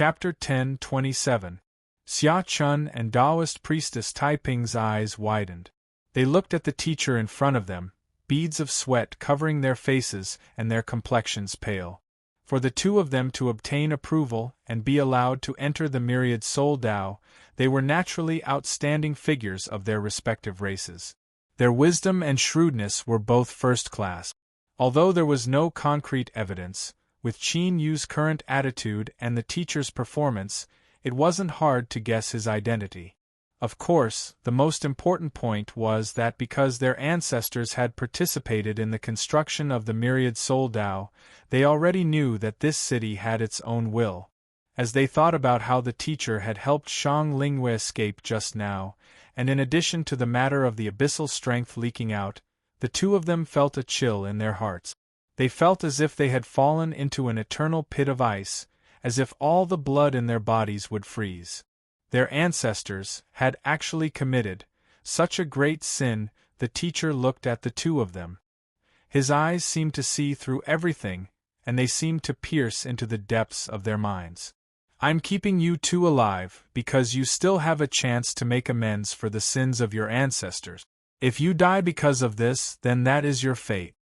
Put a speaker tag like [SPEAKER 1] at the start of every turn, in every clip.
[SPEAKER 1] Chapter 10:27. Xia Chun and Taoist priestess Taiping's eyes widened. They looked at the teacher in front of them, beads of sweat covering their faces and their complexions pale. For the two of them to obtain approval and be allowed to enter the myriad soul Tao, they were naturally outstanding figures of their respective races. Their wisdom and shrewdness were both first class. Although there was no concrete evidence, with Qin Yu's current attitude and the teacher's performance, it wasn't hard to guess his identity. Of course, the most important point was that because their ancestors had participated in the construction of the myriad soul Tao, they already knew that this city had its own will. As they thought about how the teacher had helped Shang Lingwei escape just now, and in addition to the matter of the abyssal strength leaking out, the two of them felt a chill in their hearts. They felt as if they had fallen into an eternal pit of ice, as if all the blood in their bodies would freeze. Their ancestors had actually committed such a great sin. The teacher looked at the two of them. His eyes seemed to see through everything, and they seemed to pierce into the depths of their minds. I'm keeping you two alive because you still have a chance to make amends for the sins of your ancestors. If you die because of this, then that is your fate.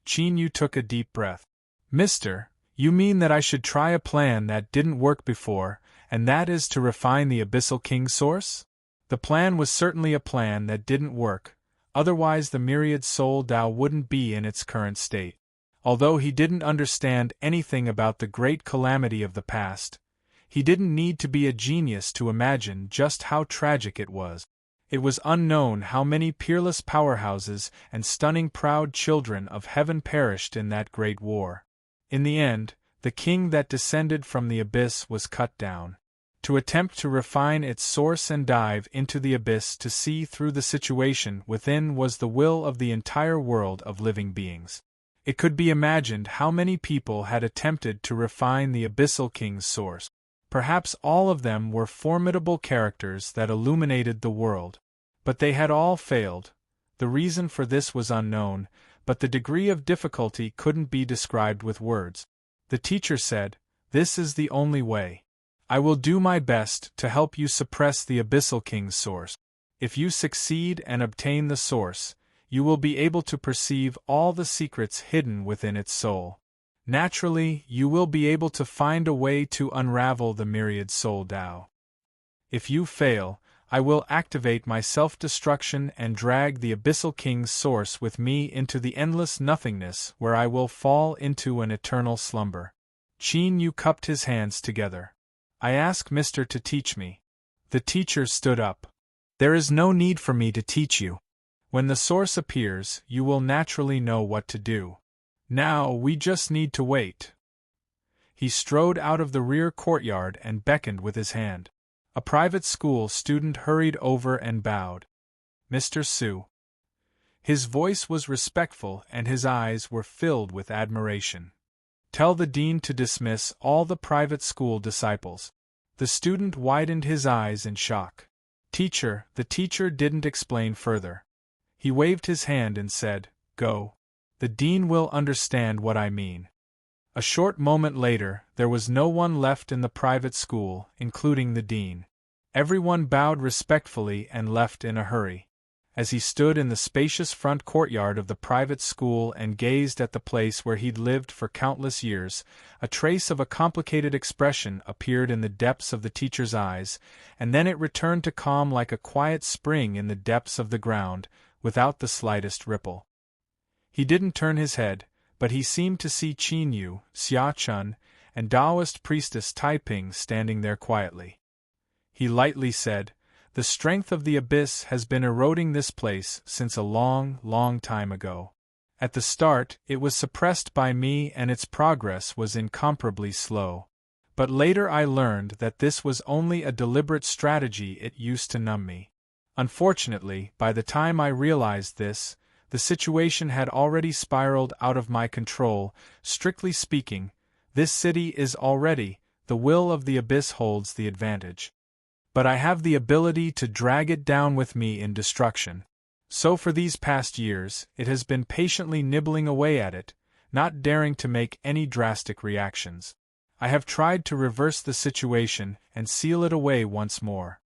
[SPEAKER 1] Qin Yu took a deep breath. Mister, you mean that I should try a plan that didn't work before, and that is to refine the Abyssal King source? The plan was certainly a plan that didn't work, otherwise the myriad soul Tao wouldn't be in its current state. Although he didn't understand anything about the great calamity of the past, he didn't need to be a genius to imagine just how tragic it was. It was unknown how many peerless powerhouses and stunning proud children of heaven perished in that great war. In the end, the king that descended from the abyss was cut down. To attempt to refine its source and dive into the abyss to see through the situation within was the will of the entire world of living beings. It could be imagined how many people had attempted to refine the Abyssal King's source. Perhaps all of them were formidable characters that illuminated the world. But they had all failed. The reason for this was unknown, but the degree of difficulty couldn't be described with words. The teacher said, "This is the only way. I will do my best to help you suppress the Abyssal King's source. If you succeed and obtain the source, you will be able to perceive all the secrets hidden within its soul. Naturally, you will be able to find a way to unravel the myriad soul Tao. If you fail, I will activate my self-destruction and drag the Abyssal King's source with me into the endless nothingness where I will fall into an eternal slumber." Qin Yu cupped his hands together. "I ask Mister to teach me." The teacher stood up. "There is no need for me to teach you. When the source appears, you will naturally know what to do. Now we just need to wait." He strode out of the rear courtyard and beckoned with his hand. A private school student hurried over and bowed. "Mr. Su." His voice was respectful and his eyes were filled with admiration. "Tell the dean to dismiss all the private school disciples." The student widened his eyes in shock. "Teacher," the teacher didn't explain further. He waved his hand and said, "Go. The dean will understand what I mean." A short moment later, there was no one left in the private school, including the dean. Everyone bowed respectfully and left in a hurry. As he stood in the spacious front courtyard of the private school and gazed at the place where he'd lived for countless years, a trace of a complicated expression appeared in the depths of the teacher's eyes, and then it returned to calm like a quiet spring in the depths of the ground, without the slightest ripple. He didn't turn his head, but he seemed to see Qin Yu, Xia Chun, and Taoist priestess Taiping standing there quietly. He lightly said, "The strength of the abyss has been eroding this place since a long, long time ago. At the start, it was suppressed by me and its progress was incomparably slow. But later I learned that this was only a deliberate strategy it used to numb me. Unfortunately, by the time I realized this, the situation had already spiraled out of my control. Strictly speaking, this city is already, the will of the abyss holds the advantage. But I have the ability to drag it down with me in destruction. So for these past years, it has been patiently nibbling away at it, not daring to make any drastic reactions. I have tried to reverse the situation and seal it away once more.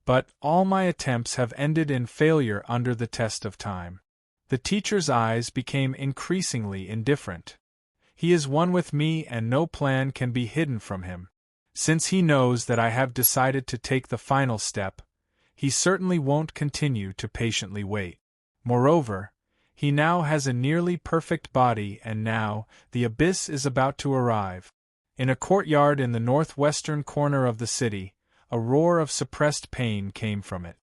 [SPEAKER 1] But all my attempts have ended in failure under the test of time. The teacher's eyes became increasingly indifferent. He is one with me and no plan can be hidden from him. Since he knows that I have decided to take the final step, he certainly won't continue to patiently wait. Moreover, he now has a nearly perfect body and now, the abyss is about to arrive. In a courtyard in the northwestern corner of the city, a roar of suppressed pain came from it.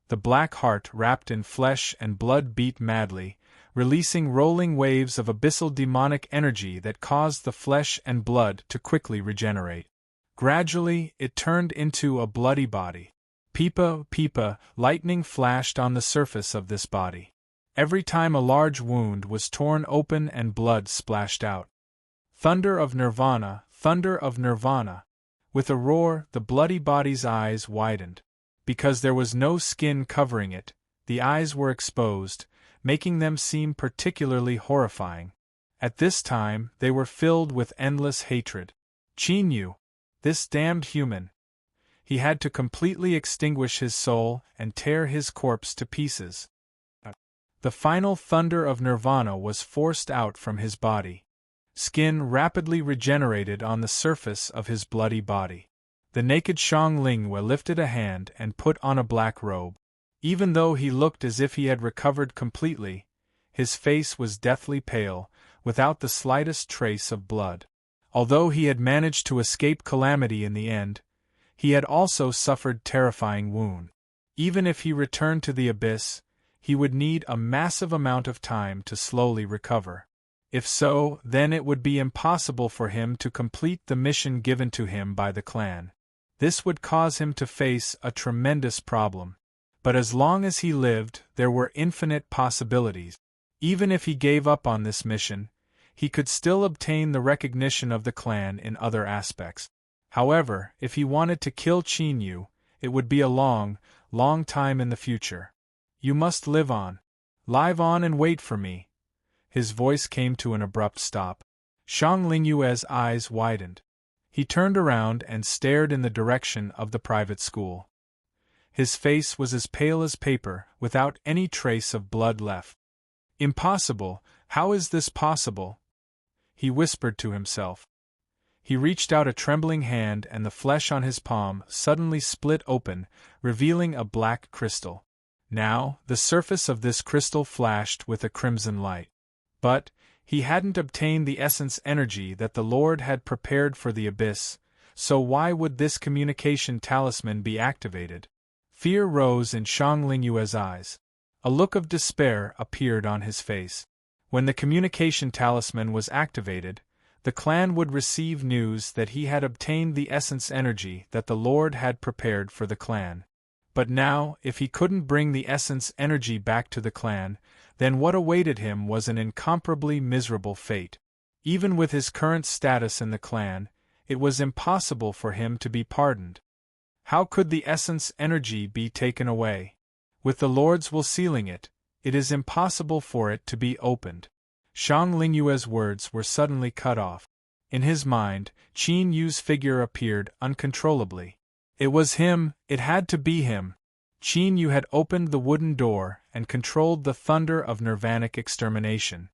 [SPEAKER 1] The black heart wrapped in flesh and blood beat madly, releasing rolling waves of abyssal demonic energy that caused the flesh and blood to quickly regenerate. Gradually, it turned into a bloody body. Peepa, peepa, lightning flashed on the surface of this body. Every time a large wound was torn open and blood splashed out. Thunder of Nirvana, thunder of Nirvana. With a roar, the bloody body's eyes widened. Because there was no skin covering it, the eyes were exposed, making them seem particularly horrifying. At this time, they were filled with endless hatred. Chinyu, this damned human. He had to completely extinguish his soul and tear his corpse to pieces. The final thunder of Nirvana was forced out from his body. Skin rapidly regenerated on the surface of his bloody body. The naked Shang Lingwe lifted a hand and put on a black robe. Even though he looked as if he had recovered completely, his face was deathly pale, without the slightest trace of blood. Although he had managed to escape calamity in the end, he had also suffered terrifying wound. Even if he returned to the abyss, he would need a massive amount of time to slowly recover. If so, then it would be impossible for him to complete the mission given to him by the clan. This would cause him to face a tremendous problem. But as long as he lived, there were infinite possibilities. Even if he gave up on this mission, he could still obtain the recognition of the clan in other aspects. However, if he wanted to kill Chinyu, it would be a long, long time in the future. You must live on. Live on and wait for me. His voice came to an abrupt stop. Shang Lingyue's eyes widened. He turned around and stared in the direction of the private school. His face was as pale as paper, without any trace of blood left. Impossible! How is this possible? He whispered to himself. He reached out a trembling hand and the flesh on his palm suddenly split open, revealing a black crystal. Now, the surface of this crystal flashed with a crimson light. But, he hadn't obtained the essence energy that the Lord had prepared for the abyss, so why would this communication talisman be activated? Fear rose in Shang Lingyue's eyes. A look of despair appeared on his face. When the communication talisman was activated, the clan would receive news that he had obtained the essence energy that the Lord had prepared for the clan. But now, if he couldn't bring the essence energy back to the clan, then what awaited him was an incomparably miserable fate. Even with his current status in the clan, it was impossible for him to be pardoned. How could the essence energy be taken away? With the Lord's will sealing it, it is impossible for it to be opened. Shang Lingyue's words were suddenly cut off. In his mind, Qin Yu's figure appeared uncontrollably. It was him, it had to be him. Qin Yu had opened the wooden door and controlled the thunder of nirvanic extermination.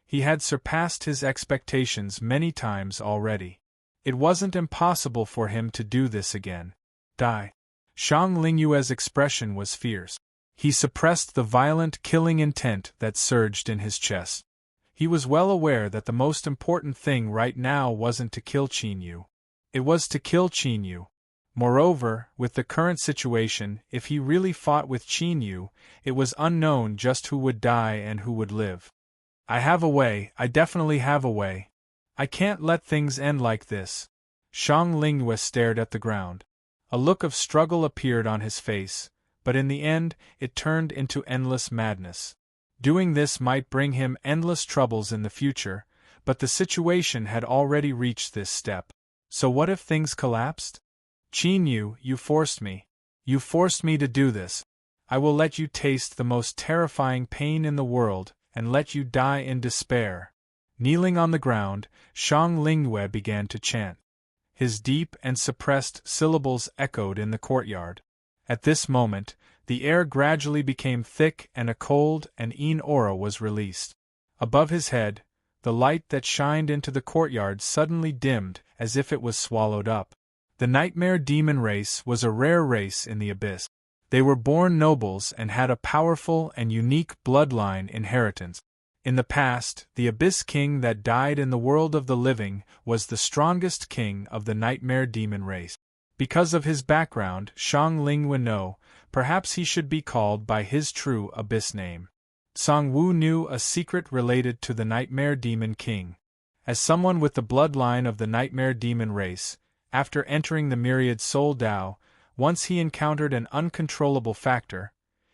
[SPEAKER 1] He had surpassed his expectations many times already. It wasn't impossible for him to do this again. Die. Shang Lingyue's expression was fierce. He suppressed the violent killing intent that surged in his chest. He was well aware that the most important thing right now wasn't to kill Qin Yu. It was to kill Qin Yu. Moreover, with the current situation, if he really fought with Qin Yu, it was unknown just who would die and who would live. I have a way, I definitely have a way. I can't let things end like this. Shang Lingyue stared at the ground. A look of struggle appeared on his face, but in the end, it turned into endless madness. Doing this might bring him endless troubles in the future, but the situation had already reached this step. So what if things collapsed? Qin Yu, you forced me. You forced me to do this. I will let you taste the most terrifying pain in the world, and let you die in despair. Kneeling on the ground, Shang Lingyue began to chant. His deep and suppressed syllables echoed in the courtyard. At this moment, the air gradually became thick and a cold and keen aura was released. Above his head, the light that shined into the courtyard suddenly dimmed as if it was swallowed up. The nightmare demon race was a rare race in the abyss. They were born nobles and had a powerful and unique bloodline inheritance. In the past, the Abyss King that died in the world of the living was the strongest king of the nightmare demon race. Because of his background, Shang Lingwen no, perhaps he should be called by his true Abyss name. Song Wu knew a secret related to the Nightmare Demon King. As someone with the bloodline of the Nightmare Demon race, after entering the Myriad Soul Dao, once he encountered an uncontrollable factor.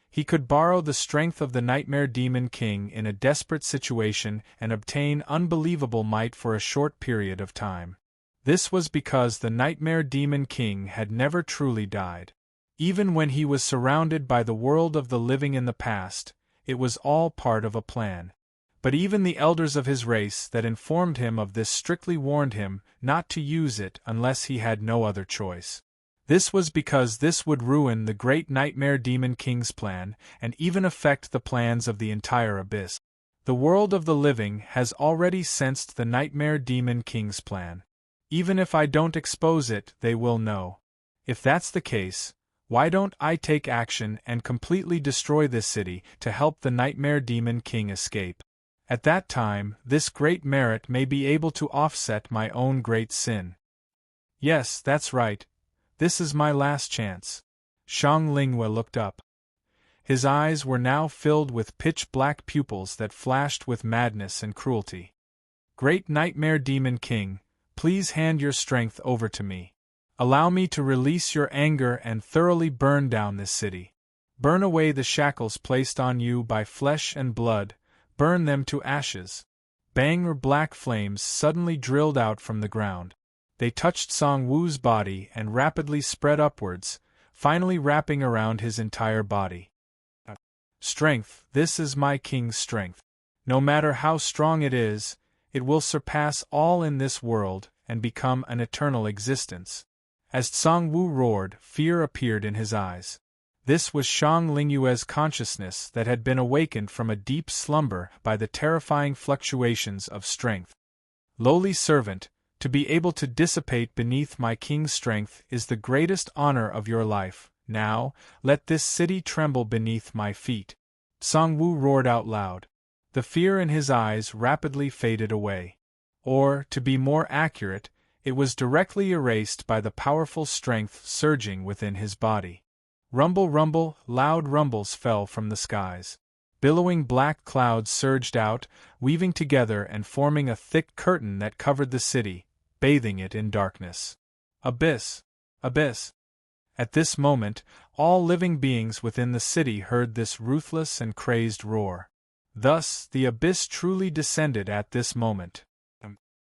[SPEAKER 1] He could borrow the strength of the Nightmare Demon King in a desperate situation and obtain unbelievable might for a short period of time. This was because the Nightmare Demon King had never truly died. Even when he was surrounded by the world of the living in the past, it was all part of a plan. But even the elders of his race that informed him of this strictly warned him not to use it unless he had no other choice. This was because this would ruin the great Nightmare Demon King's plan and even affect the plans of the entire Abyss. The world of the living has already sensed the Nightmare Demon King's plan. Even if I don't expose it, they will know. If that's the case, why don't I take action and completely destroy this city to help the Nightmare Demon King escape? At that time, this great merit may be able to offset my own great sin. Yes, that's right. This is my last chance. Shang Lingwe looked up. His eyes were now filled with pitch-black pupils that flashed with madness and cruelty. Great Nightmare Demon King, please hand your strength over to me. Allow me to release your anger and thoroughly burn down this city. Burn away the shackles placed on you by flesh and blood, burn them to ashes. Bang! Black flames suddenly drilled out from the ground. They touched Song Wu's body and rapidly spread upwards, finally wrapping around his entire body. Strength, this is my king's strength. No matter how strong it is, it will surpass all in this world and become an eternal existence. As Song Wu roared, fear appeared in his eyes. This was Shang Lingyue's consciousness that had been awakened from a deep slumber by the terrifying fluctuations of strength. Lowly servant, to be able to dissipate beneath my king's strength is the greatest honor of your life. Now, let this city tremble beneath my feet. Song Wu roared out loud. The fear in his eyes rapidly faded away. Or, to be more accurate, it was directly erased by the powerful strength surging within his body. Rumble, rumble, loud rumbles fell from the skies. Billowing black clouds surged out, weaving together and forming a thick curtain that covered the city, bathing it in darkness. Abyss! Abyss! At this moment, all living beings within the city heard this ruthless and crazed roar. Thus, the abyss truly descended at this moment.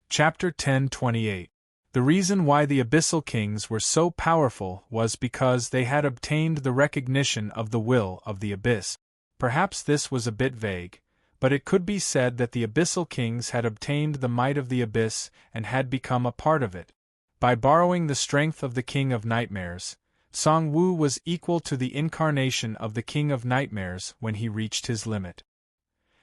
[SPEAKER 1] Chapter 10:28. The reason why the Abyssal Kings were so powerful was because they had obtained the recognition of the will of the Abyss. Perhaps this was a bit vague, but it could be said that the Abyssal Kings had obtained the might of the Abyss and had become a part of it. By borrowing the strength of the King of Nightmares, Song Wu was equal to the incarnation of the King of Nightmares when he reached his limit.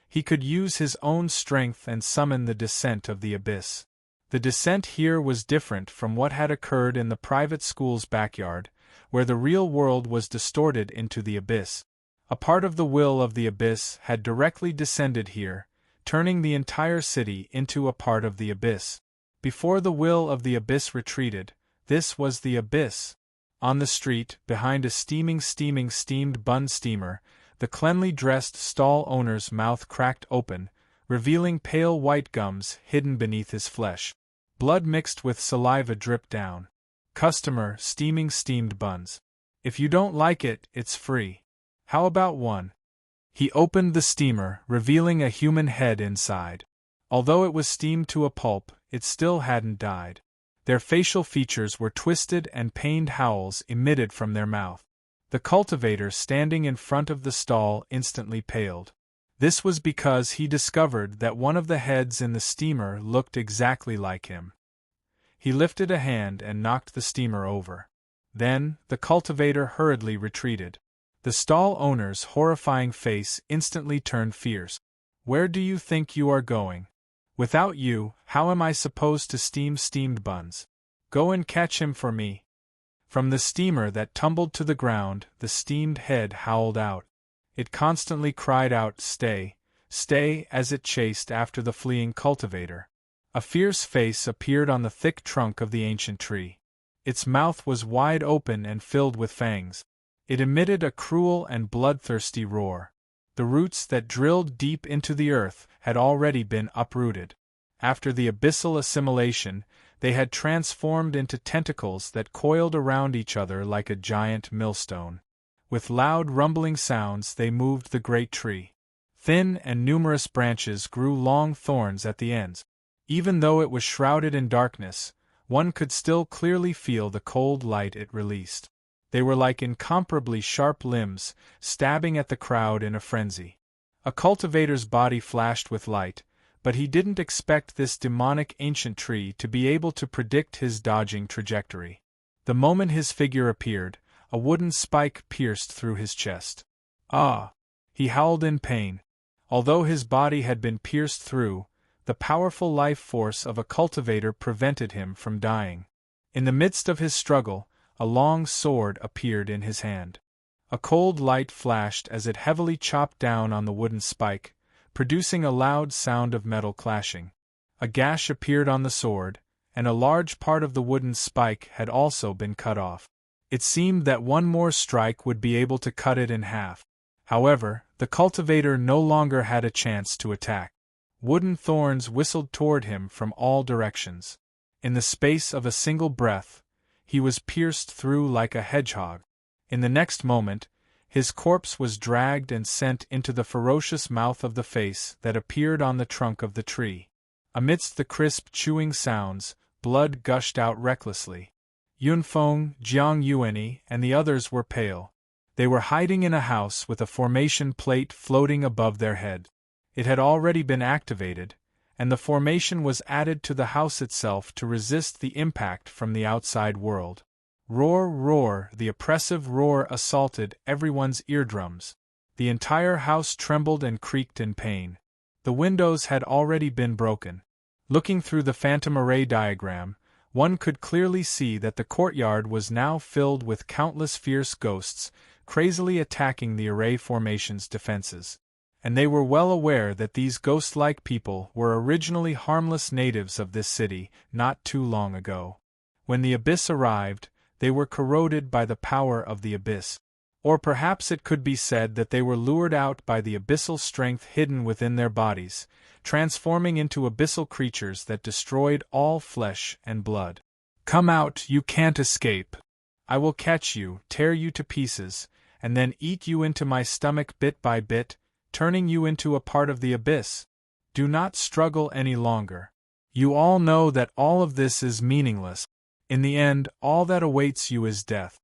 [SPEAKER 1] He could use his own strength and summon the descent of the Abyss. The descent here was different from what had occurred in the private school's backyard, where the real world was distorted into the Abyss. A part of the will of the Abyss had directly descended here, turning the entire city into a part of the Abyss. Before the will of the Abyss retreated, this was the Abyss. On the street, behind a steamed bun steamer, the cleanly dressed stall owner's mouth cracked open, revealing pale white gums hidden beneath his flesh. Blood mixed with saliva dripped down. Customer, steamed buns. If you don't like it, it's free. How about one? He opened the steamer, revealing a human head inside. Although it was steamed to a pulp, it still hadn't died. Their facial features were twisted and pained howls emitted from their mouth. The cultivator standing in front of the stall instantly paled. This was because he discovered that one of the heads in the steamer looked exactly like him. He lifted a hand and knocked the steamer over. Then, the cultivator hurriedly retreated. The stall owner's horrifying face instantly turned fierce. "Where do you think you are going? Without you, how am I supposed to steam steamed buns? Go and catch him for me." From the steamer that tumbled to the ground, the steamed head howled out. It constantly cried out, "Stay, stay," as it chased after the fleeing cultivator. A fierce face appeared on the thick trunk of the ancient tree. Its mouth was wide open and filled with fangs. It emitted a cruel and bloodthirsty roar. The roots that drilled deep into the earth had already been uprooted. After the abyssal assimilation, they had transformed into tentacles that coiled around each other like a giant millstone. With loud rumbling sounds they moved the great tree. Thin and numerous branches grew long thorns at the ends. Even though it was shrouded in darkness, one could still clearly feel the cold light it released. They were like incomparably sharp limbs, stabbing at the crowd in a frenzy. A cultivator's body flashed with light, but he didn't expect this demonic ancient tree to be able to predict his dodging trajectory. The moment his figure appeared, a wooden spike pierced through his chest. "Ah!" He howled in pain. Although his body had been pierced through, the powerful life force of a cultivator prevented him from dying. In the midst of his struggle, a long sword appeared in his hand. A cold light flashed as it heavily chopped down on the wooden spike, producing a loud sound of metal clashing. A gash appeared on the sword, and a large part of the wooden spike had also been cut off. It seemed that one more strike would be able to cut it in half. However, the cultivator no longer had a chance to attack. Wooden thorns whistled toward him from all directions. In the space of a single breath, he was pierced through like a hedgehog. In the next moment, his corpse was dragged and sent into the ferocious mouth of the face that appeared on the trunk of the tree. Amidst the crisp chewing sounds, blood gushed out recklessly. Yunfeng, Jiang Yuanyi, and the others were pale. They were hiding in a house with a formation plate floating above their head. It had already been activated, and the formation was added to the house itself to resist the impact from the outside world. Roar, roar, the oppressive roar assaulted everyone's eardrums. The entire house trembled and creaked in pain. The windows had already been broken. Looking through the phantom array diagram, one could clearly see that the courtyard was now filled with countless fierce ghosts, crazily attacking the array formation's defenses. And they were well aware that these ghost-like people were originally harmless natives of this city not too long ago. When the abyss arrived, they were corroded by the power of the abyss. Or perhaps it could be said that they were lured out by the abyssal strength hidden within their bodies, transforming into abyssal creatures that destroyed all flesh and blood. "Come out, you can't escape. I will catch you, tear you to pieces, and then eat you into my stomach bit by bit, turning you into a part of the abyss. Do not struggle any longer. You all know that all of this is meaningless. In the end, all that awaits you is death."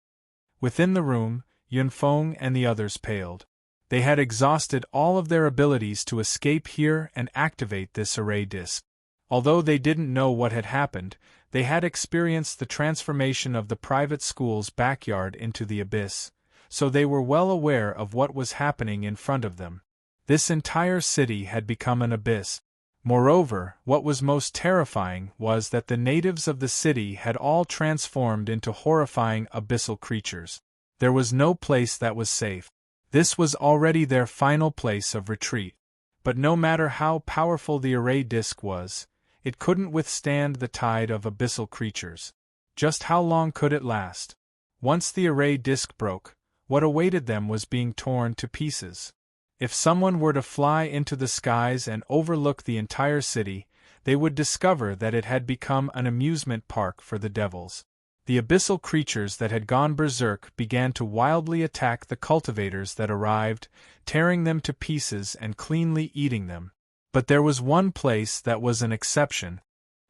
[SPEAKER 1] Within the room, Yunfeng and the others paled. They had exhausted all of their abilities to escape here and activate this array disk. Although they didn't know what had happened, they had experienced the transformation of the private school's backyard into the abyss, so they were well aware of what was happening in front of them. This entire city had become an abyss. Moreover, what was most terrifying was that the natives of the city had all transformed into horrifying abyssal creatures. There was no place that was safe. This was already their final place of retreat. But no matter how powerful the array disk was, it couldn't withstand the tide of abyssal creatures. Just how long could it last? Once the array disk broke, what awaited them was being torn to pieces. If someone were to fly into the skies and overlook the entire city, they would discover that it had become an amusement park for the devils. The abyssal creatures that had gone berserk began to wildly attack the cultivators that arrived, tearing them to pieces and cleanly eating them. But there was one place that was an exception.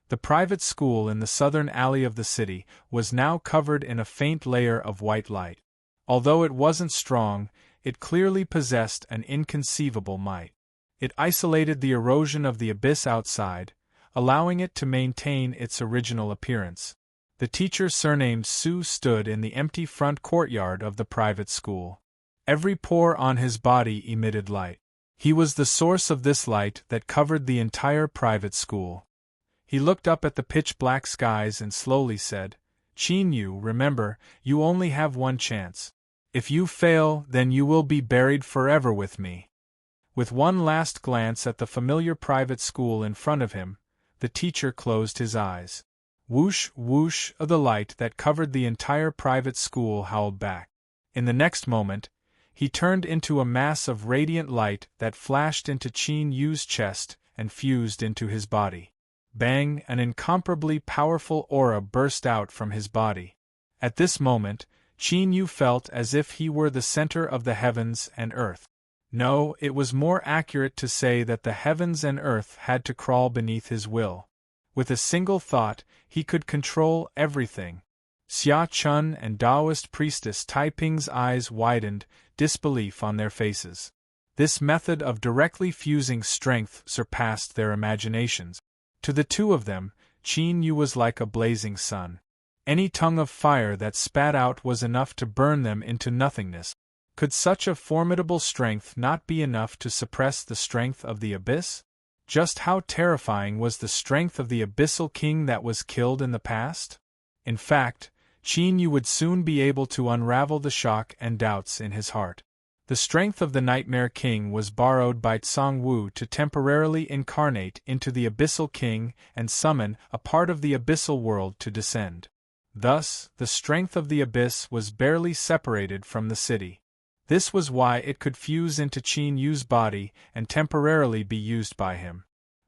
[SPEAKER 1] The private school in the southern alley of the city was now covered in a faint layer of white light. Although it wasn't strong, it clearly possessed an inconceivable might. It isolated the erosion of the abyss outside, allowing it to maintain its original appearance. The teacher surnamed Su stood in the empty front courtyard of the private school. Every pore on his body emitted light. He was the source of this light that covered the entire private school. He looked up at the pitch-black skies and slowly said, "Qin Yu, remember, you only have one chance. If you fail, then you will be buried forever with me." With one last glance at the familiar private school in front of him, the teacher closed his eyes. Whoosh, whoosh of the light that covered the entire private school howled back. In the next moment, he turned into a mass of radiant light that flashed into Qin Yu's chest and fused into his body. Bang! An incomparably powerful aura burst out from his body. At this moment, Qin Yu felt as if he were the center of the heavens and earth. No, it was more accurate to say that the heavens and earth had to crawl beneath his will. With a single thought, he could control everything. Xia Chun and Taoist priestess Taiping's eyes widened, disbelief on their faces. This method of directly fusing strength surpassed their imaginations. To the two of them, Qin Yu was like a blazing sun. Any tongue of fire that spat out was enough to burn them into nothingness. Could such a formidable strength not be enough to suppress the strength of the abyss? Just how terrifying was the strength of the abyssal king that was killed in the past? In fact, Qin Yu would soon be able to unravel the shock and doubts in his heart. The strength of the Nightmare King was borrowed by Tsang Wu to temporarily incarnate into the Abyssal King and summon a part of the abyssal world to descend. Thus, the strength of the abyss was barely separated from the city. This was why it could fuse into Qin Yu's body and temporarily be used by him.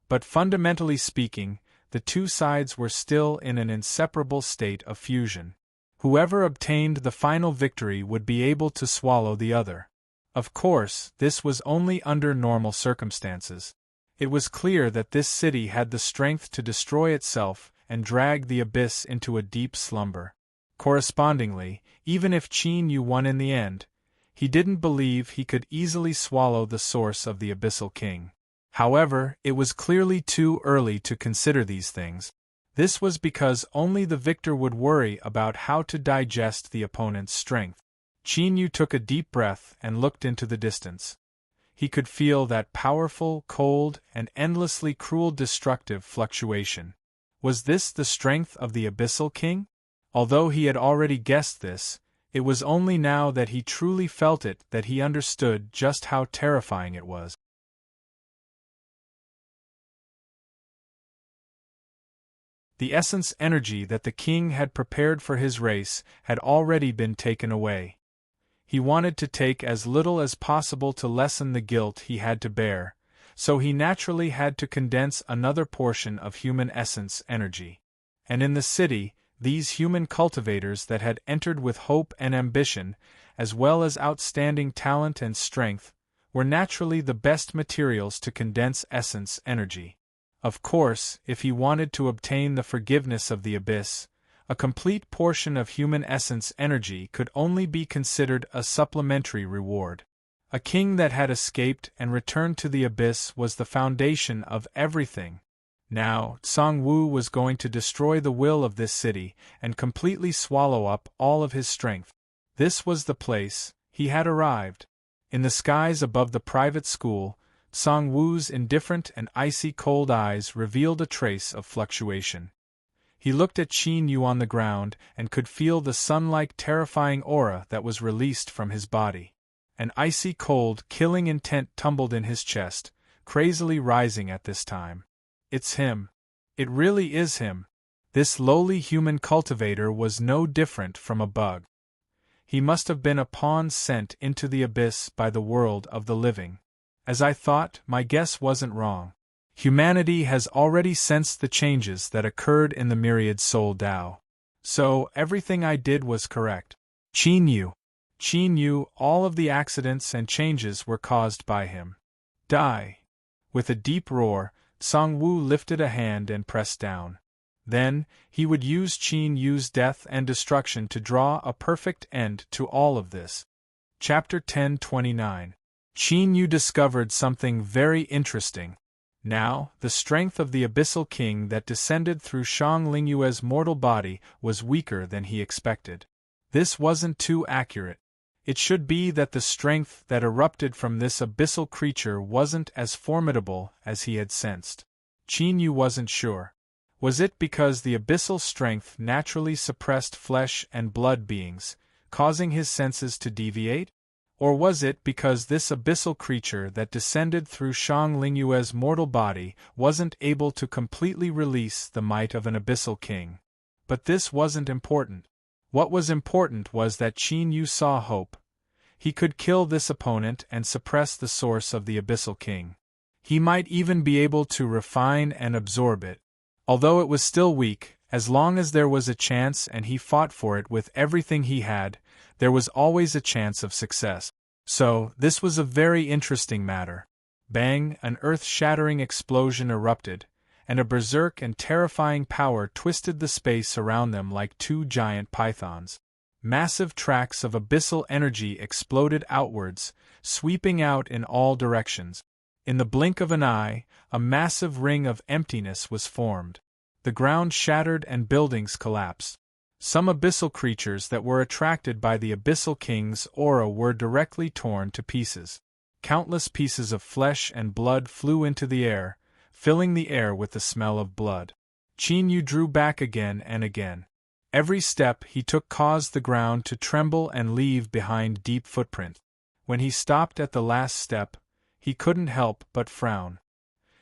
[SPEAKER 1] But fundamentally speaking, the two sides were still in an inseparable state of fusion. Whoever obtained the final victory would be able to swallow the other. Of course, this was only under normal circumstances. It was clear that this city had the strength to destroy itself and drag the abyss into a deep slumber. Correspondingly, even if Qin Yu won in the end, he didn't believe he could easily swallow the source of the Abyssal King. However, it was clearly too early to consider these things. This was because only the victor would worry about how to digest the opponent's strength. Qin Yu took a deep breath and looked into the distance. He could feel that powerful, cold, and endlessly cruel destructive fluctuation. Was this the strength of the Abyssal King? Although he had already guessed this, it was only now that he truly felt it that he understood just how terrifying it was. The essence energy that the king had prepared for his race had already been taken away. He wanted to take as little as possible to lessen the guilt he had to bear, so he naturally had to condense another portion of human essence energy. And in the city, these human cultivators that had entered with hope and ambition, as well as outstanding talent and strength, were naturally the best materials to condense essence energy. Of course, if he wanted to obtain the forgiveness of the abyss, a complete portion of human essence energy could only be considered a supplementary reward. A king that had escaped and returned to the abyss was the foundation of everything. Now, Tsang Wu was going to destroy the will of this city and completely swallow up all of his strength. This was the place. He had arrived. In the skies above the private school, Tsang Wu's indifferent and icy cold eyes revealed a trace of fluctuation. He looked at Qin Yu on the ground and could feel the sun-like terrifying aura that was released from his body. An icy cold, killing intent tumbled in his chest, crazily rising at this time. It's him. It really is him. This lowly human cultivator was no different from a bug. He must have been a pawn sent into the abyss by the world of the living. As I thought, my guess wasn't wrong. Humanity has already sensed the changes that occurred in the myriad soul Tao. So, everything I did was correct. Qin Yu, all of the accidents and changes were caused by him. Die! With a deep roar, Tsang Wu lifted a hand and pressed down. Then, he would use Qin Yu's death and destruction to draw a perfect end to all of this. Chapter 1029. Qin Yu discovered something very interesting. Now, the strength of the Abyssal King that descended through Shang Lingyue's mortal body was weaker than he expected. This wasn't too accurate. It should be that the strength that erupted from this abyssal creature wasn't as formidable as he had sensed. Qin Yu wasn't sure. Was it because the abyssal strength naturally suppressed flesh and blood beings, causing his senses to deviate? Or was it because this abyssal creature that descended through Shang Lingyue's mortal body wasn't able to completely release the might of an abyssal king? But this wasn't important. What was important was that Qin Yu saw hope. He could kill this opponent and suppress the source of the abyssal king. He might even be able to refine and absorb it. Although it was still weak, as long as there was a chance and he fought for it with everything he had, there was always a chance of success. So, this was a very interesting matter. Bang, an earth-shattering explosion erupted, and a berserk and terrifying power twisted the space around them like two giant pythons. Massive tracts of abyssal energy exploded outwards, sweeping out in all directions. In the blink of an eye, a massive ring of emptiness was formed. The ground shattered and buildings collapsed. Some abyssal creatures that were attracted by the Abyssal King's aura were directly torn to pieces. Countless pieces of flesh and blood flew into the air, filling the air with the smell of blood. Qin Yu drew back again and again. Every step he took caused the ground to tremble and leave behind deep footprints. When he stopped at the last step, he couldn't help but frown.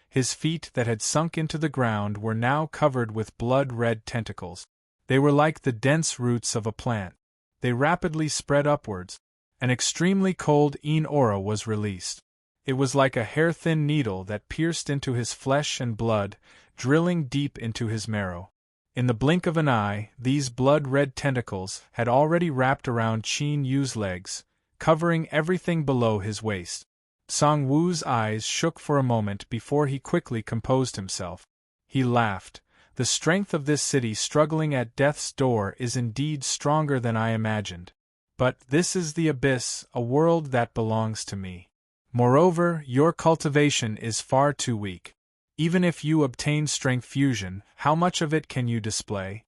[SPEAKER 1] His feet that had sunk into the ground were now covered with blood-red tentacles. They were like the dense roots of a plant. They rapidly spread upwards. An extremely cold Yin aura was released. It was like a hair-thin needle that pierced into his flesh and blood, drilling deep into his marrow. In the blink of an eye, these blood-red tentacles had already wrapped around Qin Yu's legs, covering everything below his waist. Song Wu's eyes shook for a moment before he quickly composed himself. He laughed. The strength of this city struggling at death's door is indeed stronger than I imagined. But this is the abyss, a world that belongs to me. Moreover, your cultivation is far too weak. Even if you obtain strength fusion, how much of it can you display?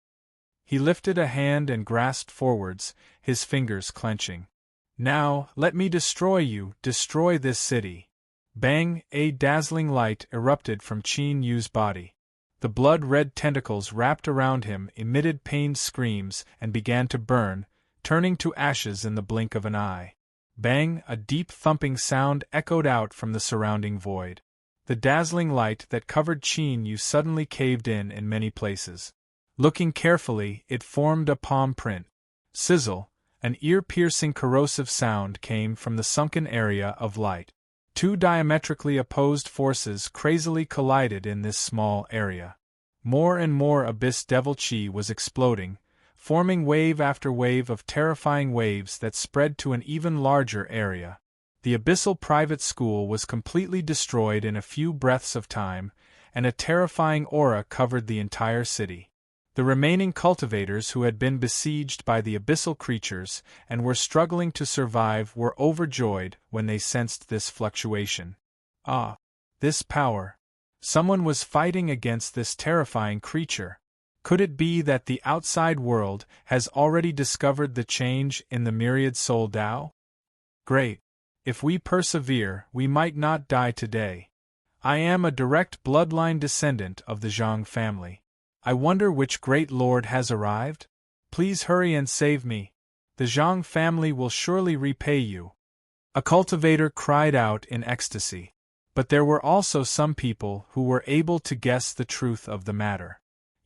[SPEAKER 1] He lifted a hand and grasped forwards, his fingers clenching. Now, let me destroy you, destroy this city. Bang, a dazzling light erupted from Qin Yu's body. The blood-red tentacles wrapped around him emitted pained screams and began to burn, turning to ashes in the blink of an eye. Bang, a deep thumping sound echoed out from the surrounding void. The dazzling light that covered Qin Yu suddenly caved in many places. Looking carefully, it formed a palm print. Sizzle, an ear-piercing corrosive sound came from the sunken area of light. Two diametrically opposed forces crazily collided in this small area. More and more abyss devil chi was exploding, forming wave after wave of terrifying waves that spread to an even larger area. The abyssal private school was completely destroyed in a few breaths of time, and a terrifying aura covered the entire city. The remaining cultivators who had been besieged by the abyssal creatures and were struggling to survive were overjoyed when they sensed this fluctuation. Ah! This power! Someone was fighting against this terrifying creature. Could it be that the outside world has already discovered the change in the myriad soul Tao? Great! If we persevere, we might not die today. I am a direct bloodline descendant of the Zhang family. I wonder which great lord has arrived? Please hurry and save me. The Zhang family will surely repay you. A cultivator cried out in ecstasy. But there were also some people who were able to guess the truth of the matter.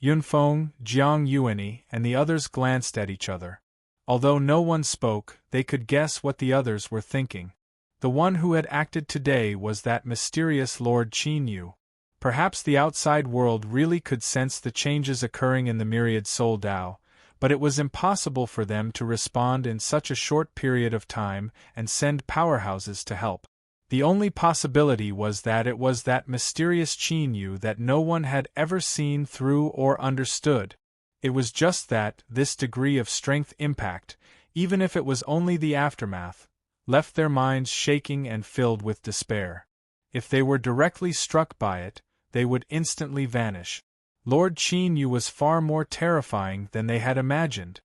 [SPEAKER 1] Yunfeng, Jiang Yuani, and the others glanced at each other. Although no one spoke, they could guess what the others were thinking. The one who had acted today was that mysterious Lord Qin Yu. Perhaps the outside world really could sense the changes occurring in the myriad soul Tao, but it was impossible for them to respond in such a short period of time and send powerhouses to help. The only possibility was that it was that mysterious Qin Yu that no one had ever seen through or understood. It was just that this degree of strength impact, even if it was only the aftermath, left their minds shaking and filled with despair. If they were directly struck by it, they would instantly vanish. Lord Qin Yu was far more terrifying than they had imagined.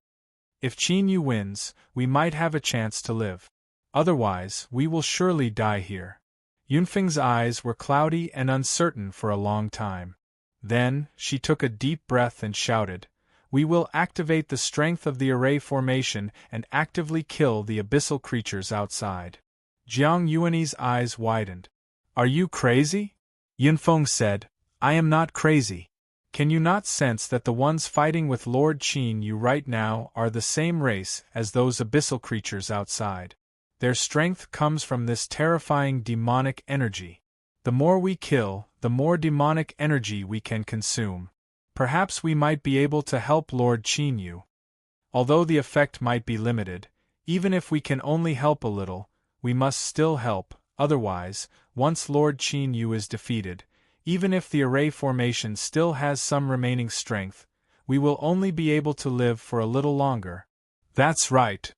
[SPEAKER 1] If Qin Yu wins, we might have a chance to live. Otherwise, we will surely die here. Yunfeng's eyes were cloudy and uncertain for a long time. Then, she took a deep breath and shouted, "We will activate the strength of the array formation and actively kill the abyssal creatures outside." Jiang Yuan's eyes widened. "Are you crazy?" Yunfeng said, "I am not crazy. Can you not sense that the ones fighting with Lord Qin Yu right now are the same race as those abyssal creatures outside? Their strength comes from this terrifying demonic energy. The more we kill, the more demonic energy we can consume. Perhaps we might be able to help Lord Qin Yu. Although the effect might be limited, even if we can only help a little, we must still help. Otherwise, once Lord Qin Yu is defeated, even if the array formation still has some remaining strength, we will only be able to live for a little longer." "That's right.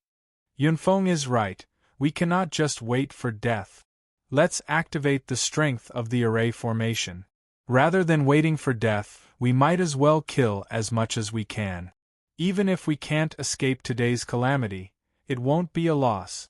[SPEAKER 1] Yunfeng is right. We cannot just wait for death. Let's activate the strength of the array formation. Rather than waiting for death, we might as well kill as much as we can. Even if we can't escape today's calamity, it won't be a loss."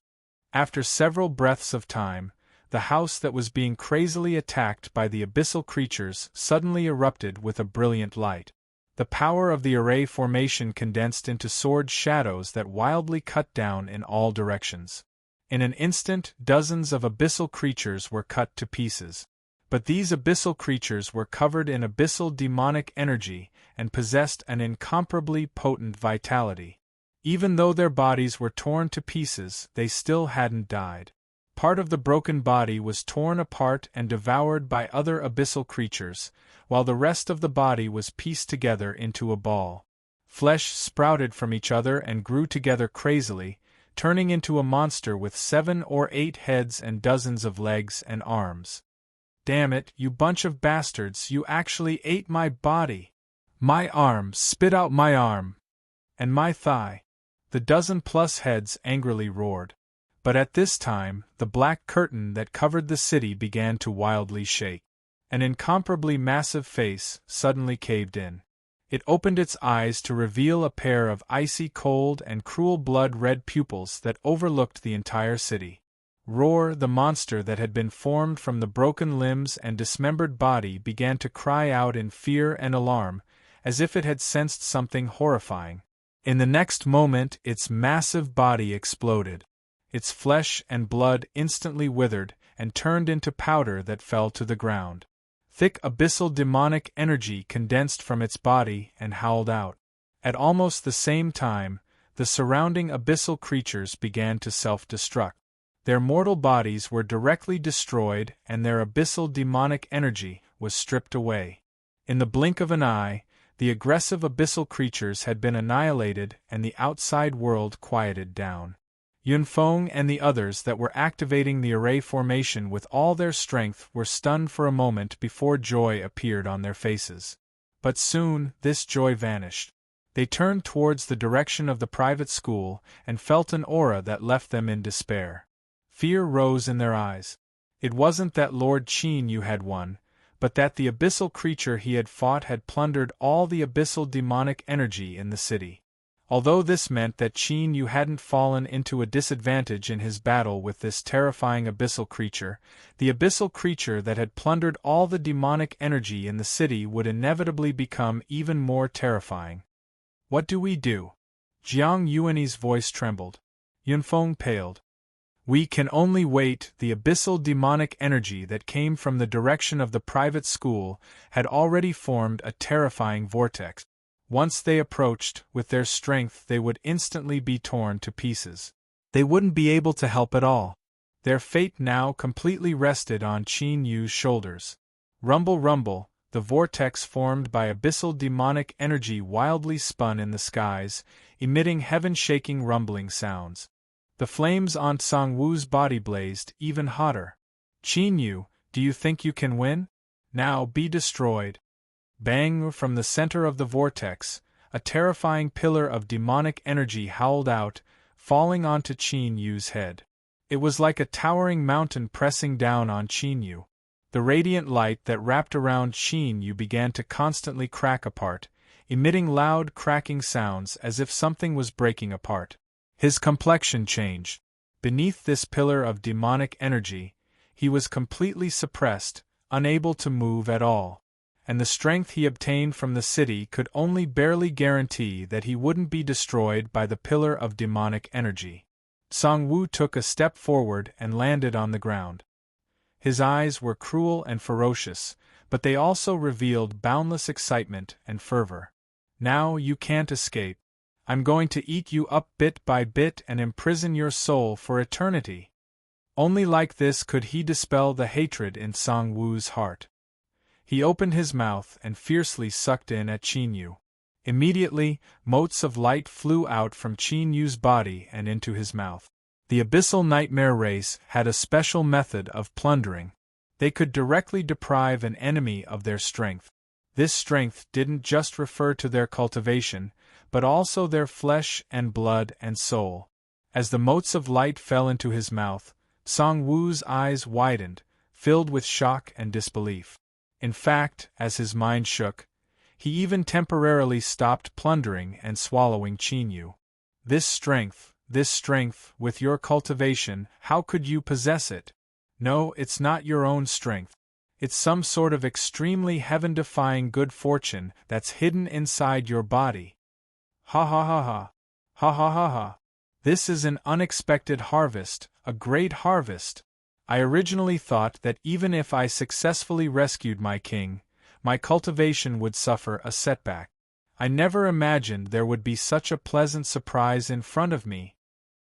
[SPEAKER 1] After several breaths of time, the house that was being crazily attacked by the abyssal creatures suddenly erupted with a brilliant light. The power of the array formation condensed into sword shadows that wildly cut down in all directions. In an instant, dozens of abyssal creatures were cut to pieces. But these abyssal creatures were covered in abyssal demonic energy and possessed an incomparably potent vitality. Even though their bodies were torn to pieces, they still hadn't died. Part of the broken body was torn apart and devoured by other abyssal creatures, while the rest of the body was pieced together into a ball. Flesh sprouted from each other and grew together crazily, turning into a monster with 7 or 8 heads and dozens of legs and arms. "Damn it, you bunch of bastards, you actually ate my body! My arm, spit out my arm! And my thigh!" The dozen-plus heads angrily roared. But at this time, the black curtain that covered the city began to wildly shake. An incomparably massive face suddenly caved in. It opened its eyes to reveal a pair of icy cold and cruel blood-red pupils that overlooked the entire city. Roar, the monster that had been formed from the broken limbs and dismembered body, began to cry out in fear and alarm, as if it had sensed something horrifying. In the next moment, its massive body exploded. Its flesh and blood instantly withered and turned into powder that fell to the ground. Thick abyssal demonic energy condensed from its body and howled out. At almost the same time, the surrounding abyssal creatures began to self-destruct. Their mortal bodies were directly destroyed and their abyssal demonic energy was stripped away. In the blink of an eye, the aggressive abyssal creatures had been annihilated and the outside world quieted down. Yunfeng and the others that were activating the array formation with all their strength were stunned for a moment before joy appeared on their faces. But soon, this joy vanished. They turned towards the direction of the private school and felt an aura that left them in despair. Fear rose in their eyes. It wasn't that Lord Qin Yu had won, but that the abyssal creature he had fought had plundered all the abyssal demonic energy in the city. Although this meant that Qin Yu hadn't fallen into a disadvantage in his battle with this terrifying abyssal creature, the abyssal creature that had plundered all the demonic energy in the city would inevitably become even more terrifying. "What do we do?" Jiang Yuan's voice trembled. Yunfeng paled. "We can only wait." The abyssal demonic energy that came from the direction of the private school had already formed a terrifying vortex. Once they approached, with their strength they would instantly be torn to pieces. They wouldn't be able to help at all. Their fate now completely rested on Qin Yu's shoulders. Rumble, rumble, the vortex formed by abyssal demonic energy wildly spun in the skies, emitting heaven-shaking rumbling sounds. The flames on Sangwu's body blazed even hotter. "Qin Yu, do you think you can win? Now be destroyed." Bang! From the center of the vortex, a terrifying pillar of demonic energy howled out, falling onto Qin Yu's head. It was like a towering mountain pressing down on Qin Yu. The radiant light that wrapped around Qin Yu began to constantly crack apart, emitting loud cracking sounds as if something was breaking apart. His complexion changed. Beneath this pillar of demonic energy, he was completely suppressed, unable to move at all. And the strength he obtained from the city could only barely guarantee that he wouldn't be destroyed by the pillar of demonic energy. Song-woo took a step forward and landed on the ground. His eyes were cruel and ferocious, but they also revealed boundless excitement and fervor. Now you can't escape. I'm going to eat you up bit by bit and imprison your soul for eternity. Only like this could he dispel the hatred in Song-woo's heart. He opened his mouth and fiercely sucked in at Qin Yu. Immediately, motes of light flew out from Qin Yu's body and into his mouth. The abyssal nightmare race had a special method of plundering. They could directly deprive an enemy of their strength. This strength didn't just refer to their cultivation, but also their flesh and blood and soul. As the motes of light fell into his mouth, Song-woo's eyes widened, filled with shock and disbelief. In fact, as his mind shook, he even temporarily stopped plundering and swallowing Qin Yu. This strength, with your cultivation, how could you possess it? No, it's not your own strength. It's some sort of extremely heaven-defying good fortune that's hidden inside your body. Ha ha ha ha. Ha ha ha ha. This is an unexpected harvest, a great harvest. I originally thought that even if I successfully rescued my king, my cultivation would suffer a setback. I never imagined there would be such a pleasant surprise in front of me.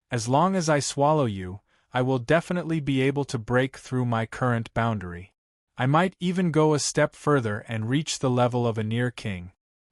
[SPEAKER 1] As long as I swallow you, I will definitely be able to break through my current boundary. I might even go a step further and reach the level of a near king.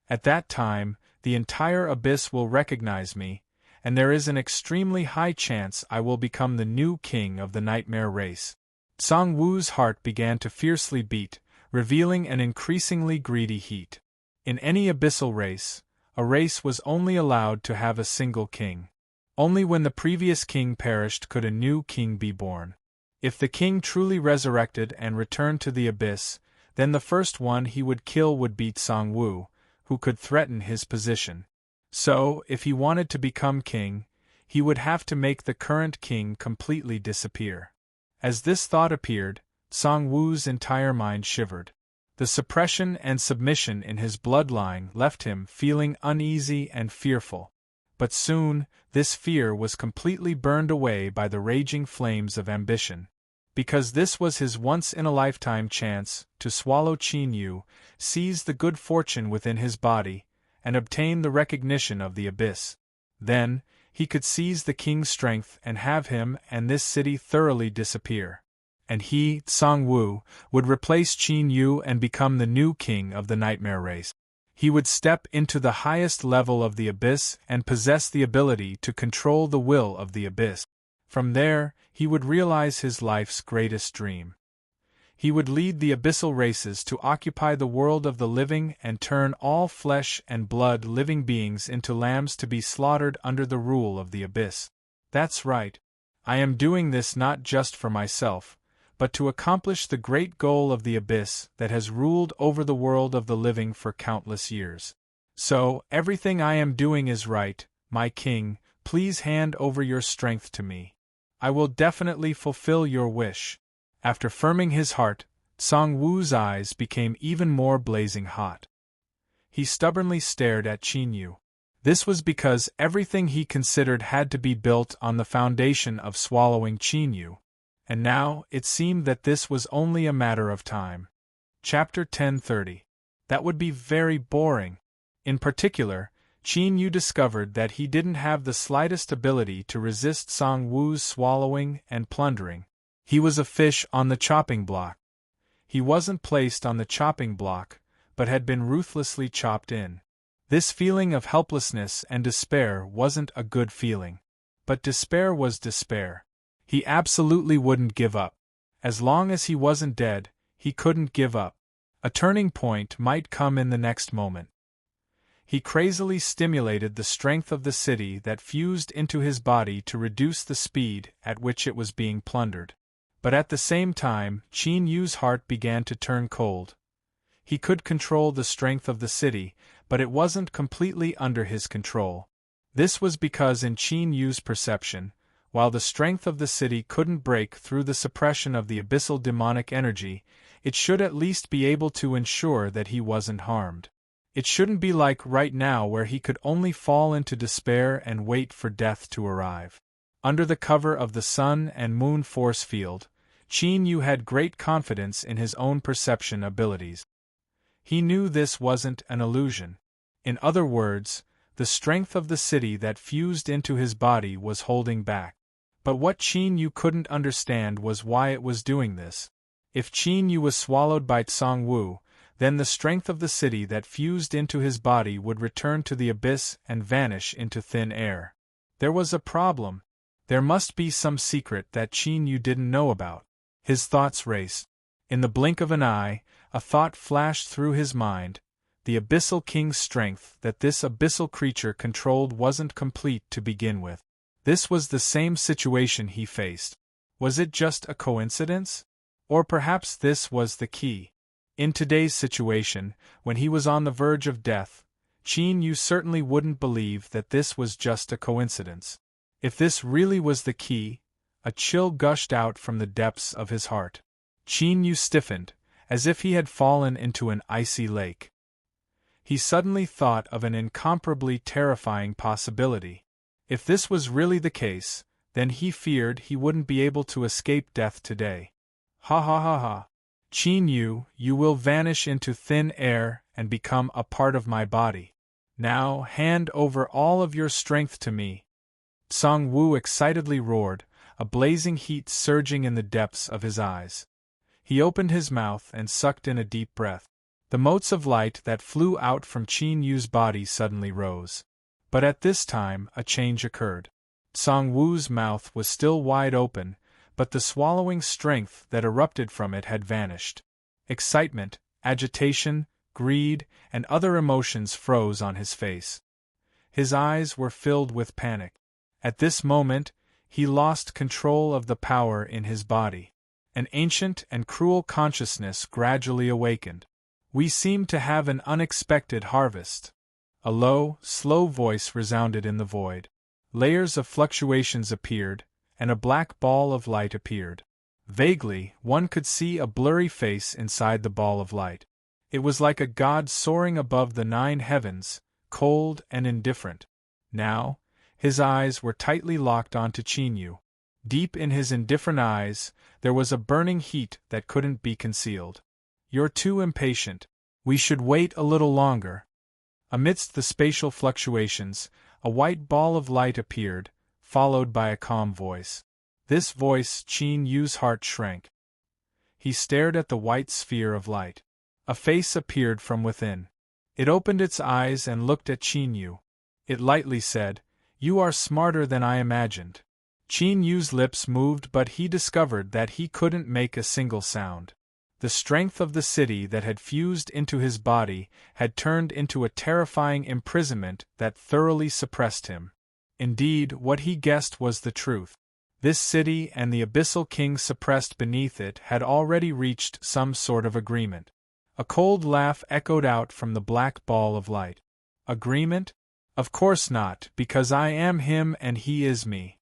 [SPEAKER 1] At that time, the entire abyss will recognize me, and there is an extremely high chance I will become the new king of the nightmare race. Song-woo's heart began to fiercely beat, revealing an increasingly greedy heat. In any abyssal race, a race was only allowed to have a single king. Only when the previous king perished could a new king be born. If the king truly resurrected and returned to the abyss, then the first one he would kill would beat Song-woo, who could threaten his position. So, if he wanted to become king, he would have to make the current king completely disappear. As this thought appeared, Song-woo's entire mind shivered. The suppression and submission in his bloodline left him feeling uneasy and fearful. But soon, this fear was completely burned away by the raging flames of ambition. Because this was his once-in-a-lifetime chance to swallow Qin Yu, seize the good fortune within his body, and obtain the recognition of the abyss. Then, he could seize the king's strength and have him and this city thoroughly disappear. And he, Song-woo, would replace Qin Yu and become the new king of the nightmare race. He would step into the highest level of the abyss and possess the ability to control the will of the abyss. From there, he would realize his life's greatest dream. He would lead the abyssal races to occupy the world of the living and turn all flesh and blood living beings into lambs to be slaughtered under the rule of the abyss. That's right. I am doing this not just for myself, but to accomplish the great goal of the abyss that has ruled over the world of the living for countless years. So, everything I am doing is right, my king, please hand over your strength to me. I will definitely fulfill your wish. After firming his heart, Song-woo's eyes became even more blazing hot. He stubbornly stared at Qin Yu. This was because everything he considered had to be built on the foundation of swallowing Qin Yu. And now, it seemed that this was only a matter of time. Chapter 1030. That would be very boring. In particular, Qin Yu discovered that he didn't have the slightest ability to resist Song-woo's swallowing and plundering. He was a fish on the chopping block. He wasn't placed on the chopping block, but had been ruthlessly chopped in. This feeling of helplessness and despair wasn't a good feeling. But despair was despair. He absolutely wouldn't give up. As long as he wasn't dead, he couldn't give up. A turning point might come in the next moment. He crazily stimulated the strength of the city that fused into his body to reduce the speed at which it was being plundered. But at the same time, Qin Yu's heart began to turn cold. He could control the strength of the city, but it wasn't completely under his control. This was because in Qin Yu's perception, while the strength of the city couldn't break through the suppression of the abyssal demonic energy, it should at least be able to ensure that he wasn't harmed. It shouldn't be like right now where he could only fall into despair and wait for death to arrive. Under the cover of the sun and moon force field, Qin Yu had great confidence in his own perception abilities. He knew this wasn't an illusion. In other words, the strength of the city that fused into his body was holding back. But what Qin Yu couldn't understand was why it was doing this. If Qin Yu was swallowed by Tsang Wu, then the strength of the city that fused into his body would return to the abyss and vanish into thin air. There was a problem. There must be some secret that Qin Yu didn't know about. His thoughts raced. In the blink of an eye, a thought flashed through his mind. The Abyssal King's strength that this abyssal creature controlled wasn't complete to begin with. This was the same situation he faced. Was it just a coincidence? Or perhaps this was the key. In today's situation, when he was on the verge of death, Qin Yu certainly wouldn't believe that this was just a coincidence. If this really was the key, a chill gushed out from the depths of his heart. Qin Yu stiffened, as if he had fallen into an icy lake. He suddenly thought of an incomparably terrifying possibility. If this was really the case, then he feared he wouldn't be able to escape death today. Ha ha ha ha. Qin Yu, you will vanish into thin air and become a part of my body. Now hand over all of your strength to me. Tsang Wu excitedly roared, a blazing heat surging in the depths of his eyes. He opened his mouth and sucked in a deep breath. The motes of light that flew out from Qin Yu's body suddenly rose. But at this time, a change occurred. Tsang Wu's mouth was still wide open, but the swallowing strength that erupted from it had vanished. Excitement, agitation, greed, and other emotions froze on his face. His eyes were filled with panic. At this moment, he lost control of the power in his body. An ancient and cruel consciousness gradually awakened. We seem to have an unexpected harvest. A low, slow voice resounded in the void. Layers of fluctuations appeared, and a black ball of light appeared. Vaguely, one could see a blurry face inside the ball of light. It was like a god soaring above the 9 heavens, cold and indifferent. Now, his eyes were tightly locked onto Qin Yu. Deep in his indifferent eyes, there was a burning heat that couldn't be concealed. You're too impatient. We should wait a little longer. Amidst the spatial fluctuations, a white ball of light appeared, followed by a calm voice. This voice, Qin Yu's heart shrank. He stared at the white sphere of light. A face appeared from within. It opened its eyes and looked at Qin Yu. It lightly said, "You are smarter than I imagined." Qin Yu's lips moved, but he discovered that he couldn't make a single sound. The strength of the city that had fused into his body had turned into a terrifying imprisonment that thoroughly suppressed him. Indeed, what he guessed was the truth. This city and the Abyssal King suppressed beneath it had already reached some sort of agreement. A cold laugh echoed out from the black ball of light. Agreement? Of course not, because I am him and he is me.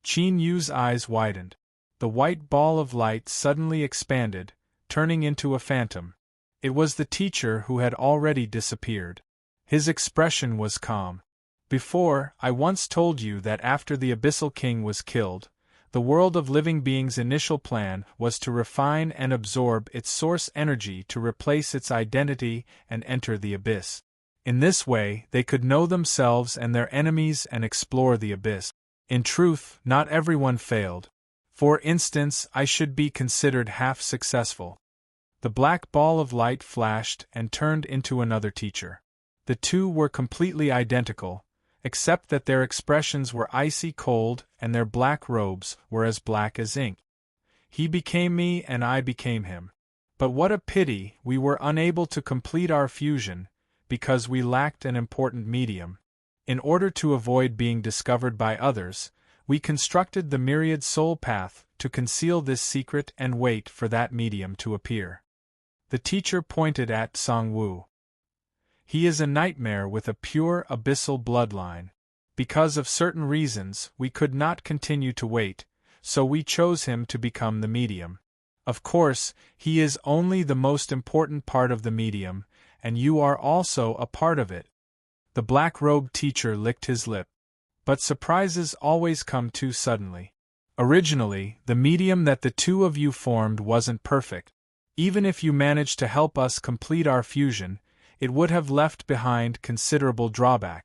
[SPEAKER 1] Qin Yu's eyes widened. The white ball of light suddenly expanded, turning into a phantom. It was the teacher who had already disappeared. His expression was calm. Before, I once told you that after the Abyssal King was killed, the world of living beings' initial plan was to refine and absorb its source energy to replace its identity and enter the abyss. In this way, they could know themselves and their enemies and explore the abyss. In truth, not everyone failed. For instance, I should be considered half successful. The black ball of light flashed and turned into another teacher. The two were completely identical, except that their expressions were icy cold and their black robes were as black as ink. He became me and I became him. But what a pity we were unable to complete our fusion, because we lacked an important medium. In order to avoid being discovered by others, we constructed the myriad soul path to conceal this secret and wait for that medium to appear. The teacher pointed at Song-woo. He is a nightmare with a pure abyssal bloodline. Because of certain reasons, we could not continue to wait, so we chose him to become the medium. Of course, he is only the most important part of the medium, and you are also a part of it. The black-robed teacher licked his lip. But surprises always come too suddenly. Originally, the medium that the two of you formed wasn't perfect. Even if you managed to help us complete our fusion, it would have left behind considerable drawback.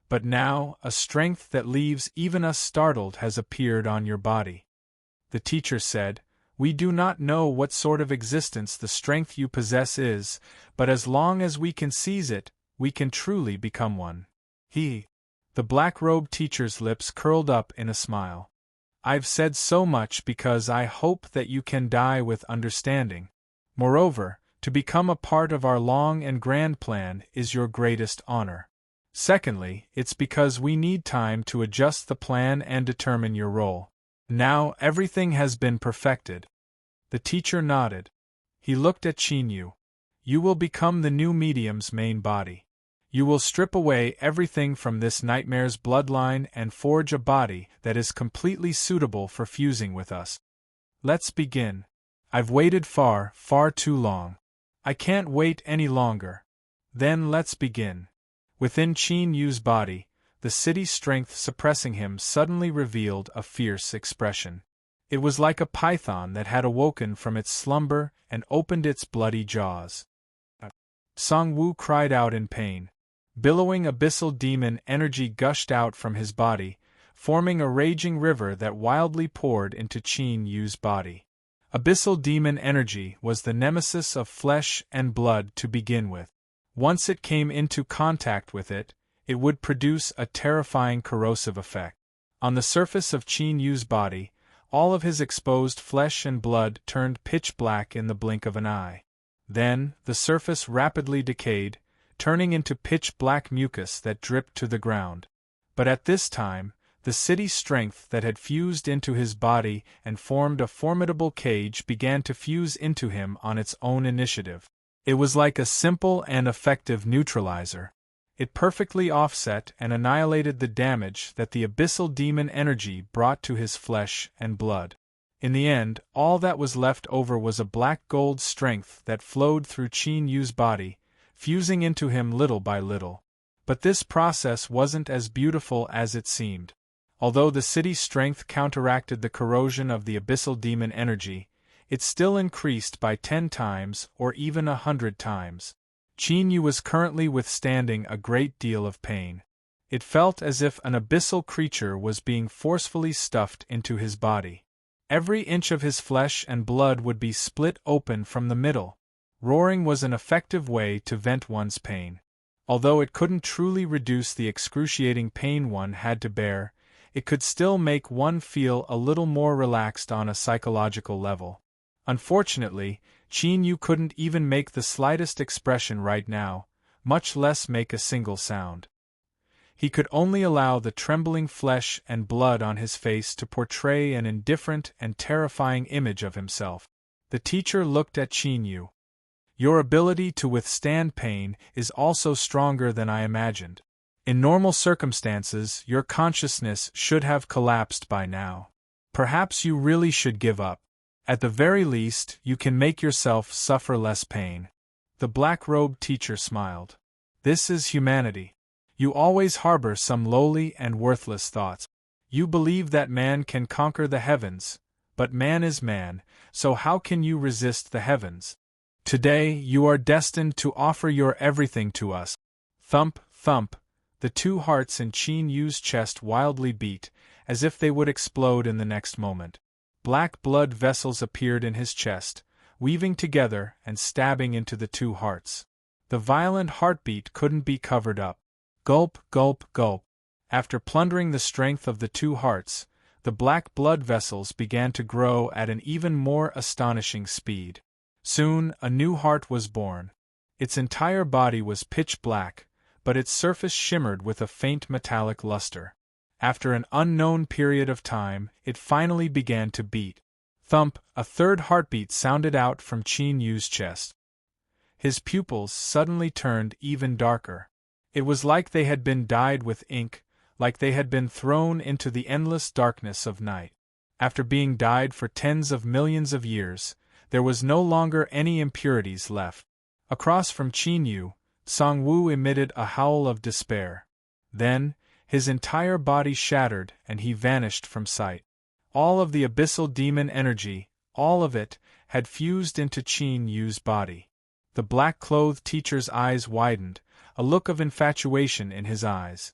[SPEAKER 1] But now, a strength that leaves even us startled has appeared on your body. The teacher said, "We do not know what sort of existence the strength you possess is, but as long as we can seize it, we can truly become one." The black-robed teacher's lips curled up in a smile. "I've said so much because I hope that you can die with understanding. Moreover, to become a part of our long and grand plan is your greatest honor. Secondly, it's because we need time to adjust the plan and determine your role. Now everything has been perfected." The teacher nodded. He looked at Chin-yu. "You will become the new medium's main body. You will strip away everything from this nightmare's bloodline and forge a body that is completely suitable for fusing with us. Let's begin. I've waited far, far too long. I can't wait any longer. Then let's begin." Within Chin-yu's body, the city's strength suppressing him suddenly revealed a fierce expression. It was like a python that had awoken from its slumber and opened its bloody jaws. Song-woo cried out in pain. Billowing abyssal demon energy gushed out from his body, forming a raging river that wildly poured into Chin-yu's body. Abyssal demon energy was the nemesis of flesh and blood to begin with. Once it came into contact with it, it would produce a terrifying corrosive effect. On the surface of Chin-yu's body, all of his exposed flesh and blood turned pitch black in the blink of an eye. Then, the surface rapidly decayed, turning into pitch-black mucus that dripped to the ground. But at this time, the city's strength that had fused into his body and formed a formidable cage began to fuse into him on its own initiative. It was like a simple and effective neutralizer. It perfectly offset and annihilated the damage that the abyssal demon energy brought to his flesh and blood. In the end, all that was left over was a black-gold strength that flowed through Chin-yu's body, fusing into him little by little. But this process wasn't as beautiful as it seemed. Although the city's strength counteracted the corrosion of the abyssal demon energy, it still increased by 10 times or even 100 times. Chin-yu was currently withstanding a great deal of pain. It felt as if an abyssal creature was being forcefully stuffed into his body. Every inch of his flesh and blood would be split open from the middle. Roaring was an effective way to vent one's pain. Although it couldn't truly reduce the excruciating pain one had to bear, it could still make one feel a little more relaxed on a psychological level. Unfortunately, Chin-yu couldn't even make the slightest expression right now, much less make a single sound. He could only allow the trembling flesh and blood on his face to portray an indifferent and terrifying image of himself. The teacher looked at Chin-yu. "Your ability to withstand pain is also stronger than I imagined. In normal circumstances, your consciousness should have collapsed by now. Perhaps you really should give up. At the very least, you can make yourself suffer less pain." The black-robed teacher smiled. "This is humanity. You always harbor some lowly and worthless thoughts. You believe that man can conquer the heavens, but man is man, so how can you resist the heavens? Today you are destined to offer your everything to us." Thump, thump, the two hearts in Chin-yu's chest wildly beat, as if they would explode in the next moment. Black blood vessels appeared in his chest, weaving together and stabbing into the two hearts. The violent heartbeat couldn't be covered up. Gulp, gulp, gulp. After plundering the strength of the two hearts, the black blood vessels began to grow at an even more astonishing speed. Soon, a new heart was born. Its entire body was pitch black, but its surface shimmered with a faint metallic luster. After an unknown period of time, it finally began to beat. Thump, a third heartbeat sounded out from Qin Yu's chest. His pupils suddenly turned even darker. It was like they had been dyed with ink, like they had been thrown into the endless darkness of night. After being dyed for tens of millions of years, there was no longer any impurities left. Across from Qin Yu, Song Wu emitted a howl of despair. Then, his entire body shattered and he vanished from sight. All of the abyssal demon energy, all of it, had fused into Qin Yu's body. The black-clothed teacher's eyes widened, a look of infatuation in his eyes.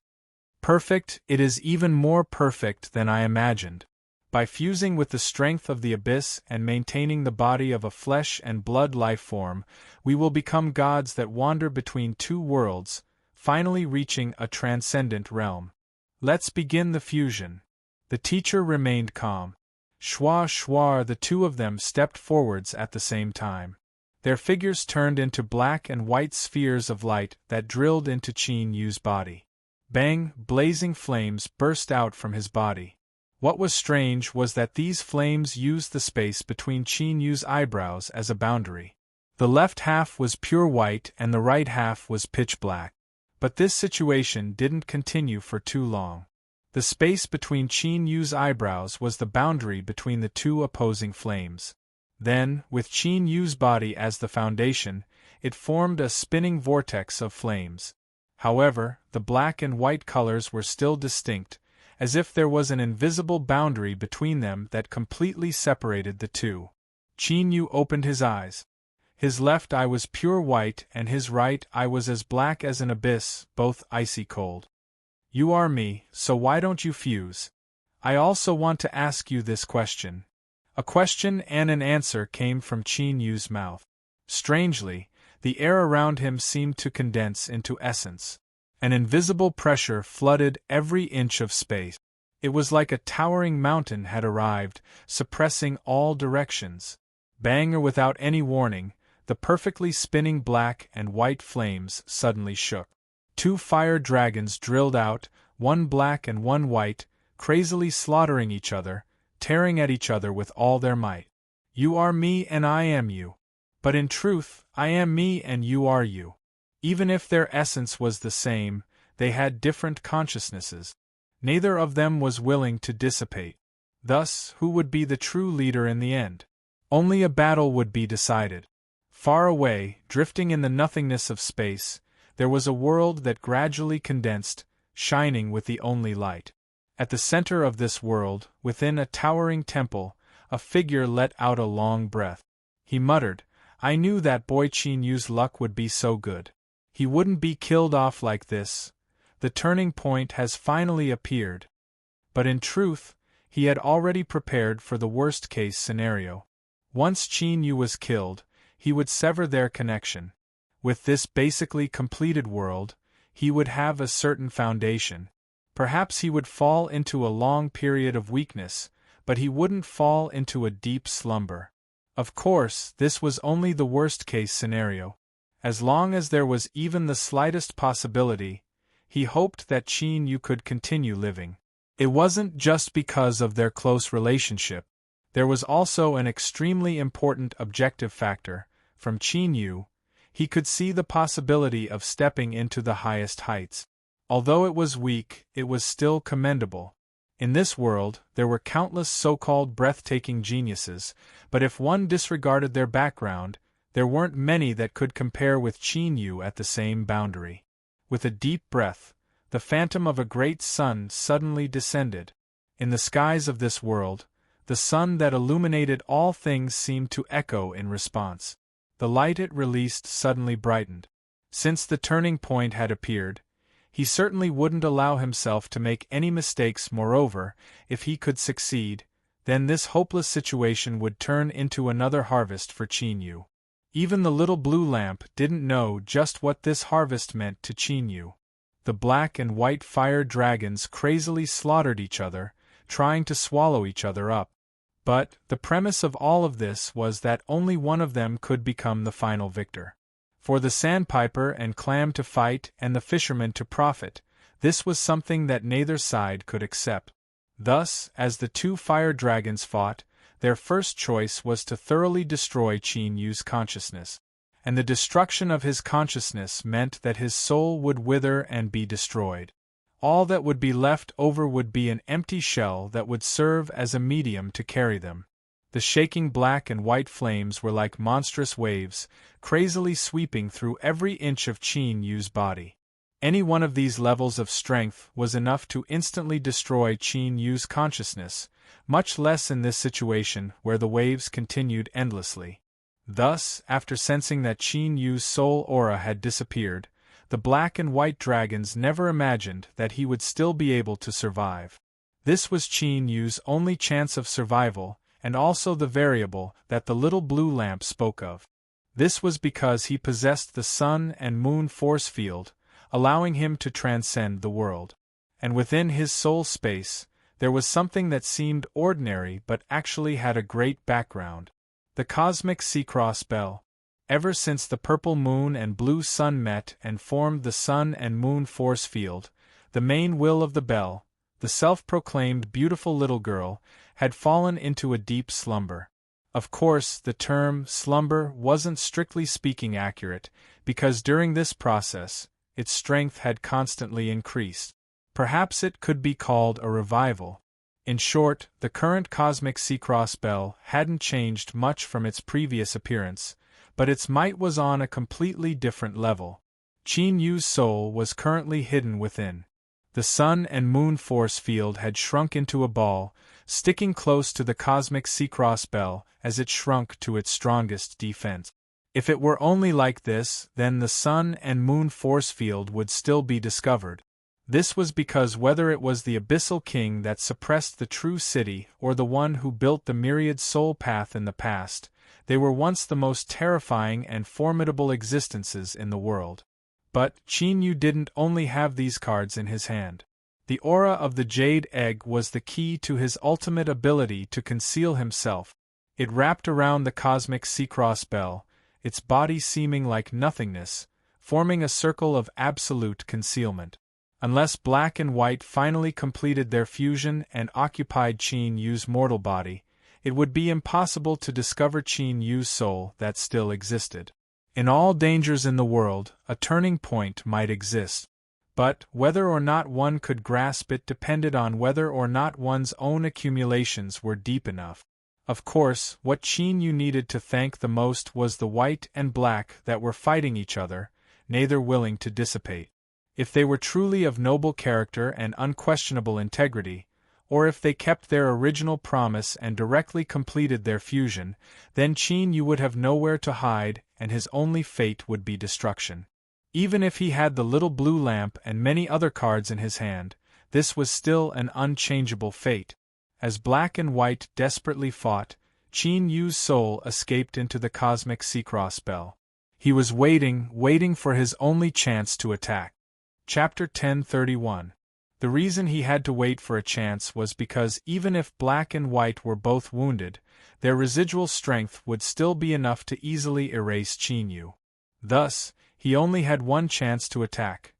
[SPEAKER 1] Perfect, it is even more perfect than I imagined. By fusing with the strength of the abyss and maintaining the body of a flesh and blood life form, we will become gods that wander between two worlds, finally reaching a transcendent realm. Let's begin the fusion. The teacher remained calm. Schwa schwa, the two of them stepped forwards at the same time. Their figures turned into black and white spheres of light that drilled into Qin Yu's body. Bang, blazing flames burst out from his body. What was strange was that these flames used the space between Qin Yu's eyebrows as a boundary. The left half was pure white and the right half was pitch black. But this situation didn't continue for too long. The space between Qin Yu's eyebrows was the boundary between the two opposing flames. Then, with Qin Yu's body as the foundation, it formed a spinning vortex of flames. However, the black and white colors were still distinct, as if there was an invisible boundary between them that completely separated the two. Qin Yu opened his eyes. His left eye was pure white and his right eye was as black as an abyss, both icy cold. You are me, so why don't you fuse? I also want to ask you this question. A question and an answer came from Qin Yu's mouth. Strangely, the air around him seemed to condense into essence. An invisible pressure flooded every inch of space. It was like a towering mountain had arrived, suppressing all directions. Bang, or without any warning, the perfectly spinning black and white flames suddenly shook. Two fire dragons drilled out, one black and one white, crazily slaughtering each other, tearing at each other with all their might. You are me and I am you. But in truth, I am me and you are you. Even if their essence was the same, they had different consciousnesses. Neither of them was willing to dissipate. Thus, who would be the true leader in the end? Only a battle would be decided. Far away, drifting in the nothingness of space, there was a world that gradually condensed, shining with the only light. At the center of this world, within a towering temple, a figure let out a long breath. He muttered, I knew that boy Qin Yu's luck would be so good. He wouldn't be killed off like this. The turning point has finally appeared. But in truth, he had already prepared for the worst-case scenario. Once Qin Yu was killed, he would sever their connection. With this basically completed world, he would have a certain foundation. Perhaps he would fall into a long period of weakness, but he wouldn't fall into a deep slumber. Of course, this was only the worst-case scenario. As long as there was even the slightest possibility, he hoped that Qin Yu could continue living. It wasn't just because of their close relationship. There was also an extremely important objective factor. From Qin Yu, he could see the possibility of stepping into the highest heights. Although it was weak, it was still commendable. In this world, there were countless so-called breathtaking geniuses, but if one disregarded their background, there weren't many that could compare with Qin Yu at the same boundary. With a deep breath, the phantom of a great sun suddenly descended. In the skies of this world, the sun that illuminated all things seemed to echo in response. The light it released suddenly brightened. Since the turning point had appeared, he certainly wouldn't allow himself to make any mistakes. Moreover, if he could succeed, then this hopeless situation would turn into another harvest for Qin Yu. Even the little blue lamp didn't know just what this harvest meant to Qin Yu. The black and white fire dragons crazily slaughtered each other, trying to swallow each other up. But the premise of all of this was that only one of them could become the final victor. For the sandpiper and clam to fight and the fisherman to profit, this was something that neither side could accept. Thus, as the two fire dragons fought, Their first choice was to thoroughly destroy Qin Yu's consciousness. And the destruction of his consciousness meant that his soul would wither and be destroyed. All that would be left over would be an empty shell that would serve as a medium to carry them. The shaking black and white flames were like monstrous waves, crazily sweeping through every inch of Qin Yu's body. Any one of these levels of strength was enough to instantly destroy Qin Yu's consciousness, much less in this situation where the waves continued endlessly. Thus, after sensing that Qin Yu's soul aura had disappeared, the black and white dragons never imagined that he would still be able to survive. This was Qin Yu's only chance of survival, and also the variable that the little blue lamp spoke of. This was because he possessed the sun and moon force field, allowing him to transcend the world. And within his soul space, there was something that seemed ordinary but actually had a great background. The cosmic sea-cross bell. Ever since the purple moon and blue sun met and formed the sun and moon force field, the main will of the bell, the self-proclaimed beautiful little girl, had fallen into a deep slumber. Of course, the term slumber wasn't strictly speaking accurate, because during this process, its strength had constantly increased. Perhaps it could be called a revival. In short, the current cosmic sea-cross bell hadn't changed much from its previous appearance, but its might was on a completely different level. Qin Yu's soul was currently hidden within. The sun and moon force field had shrunk into a ball, sticking close to the cosmic sea-cross bell as it shrunk to its strongest defense. If it were only like this, then the sun and moon force field would still be discovered. This was because whether it was the abyssal king that suppressed the true city or the one who built the myriad soul path in the past, they were once the most terrifying and formidable existences in the world. But Qin Yu didn't only have these cards in his hand. The aura of the jade egg was the key to his ultimate ability to conceal himself. It wrapped around the cosmic sea-cross bell, its body seeming like nothingness, forming a circle of absolute concealment. Unless black and white finally completed their fusion and occupied Qin Yu's mortal body, it would be impossible to discover Qin Yu's soul that still existed. In all dangers in the world, a turning point might exist. But whether or not one could grasp it depended on whether or not one's own accumulations were deep enough. Of course, what Qin Yu needed to thank the most was the white and black that were fighting each other, neither willing to dissipate. If they were truly of noble character and unquestionable integrity, or if they kept their original promise and directly completed their fusion, then Qin Yu would have nowhere to hide and his only fate would be destruction. Even if he had the little blue lamp and many other cards in his hand, this was still an unchangeable fate. As black and white desperately fought, Qin Yu's soul escaped into the cosmic sea-cross bell. He was waiting for his only chance to attack. Chapter 1031. The reason he had to wait for a chance was because even if black and white were both wounded, their residual strength would still be enough to easily erase Qin Yu. Thus, he only had one chance to attack.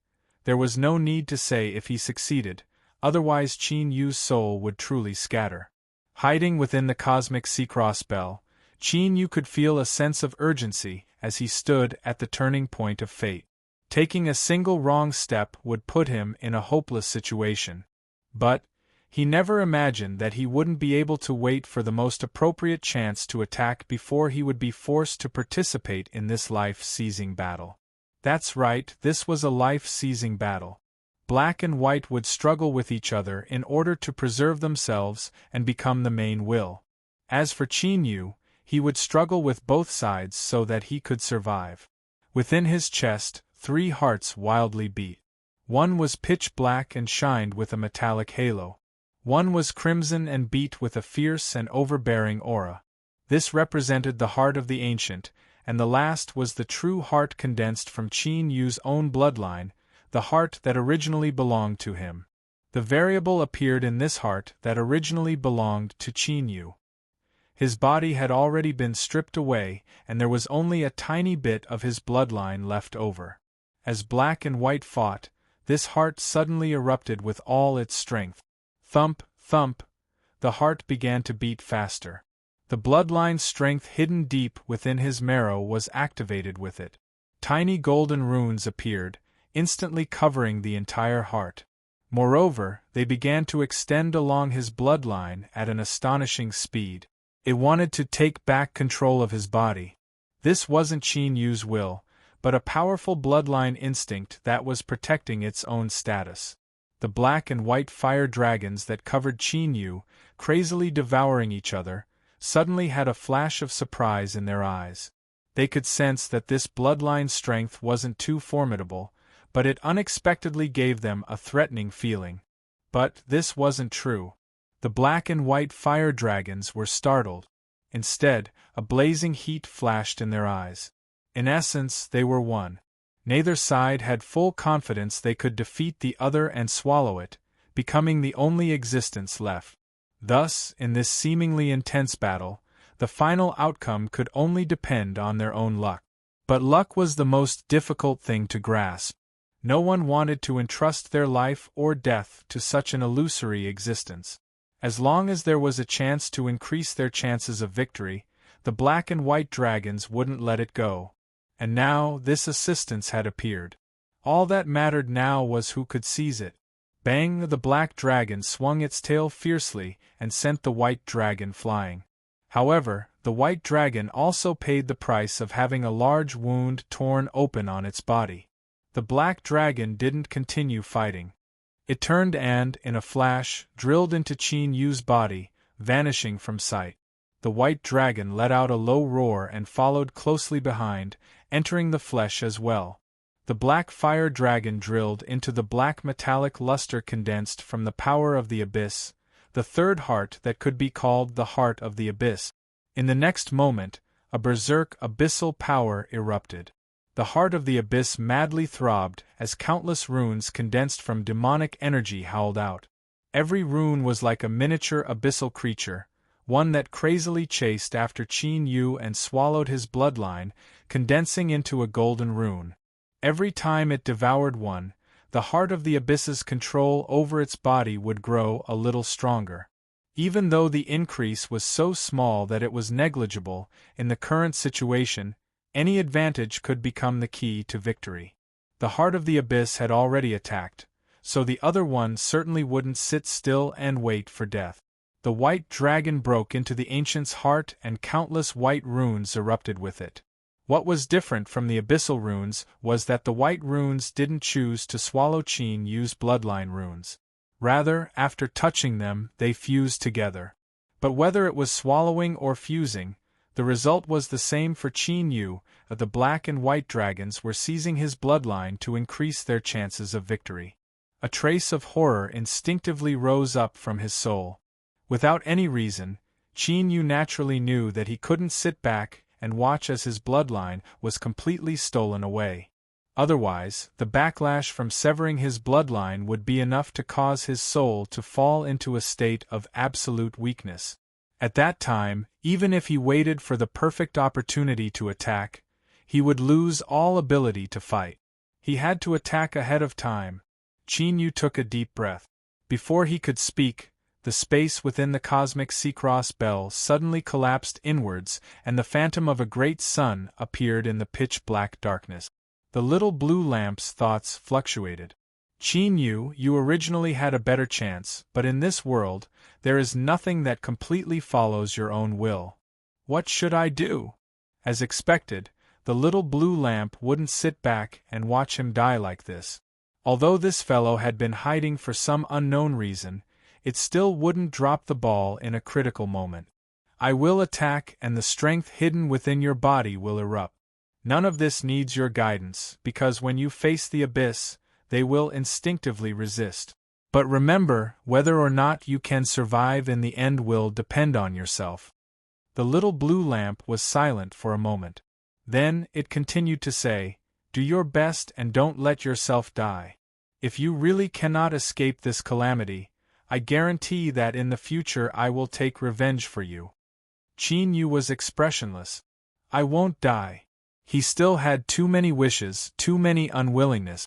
[SPEAKER 1] There was no need to say if he succeeded, otherwise Qin Yu's soul would truly scatter. Hiding within the cosmic sea-cross bell, Qin Yu could feel a sense of urgency as he stood at the turning point of fate. Taking a single wrong step would put him in a hopeless situation. But he never imagined that he wouldn't be able to wait for the most appropriate chance to attack before he would be forced to participate in this life-seizing battle. That's right, this was a life-seizing battle. Black and white would struggle with each other in order to preserve themselves and become the main will. As for Qin Yu, he would struggle with both sides so that he could survive. Within his chest, 3 hearts wildly beat. One was pitch black and shined with a metallic halo. One was crimson and beat with a fierce and overbearing aura. This represented the heart of the ancient, and the last was the true heart condensed from Qin Yu's own bloodline, the heart that originally belonged to him. The variable appeared in this heart that originally belonged to Qin Yu. His body had already been stripped away, and there was only a tiny bit of his bloodline left over. As black and white fought, this heart suddenly erupted with all its strength. Thump, thump, the heart began to beat faster. The bloodline strength hidden deep within his marrow was activated with it. Tiny golden runes appeared, instantly covering the entire heart. Moreover, they began to extend along his bloodline at an astonishing speed. It wanted to take back control of his body. This wasn't Qin Yu's will, but a powerful bloodline instinct that was protecting its own status. The black and white fire dragons that covered Qin Yu, crazily devouring each other, suddenly had a flash of surprise in their eyes. They could sense that this bloodline strength wasn't too formidable, but it unexpectedly gave them a threatening feeling. But this wasn't true. The black and white fire dragons were startled. Instead, a blazing heat flashed in their eyes. In essence, they were one. Neither side had full confidence they could defeat the other and swallow it, becoming the only existence left. Thus, in this seemingly intense battle, the final outcome could only depend on their own luck. But luck was the most difficult thing to grasp. No one wanted to entrust their life or death to such an illusory existence. As long as there was a chance to increase their chances of victory, the black and white dragons wouldn't let it go. And now this assistance had appeared. All that mattered now was who could seize it. Bang! The black dragon swung its tail fiercely and sent the white dragon flying. However, the white dragon also paid the price of having a large wound torn open on its body. The black dragon didn't continue fighting. It turned and, in a flash, drilled into Qin Yu's body, vanishing from sight. The white dragon let out a low roar and followed closely behind, entering the flesh as well. The black fire dragon drilled into the black metallic luster condensed from the power of the abyss, the third heart that could be called the heart of the abyss. In the next moment, a berserk abyssal power erupted. The heart of the abyss madly throbbed as countless runes condensed from demonic energy howled out. Every rune was like a miniature abyssal creature, one that crazily chased after Qin Yu and swallowed his bloodline, condensing into a golden rune. Every time it devoured one, the heart of the abyss's control over its body would grow a little stronger. Even though the increase was so small that it was negligible, in the current situation, any advantage could become the key to victory. The heart of the abyss had already attacked, so the other one certainly wouldn't sit still and wait for death. The white dragon broke into the ancient's heart and countless white runes erupted with it. What was different from the abyssal runes was that the white runes didn't choose to swallow Qin Yu's bloodline runes. Rather, after touching them, they fused together. But whether it was swallowing or fusing, the result was the same for Qin Yu. The black and white dragons were seizing his bloodline to increase their chances of victory. A trace of horror instinctively rose up from his soul. Without any reason, Qin Yu naturally knew that he couldn't sit back and watch as his bloodline was completely stolen away. Otherwise, the backlash from severing his bloodline would be enough to cause his soul to fall into a state of absolute weakness. At that time, even if he waited for the perfect opportunity to attack, he would lose all ability to fight. He had to attack ahead of time. Qin Yu took a deep breath. Before he could speak, the space within the cosmic sea-cross bell suddenly collapsed inwards, and the phantom of a great sun appeared in the pitch-black darkness. The little blue lamp's thoughts fluctuated. Qin Yu, you originally had a better chance, but in this world, there is nothing that completely follows your own will. What should I do? As expected, the little blue lamp wouldn't sit back and watch him die like this. Although this fellow had been hiding for some unknown reason, it still wouldn't drop the ball in a critical moment. I will attack, and the strength hidden within your body will erupt. None of this needs your guidance, because when you face the abyss, they will instinctively resist. But remember, whether or not you can survive in the end will depend on yourself. The little blue lamp was silent for a moment. Then it continued to say, do your best and don't let yourself die. If you really cannot escape this calamity, I guarantee that in the future I will take revenge for you. Qin Yu was expressionless. I won't die. He still had too many wishes, too many unwillingness.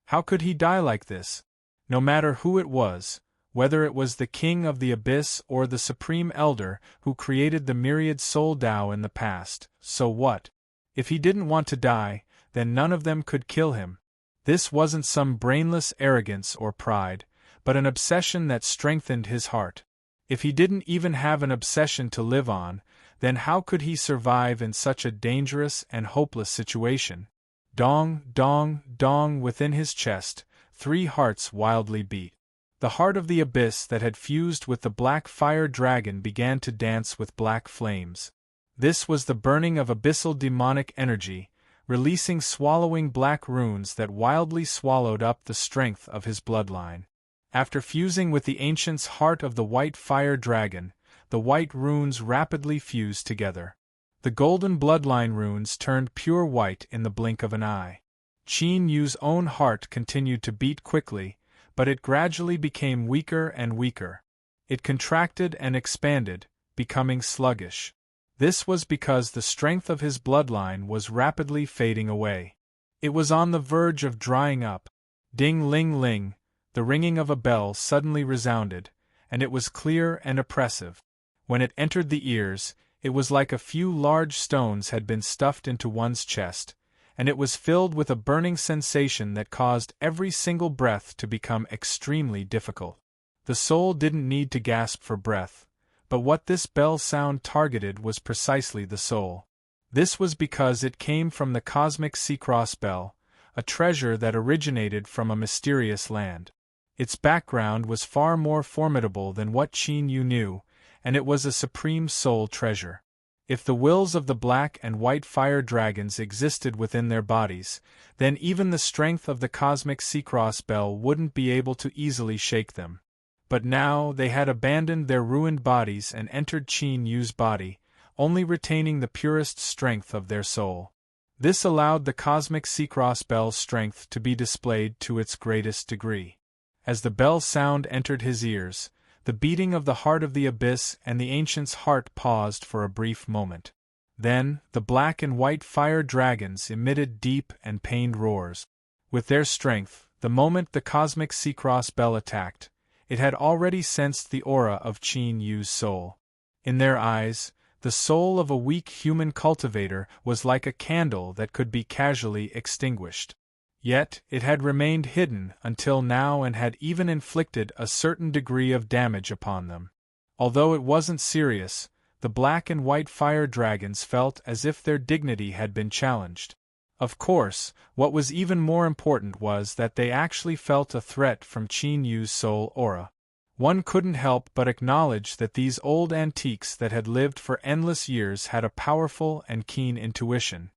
[SPEAKER 1] How could he die like this? No matter who it was, Whether it was the king of the abyss or the supreme elder who created the myriad soul Tao in the past, so what? If he didn't want to die, then none of them could kill him. This wasn't some brainless arrogance or pride, but an obsession that strengthened his heart. If he didn't even have an obsession to live on, then how could he survive in such a dangerous and hopeless situation? Dong, dong, dong within his chest, 3 hearts wildly beat. The heart of the abyss that had fused with the black fire dragon began to dance with black flames. This was the burning of abyssal demonic energy, releasing swallowing black runes that wildly swallowed up the strength of his bloodline. After fusing with the ancient's heart of the white fire dragon, the white runes rapidly fused together. The golden bloodline runes turned pure white in the blink of an eye. Qin Yu's own heart continued to beat quickly, but it gradually became weaker and weaker. It contracted and expanded, becoming sluggish. This was because the strength of his bloodline was rapidly fading away. It was on the verge of drying up. Ding-ling-ling, the ringing of a bell suddenly resounded, and it was clear and oppressive. When it entered the ears, it was like a few large stones had been stuffed into one's chest, and it was filled with a burning sensation that caused every single breath to become extremely difficult. The soul didn't need to gasp for breath, but what this bell sound targeted was precisely the soul. This was because it came from the cosmic sea-cross bell, a treasure that originated from a mysterious land. Its background was far more formidable than what Qin Yu knew, and it was a supreme soul treasure. If the wills of the black and white fire dragons existed within their bodies, then even the strength of the cosmic sea-cross bell wouldn't be able to easily shake them. But now they had abandoned their ruined bodies and entered Qin Yu's body, only retaining the purest strength of their soul. This allowed the cosmic sea-cross bell's strength to be displayed to its greatest degree. As the bell sound entered his ears, the beating of the heart of the abyss and the ancient's heart paused for a brief moment. Then, the black and white fire dragons emitted deep and pained roars. With their strength, the moment the cosmic sea-cross bell attacked, it had already sensed the aura of Qin Yu's soul. In their eyes, the soul of a weak human cultivator was like a candle that could be casually extinguished. Yet, it had remained hidden until now and had even inflicted a certain degree of damage upon them. Although it wasn't serious, the black and white fire dragons felt as if their dignity had been challenged. Of course, what was even more important was that they actually felt a threat from Qin Yu's soul aura. One couldn't help but acknowledge that these old antiques that had lived for endless years had a powerful and keen intuition.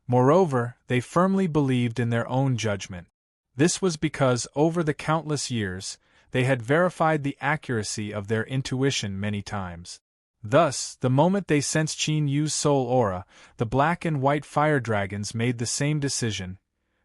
[SPEAKER 1] Moreover, they firmly believed in their own judgment. This was because over the countless years, they had verified the accuracy of their intuition many times. Thus, the moment they sensed Qin Yu's soul aura, the black and white fire dragons made the same decision,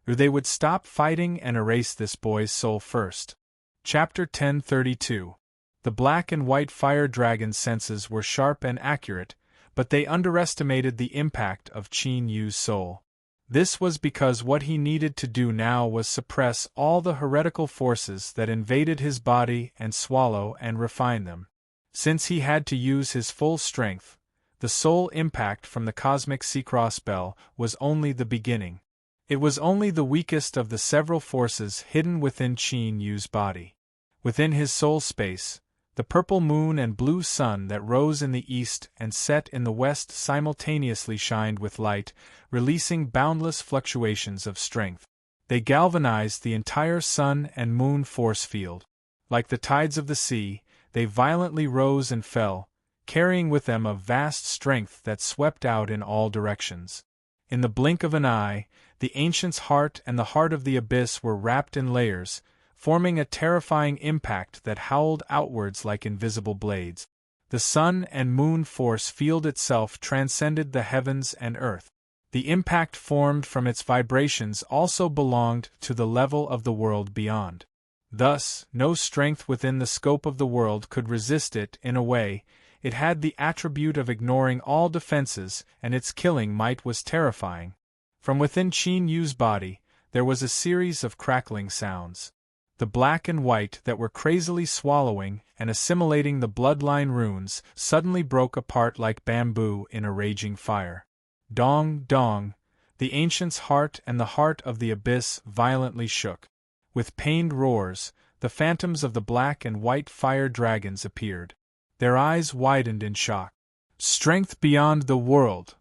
[SPEAKER 1] or they would stop fighting and erase this boy's soul first. Chapter 1032. The black and white fire dragon's senses were sharp and accurate, but they underestimated the impact of Qin Yu's soul. This was because what he needed to do now was suppress all the heretical forces that invaded his body and swallow and refine them. Since he had to use his full strength, the soul impact from the cosmic sea-cross bell was only the beginning. It was only the weakest of the several forces hidden within Qin Yu's body. Within his soul space, the purple moon and blue sun that rose in the east and set in the west simultaneously shined with light, releasing boundless fluctuations of strength. They galvanized the entire sun and moon force field. Like the tides of the sea, they violently rose and fell, carrying with them a vast strength that swept out in all directions. In the blink of an eye, the ancient's heart and the heart of the abyss were wrapped in layers, forming a terrifying impact that howled outwards like invisible blades. The sun and moon force field itself transcended the heavens and earth. The impact formed from its vibrations also belonged to the level of the world beyond. Thus, no strength within the scope of the world could resist it. In a way, it had the attribute of ignoring all defenses, and its killing might was terrifying. From within Qin Yu's body, there was a series of crackling sounds. The black and white that were crazily swallowing and assimilating the bloodline runes suddenly broke apart like bamboo in a raging fire. Dong, dong, the ancient's heart and the heart of the abyss violently shook. With pained roars, the phantoms of the black and white fire dragons appeared. Their eyes widened in shock. Strength beyond the world!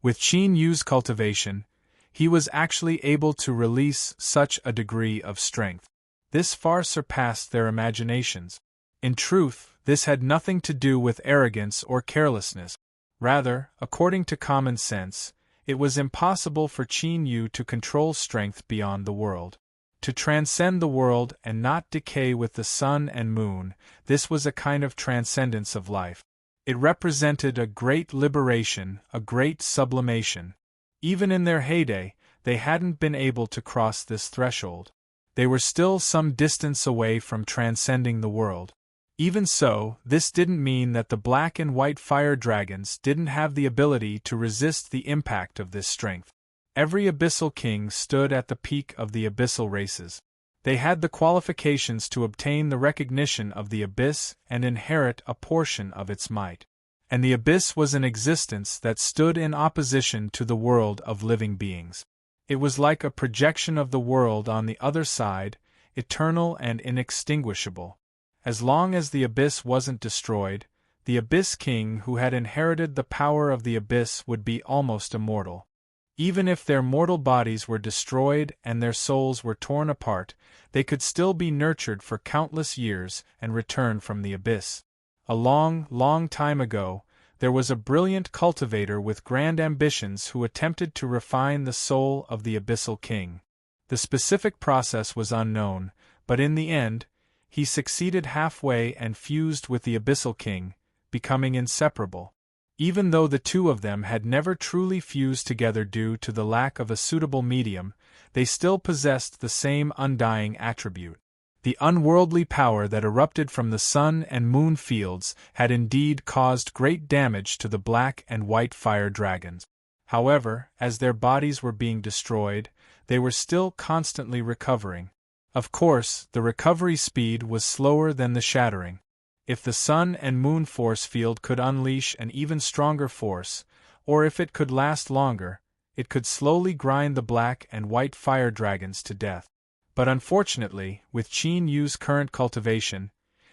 [SPEAKER 1] With Qin Yu's cultivation, he was actually able to release such a degree of strength. This far surpassed their imaginations. In truth, this had nothing to do with arrogance or carelessness. Rather, according to common sense, it was impossible for Qin Yu to control strength beyond the world. To transcend the world and not decay with the sun and moon, this was a kind of transcendence of life. It represented a great liberation, a great sublimation. Even in their heyday, they hadn't been able to cross this threshold. They were still some distance away from transcending the world. Even so, this didn't mean that the black and white fire dragons didn't have the ability to resist the impact of this strength. Every abyssal king stood at the peak of the abyssal races. They had the qualifications to obtain the recognition of the abyss and inherit a portion of its might. And the abyss was an existence that stood in opposition to the world of living beings. It was like a projection of the world on the other side, eternal and inextinguishable. As long as the abyss wasn't destroyed, the Abyss King who had inherited the power of the abyss would be almost immortal. Even if their mortal bodies were destroyed and their souls were torn apart, they could still be nurtured for countless years and return from the abyss. A long, long time ago, there was a brilliant cultivator with grand ambitions who attempted to refine the soul of the Abyssal King. The specific process was unknown, but in the end, he succeeded halfway and fused with the Abyssal King, becoming inseparable. Even though the two of them had never truly fused together due to the lack of a suitable medium, they still possessed the same undying attribute. The unworldly power that erupted from the sun and moon fields had indeed caused great damage to the black and white fire dragons. However, as their bodies were being destroyed, they were still constantly recovering. Of course, the recovery speed was slower than the shattering. If the sun and moon force field could unleash an even stronger force, or if it could last longer, it could slowly grind the black and white fire dragons to death. But unfortunately, with Qin Yu's current cultivation,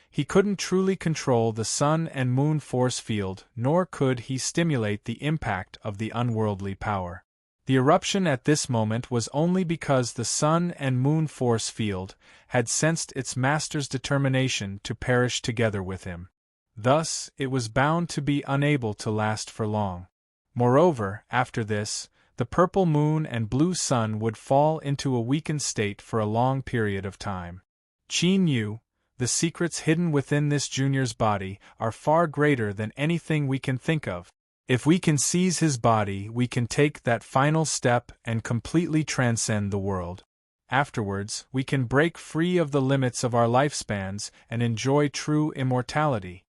[SPEAKER 1] he couldn't truly control the sun and moon force field, nor could he stimulate the impact of the unworldly power. The eruption at this moment was only because the sun and moon force field had sensed its master's determination to perish together with him. Thus, it was bound to be unable to last for long. Moreover, after this, the purple moon and blue sun would fall into a weakened state for a long period of time. Qin Yu, the secrets hidden within this junior's body are far greater than anything we can think of. If we can seize his body, we can take that final step and completely transcend the world. Afterwards, we can break free of the limits of our lifespans and enjoy true immortality.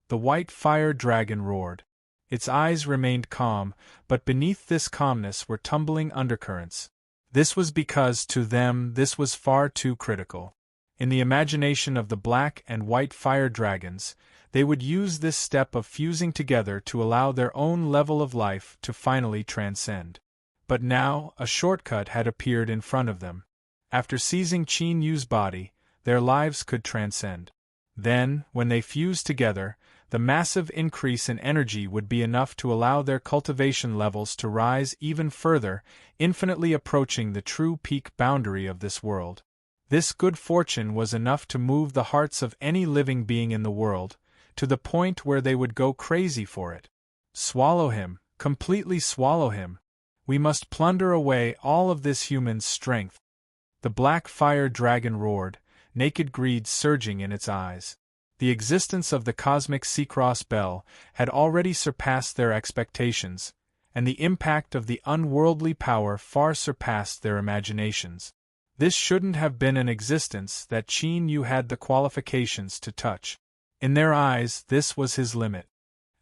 [SPEAKER 1] The white fire dragon roared. Its eyes remained calm, but beneath this calmness were tumbling undercurrents. This was because to them this was far too critical. In the imagination of the black and white fire dragons, they would use this step of fusing together to allow their own level of life to finally transcend. But now, a shortcut had appeared in front of them. After seizing Qin Yu's body, their lives could transcend. Then, when they fused together, the massive increase in energy would be enough to allow their cultivation levels to rise even further, infinitely approaching the true peak boundary of this world. This good fortune was enough to move the hearts of any living being in the world, to the point where they would go crazy for it. Swallow him, completely swallow him. We must plunder away all of this human's strength. The black fire dragon roared, naked greed surging in its eyes. The existence of the cosmic Seacross Bell had already surpassed their expectations, and the impact of the unworldly power far surpassed their imaginations. This shouldn't have been an existence that Qin Yu had the qualifications to touch. In their eyes, this was his limit.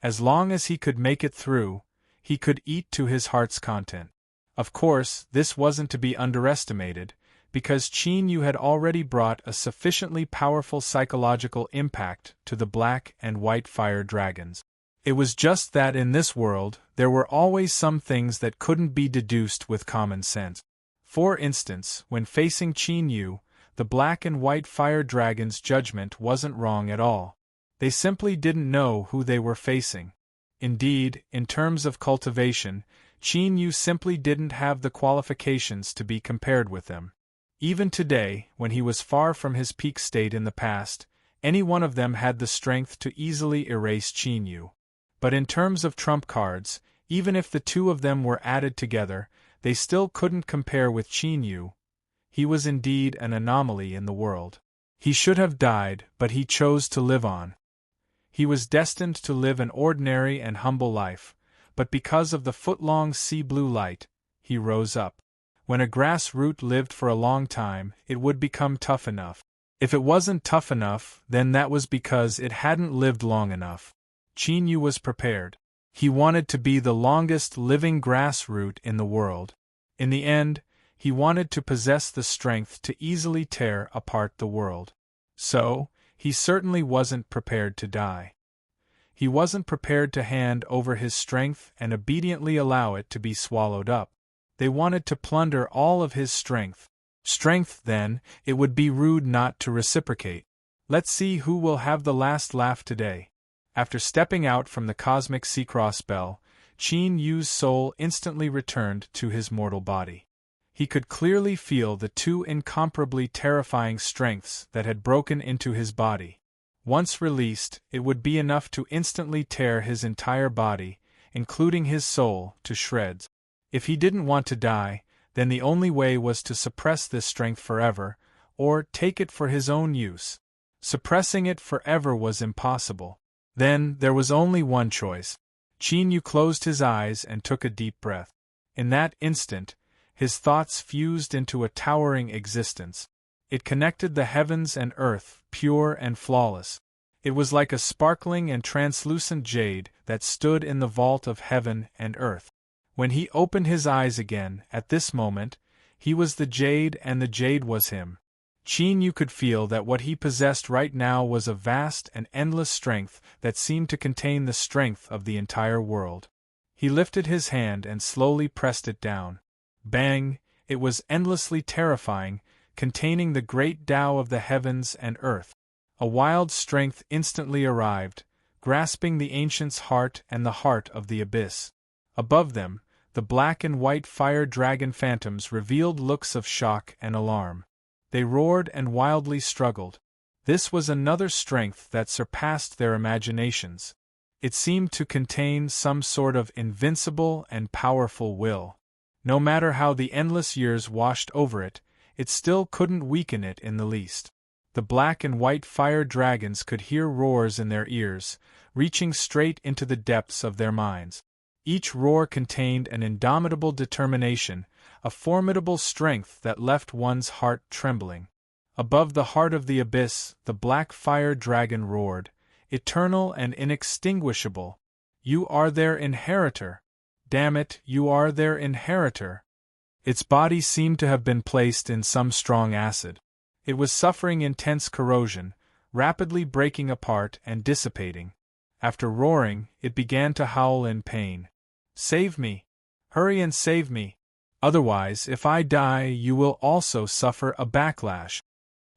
[SPEAKER 1] As long as he could make it through, he could eat to his heart's content. Of course, this wasn't to be underestimated. because Qin Yu had already brought a sufficiently powerful psychological impact to the black and white fire dragons. It was just that in this world, there were always some things that couldn't be deduced with common sense. For instance, when facing Qin Yu, the black and white fire dragon's judgment wasn't wrong at all. They simply didn't know who they were facing. Indeed, in terms of cultivation, Qin Yu simply didn't have the qualifications to be compared with them. Even today, when he was far from his peak state in the past, any one of them had the strength to easily erase Qin Yu. But in terms of trump cards, even if the two of them were added together, they still couldn't compare with Qin Yu. He was indeed an anomaly in the world. He should have died, but he chose to live on. He was destined to live an ordinary and humble life, but because of the foot-long sea-blue light, he rose up. When a grass root lived for a long time, it would become tough enough. If it wasn't tough enough, then that was because it hadn't lived long enough. Qin Yu was prepared. He wanted to be the longest living grass root in the world. In the end, he wanted to possess the strength to easily tear apart the world. So, he certainly wasn't prepared to die. He wasn't prepared to hand over his strength and obediently allow it to be swallowed up. They wanted to plunder all of his strength. Strength, then, it would be rude not to reciprocate. Let's see who will have the last laugh today. After stepping out from the cosmic Seacross spell, Qin Yu's soul instantly returned to his mortal body. He could clearly feel the two incomparably terrifying strengths that had broken into his body. Once released, it would be enough to instantly tear his entire body, including his soul, to shreds. If he didn't want to die, then the only way was to suppress this strength forever, or take it for his own use. Suppressing it forever was impossible. Then, there was only one choice. Qin Yu closed his eyes and took a deep breath. In that instant, his thoughts fused into a towering existence. It connected the heavens and earth, pure and flawless. It was like a sparkling and translucent jade that stood in the vault of heaven and earth. When he opened his eyes again, at this moment, he was the jade and the jade was him. Qin Yu could feel that what he possessed right now was a vast and endless strength that seemed to contain the strength of the entire world. He lifted his hand and slowly pressed it down. Bang! It was endlessly terrifying, containing the great Tao of the heavens and earth. A wild strength instantly arrived, grasping the ancient's heart and the heart of the abyss. Above them, the black and white fire dragon phantoms revealed looks of shock and alarm. They roared and wildly struggled. This was another strength that surpassed their imaginations. It seemed to contain some sort of invincible and powerful will. No matter how the endless years washed over it, it still couldn't weaken it in the least. The black and white fire dragons could hear roars in their ears, reaching straight into the depths of their minds. Each roar contained an indomitable determination, a formidable strength that left one's heart trembling. Above the heart of the abyss, the black fire dragon roared, eternal and inextinguishable. You are their inheritor. Damn it, you are their inheritor. Its body seemed to have been placed in some strong acid. It was suffering intense corrosion, rapidly breaking apart and dissipating. After roaring, it began to howl in pain. Save me! Hurry and save me! Otherwise, if I die, you will also suffer a backlash.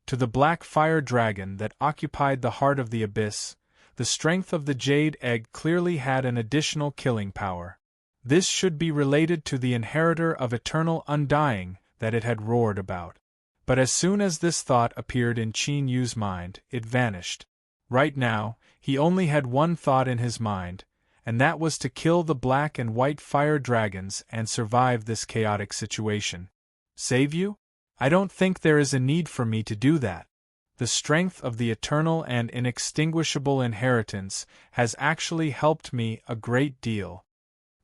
[SPEAKER 1] To the black fire dragon that occupied the heart of the abyss, the strength of the jade egg clearly had an additional killing power. This should be related to the inheritor of eternal undying that it had roared about. But as soon as this thought appeared in Qin Yu's mind, it vanished. Right now, he only had one thought in his mind, and that was to kill the black and white fire dragons and survive this chaotic situation. Save you? I don't think there is a need for me to do that. The strength of the eternal and inextinguishable inheritance has actually helped me a great deal.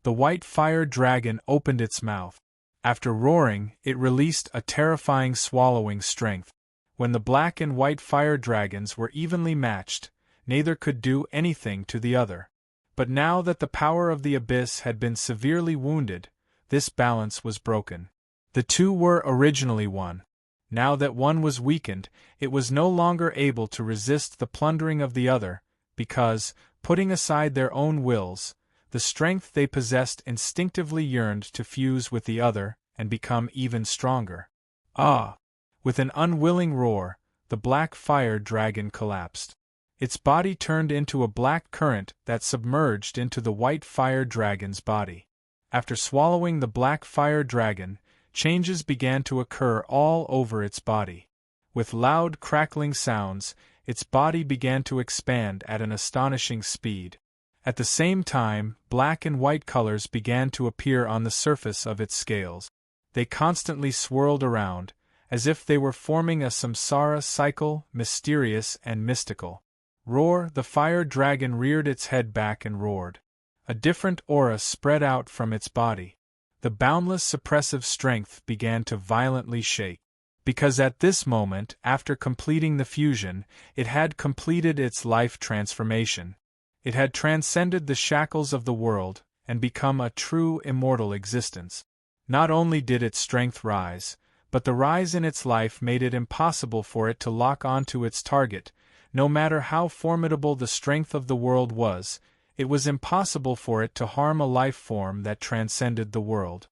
[SPEAKER 1] The white fire dragon opened its mouth. After roaring, it released a terrifying swallowing strength. When the black and white fire dragons were evenly matched, neither could do anything to the other. But now that the power of the abyss had been severely wounded, this balance was broken. The two were originally one. Now that one was weakened, it was no longer able to resist the plundering of the other, because, putting aside their own wills, the strength they possessed instinctively yearned to fuse with the other and become even stronger. Ah! With an unwilling roar, the black fire dragon collapsed. Its body turned into a black current that submerged into the white fire dragon's body. After swallowing the black fire dragon, changes began to occur all over its body. With loud crackling sounds, its body began to expand at an astonishing speed. At the same time, black and white colors began to appear on the surface of its scales. They constantly swirled around, as if they were forming a samsara cycle, mysterious and mystical. Roar! The fire dragon reared its head back and roared. A different aura spread out from its body. The boundless suppressive strength began to violently shake. Because at this moment, after completing the fusion, it had completed its life transformation. It had transcended the shackles of the world and become a true immortal existence. Not only did its strength rise, but the rise in its life made it impossible for it to lock onto its target. No matter how formidable the strength of the world was, it was impossible for it to harm a life form that transcended the world.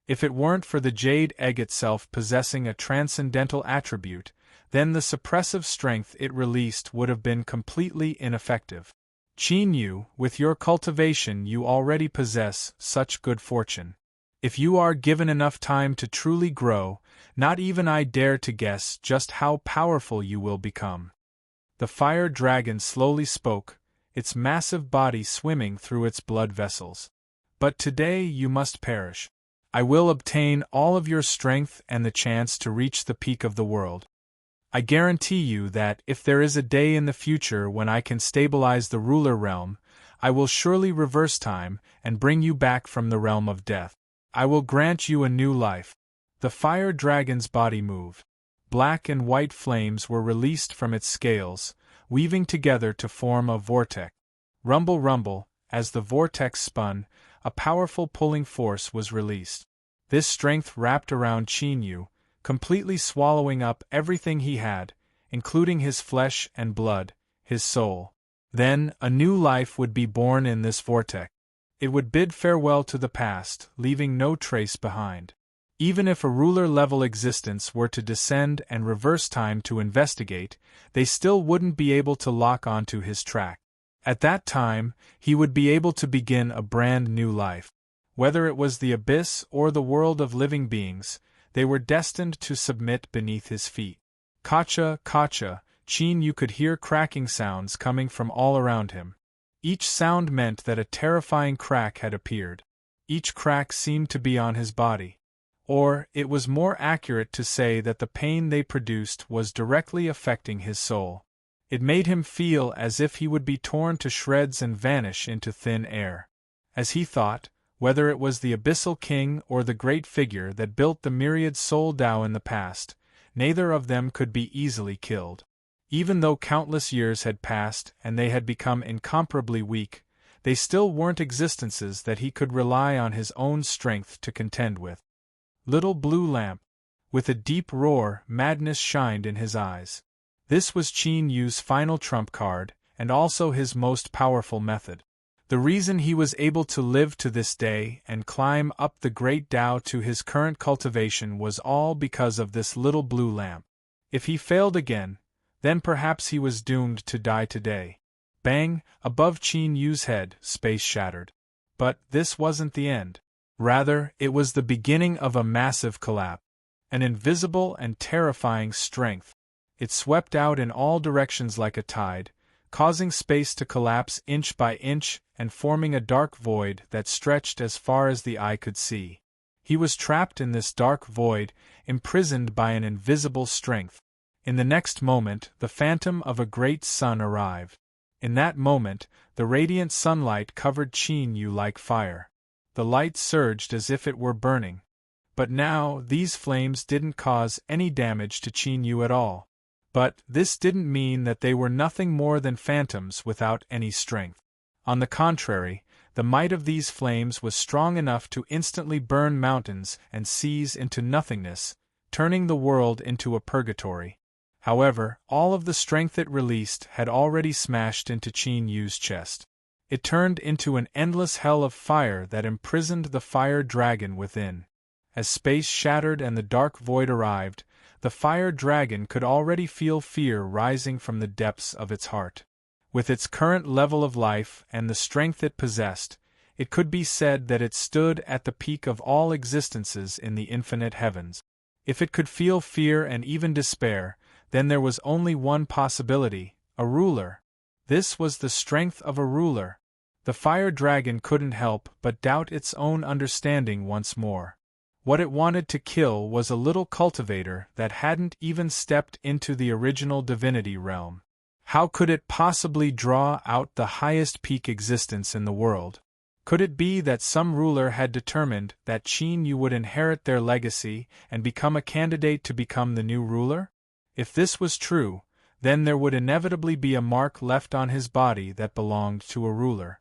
[SPEAKER 1] If it weren't for the jade egg itself possessing a transcendental attribute, then the suppressive strength it released would have been completely ineffective. Qin Yu, with your cultivation you already possess such good fortune. If you are given enough time to truly grow, not even I dare to guess just how powerful you will become. The fire dragon slowly spoke, its massive body swimming through its blood vessels. But today you must perish. I will obtain all of your strength and the chance to reach the peak of the world. I guarantee you that if there is a day in the future when I can stabilize the ruler realm, I will surely reverse time and bring you back from the realm of death. I will grant you a new life. The fire dragon's body moved. Black and white flames were released from its scales, weaving together to form a vortex. Rumble, rumble, as the vortex spun, a powerful pulling force was released. This strength wrapped around Qin Yu, completely swallowing up everything he had, including his flesh and blood, his soul. Then, a new life would be born in this vortex. It would bid farewell to the past, leaving no trace behind. Even if a ruler-level existence were to descend and reverse time to investigate, they still wouldn't be able to lock onto his track. At that time, he would be able to begin a brand new life. Whether it was the abyss or the world of living beings, they were destined to submit beneath his feet. Kacha, kacha, Qin Yu could hear cracking sounds coming from all around him. Each sound meant that a terrifying crack had appeared. Each crack seemed to be on his body. Or, it was more accurate to say that the pain they produced was directly affecting his soul. It made him feel as if he would be torn to shreds and vanish into thin air. As he thought, whether it was the Abyssal King or the great figure that built the myriad soul Tao in the past, neither of them could be easily killed. Even though countless years had passed and they had become incomparably weak, they still weren't existences that he could rely on his own strength to contend with. Little blue lamp. With a deep roar, madness shined in his eyes. This was Qin Yu's final trump card, and also his most powerful method. The reason he was able to live to this day and climb up the great Tao to his current cultivation was all because of this little blue lamp. If he failed again, then perhaps he was doomed to die today. Bang! Above Qin Yu's head, space shattered. But this wasn't the end. Rather, it was the beginning of a massive collapse. An invisible and terrifying strength. It swept out in all directions like a tide, causing space to collapse inch by inch and forming a dark void that stretched as far as the eye could see. He was trapped in this dark void, imprisoned by an invisible strength. In the next moment, the phantom of a great sun arrived. In that moment, the radiant sunlight covered Qin Yu like fire. The light surged as if it were burning. But now, these flames didn't cause any damage to Qin Yu at all. But this didn't mean that they were nothing more than phantoms without any strength. On the contrary, the might of these flames was strong enough to instantly burn mountains and seas into nothingness, turning the world into a purgatory. However, all of the strength it released had already smashed into Qin Yu's chest. It turned into an endless hell of fire that imprisoned the fire dragon within. As space shattered and the dark void arrived, the fire dragon could already feel fear rising from the depths of its heart. With its current level of life and the strength it possessed, it could be said that it stood at the peak of all existences in the infinite heavens. If it could feel fear and even despair, then there was only one possibility: a ruler. This was the strength of a ruler. The fire dragon couldn't help but doubt its own understanding once more. What it wanted to kill was a little cultivator that hadn't even stepped into the original divinity realm. How could it possibly draw out the highest peak existence in the world? Could it be that some ruler had determined that Qin Yu would inherit their legacy and become a candidate to become the new ruler? If this was true, then there would inevitably be a mark left on his body that belonged to a ruler.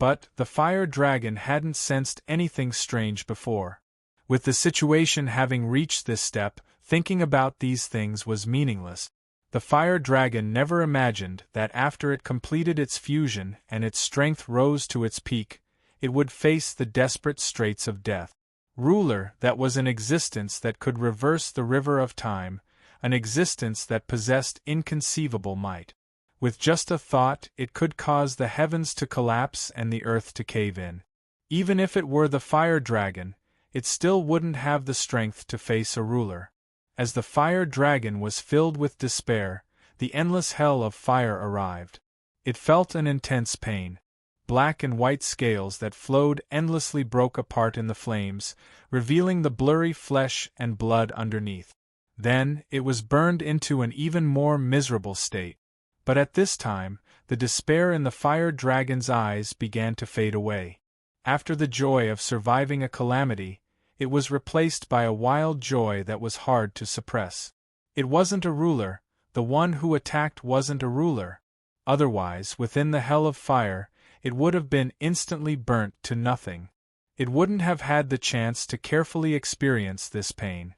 [SPEAKER 1] But the fire dragon hadn't sensed anything strange before. With the situation having reached this step, thinking about these things was meaningless. The fire dragon never imagined that after it completed its fusion and its strength rose to its peak, it would face the desperate straits of death. Ruler that was an existence that could reverse the river of time, an existence that possessed inconceivable might. With just a thought, it could cause the heavens to collapse and the earth to cave in. Even if it were the fire dragon, it still wouldn't have the strength to face a ruler. As the fire dragon was filled with despair, the endless hell of fire arrived. It felt an intense pain. Black and white scales that flowed endlessly broke apart in the flames, revealing the blurry flesh and blood underneath. Then, it was burned into an even more miserable state. But at this time, the despair in the fire dragon's eyes began to fade away. After the joy of surviving a calamity, it was replaced by a wild joy that was hard to suppress. It wasn't a ruler, the one who attacked wasn't a ruler. Otherwise, within the hell of fire, it would have been instantly burnt to nothing. It wouldn't have had the chance to carefully experience this pain.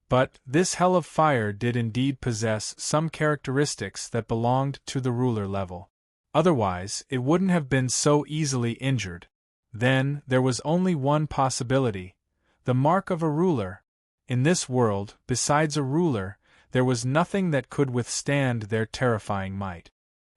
[SPEAKER 1] But this hell of fire did indeed possess some characteristics that belonged to the ruler level. Otherwise, it wouldn't have been so easily injured. Then, there was only one possibility: the mark of a ruler. In this world, besides a ruler, there was nothing that could withstand their terrifying might.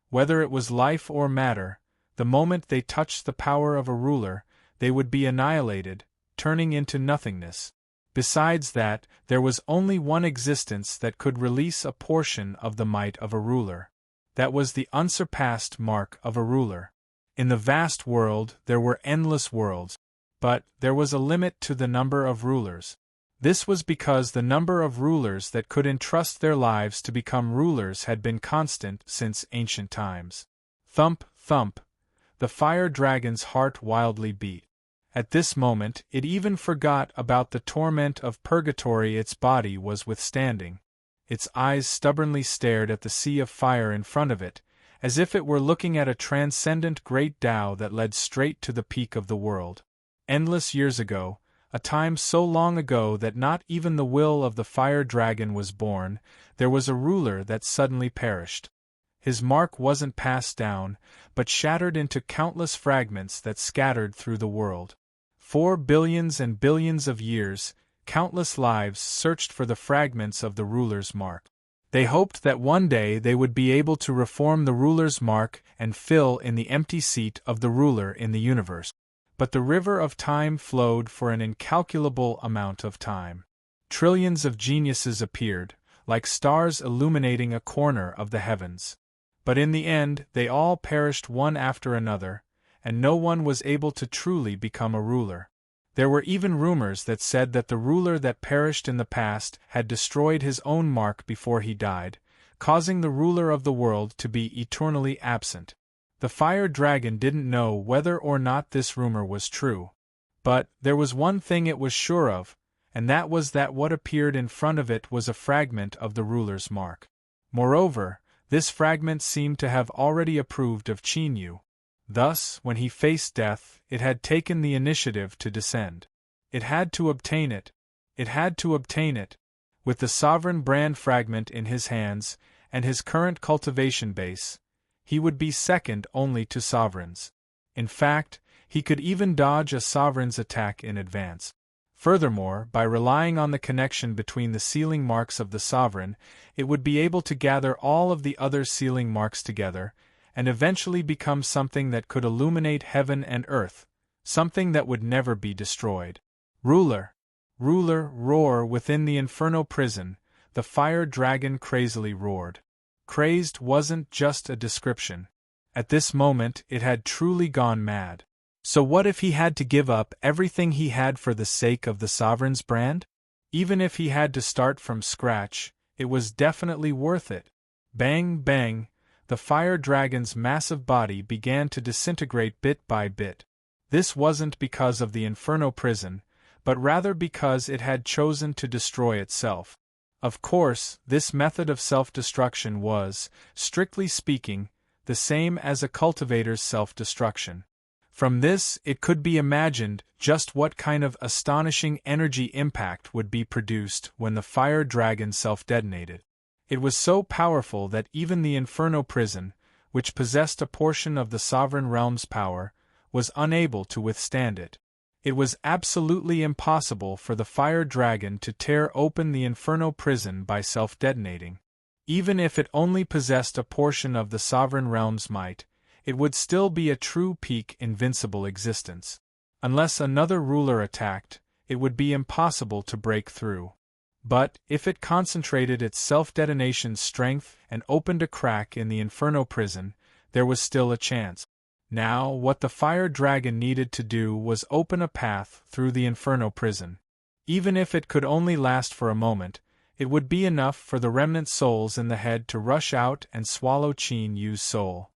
[SPEAKER 1] Whether it was life or matter, the moment they touched the power of a ruler, they would be annihilated, turning into nothingness. Besides that, there was only one existence that could release a portion of the might of a ruler. That was the unsurpassed mark of a ruler. In the vast world, there were endless worlds, but there was a limit to the number of rulers. This was because the number of rulers that could entrust their lives to become rulers had been constant since ancient times. Thump, thump. The fire dragon's heart wildly beat. At this moment, it even forgot about the torment of purgatory its body was withstanding. Its eyes stubbornly stared at the sea of fire in front of it, as if it were looking at a transcendent great Tao that led straight to the peak of the world. Endless years ago, a time so long ago that not even the will of the fire dragon was born, there was a ruler that suddenly perished. His mark wasn't passed down, but shattered into countless fragments that scattered through the world. For billions and billions of years, countless lives searched for the fragments of the ruler's mark. They hoped that one day they would be able to reform the ruler's mark and fill in the empty seat of the ruler in the universe. But the river of time flowed for an incalculable amount of time. Trillions of geniuses appeared, like stars illuminating a corner of the heavens. But in the end, they all perished one after another, and no one was able to truly become a ruler. There were even rumors that said that the ruler that perished in the past had destroyed his own mark before he died, causing the ruler of the world to be eternally absent. The fire dragon didn't know whether or not this rumor was true. But there was one thing it was sure of, and that was that what appeared in front of it was a fragment of the ruler's mark. Moreover, this fragment seemed to have already approved of Qin Yu. Thus, when he faced death, it had taken the initiative to descend. It had to obtain it. It had to obtain it. With the sovereign brand fragment in his hands, and his current cultivation base, he would be second only to sovereigns. In fact, he could even dodge a sovereign's attack in advance. Furthermore, by relying on the connection between the sealing marks of the sovereign, it would be able to gather all of the other sealing marks together, and eventually become something that could illuminate heaven and earth, something that would never be destroyed. Ruler! Ruler! Roar! Within the Inferno prison, the fire dragon crazily roared. Crazed wasn't just a description. At this moment, it had truly gone mad. So what if he had to give up everything he had for the sake of the sovereign's brand? Even if he had to start from scratch, it was definitely worth it. Bang, bang, the fire dragon's massive body began to disintegrate bit by bit. This wasn't because of the Inferno prison, but rather because it had chosen to destroy itself. Of course, this method of self-destruction was, strictly speaking, the same as a cultivator's self-destruction. From this, it could be imagined just what kind of astonishing energy impact would be produced when the fire dragon self-detonated. It was so powerful that even the Inferno prison, which possessed a portion of the sovereign realm's power, was unable to withstand it. It was absolutely impossible for the fire dragon to tear open the Inferno prison by self-detonating. Even if it only possessed a portion of the sovereign realm's might, it would still be a true peak invincible existence. Unless another ruler attacked, it would be impossible to break through. But, if it concentrated its self-detonation strength and opened a crack in the Inferno prison, there was still a chance. Now, what the fire dragon needed to do was open a path through the Inferno prison. Even if it could only last for a moment, it would be enough for the remnant souls in the head to rush out and swallow Qin Yu's soul.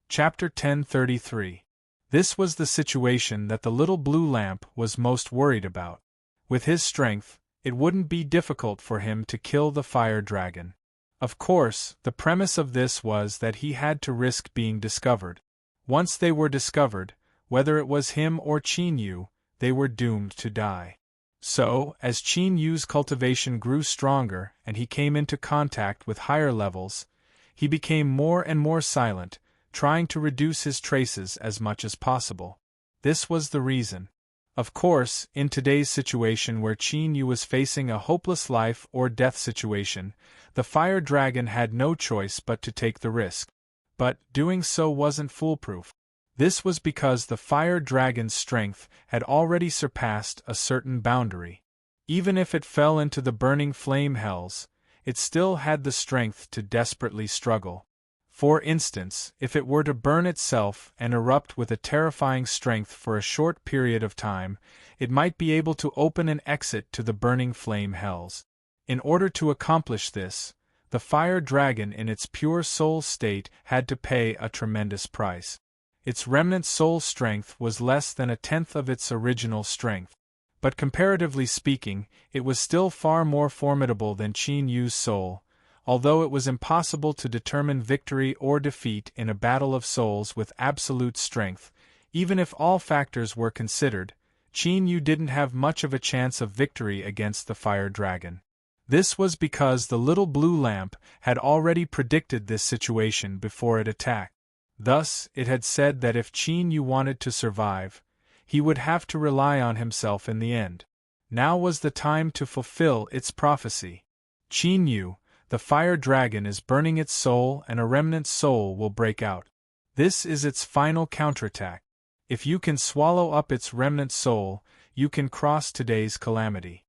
[SPEAKER 1] Chapter 1033. This was the situation that the little blue lamp was most worried about. With his strength, it wouldn't be difficult for him to kill the fire dragon. Of course, the premise of this was that he had to risk being discovered. Once they were discovered, whether it was him or Qin Yu, they were doomed to die. So, as Qin Yu's cultivation grew stronger and he came into contact with higher levels, he became more and more silent, trying to reduce his traces as much as possible. This was the reason. Of course, in today's situation where Qin Yu was facing a hopeless life or death situation, the fire dragon had no choice but to take the risk. But doing so wasn't foolproof. This was because the fire dragon's strength had already surpassed a certain boundary. Even if it fell into the burning flame hells, it still had the strength to desperately struggle. For instance, if it were to burn itself and erupt with a terrifying strength for a short period of time, it might be able to open an exit to the burning flame hells. In order to accomplish this, the fire dragon in its pure soul state had to pay a tremendous price. Its remnant soul strength was less than a tenth of its original strength. But comparatively speaking, it was still far more formidable than Qin Yu's soul. Although it was impossible to determine victory or defeat in a battle of souls with absolute strength, even if all factors were considered, Qin Yu didn't have much of a chance of victory against the fire dragon. This was because the little blue lamp had already predicted this situation before it attacked. Thus, it had said that if Qin Yu wanted to survive, he would have to rely on himself in the end. Now was the time to fulfill its prophecy. Qin Yu, the fire dragon, is burning its soul and a remnant soul will break out. This is its final counterattack. If you can swallow up its remnant soul, you can cross today's calamity.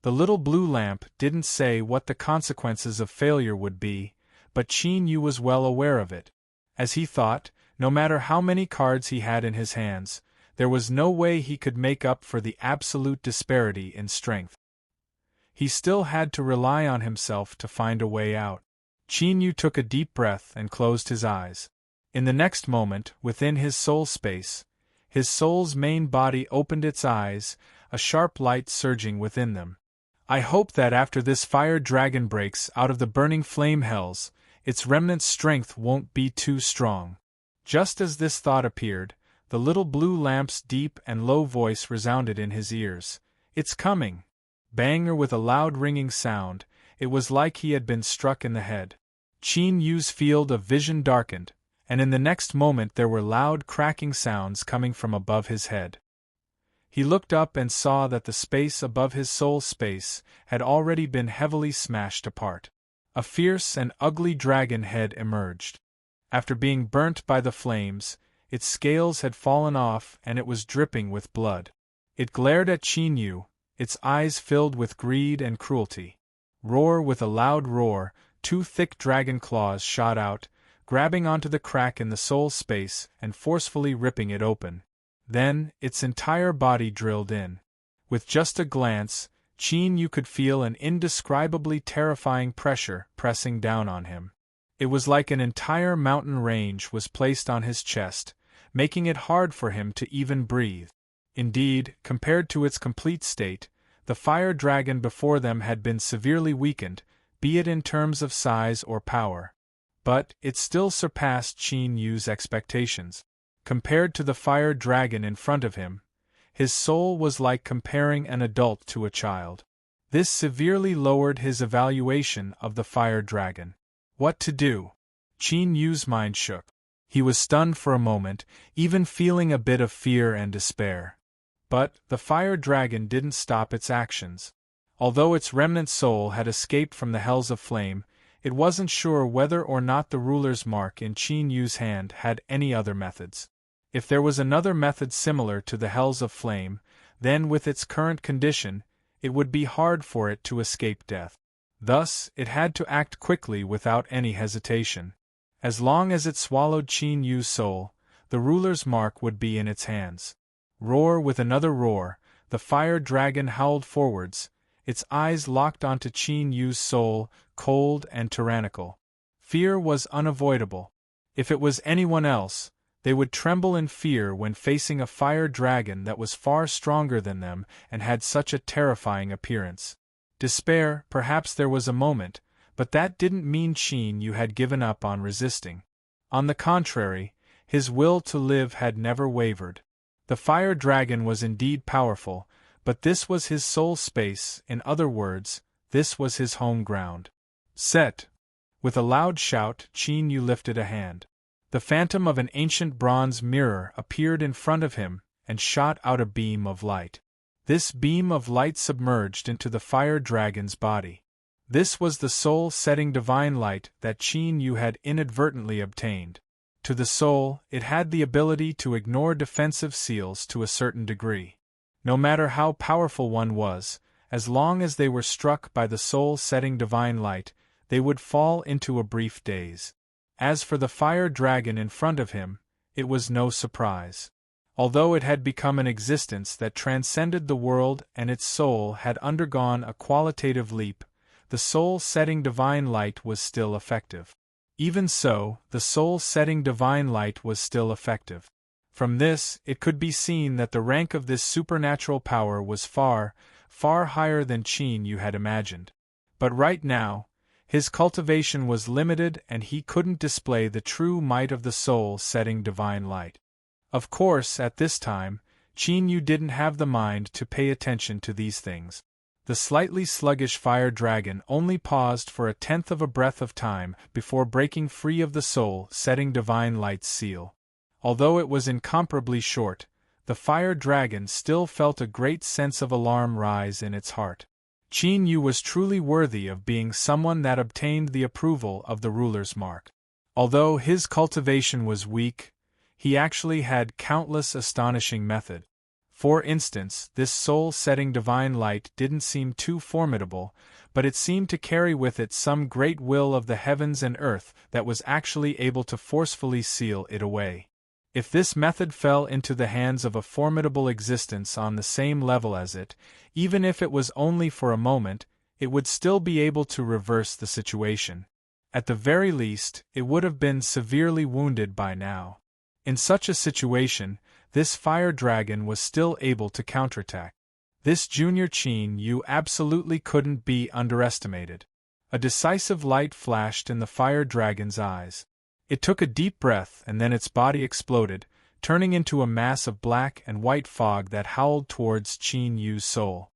[SPEAKER 1] The little blue lamp didn't say what the consequences of failure would be, but Qin Yu was well aware of it. As he thought, no matter how many cards he had in his hands, there was no way he could make up for the absolute disparity in strength. He still had to rely on himself to find a way out. Qin Yu took a deep breath and closed his eyes. In the next moment, within his soul space, his soul's main body opened its eyes, a sharp light surging within them. I hope that after this fire dragon breaks out of the burning flame hells, its remnant strength won't be too strong. Just as this thought appeared, the little blue lamp's deep and low voice resounded in his ears. It's coming. Bang! With a loud ringing sound, it was like he had been struck in the head. Qin Yu's field of vision darkened, and in the next moment there were loud cracking sounds coming from above his head. He looked up and saw that the space above his soul space had already been heavily smashed apart. A fierce and ugly dragon head emerged. After being burnt by the flames, its scales had fallen off and it was dripping with blood. It glared at Qin Yu, its eyes filled with greed and cruelty. Roar! With a loud roar, two thick dragon claws shot out, grabbing onto the crack in the soul space and forcefully ripping it open. Then, its entire body drilled in. With just a glance, Qin Yu could feel an indescribably terrifying pressure pressing down on him. It was like an entire mountain range was placed on his chest, making it hard for him to even breathe. Indeed, compared to its complete state, the fire dragon before them had been severely weakened, be it in terms of size or power. But it still surpassed Qin Yu's expectations. Compared to the fire dragon in front of him, his soul was like comparing an adult to a child. This severely lowered his evaluation of the fire dragon. What to do? Qin Yu's mind shook. He was stunned for a moment, even feeling a bit of fear and despair. But the fire dragon didn't stop its actions. Although its remnant soul had escaped from the hells of flame, it wasn't sure whether or not the ruler's mark in Qin Yu's hand had any other methods. If there was another method similar to the hells of flame, then with its current condition, it would be hard for it to escape death. Thus, it had to act quickly without any hesitation. As long as it swallowed Qin Yu's soul, the ruler's mark would be in its hands. Roar! With another roar, the fire dragon howled forwards, its eyes locked onto Qin Yu's soul, cold and tyrannical. Fear was unavoidable. If it was anyone else, they would tremble in fear when facing a fire dragon that was far stronger than them and had such a terrifying appearance. Despair, perhaps there was a moment, but that didn't mean Qin Yu had given up on resisting. On the contrary, his will to live had never wavered. The fire dragon was indeed powerful, but this was his soul space, in other words, this was his home ground. Set! With a loud shout, Qin Yu lifted a hand. The phantom of an ancient bronze mirror appeared in front of him and shot out a beam of light. This beam of light submerged into the fire dragon's body. This was the soul-setting divine light that Qin Yu had inadvertently obtained. To the soul, it had the ability to ignore defensive seals to a certain degree. No matter how powerful one was, as long as they were struck by the soul-setting divine light, they would fall into a brief daze. As for the fire dragon in front of him, it was no surprise. Although it had become an existence that transcended the world and its soul had undergone a qualitative leap, the soul-setting divine light was still effective. Even so, the soul-setting divine light was still effective. From this, it could be seen that the rank of this supernatural power was far, far higher than Qin Yu had imagined. But right now, his cultivation was limited and he couldn't display the true might of the soul-setting divine light. Of course, at this time, Qin Yu didn't have the mind to pay attention to these things. The slightly sluggish fire dragon only paused for a tenth of a breath of time before breaking free of the soul-setting divine light's seal. Although it was incomparably short, the fire dragon still felt a great sense of alarm rise in its heart. Qin Yu was truly worthy of being someone that obtained the approval of the ruler's mark. Although his cultivation was weak, he actually had countless astonishing methods. For instance, this soul-setting divine light didn't seem too formidable, but it seemed to carry with it some great will of the heavens and earth that was actually able to forcefully seal it away. If this method fell into the hands of a formidable existence on the same level as it, even if it was only for a moment, it would still be able to reverse the situation. At the very least, it would have been severely wounded by now. In such a situation, this fire dragon was still able to counterattack. This junior Qin Yu absolutely couldn't be underestimated. A decisive light flashed in the fire dragon's eyes. It took a deep breath and then its body exploded, turning into a mass of black and white fog that howled towards Qin Yu's soul.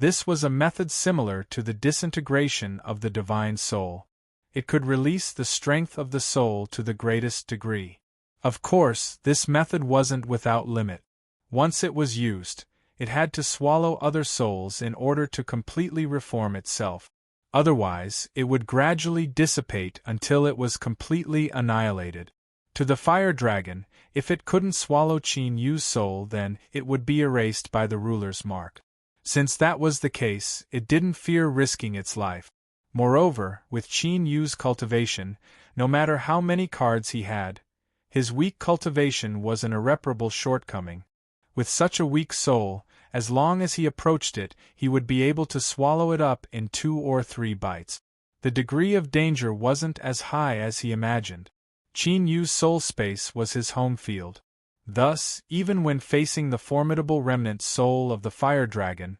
[SPEAKER 1] This was a method similar to the disintegration of the divine soul. It could release the strength of the soul to the greatest degree. Of course, this method wasn't without limit. Once it was used, it had to swallow other souls in order to completely reform itself. Otherwise, it would gradually dissipate until it was completely annihilated. To the fire dragon, if it couldn't swallow Qin Yu's soul, then it would be erased by the ruler's mark. Since that was the case, it didn't fear risking its life. Moreover, with Qin Yu's cultivation, no matter how many cards he had, his weak cultivation was an irreparable shortcoming. With such a weak soul, as long as he approached it, he would be able to swallow it up in 2 or 3 bites. The degree of danger wasn't as high as he imagined. Qin Yu's soul space was his home field. Thus, even when facing the formidable remnant soul of the fire dragon,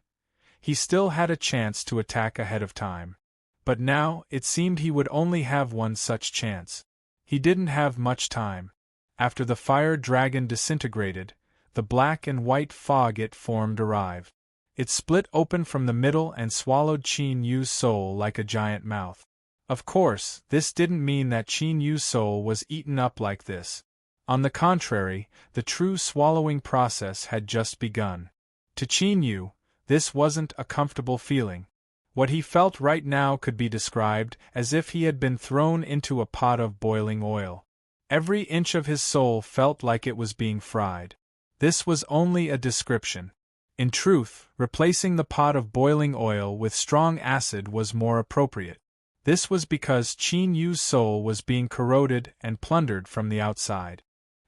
[SPEAKER 1] he still had a chance to attack ahead of time. But now, it seemed he would only have one such chance. He didn't have much time. After the fire dragon disintegrated, the black and white fog it formed arrived. It split open from the middle and swallowed Qin Yu's soul like a giant mouth. Of course, this didn't mean that Qin Yu's soul was eaten up like this. On the contrary, the true swallowing process had just begun. To Qin Yu, this wasn't a comfortable feeling. What he felt right now could be described as if he had been thrown into a pot of boiling oil. Every inch of his soul felt like it was being fried. This was only a description. In truth, replacing the pot of boiling oil with strong acid was more appropriate. This was because Qin Yu's soul was being corroded and plundered from the outside.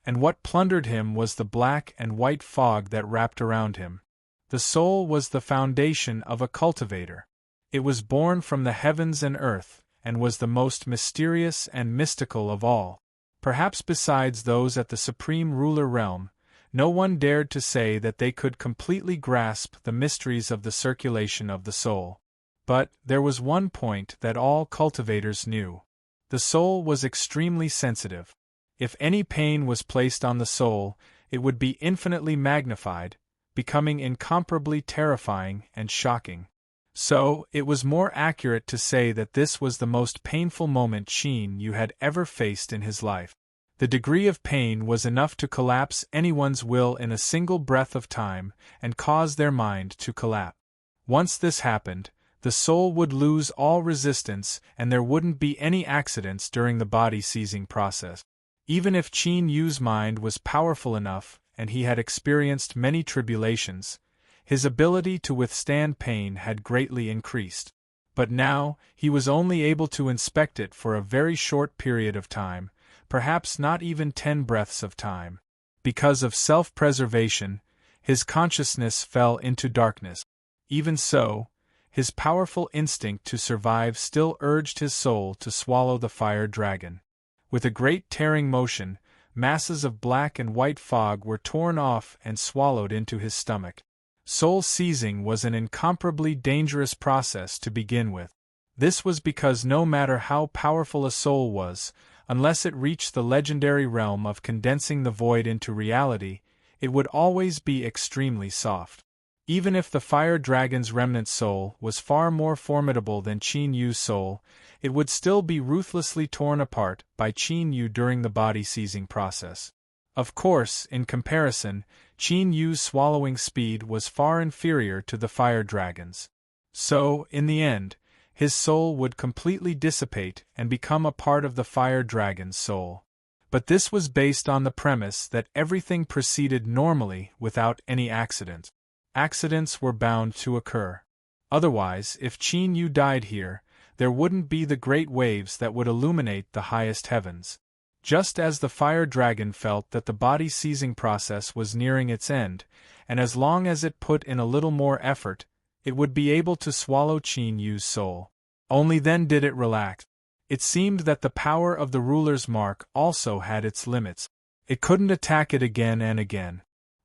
[SPEAKER 1] And what plundered him was the black and white fog that wrapped around him. The soul was the foundation of a cultivator. It was born from the heavens and earth, and was the most mysterious and mystical of all. Perhaps besides those at the supreme ruler realm, no one dared to say that they could completely grasp the mysteries of the circulation of the soul. But there was one point that all cultivators knew. The soul was extremely sensitive. If any pain was placed on the soul, it would be infinitely magnified, becoming incomparably terrifying and shocking. So, it was more accurate to say that this was the most painful moment Qin Yu had ever faced in his life. The degree of pain was enough to collapse anyone's will in a single breath of time and cause their mind to collapse. Once this happened, the soul would lose all resistance and there wouldn't be any accidents during the body-seizing process. Even if Qin Yu's mind was powerful enough and he had experienced many tribulations, his ability to withstand pain had greatly increased. But now, he was only able to inspect it for a very short period of time, perhaps not even 10 breaths of time. Because of self-preservation, his consciousness fell into darkness. Even so, his powerful instinct to survive still urged his soul to swallow the fire dragon. With a great tearing motion, masses of black and white fog were torn off and swallowed into his stomach. Soul seizing was an incomparably dangerous process to begin with. This was because no matter how powerful a soul was, unless it reached the legendary realm of condensing the void into reality, it would always be extremely soft. Even if the fire dragon's remnant soul was far more formidable than Qin Yu's soul, it would still be ruthlessly torn apart by Qin Yu during the body-seizing process. Of course, in comparison, Qin Yu's swallowing speed was far inferior to the fire dragon's. So, in the end, his soul would completely dissipate and become a part of the fire dragon's soul. But this was based on the premise that everything proceeded normally without any accident. Accidents were bound to occur. Otherwise, if Qin Yu died here, there wouldn't be the great waves that would illuminate the highest heavens. Just as the fire dragon felt that the body-seizing process was nearing its end, and as long as it put in a little more effort, it would be able to swallow Qin Yu's soul. Only then did it relax. It seemed that the power of the ruler's mark also had its limits. It couldn't attack it again and again.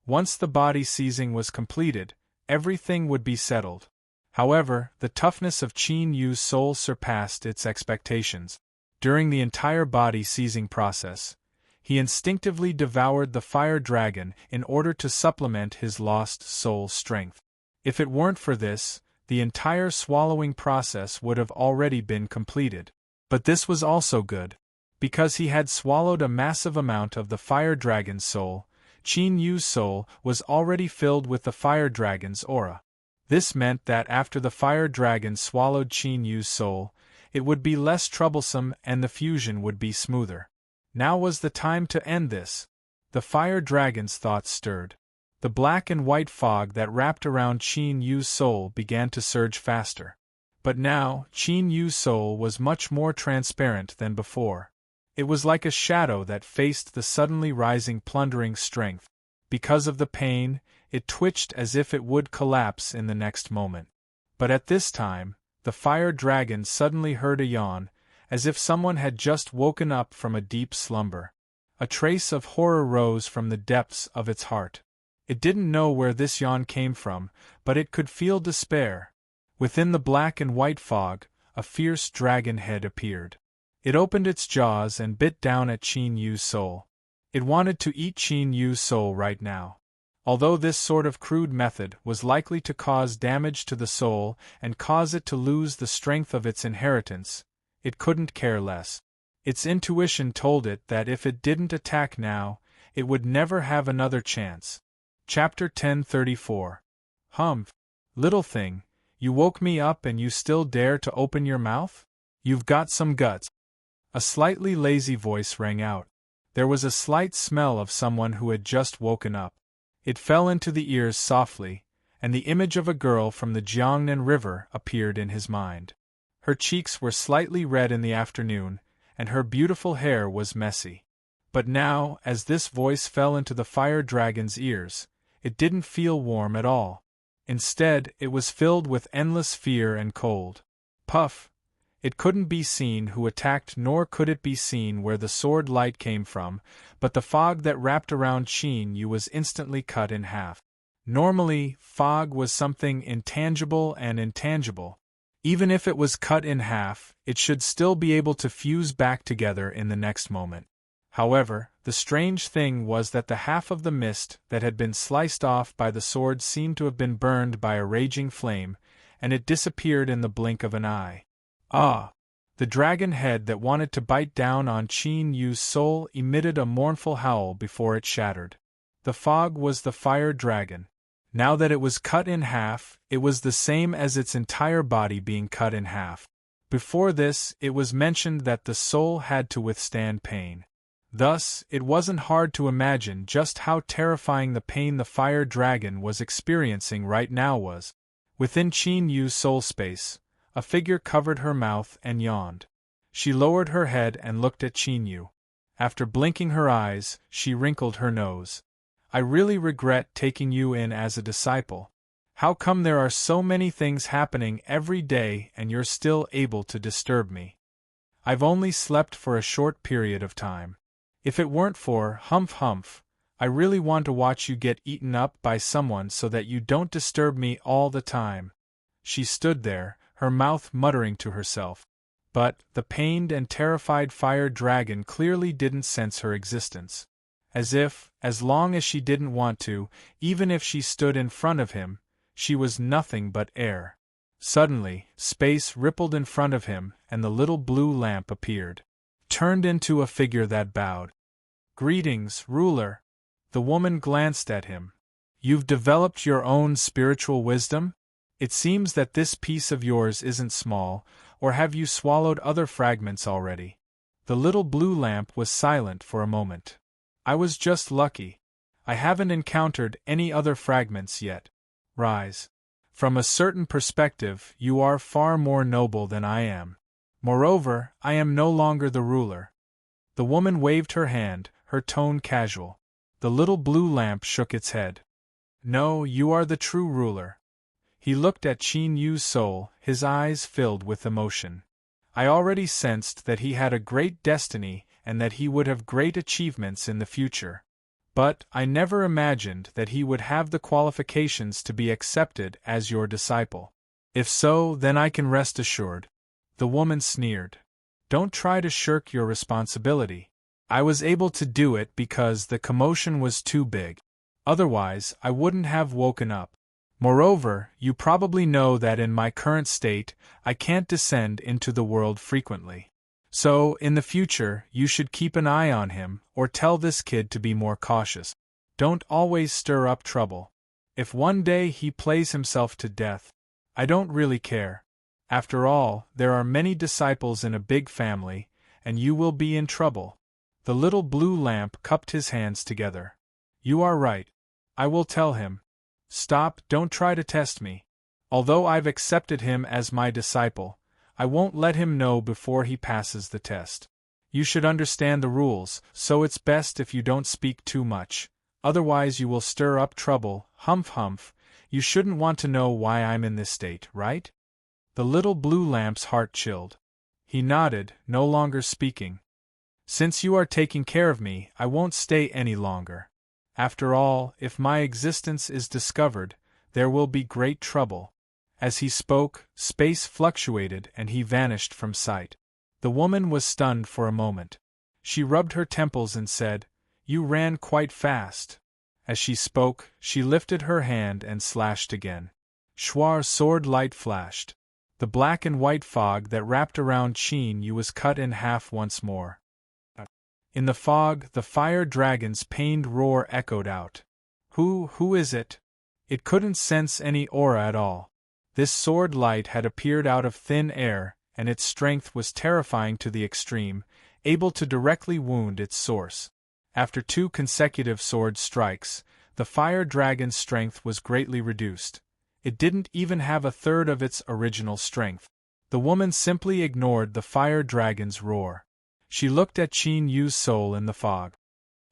[SPEAKER 1] Once the body-seizing was completed, everything would be settled. However, the toughness of Qin Yu's soul surpassed its expectations. During the entire body-seizing process, he instinctively devoured the fire dragon in order to supplement his lost soul strength. If it weren't for this, the entire swallowing process would have already been completed. But this was also good. Because he had swallowed a massive amount of the fire dragon's soul, Qin Yu's soul was already filled with the fire dragon's aura. This meant that after the fire dragon swallowed Qin Yu's soul, it would be less troublesome and the fusion would be smoother. Now was the time to end this. The fire dragon's thoughts stirred. The black and white fog that wrapped around Qin Yu's soul began to surge faster. But now, Qin Yu's soul was much more transparent than before. It was like a shadow that faced the suddenly rising plundering strength. Because of the pain, it twitched as if it would collapse in the next moment. But at this time, the fire dragon suddenly heard a yawn, as if someone had just woken up from a deep slumber. A trace of horror rose from the depths of its heart. It didn't know where this yawn came from, but it could feel despair. Within the black and white fog, a fierce dragon head appeared. It opened its jaws and bit down at Qin Yu's soul. It wanted to eat Qin Yu's soul right now. Although this sort of crude method was likely to cause damage to the soul and cause it to lose the strength of its inheritance, it couldn't care less. Its intuition told it that if it didn't attack now, it would never have another chance. Chapter 1034. Humph! Little thing, you woke me up and you still dare to open your mouth? You've got some guts. A slightly lazy voice rang out. There was a slight smell of someone who had just woken up. It fell into the ears softly, and the image of a girl from the Jiangnan River appeared in his mind. Her cheeks were slightly red in the afternoon, and her beautiful hair was messy. But now, as this voice fell into the fire dragon's ears, it didn't feel warm at all. Instead, it was filled with endless fear and cold. Puff! It couldn't be seen who attacked, nor could it be seen where the sword light came from, but the fog that wrapped around Qin Yu was instantly cut in half. Normally, fog was something intangible and intangible. Even if it was cut in half, it should still be able to fuse back together in the next moment. However, the strange thing was that the half of the mist that had been sliced off by the sword seemed to have been burned by a raging flame, and it disappeared in the blink of an eye. Ah! The dragon head that wanted to bite down on Qin Yu's soul emitted a mournful howl before it shattered. The fog was the fire dragon. Now that it was cut in half, it was the same as its entire body being cut in half. Before this, it was mentioned that the soul had to withstand pain. Thus, it wasn't hard to imagine just how terrifying the pain the fire dragon was experiencing right now was. Within Qin Yu's soul space, a figure covered her mouth and yawned. She lowered her head and looked at Qin Yu. After blinking her eyes, she wrinkled her nose. I really regret taking you in as a disciple. How come there are so many things happening every day and you're still able to disturb me? I've only slept for a short period of time. If it weren't for humph, I really want to watch you get eaten up by someone so that you don't disturb me all the time. She stood there, her mouth muttering to herself. But the pained and terrified fire dragon clearly didn't sense her existence. As if, as long as she didn't want to, even if she stood in front of him, she was nothing but air. Suddenly, space rippled in front of him, and the little blue lamp appeared. Turned into a figure that bowed. Greetings, ruler. The woman glanced at him. You've developed your own spiritual wisdom? It seems that this piece of yours isn't small, or have you swallowed other fragments already? The little blue lamp was silent for a moment. I was just lucky. I haven't encountered any other fragments yet. Rise. From a certain perspective, you are far more noble than I am. Moreover, I am no longer the ruler. The woman waved her hand, her tone casual. The little blue lamp shook its head. No, you are the true ruler. He looked at Qin Yu's soul, his eyes filled with emotion. I already sensed that he had a great destiny and that he would have great achievements in the future. But I never imagined that he would have the qualifications to be accepted as your disciple. If so, then I can rest assured. The woman sneered. Don't try to shirk your responsibility. I was able to do it because the commotion was too big. Otherwise, I wouldn't have woken up. Moreover, you probably know that in my current state, I can't descend into the world frequently. So, in the future, you should keep an eye on him, or tell this kid to be more cautious. Don't always stir up trouble. If one day he plays himself to death, I don't really care. After all, there are many disciples in a big family, and you will be in trouble. The little blue lamp cupped his hands together. You are right. I will tell him. Stop, don't try to test me. Although I've accepted him as my disciple, I won't let him know before he passes the test. You should understand the rules, so it's best if you don't speak too much. Otherwise you will stir up trouble. Humph humph, you shouldn't want to know why I'm in this state, right? The little blue lamp's heart chilled. He nodded, no longer speaking. Since you are taking care of me, I won't stay any longer. After all, if my existence is discovered, there will be great trouble. As he spoke, space fluctuated and he vanished from sight. The woman was stunned for a moment. She rubbed her temples and said, "You ran quite fast." As she spoke, she lifted her hand and slashed again. Schwar's sword light flashed. The black and white fog that wrapped around Qin Yu was cut in half once more. In the fog, the fire dragon's pained roar echoed out. Who is it? It couldn't sense any aura at all. This sword light had appeared out of thin air, and its strength was terrifying to the extreme, able to directly wound its source. After 2 consecutive sword strikes, the fire dragon's strength was greatly reduced. It didn't even have a third of its original strength. The woman simply ignored the fire dragon's roar. She looked at Qin Yu's soul in the fog.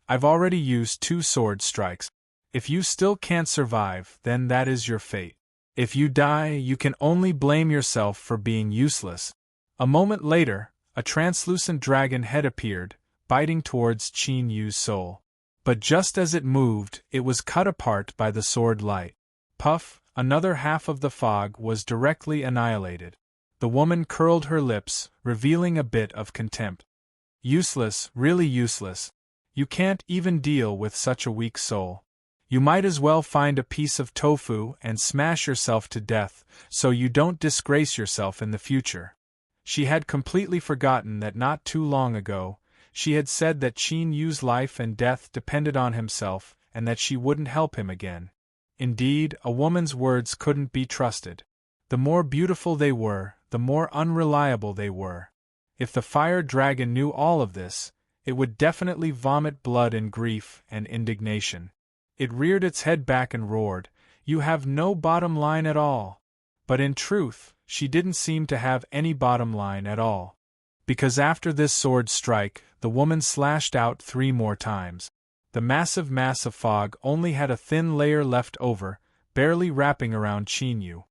[SPEAKER 1] I've already used 2 sword strikes. If you still can't survive, then that is your fate. If you die, you can only blame yourself for being useless. A moment later, a translucent dragon head appeared, biting towards Qin Yu's soul. But just as it moved, it was cut apart by the sword light. Puff, another half of the fog was directly annihilated. The woman curled her lips, revealing a bit of contempt. Useless, really useless. You can't even deal with such a weak soul. You might as well find a piece of tofu and smash yourself to death, so you don't disgrace yourself in the future. She had completely forgotten that not too long ago, she had said that Qin Yu's life and death depended on himself and that she wouldn't help him again. Indeed, a woman's words couldn't be trusted. The more beautiful they were, the more unreliable they were. If the fire dragon knew all of this, it would definitely vomit blood in grief and indignation. It reared its head back and roared, "You have no bottom line at all." But in truth, she didn't seem to have any bottom line at all. Because after this sword strike, the woman slashed out 3 more times. The massive mass of fog only had a thin layer left over, barely wrapping around Qin Yu.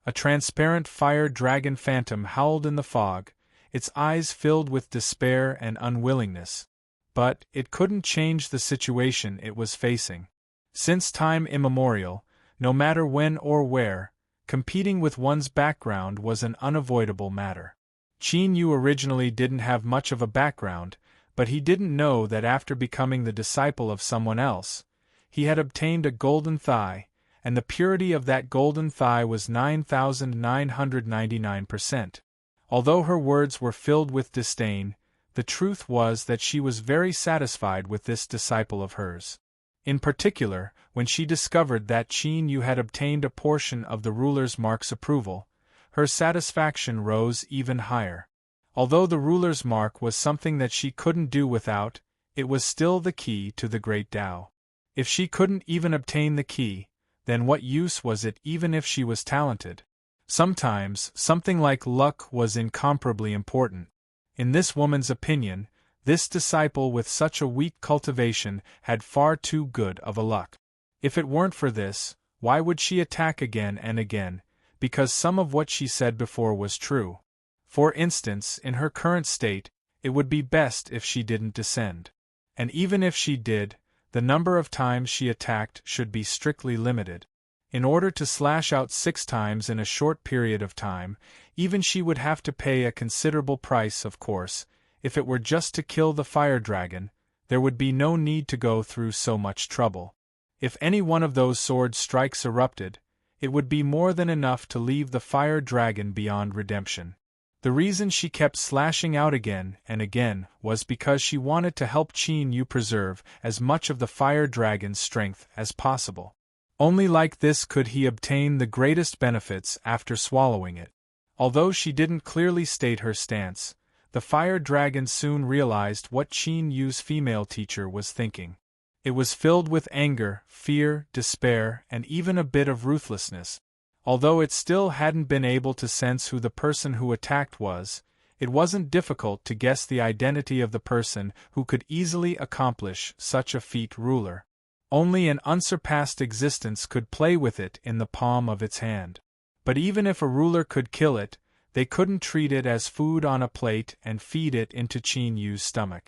[SPEAKER 1] A transparent fire dragon phantom howled in the fog, its eyes filled with despair and unwillingness. But it couldn't change the situation it was facing. Since time immemorial, no matter when or where, competing with one's background was an unavoidable matter. Qin Yu originally didn't have much of a background, but he didn't know that after becoming the disciple of someone else, he had obtained a golden thigh, and the purity of that golden thigh was 9,999%. Although her words were filled with disdain, the truth was that she was very satisfied with this disciple of hers. In particular, when she discovered that Qin Yu had obtained a portion of the ruler's mark's approval, her satisfaction rose even higher. Although the ruler's mark was something that she couldn't do without, it was still the key to the great Tao. If she couldn't even obtain the key, then what use was it even if she was talented? Sometimes, something like luck was incomparably important. In this woman's opinion, this disciple with such a weak cultivation had far too good of a luck. If it weren't for this, why would she attack again and again? Because some of what she said before was true. For instance, in her current state, it would be best if she didn't descend. And even if she did, the number of times she attacked should be strictly limited. In order to slash out 6 times in a short period of time, even she would have to pay a considerable price, of course. If it were just to kill the fire dragon, there would be no need to go through so much trouble. If any one of those sword strikes erupted, it would be more than enough to leave the fire dragon beyond redemption. The reason she kept slashing out again and again was because she wanted to help Qin Yu preserve as much of the fire dragon's strength as possible. Only like this could he obtain the greatest benefits after swallowing it. Although she didn't clearly state her stance, the fire dragon soon realized what Qin Yu's female teacher was thinking. It was filled with anger, fear, despair, and even a bit of ruthlessness. Although it still hadn't been able to sense who the person who attacked was, it wasn't difficult to guess the identity of the person who could easily accomplish such a feat. Ruler. Only an unsurpassed existence could play with it in the palm of its hand. But even if a ruler could kill it, they couldn't treat it as food on a plate and feed it into Qin Yu's stomach.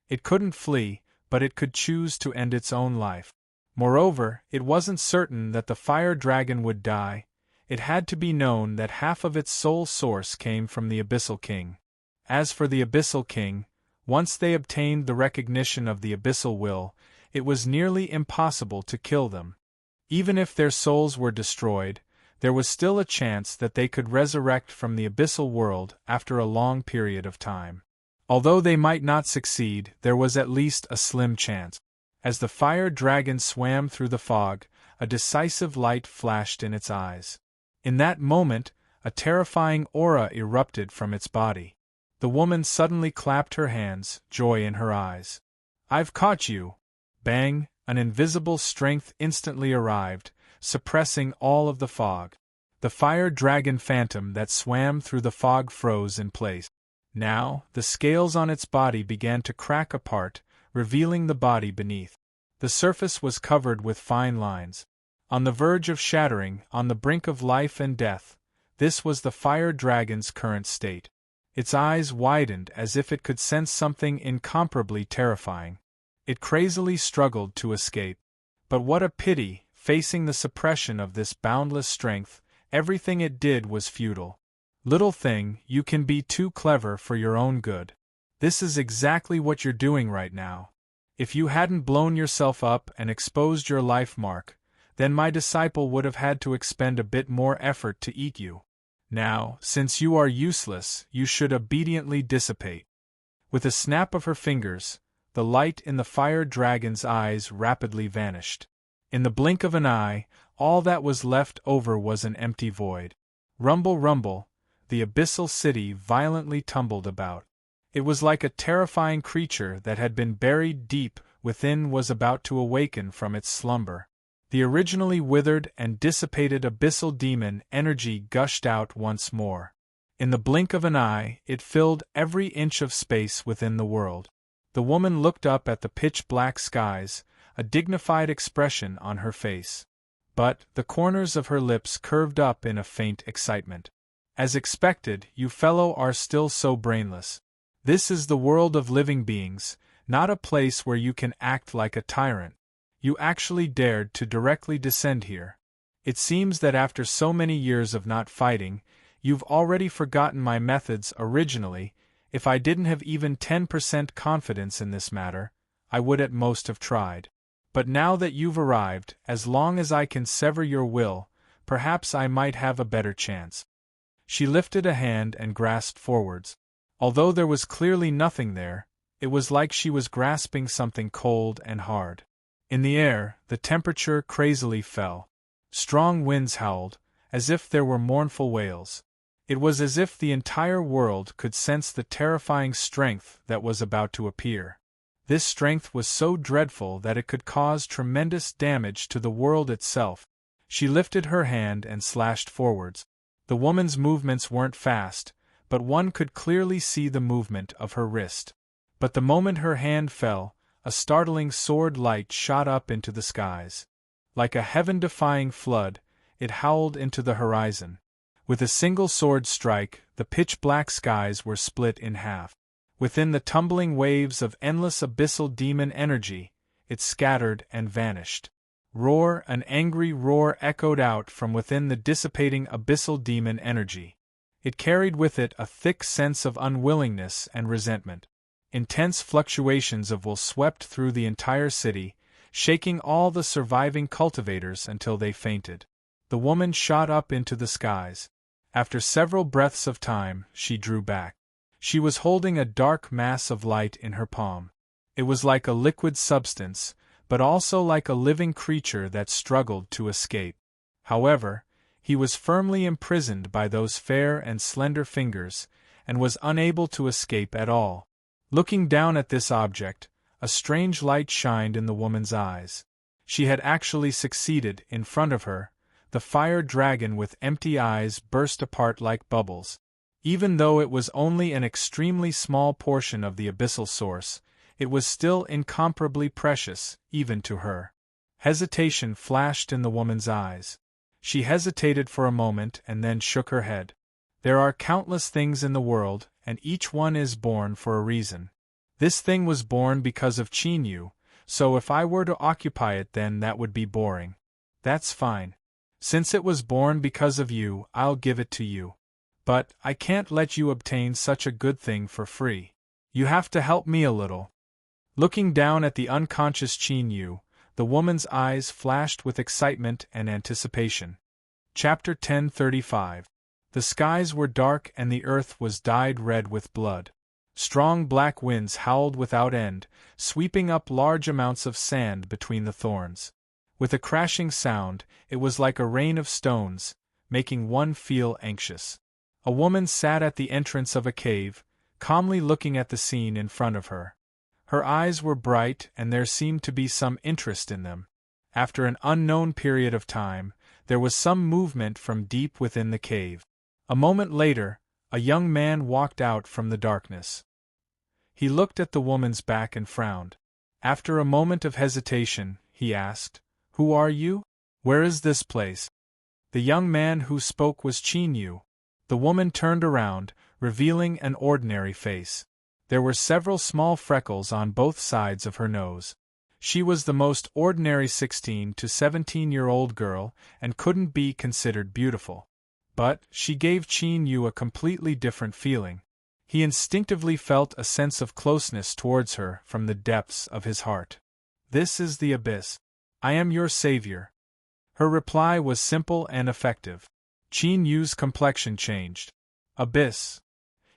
[SPEAKER 1] It couldn't flee, but it could choose to end its own life. Moreover, it wasn't certain that the fire dragon would die. It had to be known that half of its soul source came from the Abyssal King. As for the Abyssal King, once they obtained the recognition of the Abyssal Will, it was nearly impossible to kill them. Even if their souls were destroyed, there was still a chance that they could resurrect from the Abyssal world after a long period of time. Although they might not succeed, there was at least a slim chance. As the fire dragon swam through the fog, a decisive light flashed in its eyes. In that moment, a terrifying aura erupted from its body. The woman suddenly clapped her hands, joy in her eyes. "I've caught you!" Bang! An invisible strength instantly arrived, suppressing all of the fog. The fire dragon phantom that swam through the fog froze in place. Now, the scales on its body began to crack apart, revealing the body beneath. The surface was covered with fine lines. On the verge of shattering, on the brink of life and death, this was the fire dragon's current state. Its eyes widened as if it could sense something incomparably terrifying. It crazily struggled to escape. But what a pity, facing the suppression of this boundless strength, everything it did was futile. Little thing, you can be too clever for your own good. This is exactly what you're doing right now. If you hadn't blown yourself up and exposed your life mark, then my disciple would have had to expend a bit more effort to eat you. Now, since you are useless, you should obediently dissipate. With a snap of her fingers, the light in the fire dragon's eyes rapidly vanished. In the blink of an eye, all that was left over was an empty void. Rumble, rumble, the abyssal city violently tumbled about. It was like a terrifying creature that had been buried deep within was about to awaken from its slumber. The originally withered and dissipated abyssal demon energy gushed out once more. In the blink of an eye, it filled every inch of space within the world. The woman looked up at the pitch-black skies, a dignified expression on her face. But the corners of her lips curved up in a faint excitement. As expected, you fellow are still so brainless. This is the world of living beings, not a place where you can act like a tyrant. You actually dared to directly descend here. It seems that after so many years of not fighting, you've already forgotten my methods originally. If I didn't have even 10% confidence in this matter, I would at most have tried. But now that you've arrived, as long as I can sever your will, perhaps I might have a better chance. She lifted a hand and grasped forwards. Although there was clearly nothing there, it was like she was grasping something cold and hard. In the air, the temperature crazily fell. Strong winds howled, as if there were mournful wails. It was as if the entire world could sense the terrifying strength that was about to appear. This strength was so dreadful that it could cause tremendous damage to the world itself. She lifted her hand and slashed forwards. The woman's movements weren't fast, but one could clearly see the movement of her wrist. But the moment her hand fell, a startling sword light shot up into the skies. Like a heaven-defying flood, it howled into the horizon. With a single sword strike, the pitch-black skies were split in half. Within the tumbling waves of endless abyssal demon energy, it scattered and vanished. Roar! An angry roar echoed out from within the dissipating abyssal demon energy. It carried with it a thick sense of unwillingness and resentment. Intense fluctuations of will swept through the entire city, shaking all the surviving cultivators until they fainted. The woman shot up into the skies. After several breaths of time, she drew back. She was holding a dark mass of light in her palm. It was like a liquid substance, but also like a living creature that struggled to escape. However, he was firmly imprisoned by those fair and slender fingers, and was unable to escape at all. Looking down at this object, a strange light shined in the woman's eyes. She had actually succeeded. In front of her, the fire dragon with empty eyes burst apart like bubbles. Even though it was only an extremely small portion of the abyssal source, it was still incomparably precious, even to her. Hesitation flashed in the woman's eyes. She hesitated for a moment and then shook her head. There are countless things in the world, and each one is born for a reason. This thing was born because of Chinyu, so if I were to occupy it, then that would be boring. That's fine. Since it was born because of you, I'll give it to you. But I can't let you obtain such a good thing for free. You have to help me a little. Looking down at the unconscious Chinyu, the woman's eyes flashed with excitement and anticipation. Chapter 1035. The skies were dark and the earth was dyed red with blood. Strong black winds howled without end, sweeping up large amounts of sand between the thorns. With a crashing sound, it was like a rain of stones, making one feel anxious. A woman sat at the entrance of a cave, calmly looking at the scene in front of her. Her eyes were bright and there seemed to be some interest in them. After an unknown period of time, there was some movement from deep within the cave. A moment later, a young man walked out from the darkness. He looked at the woman's back and frowned. After a moment of hesitation, he asked, "Who are you? Where is this place?" The young man who spoke was Chinyu. The woman turned around, revealing an ordinary face. There were several small freckles on both sides of her nose. She was the most ordinary 16 to 17-year-old girl and couldn't be considered beautiful. But she gave Chinyu a completely different feeling. He instinctively felt a sense of closeness towards her from the depths of his heart. "This is the abyss. I am your savior." Her reply was simple and effective. Chinyu's complexion changed. Abyss.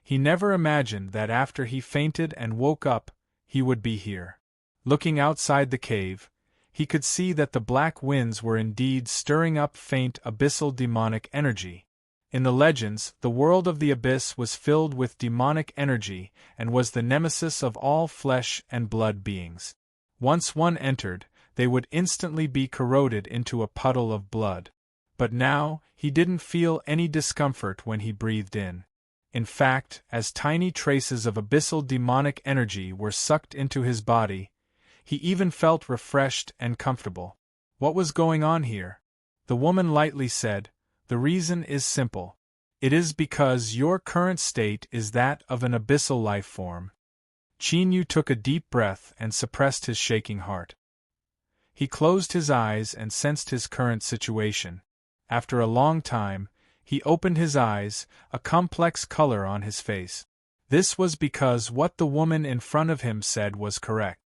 [SPEAKER 1] He never imagined that after he fainted and woke up, he would be here. Looking outside the cave, he could see that the black winds were indeed stirring up faint abyssal demonic energy. In the legends, the world of the abyss was filled with demonic energy and was the nemesis of all flesh and blood beings. Once one entered, they would instantly be corroded into a puddle of blood. But now, he didn't feel any discomfort when he breathed in. In fact, as tiny traces of abyssal demonic energy were sucked into his body, he even felt refreshed and comfortable. What was going on here? The woman lightly said, "The reason is simple. It is because your current state is that of an abyssal life form." Chinyu took a deep breath and suppressed his shaking heart. He closed his eyes and sensed his current situation. After a long time, he opened his eyes, a complex color on his face. This was because what the woman in front of him said was correct.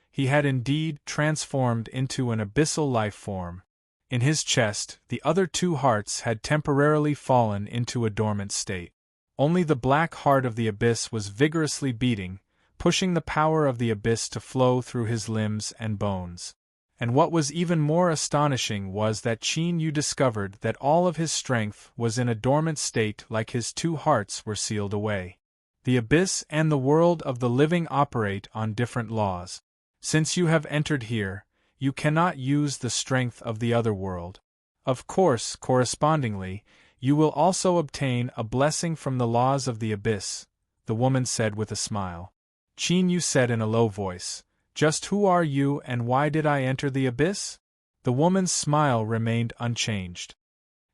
[SPEAKER 1] He had indeed transformed into an abyssal life form. In his chest, the other two hearts had temporarily fallen into a dormant state. Only the black heart of the abyss was vigorously beating, pushing the power of the abyss to flow through his limbs and bones. And what was even more astonishing was that Chinyu discovered that all of his strength was in a dormant state, like his two hearts were sealed away. The abyss and the world of the living operate on different laws. Since you have entered here, you cannot use the strength of the other world. Of course, correspondingly, you will also obtain a blessing from the laws of the abyss, the woman said with a smile. Chinyu said in a low voice, "Just who are you and why did I enter the abyss?" The woman's smile remained unchanged.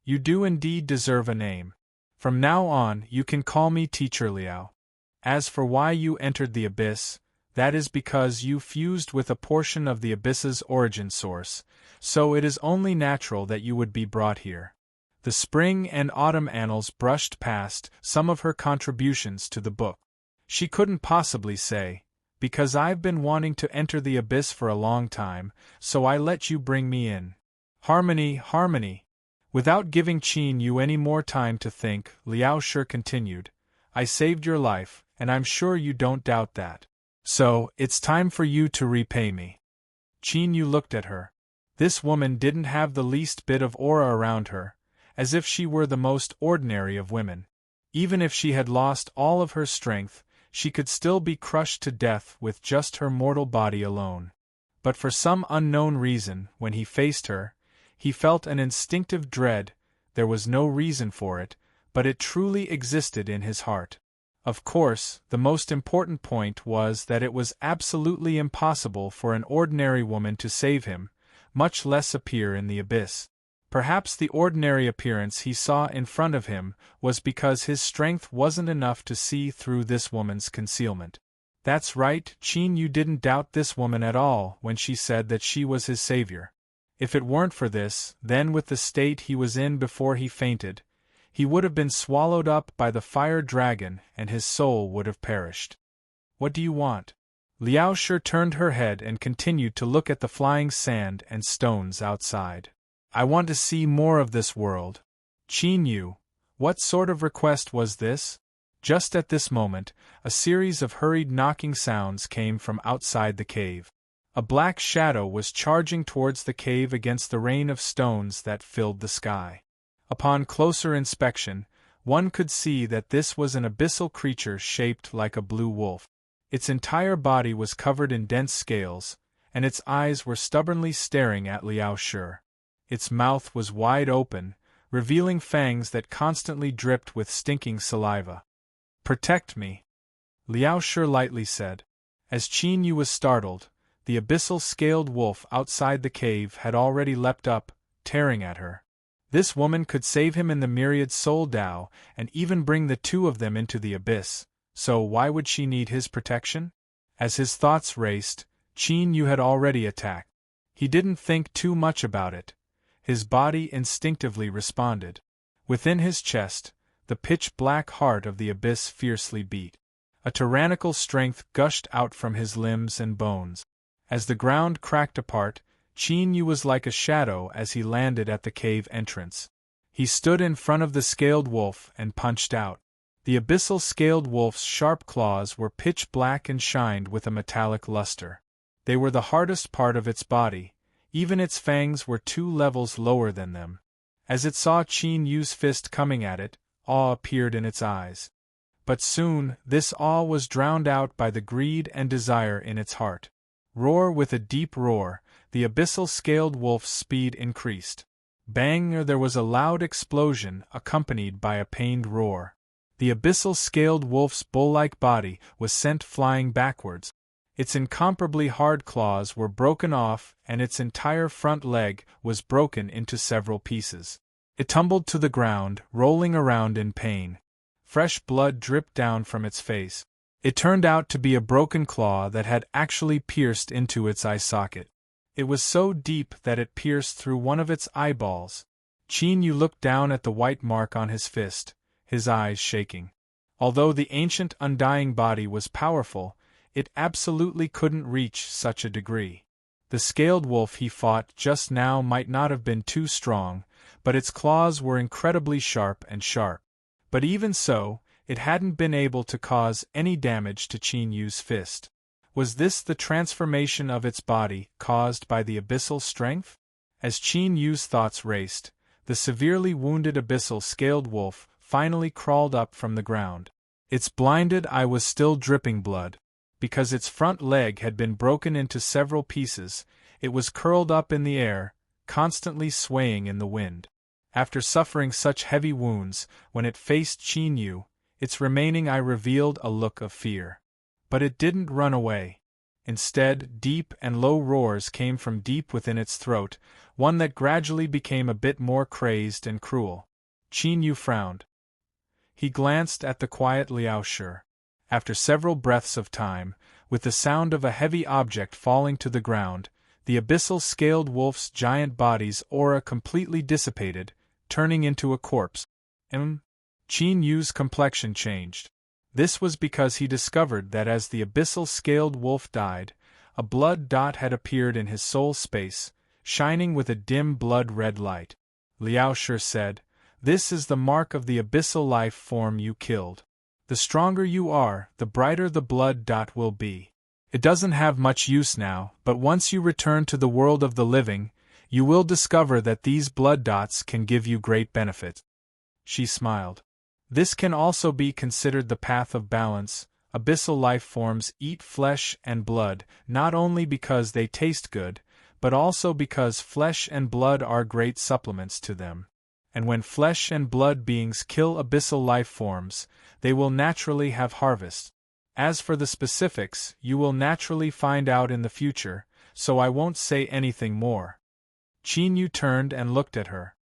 [SPEAKER 1] "You do indeed deserve a name. From now on, you can call me Teacher Liao. As for why you entered the abyss, that is because you fused with a portion of the abyss's origin source, so it is only natural that you would be brought here." The spring and autumn annals brushed past some of her contributions to the book. She couldn't possibly say, "Because I've been wanting to enter the abyss for a long time, so I let you bring me in." Harmony, harmony. Without giving Qin Yu any more time to think, Liao Shi continued, I saved your life, and I'm sure you don't doubt that. So, it's time for you to repay me. Qin Yu looked at her. This woman didn't have the least bit of aura around her, as if she were the most ordinary of women. Even if she had lost all of her strength, she could still be crushed to death with just her mortal body alone. But for some unknown reason, when he faced her, he felt an instinctive dread. There was no reason for it, but it truly existed in his heart. Of course, the most important point was that it was absolutely impossible for an ordinary woman to save him, much less appear in the abyss. Perhaps the ordinary appearance he saw in front of him was because his strength wasn't enough to see through this woman's concealment. That's right, Qin Yu didn't doubt this woman at all when she said that she was his savior. If it weren't for this, then with the state he was in before he fainted, he would have been swallowed up by the fire dragon and his soul would have perished. What do you want? Liao Shi turned her head and continued to look at the flying sand and stones outside. I want to see more of this world. Qin Yu, what sort of request was this? Just at this moment, a series of hurried knocking sounds came from outside the cave. A black shadow was charging towards the cave against the rain of stones that filled the sky. Upon closer inspection, one could see that this was an abyssal creature shaped like a blue wolf. Its entire body was covered in dense scales, and its eyes were stubbornly staring at Liao Shi. Its mouth was wide open, revealing fangs that constantly dripped with stinking saliva. Protect me, Liao Shi lightly said. As Qin Yu was startled, the abyssal scaled wolf outside the cave had already leapt up, tearing at her. This woman could save him in the myriad soul Tao and even bring the two of them into the abyss, so why would she need his protection? As his thoughts raced, Qin Yu had already attacked. He didn't think too much about it. His body instinctively responded. Within his chest, the pitch-black heart of the abyss fiercely beat. A tyrannical strength gushed out from his limbs and bones. As the ground cracked apart, Qin Yu was like a shadow as he landed at the cave entrance. He stood in front of the scaled wolf and punched out. The abyssal scaled wolf's sharp claws were pitch black and shined with a metallic luster. They were the hardest part of its body. Even its fangs were 2 levels lower than them. As it saw Qin Yu's fist coming at it, awe appeared in its eyes. But soon, this awe was drowned out by the greed and desire in its heart. Roar with a deep roar, the abyssal scaled wolf's speed increased. Bang! There was a loud explosion, accompanied by a pained roar. The abyssal scaled wolf's bull-like body was sent flying backwards. Its incomparably hard claws were broken off and its entire front leg was broken into several pieces. It tumbled to the ground, rolling around in pain. Fresh blood dripped down from its face. It turned out to be a broken claw that had actually pierced into its eye socket. It was so deep that it pierced through one of its eyeballs. Qin Yu looked down at the white mark on his fist, his eyes shaking. Although the ancient undying body was powerful, it absolutely couldn't reach such a degree. The scaled wolf he fought just now might not have been too strong, but its claws were incredibly sharp. But even so, it hadn't been able to cause any damage to Qin Yu's fist. Was this the transformation of its body caused by the abyssal strength? As Qin Yu's thoughts raced, the severely wounded abyssal scaled wolf finally crawled up from the ground. Its blinded eye was still dripping blood. Because its front leg had been broken into several pieces, it was curled up in the air, constantly swaying in the wind. After suffering such heavy wounds, when it faced Qin Yu, its remaining eye revealed a look of fear. But it didn't run away. Instead, deep and low roars came from deep within its throat, one that gradually became a bit more crazed and cruel. Qin Yu frowned. He glanced at the quiet Liao Shi. After several breaths of time, with the sound of a heavy object falling to the ground, the abyssal scaled wolf's giant body's aura completely dissipated, turning into a corpse. Qin Yu's complexion changed. This was because he discovered that as the abyssal scaled wolf died, a blood dot had appeared in his soul space, shining with a dim blood-red light. Liao Shi said. This is the mark of the abyssal life form you killed. The stronger you are, the brighter the blood dot will be. It doesn't have much use now, but once you return to the world of the living, you will discover that these blood dots can give you great benefit. She smiled. This can also be considered the path of balance. Abyssal life forms eat flesh and blood, not only because they taste good, but also because flesh and blood are great supplements to them. And when flesh and blood beings kill abyssal life forms, they will naturally have harvest. As for the specifics, you will naturally find out in the future, so I won't say anything more. Qin Yu turned and looked at her.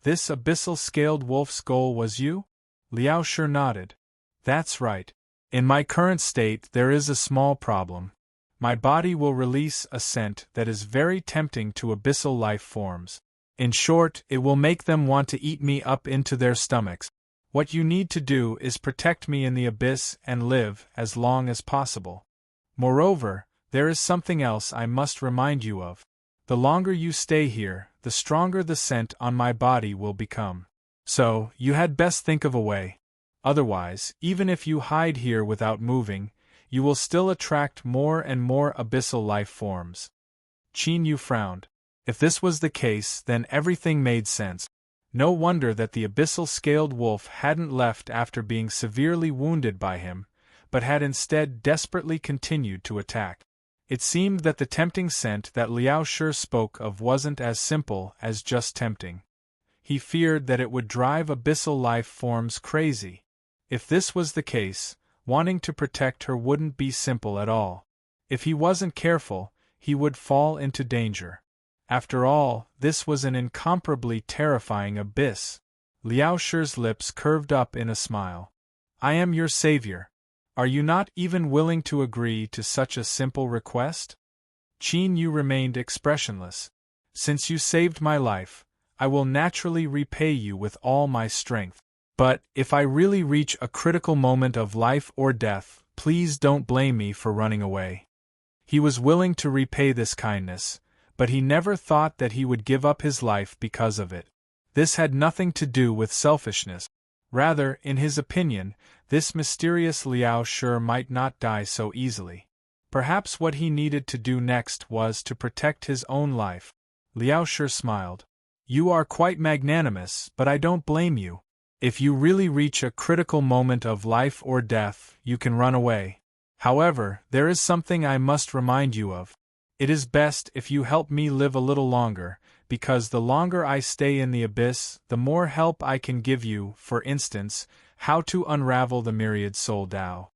[SPEAKER 1] This abyssal scaled wolf's goal was you? Liao Shi nodded. That's right. In my current state there is a small problem. My body will release a scent that is very tempting to abyssal life forms. In short, it will make them want to eat me up into their stomachs. What you need to do is protect me in the abyss and live as long as possible. Moreover, there is something else I must remind you of. The longer you stay here, the stronger the scent on my body will become. So, you had best think of a way. Otherwise, even if you hide here without moving, you will still attract more and more abyssal life forms. Qin Yu frowned. If this was the case, then everything made sense. No wonder that the abyssal scaled wolf hadn't left after being severely wounded by him, but had instead desperately continued to attack. It seemed that the tempting scent that Liao Shi spoke of wasn't as simple as just tempting. He feared that it would drive abyssal life forms crazy. If this was the case, wanting to protect her wouldn't be simple at all. If he wasn't careful, he would fall into danger. After all, this was an incomparably terrifying abyss. Liao Shi's lips curved up in a smile. I am your savior. Are you not even willing to agree to such a simple request? Qin Yu remained expressionless. Since you saved my life, I will naturally repay you with all my strength. But, if I really reach a critical moment of life or death, please don't blame me for running away. He was willing to repay this kindness, but he never thought that he would give up his life because of it. This had nothing to do with selfishness. Rather, in his opinion, this mysterious Liao Shi might not die so easily. Perhaps what he needed to do next was to protect his own life. Liao Shi smiled. You are quite magnanimous, but I don't blame you. If you really reach a critical moment of life or death, you can run away. However, there is something I must remind you of. It is best if you help me live a little longer, because the longer I stay in the abyss, the more help I can give you, for instance, how to unravel the myriad soul Tao.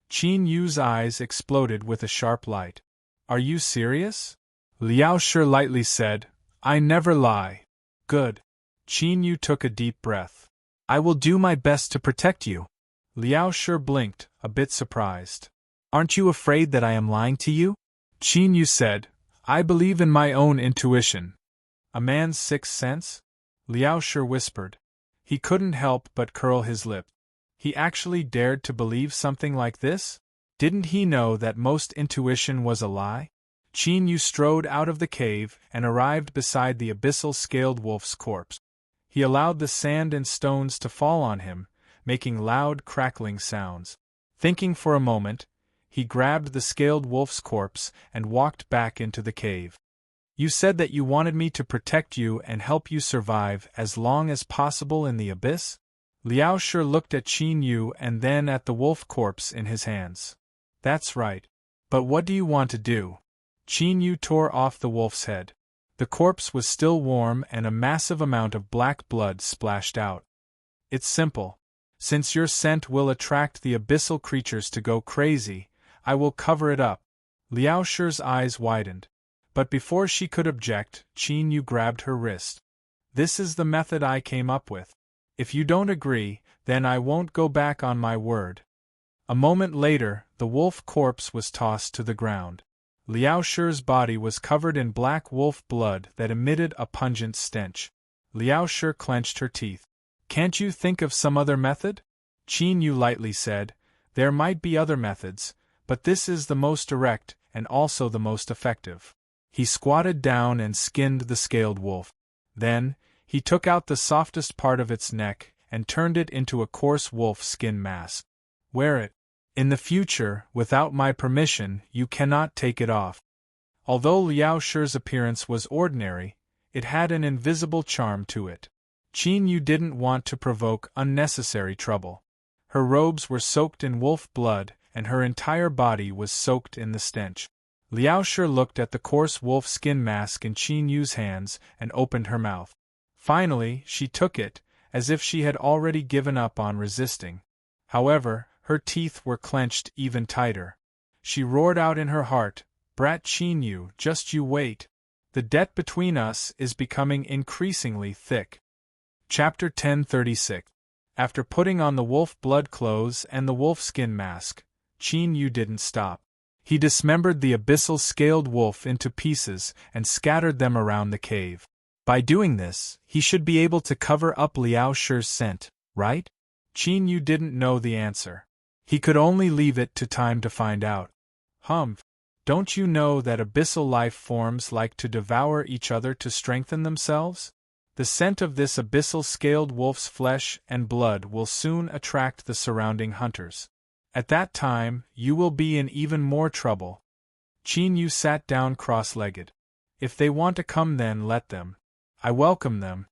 [SPEAKER 1] Qin Yu's eyes exploded with a sharp light. Are you serious? Liao Shi lightly said, I never lie. Good. Qin Yu took a deep breath. I will do my best to protect you. Liao Shi blinked, a bit surprised. Aren't you afraid that I am lying to you? Qin Yu said, I believe in my own intuition. A man's sixth sense? Liao Shi whispered. He couldn't help but curl his lip. He actually dared to believe something like this? Didn't he know that most intuition was a lie? Qin Yu strode out of the cave and arrived beside the abyssal scaled wolf's corpse. He allowed the sand and stones to fall on him, making loud crackling sounds. Thinking for a moment, he grabbed the scaled wolf's corpse and walked back into the cave. You said that you wanted me to protect you and help you survive as long as possible in the abyss? Liao Shi looked at Qin Yu and then at the wolf corpse in his hands. That's right. But what do you want to do? Qin Yu tore off the wolf's head. The corpse was still warm and a massive amount of black blood splashed out. It's simple. Since your scent will attract the abyssal creatures to go crazy, I will cover it up. Liao Shi's eyes widened. But before she could object, Qin Yu grabbed her wrist. This is the method I came up with. If you don't agree, then I won't go back on my word. A moment later, the wolf corpse was tossed to the ground. Liao Shi's body was covered in black wolf blood that emitted a pungent stench. Liao Shi clenched her teeth. Can't you think of some other method? Qin Yu lightly said, There might be other methods, but this is the most direct and also the most effective. He squatted down and skinned the scaled wolf. Then, He took out the softest part of its neck and turned it into a coarse wolf skin mask. Wear it. In the future, without my permission, you cannot take it off. Although Liao Shi's appearance was ordinary, it had an invisible charm to it. Qin Yu didn't want to provoke unnecessary trouble. Her robes were soaked in wolf blood, and her entire body was soaked in the stench. Liao Shi looked at the coarse wolf skin mask in Qin Yu's hands and opened her mouth. Finally, she took it, as if she had already given up on resisting. However, her teeth were clenched even tighter. She roared out in her heart, "Brat Qin Yu, just you wait. The debt between us is becoming increasingly thick." Chapter 1036. After putting on the wolf blood clothes and the wolf skin mask, Qin Yu didn't stop. He dismembered the abyssal scaled wolf into pieces and scattered them around the cave. By doing this, he should be able to cover up Liao Shi's scent, right? Qin Yu didn't know the answer. He could only leave it to time to find out. Don't you know that abyssal life forms like to devour each other to strengthen themselves? The scent of this abyssal scaled wolf's flesh and blood will soon attract the surrounding hunters. At that time, you will be in even more trouble. Qin Yu sat down cross-legged. If they want to come, then let them. I welcome them.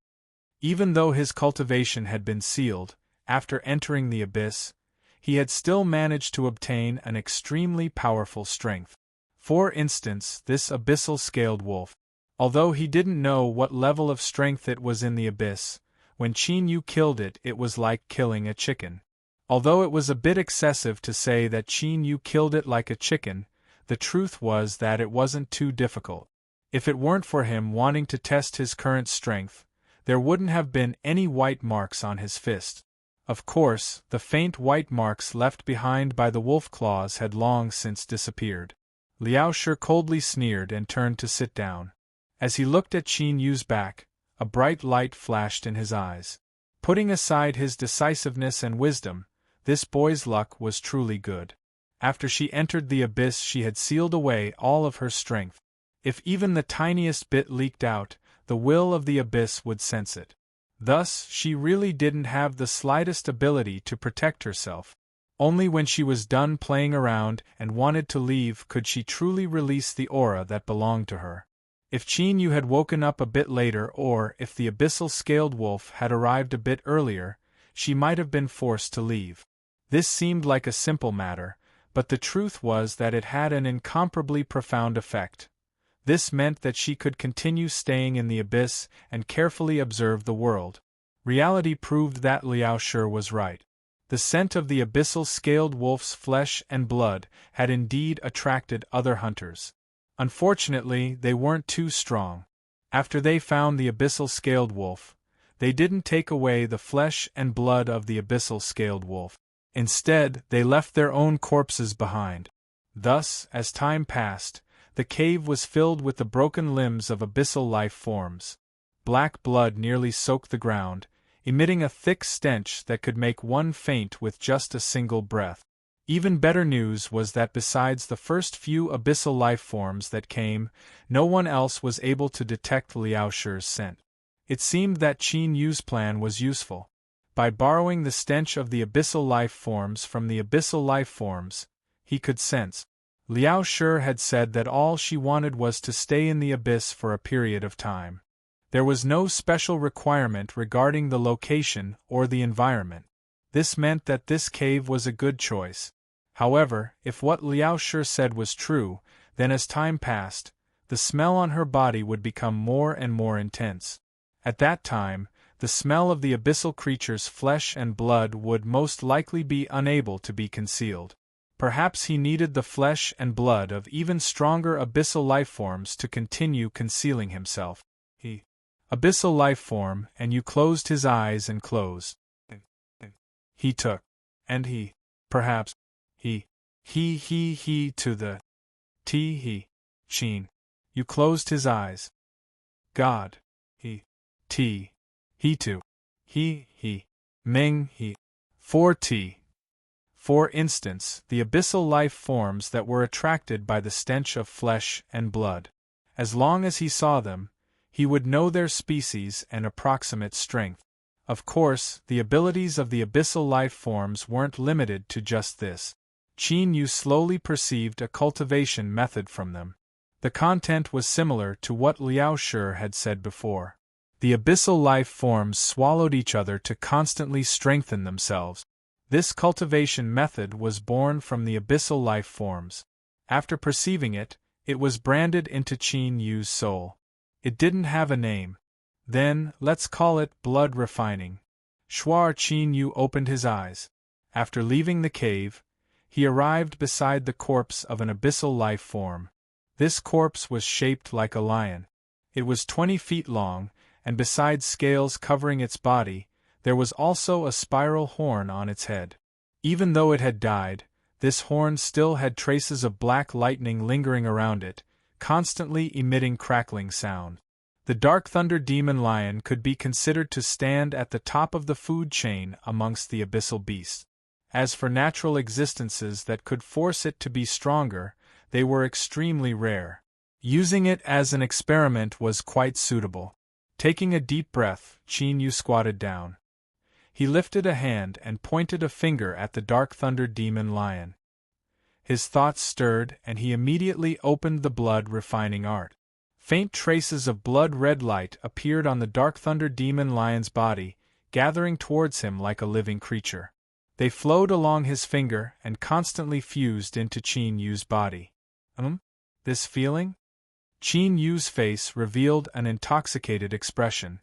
[SPEAKER 1] Even though his cultivation had been sealed, after entering the abyss, he had still managed to obtain an extremely powerful strength. For instance, this abyssal scaled wolf. Although he didn't know what level of strength it was in the abyss, when Qin Yu killed it, it was like killing a chicken. Although it was a bit excessive to say that Qin Yu killed it like a chicken, the truth was that it wasn't too difficult. If it weren't for him wanting to test his current strength, there wouldn't have been any white marks on his fist. Of course, the faint white marks left behind by the wolf claws had long since disappeared. Liao Shi coldly sneered and turned to sit down. As he looked at Qin Yu's back, a bright light flashed in his eyes. Putting aside his decisiveness and wisdom, this boy's luck was truly good. After she entered the abyss, she had sealed away all of her strength. If even the tiniest bit leaked out, the will of the abyss would sense it. Thus, she really didn't have the slightest ability to protect herself. Only when she was done playing around and wanted to leave could she truly release the aura that belonged to her. If Qin Yu had woken up a bit later, or if the abyssal scaled wolf had arrived a bit earlier, she might have been forced to leave. This seemed like a simple matter, but the truth was that it had an incomparably profound effect. This meant that she could continue staying in the abyss and carefully observe the world. Reality proved that Liao Shi was right. The scent of the abyssal scaled wolf's flesh and blood had indeed attracted other hunters. Unfortunately, they weren't too strong. After they found the abyssal scaled wolf, they didn't take away the flesh and blood of the abyssal scaled wolf. Instead, they left their own corpses behind. Thus, as time passed, the cave was filled with the broken limbs of abyssal life forms. Black blood nearly soaked the ground, emitting a thick stench that could make one faint with just a single breath. Even better news was that besides the first few abyssal life forms that came, no one else was able to detect Liao Shi's scent. It seemed that Qin Yu's plan was useful. By borrowing the stench of the abyssal life forms from the abyssal life forms, he could sense. Liao Shi had said that all she wanted was to stay in the abyss for a period of time. There was no special requirement regarding the location or the environment. This meant that this cave was a good choice. However, if what Liao Shi said was true, then as time passed, the smell on her body would become more and more intense. At that time, the smell of the abyssal creature's flesh and blood would most likely be unable to be concealed. Perhaps he needed the flesh and blood of even stronger abyssal life forms to continue concealing himself. Abyssal life form, and you closed his eyes and closed. He took. And he. Perhaps. He to the. Qin. You closed his eyes. God. He to. Ming. 4T. For instance, the abyssal life forms that were attracted by the stench of flesh and blood. As long as he saw them, He would know their species and approximate strength. Of course, the abilities of the abyssal life forms weren't limited to just this. Qin Yu slowly perceived a cultivation method from them. The content was similar to what Liao Shi had said before. The abyssal life forms swallowed each other to constantly strengthen themselves. This cultivation method was born from the abyssal life forms. After perceiving it, it was branded into Qin Yu's soul. It didn't have a name. Then, let's call it blood refining. Shuar Qin Yu opened his eyes. After leaving the cave, he arrived beside the corpse of an abyssal life form. This corpse was shaped like a lion. It was 20 feet long, and besides scales covering its body, there was also a spiral horn on its head. Even though it had died, this horn still had traces of black lightning lingering around it, constantly emitting crackling sound. The Dark Thunder Demon Lion could be considered to stand at the top of the food chain amongst the abyssal beasts. As for natural existences that could force it to be stronger, they were extremely rare. Using it as an experiment was quite suitable. Taking a deep breath, Qin Yu squatted down. He lifted a hand and pointed a finger at the Dark Thunder Demon Lion. His thoughts stirred, and he immediately opened the blood-refining art. Faint traces of blood-red light appeared on the Dark Thunder Demon Lion's body, gathering towards him like a living creature. They flowed along his finger and constantly fused into Qin Yu's body. This feeling? Qin Yu's face revealed an intoxicated expression.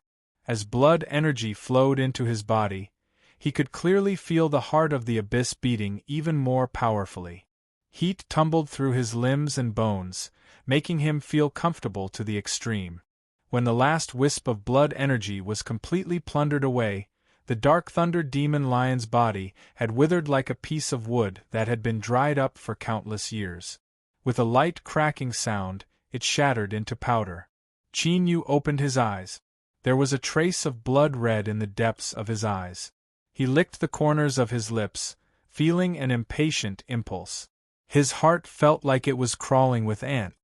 [SPEAKER 1] As blood energy flowed into his body, he could clearly feel the heart of the abyss beating even more powerfully. Heat tumbled through his limbs and bones, making him feel comfortable to the extreme. When the last wisp of blood energy was completely plundered away, the Dark Thunder Demon Lion's body had withered like a piece of wood that had been dried up for countless years. With a light cracking sound, it shattered into powder. Qin Yu opened his eyes. There was a trace of blood red in the depths of his eyes. He licked the corners of his lips, feeling an impatient impulse. His heart felt like it was crawling with ants.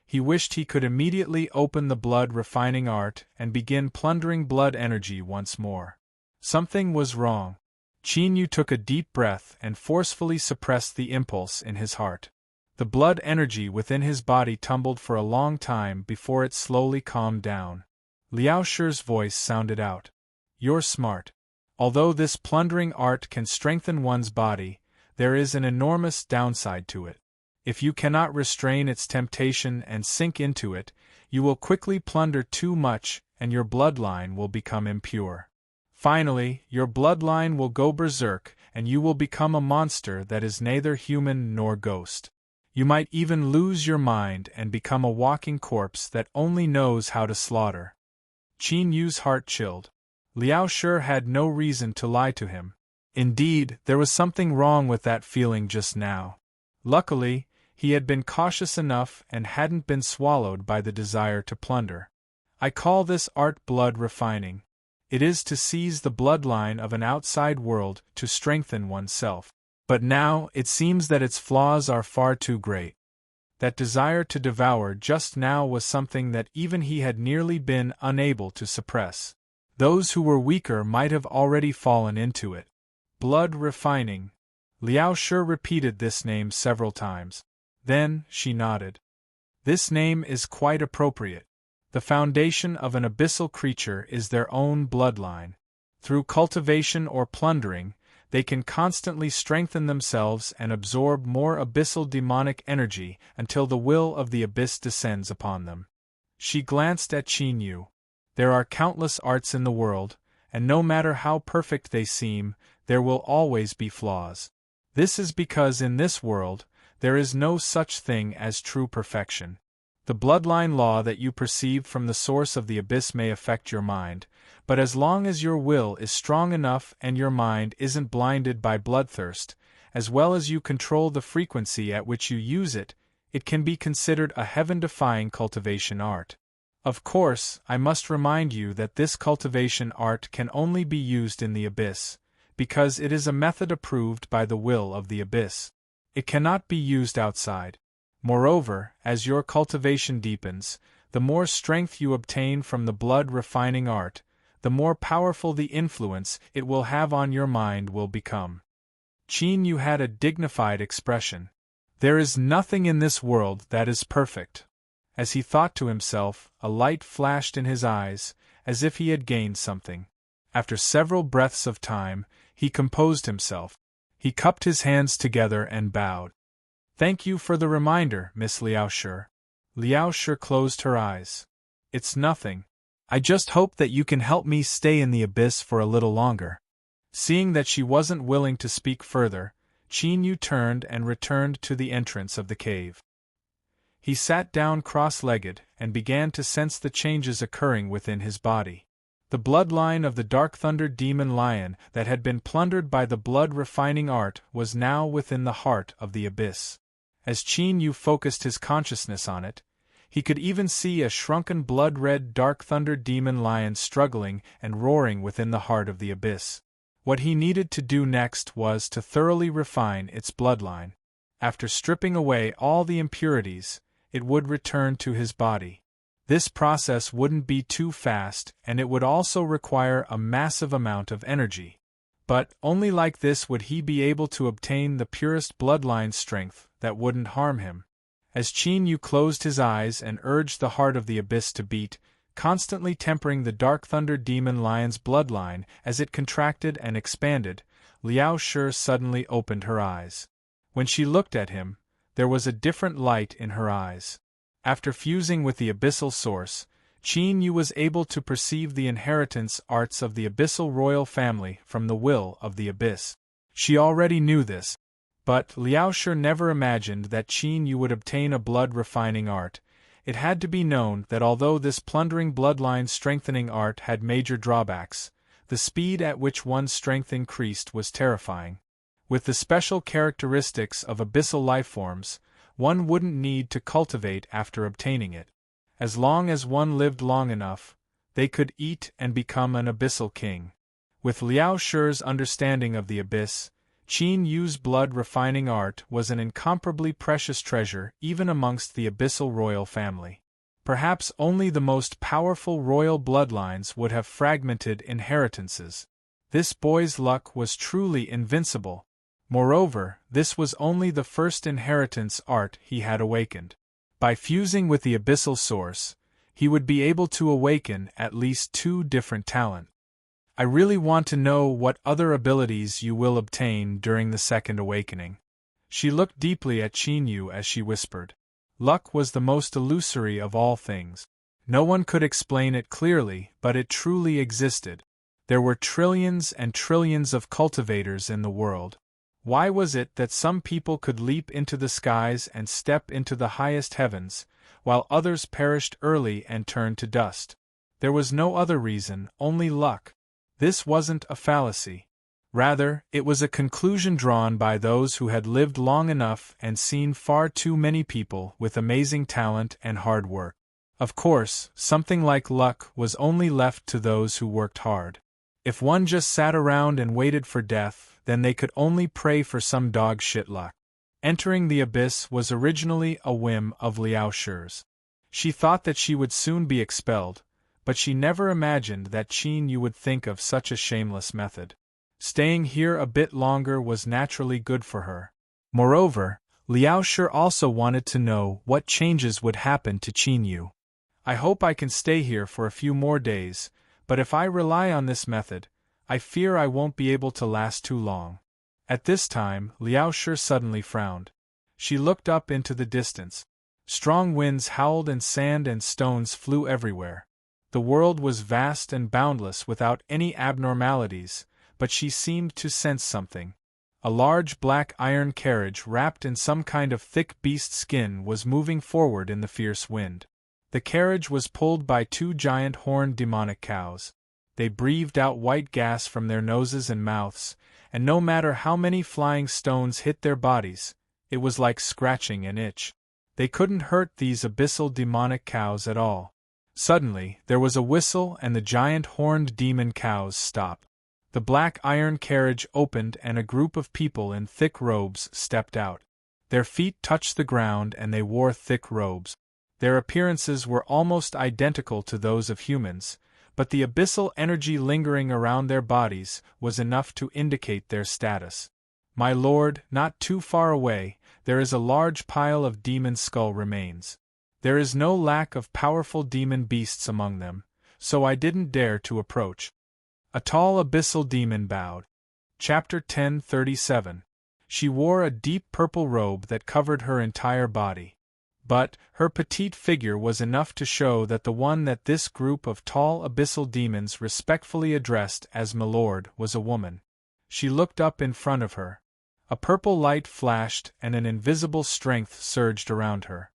[SPEAKER 1] He wished he could immediately open the blood-refining art and begin plundering blood energy once more. Something was wrong. Qin Yu took a deep breath and forcefully suppressed the impulse in his heart. The blood energy within his body tumbled for a long time before it slowly calmed down. Liao Shi's voice sounded out. "You're smart. Although this plundering art can strengthen one's body, there is an enormous downside to it. If you cannot restrain its temptation and sink into it, you will quickly plunder too much and your bloodline will become impure. Finally, your bloodline will go berserk and you will become a monster that is neither human nor ghost. You might even lose your mind and become a walking corpse that only knows how to slaughter." Qin Yu's heart chilled. Liao Shi had no reason to lie to him. Indeed, there was something wrong with that feeling just now. Luckily, he had been cautious enough and hadn't been swallowed by the desire to plunder. "I call this art blood refining. It is to seize the bloodline of an outside world to strengthen oneself. But now, it seems that its flaws are far too great." That desire to devour just now was something that even he had nearly been unable to suppress. Those who were weaker might have already fallen into it. Blood refining. Liao Shi repeated this name several times. Then, she nodded. "This name is quite appropriate. The foundation of an abyssal creature is their own bloodline. Through cultivation or plundering, they can constantly strengthen themselves and absorb more abyssal demonic energy until the will of the abyss descends upon them." She glanced at Qin Yu. There are countless arts in the world, and no matter how perfect they seem, there will always be flaws. This is because in this world, there is no such thing as true perfection. The bloodline law that you perceive from the source of the abyss may affect your mind, but as long as your will is strong enough and your mind isn't blinded by bloodthirst, as well as you control the frequency at which you use it, it can be considered a heaven-defying cultivation art. Of course, I must remind you that this cultivation art can only be used in the abyss, because it is a method approved by the will of the abyss. It cannot be used outside. Moreover, as your cultivation deepens, the more strength you obtain from the blood-refining art, the more powerful the influence it will have on your mind will become. Qin Yu had a dignified expression. There is nothing in this world that is perfect. As he thought to himself, a light flashed in his eyes, as if he had gained something. After several breaths of time, he composed himself. He cupped his hands together and bowed. "Thank you for the reminder, Miss Liao Shi." Liao Shi closed her eyes. "It's nothing. I just hope that you can help me stay in the abyss for a little longer." Seeing that she wasn't willing to speak further, Qin Yu turned and returned to the entrance of the cave. He sat down cross-legged and began to sense the changes occurring within his body. The bloodline of the Dark Thunder Demon Lion that had been plundered by the blood-refining art was now within the heart of the abyss. As Qin Yu focused his consciousness on it, he could even see a shrunken blood-red Dark Thunder Demon Lion struggling and roaring within the heart of the abyss. What he needed to do next was to thoroughly refine its bloodline. After stripping away all the impurities, it would return to his body. This process wouldn't be too fast, and it would also require a massive amount of energy. But only like this would he be able to obtain the purest bloodline strength that wouldn't harm him. As Qin Yu closed his eyes and urged the heart of the abyss to beat, constantly tempering the Dark Thunder Demon Lion's bloodline as it contracted and expanded, Liao Shi suddenly opened her eyes. When she looked at him, there was a different light in her eyes. After fusing with the abyssal source, Qin Yu was able to perceive the inheritance arts of the abyssal royal family from the will of the abyss. She already knew this, but Liao Shi never imagined that Qin Yu would obtain a blood-refining art. It had to be known that although this plundering bloodline-strengthening art had major drawbacks, the speed at which one's strength increased was terrifying. With the special characteristics of abyssal lifeforms, one wouldn't need to cultivate after obtaining it. As long as one lived long enough, they could eat and become an abyssal king. With Liao Shi's understanding of the abyss, Qin Yu's blood-refining art was an incomparably precious treasure even amongst the abyssal royal family. Perhaps only the most powerful royal bloodlines would have fragmented inheritances. This boy's luck was truly invincible. Moreover, this was only the first inheritance art he had awakened. By fusing with the abyssal source, he would be able to awaken at least 2 different talents. I really want to know what other abilities you will obtain during the second awakening. She looked deeply at Qin Yu as she whispered. Luck was the most illusory of all things. No one could explain it clearly, but it truly existed. There were trillions and trillions of cultivators in the world. Why was it that some people could leap into the skies and step into the highest heavens, while others perished early and turned to dust? There was no other reason, only luck. This wasn't a fallacy. Rather, it was a conclusion drawn by those who had lived long enough and seen far too many people with amazing talent and hard work. Of course, something like luck was only left to those who worked hard. If one just sat around and waited for death, then they could only pray for some dog-shit luck. Entering the abyss was originally a whim of Liao Shi's. She thought that she would soon be expelled, but she never imagined that Qin Yu would think of such a shameless method. Staying here a bit longer was naturally good for her. Moreover, Liao Shi also wanted to know what changes would happen to Qin Yu. I hope I can stay here for a few more days, but if I rely on this method, I fear I won't be able to last too long. At this time, Liao Shi suddenly frowned. She looked up into the distance. Strong winds howled and sand and stones flew everywhere. The world was vast and boundless without any abnormalities, but she seemed to sense something. A large black iron carriage wrapped in some kind of thick beast skin was moving forward in the fierce wind. The carriage was pulled by 2 giant horned demonic cows. They breathed out white gas from their noses and mouths, and no matter how many flying stones hit their bodies, it was like scratching an itch. They couldn't hurt these abyssal demonic cows at all. Suddenly, there was a whistle and the giant horned demon cows stopped. The black iron carriage opened and a group of people in thick robes stepped out. Their feet touched the ground and they wore thick robes. Their appearances were almost identical to those of humans, but the abyssal energy lingering around their bodies was enough to indicate their status. My lord, not too far away, there is a large pile of demon skull remains. There is no lack of powerful demon beasts among them, so I didn't dare to approach. A tall abyssal demon bowed. Chapter 1037. She wore a deep purple robe that covered her entire body. But her petite figure was enough to show that the one that this group of tall abyssal demons respectfully addressed as Milord was a woman. She looked up in front of her. A purple light flashed and an invisible strength surged around her.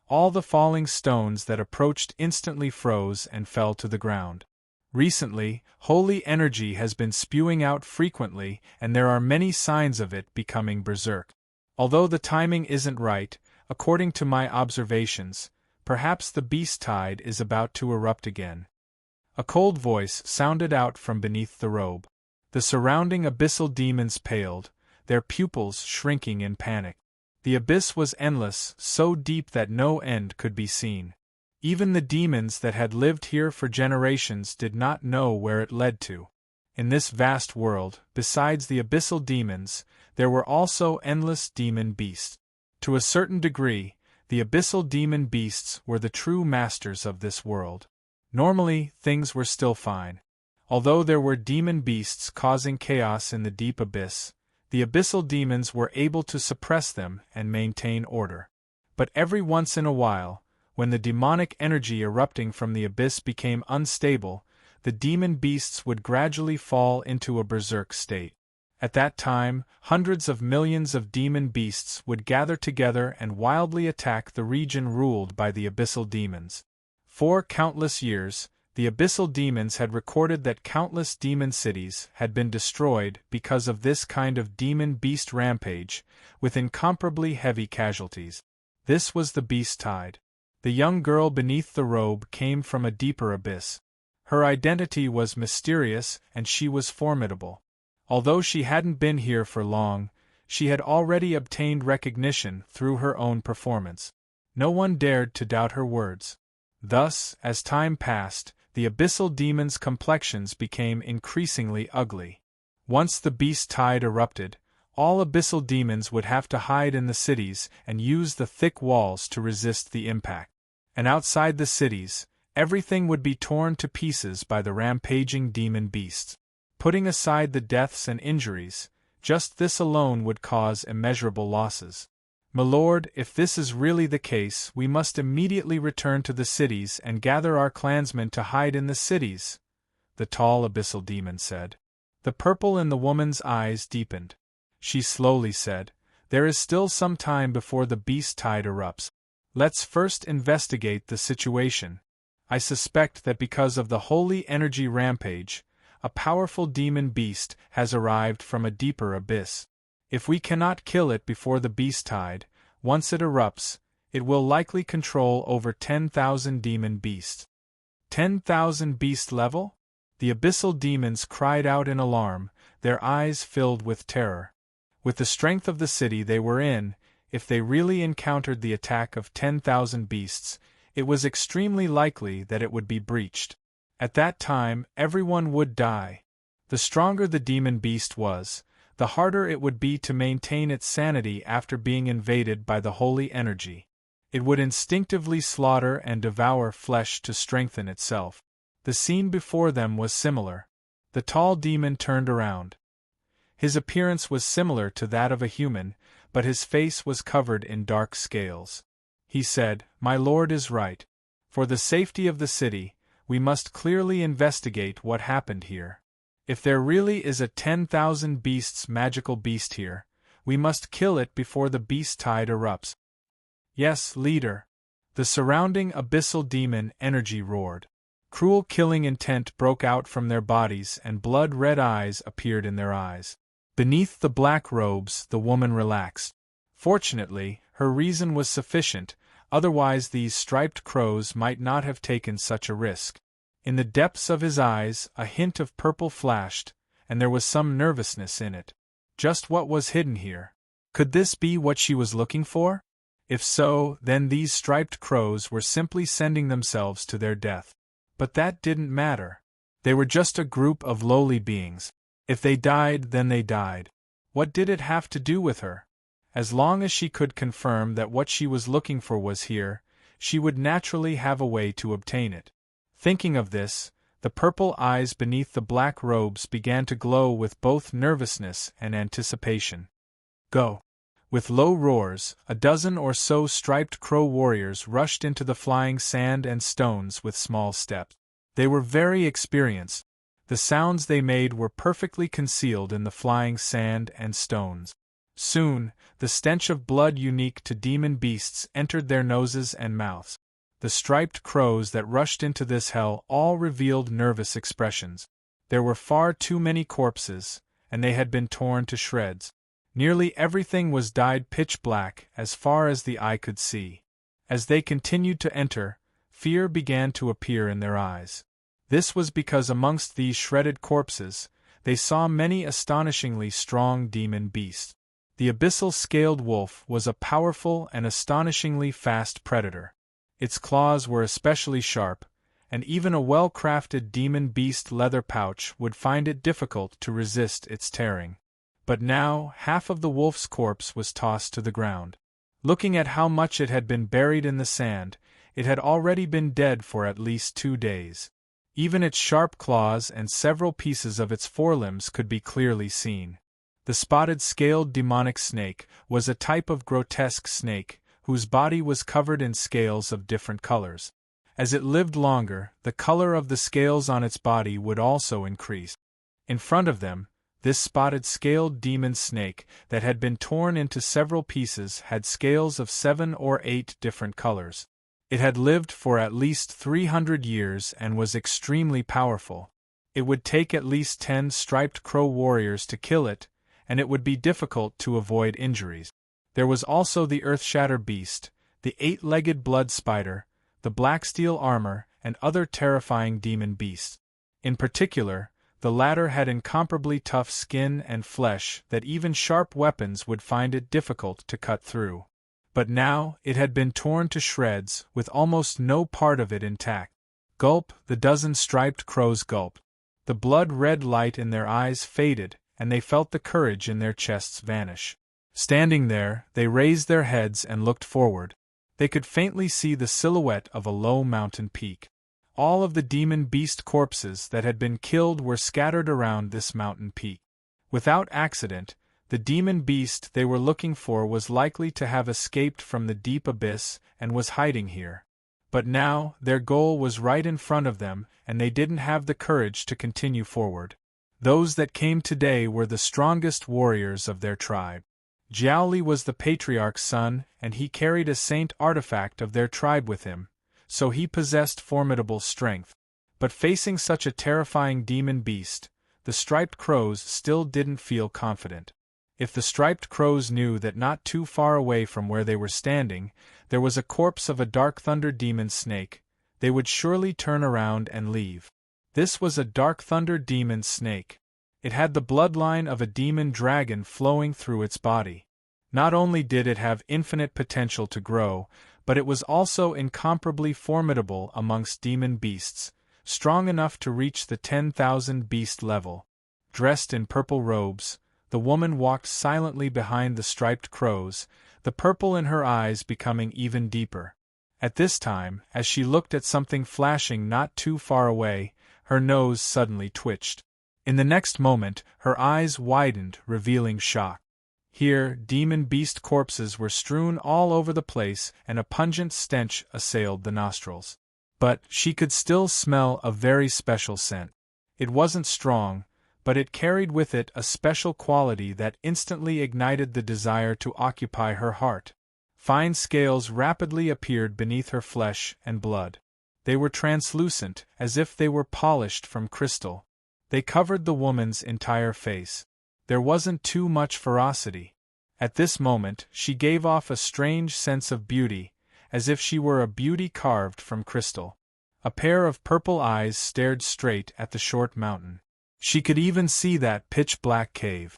[SPEAKER 1] All the falling stones that approached instantly froze and fell to the ground. Recently, holy energy has been spewing out frequently, and there are many signs of it becoming berserk. Although the timing isn't right, according to my observations, perhaps the beast tide is about to erupt again. A cold voice sounded out from beneath the robe. The surrounding abyssal demons paled, their pupils shrinking in panic. The abyss was endless, so deep that no end could be seen. Even the demons that had lived here for generations did not know where it led to. In this vast world, besides the abyssal demons, there were also endless demon beasts. To a certain degree, the abyssal demon beasts were the true masters of this world. Normally, things were still fine. Although there were demon beasts causing chaos in the deep abyss, the abyssal demons were able to suppress them and maintain order. But every once in a while, when the demonic energy erupting from the abyss became unstable, the demon beasts would gradually fall into a berserk state. At that time, hundreds of millions of demon beasts would gather together and wildly attack the region ruled by the abyssal demons. For countless years, the abyssal demons had recorded that countless demon cities had been destroyed because of this kind of demon-beast rampage, with incomparably heavy casualties. This was the beast tide. The young girl beneath the robe came from a deeper abyss. Her identity was mysterious and she was formidable. Although she hadn't been here for long, she had already obtained recognition through her own performance. No one dared to doubt her words. Thus, as time passed, the abyssal demons' complexions became increasingly ugly. Once the beast tide erupted, all abyssal demons would have to hide in the cities and use the thick walls to resist the impact. And outside the cities, everything would be torn to pieces by the rampaging demon beasts. Putting aside the deaths and injuries, just this alone would cause immeasurable losses. Milord, if this is really the case, we must immediately return to the cities and gather our clansmen to hide in the cities, the tall abyssal demon said. The purple in the woman's eyes deepened. She slowly said, "There is still some time before the beast tide erupts. Let's first investigate the situation. I suspect that because of the holy energy rampage, a powerful demon beast has arrived from a deeper abyss. If we cannot kill it before the beast tide, once it erupts, it will likely control over 10,000 demon beasts." 10,000 beast level? The abyssal demons cried out in alarm, their eyes filled with terror. With the strength of the city they were in, if they really encountered the attack of 10,000 beasts, it was extremely likely that it would be breached. At that time, everyone would die. The stronger the demon beast was, the harder it would be to maintain its sanity after being invaded by the holy energy. It would instinctively slaughter and devour flesh to strengthen itself. The scene before them was similar. The tall demon turned around. His appearance was similar to that of a human, but his face was covered in dark scales. He said, "My lord is right. For the safety of the city, we must clearly investigate what happened here. If there really is a 10,000 beasts magical beast here, we must kill it before the beast tide erupts." "Yes, leader." The surrounding abyssal demon energy roared. Cruel killing intent broke out from their bodies and blood-red eyes appeared in their eyes. Beneath the black robes the woman relaxed. Fortunately, her reason was sufficient, otherwise these striped crows might not have taken such a risk. In the depths of his eyes a hint of purple flashed, and there was some nervousness in it. Just what was hidden here? Could this be what she was looking for? If so, then these striped crows were simply sending themselves to their death. But that didn't matter. They were just a group of lowly beings. If they died, then they died. What did it have to do with her? As long as she could confirm that what she was looking for was here, she would naturally have a way to obtain it. Thinking of this, the purple eyes beneath the black robes began to glow with both nervousness and anticipation. Go! With low roars, a dozen or so striped crow warriors rushed into the flying sand and stones with small steps. They were very experienced. The sounds they made were perfectly concealed in the flying sand and stones. Soon, the stench of blood unique to demon beasts entered their noses and mouths. The striped crows that rushed into this hell all revealed nervous expressions. There were far too many corpses, and they had been torn to shreds. Nearly everything was dyed pitch black as far as the eye could see. As they continued to enter, fear began to appear in their eyes. This was because amongst these shredded corpses, they saw many astonishingly strong demon beasts. The abyssal scaled wolf was a powerful and astonishingly fast predator. Its claws were especially sharp, and even a well-crafted demon beast leather pouch would find it difficult to resist its tearing. But now, half of the wolf's corpse was tossed to the ground. Looking at how much it had been buried in the sand, it had already been dead for at least 2 days. Even its sharp claws and several pieces of its forelimbs could be clearly seen. The spotted scaled demonic snake was a type of grotesque snake, whose body was covered in scales of different colors. As it lived longer, the color of the scales on its body would also increase. In front of them, this spotted scaled demon snake that had been torn into several pieces had scales of 7 or 8 different colors. It had lived for at least 300 years and was extremely powerful. It would take at least 10 striped crow warriors to kill it, and it would be difficult to avoid injuries. There was also the earth-shatter beast, the 8-legged blood spider, the black steel armor, and other terrifying demon beasts. In particular, the latter had incomparably tough skin and flesh that even sharp weapons would find it difficult to cut through. But now, it had been torn to shreds, with almost no part of it intact. Gulp, the dozen striped crows gulped. The blood-red light in their eyes faded, and they felt the courage in their chests vanish. Standing there, they raised their heads and looked forward. They could faintly see the silhouette of a low mountain peak. All of the demon beast corpses that had been killed were scattered around this mountain peak. Without accident, the demon beast they were looking for was likely to have escaped from the deep abyss and was hiding here. But now, their goal was right in front of them, and they didn't have the courage to continue forward. Those that came today were the strongest warriors of their tribe. Jiaoli was the patriarch's son, and he carried a saint artifact of their tribe with him, so he possessed formidable strength. But facing such a terrifying demon beast, the striped crows still didn't feel confident. If the striped crows knew that not too far away from where they were standing, there was a corpse of a dark thunder demon snake, they would surely turn around and leave. This was a dark thunder demon snake. It had the bloodline of a demon dragon flowing through its body. Not only did it have infinite potential to grow, but it was also incomparably formidable amongst demon beasts, strong enough to reach the 10,000 beast level. Dressed in purple robes, the woman walked silently behind the striped crows, the purple in her eyes becoming even deeper. At this time, as she looked at something flashing not too far away, her nose suddenly twitched. In the next moment, her eyes widened, revealing shock. Here, demon beast corpses were strewn all over the place, and a pungent stench assailed the nostrils. But she could still smell a very special scent. It wasn't strong, but it carried with it a special quality that instantly ignited the desire to occupy her heart. Fine scales rapidly appeared beneath her flesh and blood. They were translucent, as if they were polished from crystal. They covered the woman's entire face. There wasn't too much ferocity. At this moment, she gave off a strange sense of beauty, as if she were a beauty carved from crystal. A pair of purple eyes stared straight at the short mountain. She could even see that pitch-black cave.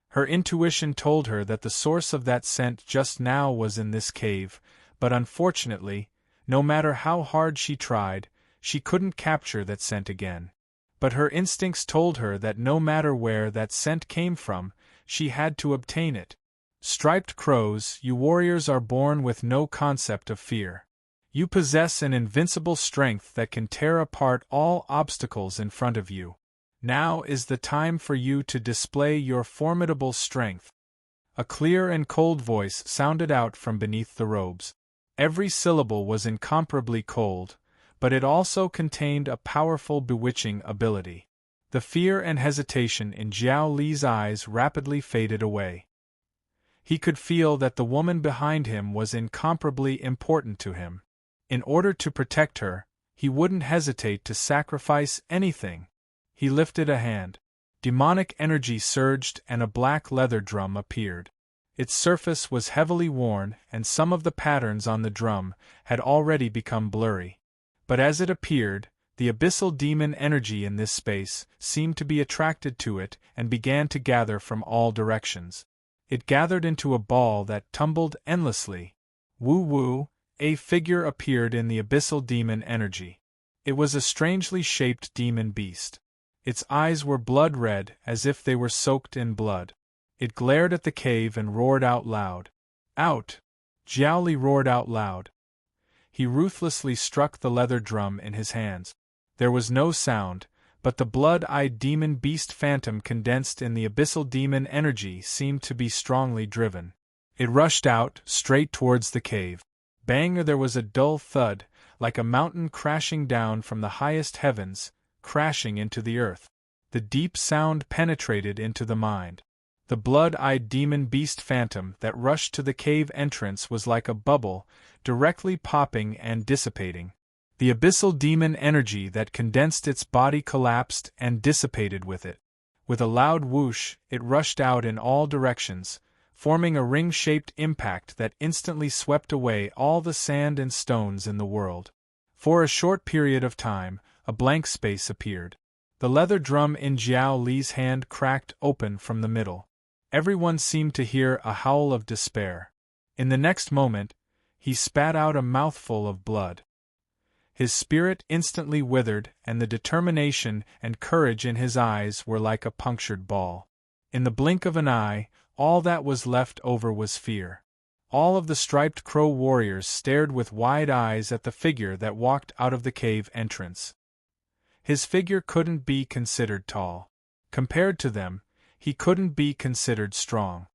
[SPEAKER 1] Her intuition told her that the source of that scent just now was in this cave, but unfortunately, no matter how hard she tried, she couldn't capture that scent again. But her instincts told her that no matter where that scent came from, she had to obtain it. Striped crows, you warriors are born with no concept of fear. You possess an invincible strength that can tear apart all obstacles in front of you. Now is the time for you to display your formidable strength. A clear and cold voice sounded out from beneath the robes. Every syllable was incomparably cold, but it also contained a powerful bewitching ability. The fear and hesitation in Jiao Li's eyes rapidly faded away. He could feel that the woman behind him was incomparably important to him. In order to protect her, he wouldn't hesitate to sacrifice anything. He lifted a hand. Demonic energy surged and a black leather drum appeared. Its surface was heavily worn and some of the patterns on the drum had already become blurry. But as it appeared, the abyssal demon energy in this space seemed to be attracted to it and began to gather from all directions. It gathered into a ball that tumbled endlessly. Woo-woo, a figure appeared in the abyssal demon energy. It was a strangely shaped demon beast. Its eyes were blood-red as if they were soaked in blood. It glared at the cave and roared out loud. Out! Jiao Li roared out loud. He ruthlessly struck the leather drum in his hands. There was no sound, but the blood-eyed demon beast phantom condensed in the abyssal demon energy seemed to be strongly driven. It rushed out, straight towards the cave. Bang! There was a dull thud, like a mountain crashing down from the highest heavens, crashing into the earth. The deep sound penetrated into the mind. The blood-eyed demon beast phantom that rushed to the cave entrance was like a bubble, directly popping and dissipating. The abyssal demon energy that condensed its body collapsed and dissipated with it. With a loud whoosh, it rushed out in all directions, forming a ring-shaped impact that instantly swept away all the sand and stones in the world. For a short period of time, a blank space appeared. The leather drum in Jiao Li's hand cracked open from the middle. Everyone seemed to hear a howl of despair. In the next moment, he spat out a mouthful of blood. His spirit instantly withered, and the determination and courage in his eyes were like a punctured ball. In the blink of an eye, all that was left over was fear. All of the striped crow warriors stared with wide eyes at the figure that walked out of the cave entrance. His figure couldn't be considered tall. Compared to them, he couldn't be considered strong.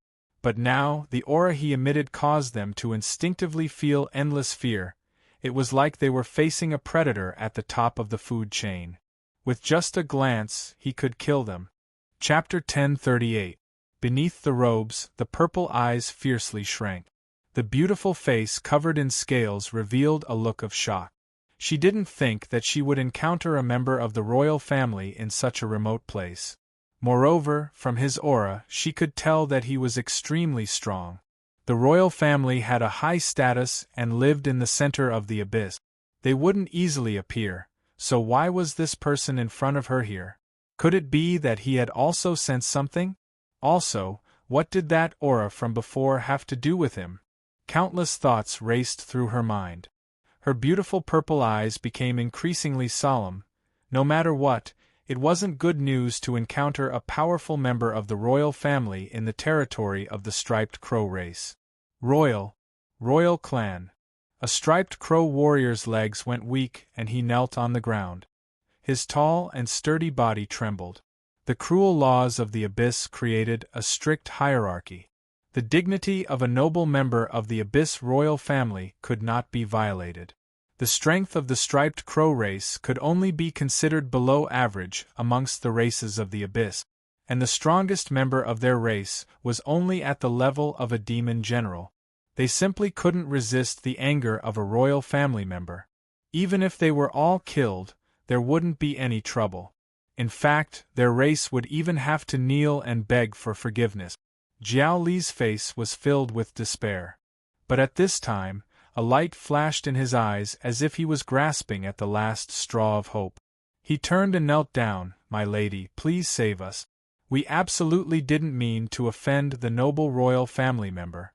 [SPEAKER 1] But now, the aura he emitted caused them to instinctively feel endless fear. It was like they were facing a predator at the top of the food chain. With just a glance, he could kill them. Chapter 1038. Beneath the robes, the purple eyes fiercely shrank. The beautiful face covered in scales revealed a look of shock. She didn't think that she would encounter a member of the royal family in such a remote place. Moreover, from his aura, she could tell that he was extremely strong. The royal family had a high status and lived in the center of the abyss. They wouldn't easily appear, so why was this person in front of her here? Could it be that he had also sensed something? Also, what did that aura from before have to do with him? Countless thoughts raced through her mind. Her beautiful purple eyes became increasingly solemn. No matter what, it wasn't good news to encounter a powerful member of the royal family in the territory of the striped crow race. Royal clan. A striped crow warrior's legs went weak and he knelt on the ground. His tall and sturdy body trembled. The cruel laws of the abyss created a strict hierarchy. The dignity of a noble member of the abyss royal family could not be violated. The strength of the striped crow race could only be considered below average amongst the races of the abyss, and the strongest member of their race was only at the level of a demon general. They simply couldn't resist the anger of a royal family member. Even if they were all killed, there wouldn't be any trouble. In fact, their race would even have to kneel and beg for forgiveness. Jiao Li's face was filled with despair. But at this time, a light flashed in his eyes as if he was grasping at the last straw of hope. He turned and knelt down. "My lady, please save us. We absolutely didn't mean to offend the noble royal family member.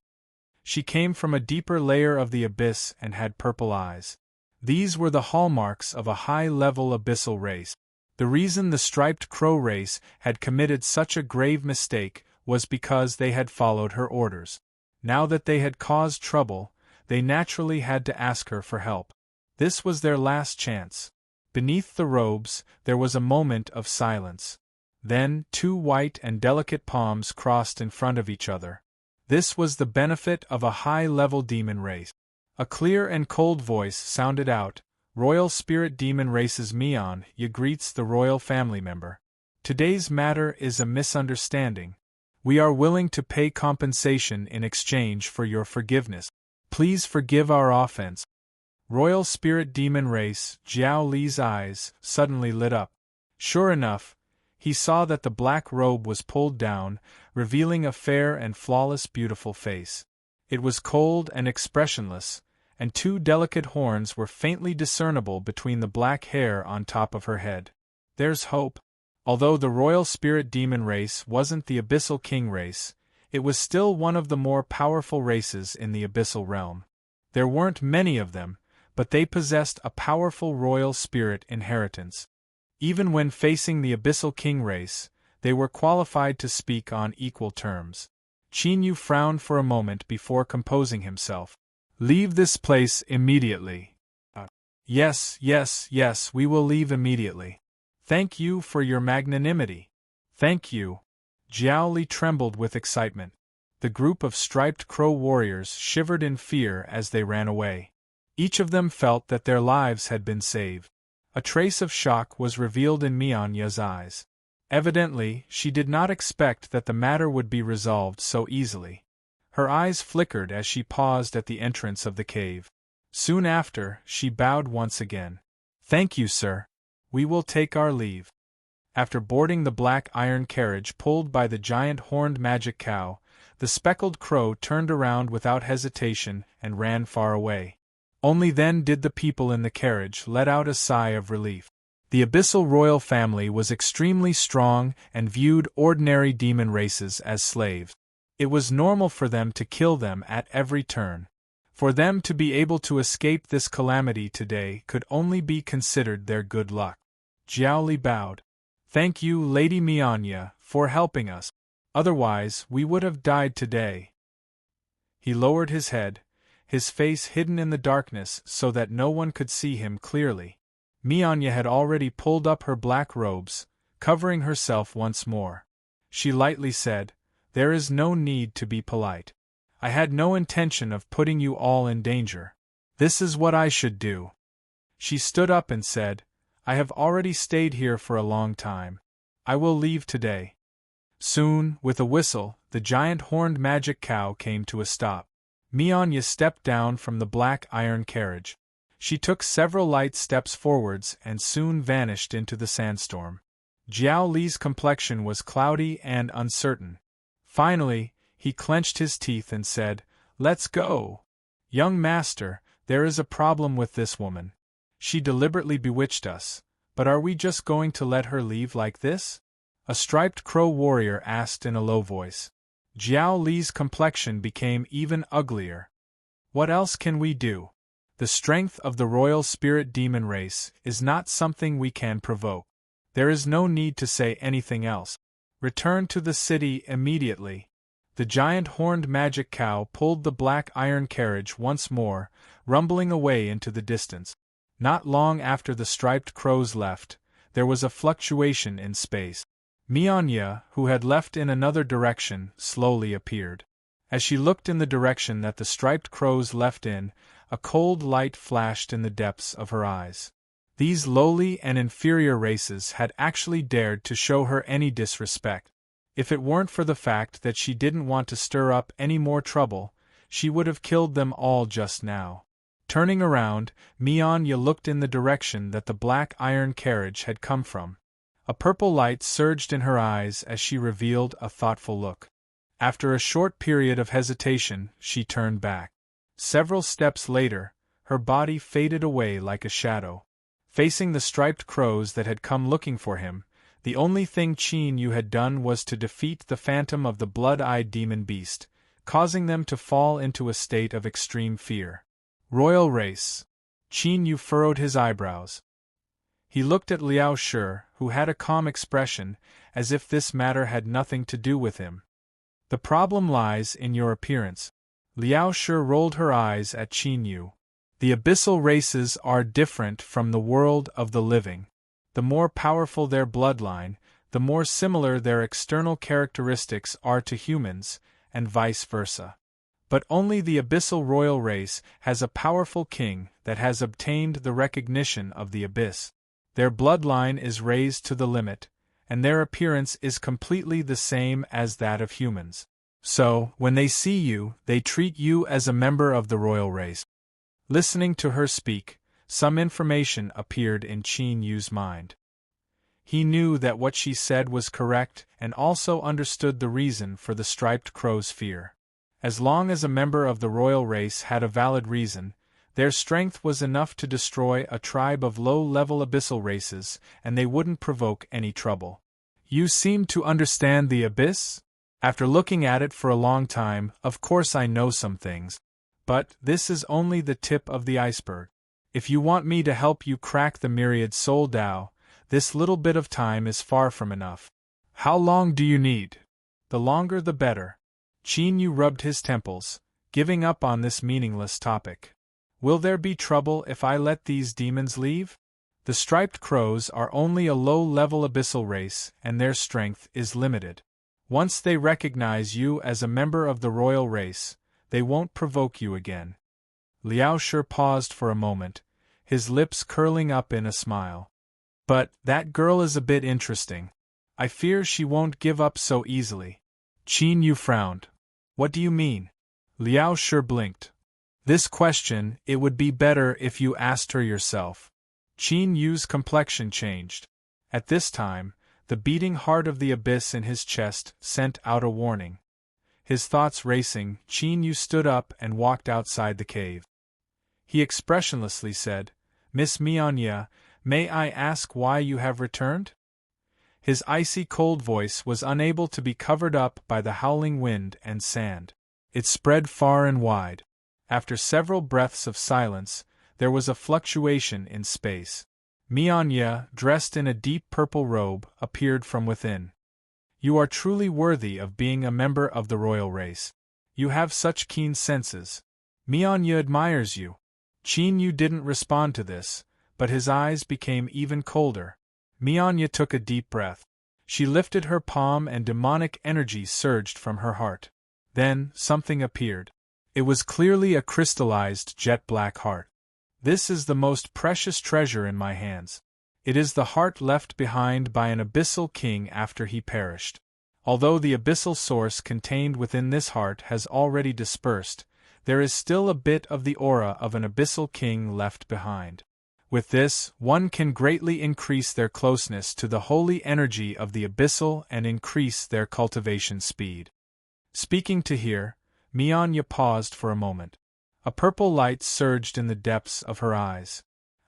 [SPEAKER 1] She came from a deeper layer of the abyss and had purple eyes. These were the hallmarks of a high-level abyssal race. The reason the striped crow race had committed such a grave mistake was because they had followed her orders. Now that they had caused trouble, they naturally had to ask her for help. This was their last chance. Beneath the robes, there was a moment of silence. Then, two white and delicate palms crossed in front of each other. This was the benefit of a high-level demon race. A clear and cold voice sounded out, "Royal Spirit Demon Race's Mion, ya greets the royal family member. Today's matter is a misunderstanding. We are willing to pay compensation in exchange for your forgiveness. Please forgive our offense." Royal Spirit Demon Race, Jiao Li's eyes suddenly lit up. Sure enough, he saw that the black robe was pulled down, revealing a fair and flawless beautiful face. It was cold and expressionless, and two delicate horns were faintly discernible between the black hair on top of her head. There's hope. Although the Royal Spirit Demon Race wasn't the Abyssal King race, it was still one of the more powerful races in the Abyssal realm. There weren't many of them, but they possessed a powerful royal spirit inheritance. Even when facing the Abyssal King race, they were qualified to speak on equal terms. Qin Yu frowned for a moment before composing himself. "Leave this place immediately." Yes, we will leave immediately. Thank you for your magnanimity." "Thank you." Jiao Li trembled with excitement. The group of striped crow warriors shivered in fear as they ran away. Each of them felt that their lives had been saved. A trace of shock was revealed in Mianya's eyes. Evidently, she did not expect that the matter would be resolved so easily. Her eyes flickered as she paused at the entrance of the cave. Soon after, she bowed once again. "Thank you, sir. We will take our leave." After boarding the black iron carriage pulled by the giant horned magic cow, the speckled crow turned around without hesitation and ran far away. Only then did the people in the carriage let out a sigh of relief. The Abyssal royal family was extremely strong and viewed ordinary demon races as slaves. It was normal for them to kill them at every turn. For them to be able to escape this calamity today could only be considered their good luck. Jiao Li bowed. "Thank you, Lady Mianya, for helping us. Otherwise, we would have died today." He lowered his head, his face hidden in the darkness so that no one could see him clearly. Mianya had already pulled up her black robes, covering herself once more. She lightly said, "There is no need to be polite. I had no intention of putting you all in danger. This is what I should do." She stood up and said, "I have already stayed here for a long time. I will leave today." Soon, with a whistle, the giant horned magic cow came to a stop. Mianya stepped down from the black iron carriage. She took several light steps forwards and soon vanished into the sandstorm. Jiao Li's complexion was cloudy and uncertain. Finally, he clenched his teeth and said, "Let's go. Young master, there is a problem with this woman. She deliberately bewitched us, but are we just going to let her leave like this?" A striped crow warrior asked in a low voice. Jiao Li's complexion became even uglier. "What else can we do? The strength of the royal spirit demon race is not something we can provoke. There is no need to say anything else. Return to the city immediately." The giant horned magic cow pulled the black iron carriage once more, rumbling away into the distance. Not long after the striped crows left, there was a fluctuation in space. Mianya, who had left in another direction, slowly appeared. As she looked in the direction that the striped crows left in, a cold light flashed in the depths of her eyes. These lowly and inferior races had actually dared to show her any disrespect. If it weren't for the fact that she didn't want to stir up any more trouble, she would have killed them all just now. Turning around, Mianya looked in the direction that the black iron carriage had come from. A purple light surged in her eyes as she revealed a thoughtful look. After a short period of hesitation, she turned back. Several steps later, her body faded away like a shadow. Facing the striped crows that had come looking for him, The only thing Qin Yu had done was to defeat the phantom of the blood-eyed demon beast, causing them to fall into a state of extreme fear. Royal race. Qin Yu furrowed his eyebrows. He looked at Liao Shi, who had a calm expression, as if this matter had nothing to do with him. The problem lies in your appearance. Liao Shi rolled her eyes at Qin Yu. The abyssal races are different from the world of the living. The more powerful their bloodline, the more similar their external characteristics are to humans, and vice versa. But only the abyssal royal race has a powerful king that has obtained the recognition of the abyss. Their bloodline is raised to the limit, and their appearance is completely the same as that of humans. So, when they see you, they treat you as a member of the royal race. Listening to her speak, some information appeared in Qin Yu's mind. He knew that what she said was correct and also understood the reason for the striped crow's fear. As long as a member of the royal race had a valid reason, their strength was enough to destroy a tribe of low-level abyssal races, and they wouldn't provoke any trouble. You seem to understand the abyss? After looking at it for a long time, of course I know some things. But this is only the tip of the iceberg. If you want me to help you crack the myriad soul Tao, this little bit of time is far from enough. How long do you need? The longer the better. Qin Yu rubbed his temples, giving up on this meaningless topic. Will there be trouble if I let these demons leave? The striped crows are only a low-level abyssal race, and their strength is limited. Once they recognize you as a member of the royal race, they won't provoke you again. Liao Shi paused for a moment, his lips curling up in a smile. But that girl is a bit interesting. I fear she won't give up so easily. Qin Yu frowned. What do you mean? Liao Shi blinked. This question, it would be better if you asked her yourself. Qin Yu's complexion changed. At this time, the beating heart of the abyss in his chest sent out a warning. His thoughts racing, Qin Yu stood up and walked outside the cave. He expressionlessly said, Miss Mianya, may I ask why you have returned? His icy cold voice was unable to be covered up by the howling wind and sand. It spread far and wide. After several breaths of silence, there was a fluctuation in space. Mianya, dressed in a deep purple robe, appeared from within. You are truly worthy of being a member of the royal race. You have such keen senses. Mianya admires you. Qin Yu didn't respond to this, but his eyes became even colder. Mianya took a deep breath. She lifted her palm and demonic energy surged from her heart. Then, something appeared. It was clearly a crystallized jet-black heart. This is the most precious treasure in my hands. It is the heart left behind by an abyssal king after he perished. Although the abyssal source contained within this heart has already dispersed, there is still a bit of the aura of an abyssal king left behind. With this, one can greatly increase their closeness to the holy energy of the abyssal and increase their cultivation speed. Speaking to here, Mianya paused for a moment. A purple light surged in the depths of her eyes.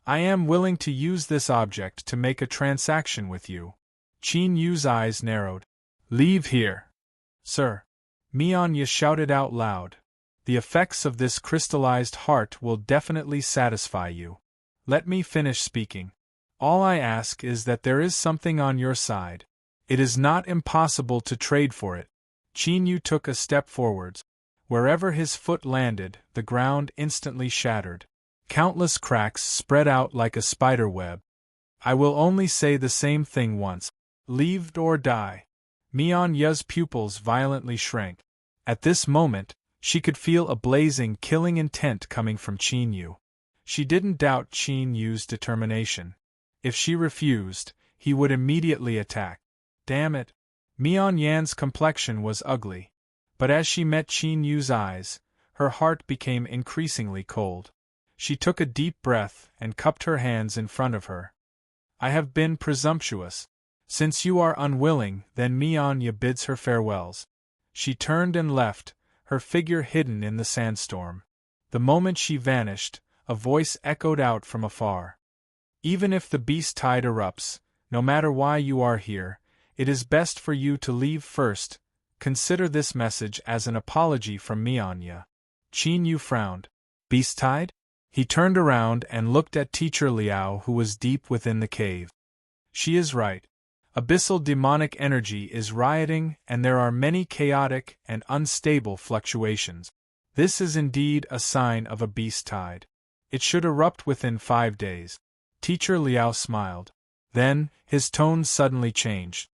[SPEAKER 1] I am willing to use this object to make a transaction with you. Qin Yu's eyes narrowed. Leave here. Sir. Mianya shouted out loud. The effects of this crystallized heart will definitely satisfy you. Let me finish speaking. All I ask is that there is something on your side. It is not impossible to trade for it. Qin Yu took a step forwards. Wherever his foot landed, the ground instantly shattered. Countless cracks spread out like a spider web. I will only say the same thing once. Leave or die. Mianya's pupils violently shrank. At this moment, she could feel a blazing, killing intent coming from Qin Yu. She didn't doubt Qin Yu's determination. If she refused, he would immediately attack. Damn it! Mianyan's complexion was ugly. But as she met Qin Yu's eyes, her heart became increasingly cold. She took a deep breath and cupped her hands in front of her. I have been presumptuous. Since you are unwilling, then Mianya bids her farewells. She turned and left, her figure hidden in the sandstorm. The moment she vanished, a voice echoed out from afar. Even if the beast tide erupts, No matter why you are here, it is best for you to leave first. Consider this message as an apology from me, Anya. Qin Yu frowned. Beast-tide? He turned around and looked at Teacher Liao, who was deep within the cave. She is right. Abyssal demonic energy is rioting, and there are many chaotic and unstable fluctuations. This is indeed a sign of a beast-tide. It should erupt within 5 days. Teacher Liao smiled. Then, his tone suddenly changed.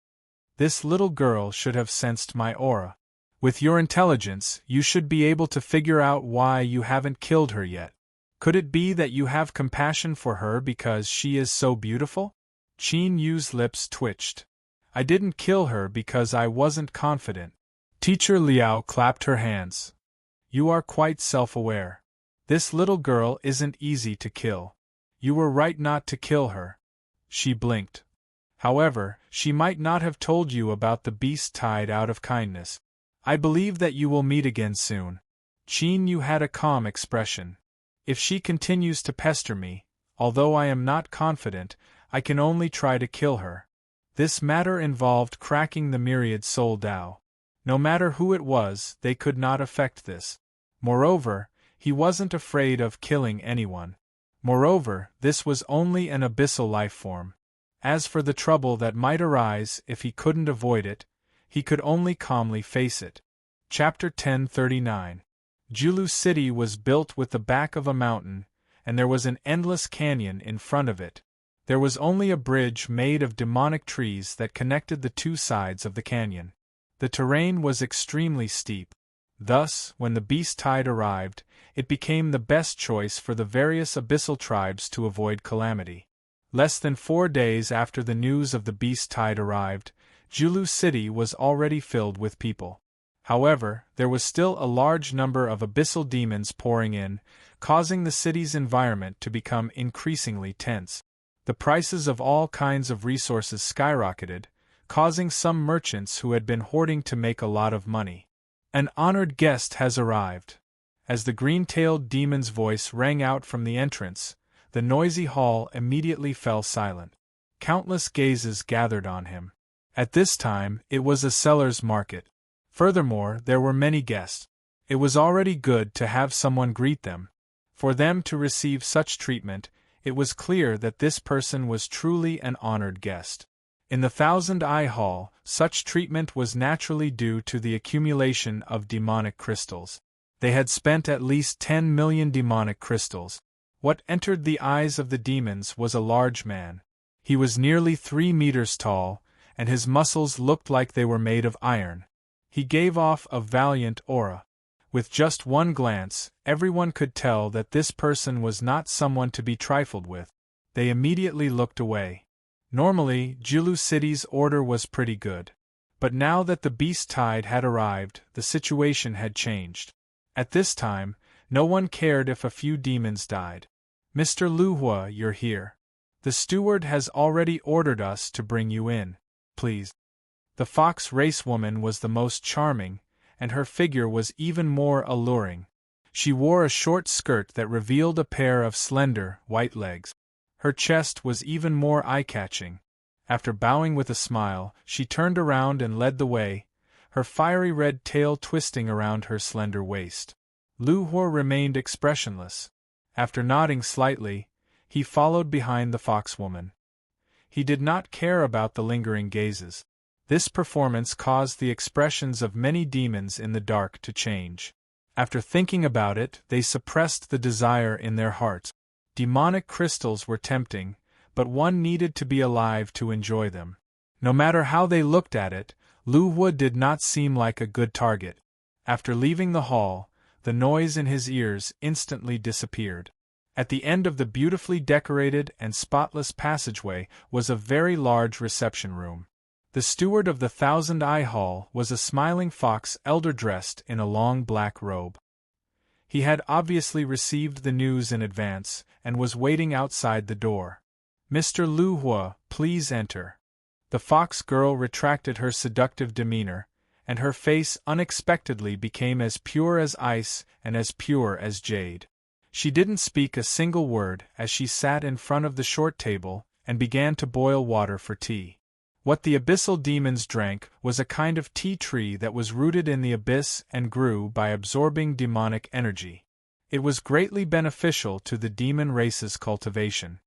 [SPEAKER 1] This little girl should have sensed my aura. With your intelligence, you should be able to figure out why you haven't killed her yet. Could it be that you have compassion for her because she is so beautiful? Qin Yu's lips twitched. I didn't kill her because I wasn't confident. Teacher Liao clapped her hands. You are quite self-aware. This little girl isn't easy to kill. You were right not to kill her. She blinked. However, she might not have told you about the beast-tide out of kindness. I believe that you will meet again soon. Qin Yu had a calm expression. If she continues to pester me, although I am not confident, I can only try to kill her. This matter involved cracking the myriad soul Dao. No matter who it was, they could not affect this. Moreover, he wasn't afraid of killing anyone. Moreover, this was only an abyssal life form. As for the trouble that might arise if he couldn't avoid it, he could only calmly face it. Chapter 1039. Julu City was built with the back of a mountain, and there was an endless canyon in front of it. There was only a bridge made of demonic trees that connected the two sides of the canyon. The terrain was extremely steep. Thus, when the beast-tide arrived, it became the best choice for the various abyssal tribes to avoid calamity. Less than 4 days after the news of the beast-tide arrived, Julu City was already filled with people. However, there was still a large number of abyssal demons pouring in, causing the city's environment to become increasingly tense. The prices of all kinds of resources skyrocketed, causing some merchants who had been hoarding to make a lot of money. An honored guest has arrived. As the green-tailed demon's voice rang out from the entrance, the noisy hall immediately fell silent. Countless gazes gathered on him. At this time, it was a seller's market. Furthermore, there were many guests. It was already good to have someone greet them. For them to receive such treatment, it was clear that this person was truly an honored guest. In the Thousand-Eye Hall, such treatment was naturally due to the accumulation of demonic crystals. They had spent at least 10 million demonic crystals. What entered the eyes of the demons was a large man. He was nearly 3 meters tall, and his muscles looked like they were made of iron. He gave off a valiant aura. With just one glance, everyone could tell that this person was not someone to be trifled with. They immediately looked away. Normally, Julu City's order was pretty good. But now that the beast-tide had arrived, the situation had changed. At this time, no one cared if a few demons died. Mr. Lu Hua, you're here. The steward has already ordered us to bring you in. Please. The fox race woman was the most charming, and her figure was even more alluring. She wore a short skirt that revealed a pair of slender, white legs. Her chest was even more eye-catching. After bowing with a smile, she turned around and led the way, her fiery red tail twisting around her slender waist. Lu Hua remained expressionless. After nodding slightly, he followed behind the foxwoman. He did not care about the lingering gazes. This performance caused the expressions of many demons in the dark to change. After thinking about it, they suppressed the desire in their hearts. Demonic crystals were tempting, but one needed to be alive to enjoy them. No matter how they looked at it, Lu Hua did not seem like a good target. After leaving the hall, the noise in his ears instantly disappeared. At the end of the beautifully decorated and spotless passageway was a very large reception room. The steward of the Thousand-Eye Hall was a smiling fox elder dressed in a long black robe. He had obviously received the news in advance and was waiting outside the door. Mr. Lu Hua, please enter. The fox girl retracted her seductive demeanor, and her face unexpectedly became as pure as ice and as pure as jade. She didn't speak a single word as she sat in front of the short table and began to boil water for tea. What the abyssal demons drank was a kind of tea tree that was rooted in the abyss and grew by absorbing demonic energy. It was greatly beneficial to the demon race's cultivation.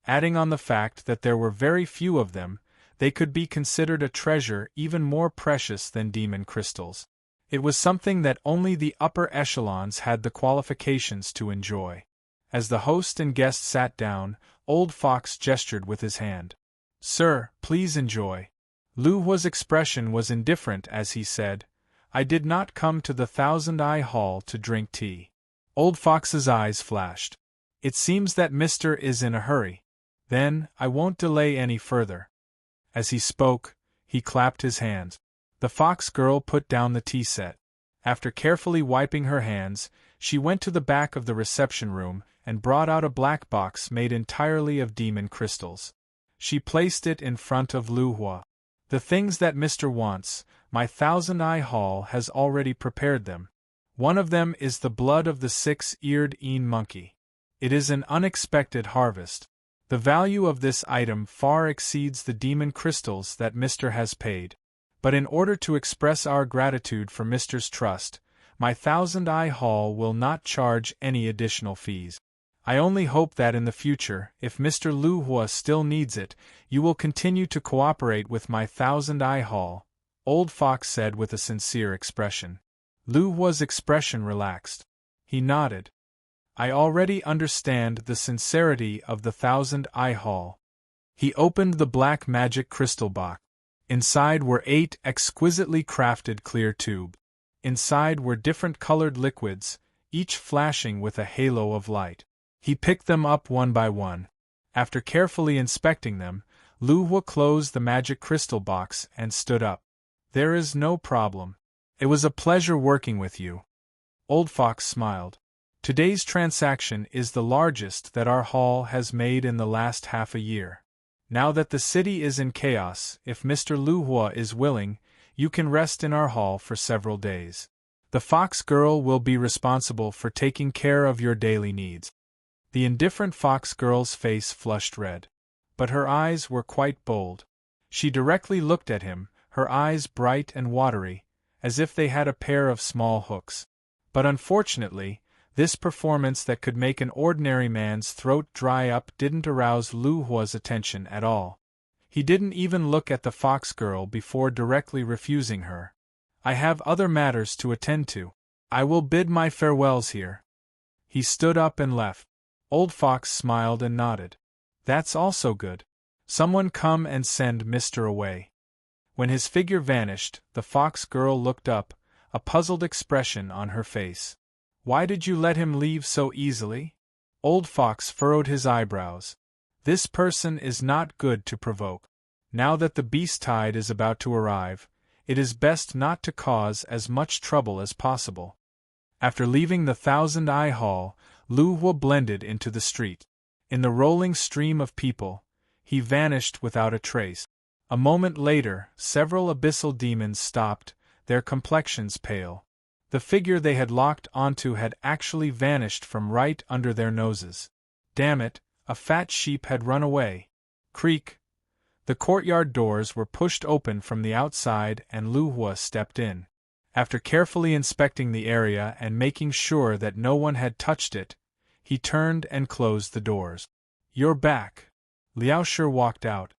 [SPEAKER 1] Adding on the fact that there were very few of them, they could be considered a treasure even more precious than demon crystals. It was something that only the upper echelons had the qualifications to enjoy. As the host and guest sat down, Old Fox gestured with his hand. "Sir, please enjoy." Lu Hua's expression was indifferent as he said, "I did not come to the Thousand-Eye Hall to drink tea." Old Fox's eyes flashed. "It seems that Mr. is in a hurry. Then, I won't delay any further." As he spoke, he clapped his hands. The fox girl put down the tea set. After carefully wiping her hands, she went to the back of the reception room and brought out a black box made entirely of demon crystals. She placed it in front of Lu Hua. "The things that Mr. wants, my Thousand-Eye Hall has already prepared them. One of them is the blood of the six-eared monkey. It is an unexpected harvest. The value of this item far exceeds the demon crystals that Mr. has paid. But in order to express our gratitude for Mr.'s trust, my Thousand-Eye Hall will not charge any additional fees. I only hope that in the future, if Mr. Lu Hua still needs it, you will continue to cooperate with my Thousand-Eye Hall," Old Fox said with a sincere expression. Lu Hua's expression relaxed. He nodded. "I already understand the sincerity of the Thousand-Eye Hall." He opened the black magic crystal box. Inside were 8 exquisitely crafted clear tubes. Inside were different colored liquids, each flashing with a halo of light. He picked them up one by one. After carefully inspecting them, Lu Hua closed the magic crystal box and stood up. "There is no problem. It was a pleasure working with you." Old Fox smiled. "Today's transaction is the largest that our hall has made in the last half a year. Now that the city is in chaos, if Mr. Lu Hua is willing, you can rest in our hall for several days. The fox girl will be responsible for taking care of your daily needs." The indifferent fox girl's face flushed red. But her eyes were quite bold. She directly looked at him, her eyes bright and watery, as if they had a pair of small hooks. But unfortunately, this performance that could make an ordinary man's throat dry up didn't arouse Lu Hua's attention at all. He didn't even look at the fox girl before directly refusing her. "I have other matters to attend to. I will bid my farewells here." He stood up and left. Old Fox smiled and nodded. "That's also good. Someone come and send Mr. away." When his figure vanished, the fox girl looked up, a puzzled expression on her face. "Why did you let him leave so easily?" Old Fox furrowed his eyebrows. "This person is not good to provoke. Now that the beast tide is about to arrive, it is best not to cause as much trouble as possible." After leaving the Thousand-Eye Hall, Lu Hua blended into the street. In the rolling stream of people, he vanished without a trace. A moment later, several abyssal demons stopped, their complexions pale. The figure they had locked onto had actually vanished from right under their noses. Damn it, a fat sheep had run away. Creak. The courtyard doors were pushed open from the outside and Lu Hua stepped in. After carefully inspecting the area and making sure that no one had touched it, he turned and closed the doors. "You're back." Liao Shi walked out.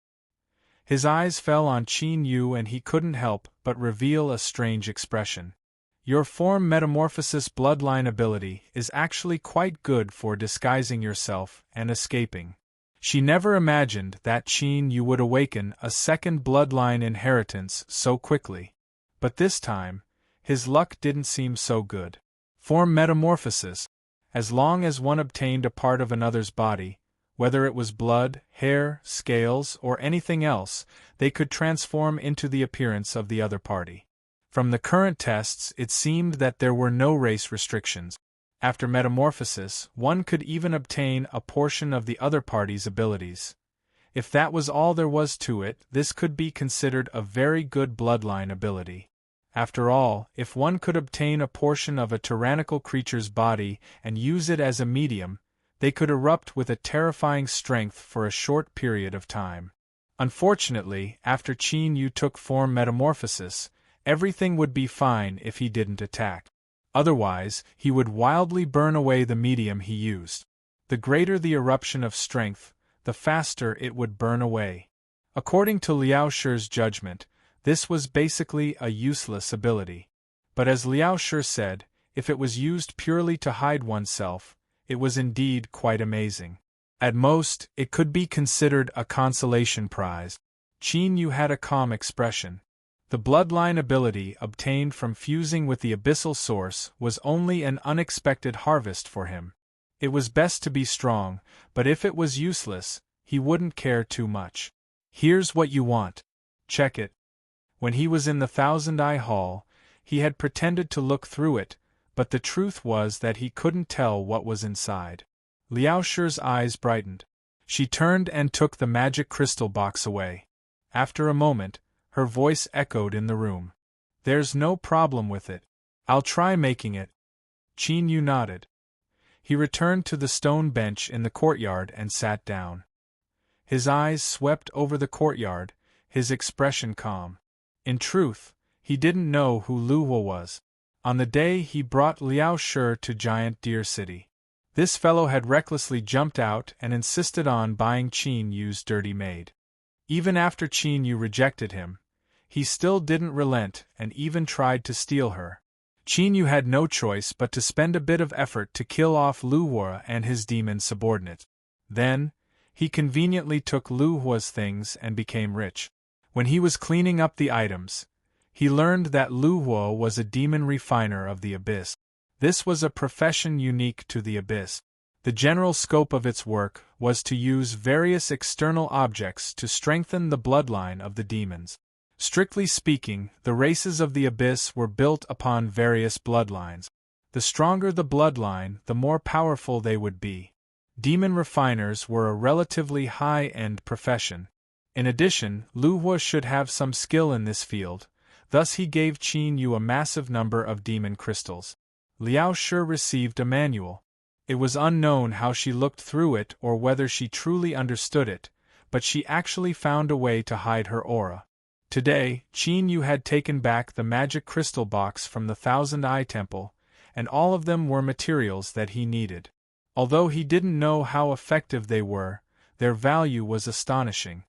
[SPEAKER 1] His eyes fell on Qin Yu and he couldn't help but reveal a strange expression. "Your form metamorphosis bloodline ability is actually quite good for disguising yourself and escaping." She never imagined that Qin Yu would awaken a second bloodline inheritance so quickly. But this time, his luck didn't seem so good. Form metamorphosis. As long as one obtained a part of another's body, whether it was blood, hair, scales, or anything else, they could transform into the appearance of the other party. From the current tests, it seemed that there were no race restrictions. After metamorphosis, one could even obtain a portion of the other party's abilities. If that was all there was to it, this could be considered a very good bloodline ability. After all, if one could obtain a portion of a tyrannical creature's body and use it as a medium, They could erupt with a terrifying strength for a short period of time. Unfortunately, after Qin Yu took form metamorphosis, everything would be fine if he didn't attack. Otherwise, he would wildly burn away the medium he used. The greater the eruption of strength, the faster it would burn away. According to Liao Shi's judgment, this was basically a useless ability. But as Liao Shi said, if it was used purely to hide oneself, it was indeed quite amazing. At most, it could be considered a consolation prize. Qin Yu had a calm expression. The bloodline ability obtained from fusing with the abyssal source was only an unexpected harvest for him. It was best to be strong, but if it was useless, he wouldn't care too much. Here's what you want. Check it. When he was in the Thousand Eye Hall, he had pretended to look through it, but the truth was that he couldn't tell what was inside. Liao Shi's eyes brightened. She turned and took the magic crystal box away. After a moment, her voice echoed in the room. There's no problem with it. I'll try making it. Qin Yu nodded. He returned to the stone bench in the courtyard and sat down. His eyes swept over the courtyard, his expression calm. In truth, he didn't know who Lu Hua was. On the day he brought Liao Shi to Giant Deer City, this fellow had recklessly jumped out and insisted on buying Qin Yu's dirty maid. Even after Qin Yu rejected him, he still didn't relent and even tried to steal her. Qin Yu had no choice but to spend a bit of effort to kill off Lu Hua and his demon subordinate. Then, he conveniently took Lu Hua's things and became rich. When he was cleaning up the items, he learned that Lu Hua was a demon refiner of the Abyss. This was a profession unique to the Abyss. The general scope of its work was to use various external objects to strengthen the bloodline of the demons. Strictly speaking, the races of the Abyss were built upon various bloodlines. The stronger the bloodline, the more powerful they would be. Demon refiners were a relatively high-end profession. In addition, Lu Hua should have some skill in this field, thus he gave Qin Yu a massive number of demon crystals. Liao Shi received a manual. It was unknown how she looked through it or whether she truly understood it, but she actually found a way to hide her aura. Today, Qin Yu had taken back the magic crystal box from the Thousand Eye Temple, and all of them were materials that he needed. Although he didn't know how effective they were, their value was astonishing.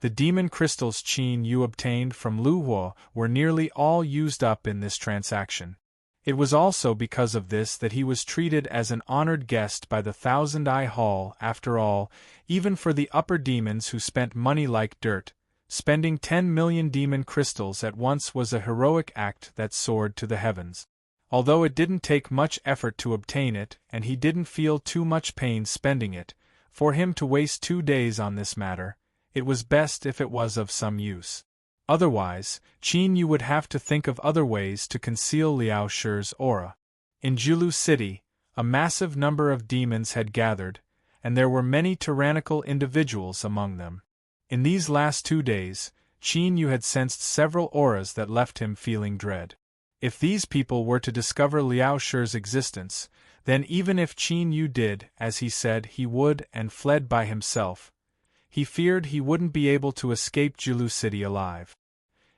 [SPEAKER 1] The demon crystals Qin Yu obtained from Lu Hua were nearly all used up in this transaction. It was also because of this that he was treated as an honored guest by the Thousand Eye Hall. After all, even for the upper demons who spent money like dirt, spending 10 million demon crystals at once was a heroic act that soared to the heavens. Although it didn't take much effort to obtain it, and he didn't feel too much pain spending it, for him to waste 2 days on this matter, it was best if it was of some use. Otherwise, Qin Yu would have to think of other ways to conceal Liao Shi's aura. In Julu City, a massive number of demons had gathered, and there were many tyrannical individuals among them. In these last 2 days, Qin Yu had sensed several auras that left him feeling dread. If these people were to discover Liao Shi's existence, then even if Qin Yu did, as he said he would, and fled by himself, he feared he wouldn't be able to escape Julu City alive.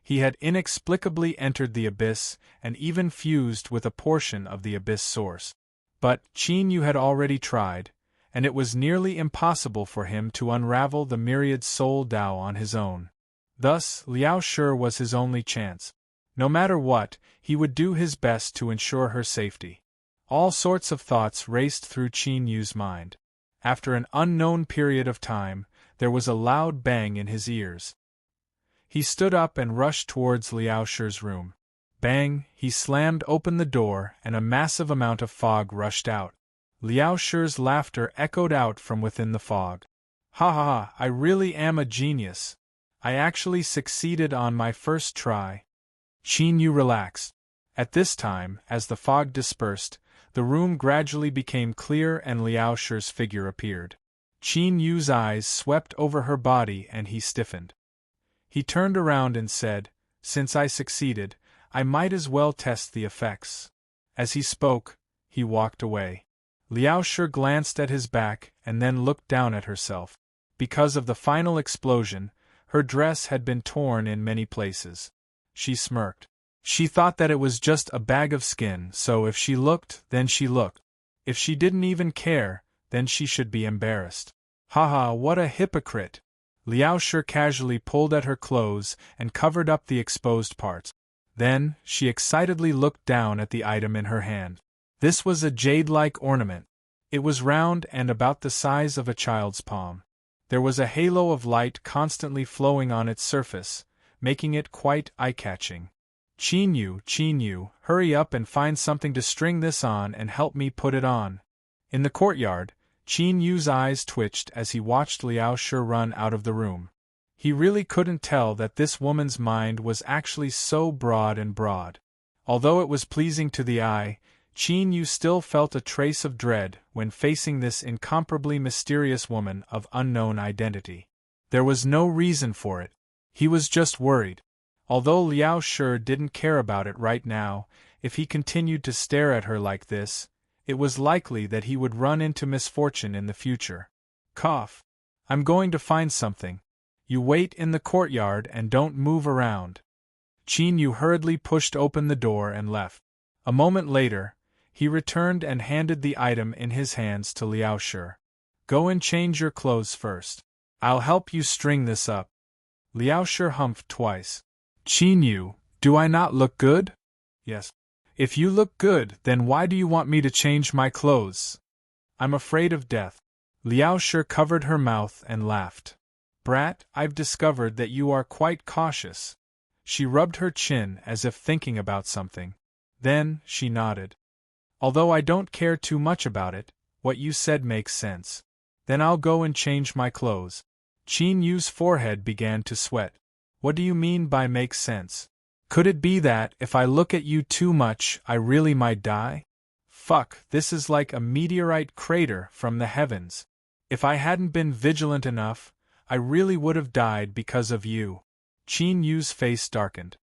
[SPEAKER 1] He had inexplicably entered the Abyss, and even fused with a portion of the Abyss source. But Qin Yu had already tried, and it was nearly impossible for him to unravel the myriad soul Dao on his own. Thus, Liao Shi was his only chance. No matter what, he would do his best to ensure her safety. All sorts of thoughts raced through Qin Yu's mind. After an unknown period of time, there was a loud bang in his ears. He stood up and rushed towards Liao Shi's room. Bang, he slammed open the door and a massive amount of fog rushed out. Liao Shi's laughter echoed out from within the fog. Ha ha ha, I really am a genius. I actually succeeded on my first try. Qin Yu relaxed. At this time, as the fog dispersed, the room gradually became clear and Liao Shi's figure appeared. Qin Yu's eyes swept over her body and he stiffened. He turned around and said, "Since I succeeded, I might as well test the effects." As he spoke, he walked away. Liao Shi glanced at his back and then looked down at herself. Because of the final explosion, her dress had been torn in many places. She smirked. She thought that it was just a bag of skin, so if she looked, then she looked. If she didn't even care, then she should be embarrassed. Haha, what a hypocrite! Liao Shi casually pulled at her clothes and covered up the exposed parts. Then, she excitedly looked down at the item in her hand. This was a jade-like ornament. It was round and about the size of a child's palm. There was a halo of light constantly flowing on its surface, making it quite eye-catching. Qin Yu, hurry up and find something to string this on and help me put it on. In the courtyard, Qin Yu's eyes twitched as he watched Liao Shi run out of the room. He really couldn't tell that this woman's mind was actually so broad. Although it was pleasing to the eye, Qin Yu still felt a trace of dread when facing this incomparably mysterious woman of unknown identity. There was no reason for it. He was just worried. Although Liao Shi didn't care about it right now, if he continued to stare at her like this, it was likely that he would run into misfortune in the future. Cough. I'm going to find something. You wait in the courtyard and don't move around. Qin Yu hurriedly pushed open the door and left. A moment later, he returned and handed the item in his hands to Liao Shi. Go and change your clothes first. I'll help you string this up. Liao Shi humphed twice. Qin Yu, do I not look good? Yes. If you look good, then why do you want me to change my clothes? I'm afraid of death. Liao Shi covered her mouth and laughed. Brat, I've discovered that you are quite cautious. She rubbed her chin as if thinking about something. Then, she nodded. Although I don't care too much about it, what you said makes sense. Then I'll go and change my clothes. Qin Yu's forehead began to sweat. What do you mean by makes sense? Could it be that, if I look at you too much, I really might die? Fuck, this is like a meteorite crater from the heavens. If I hadn't been vigilant enough, I really would have died because of you. Qin Yu's face darkened.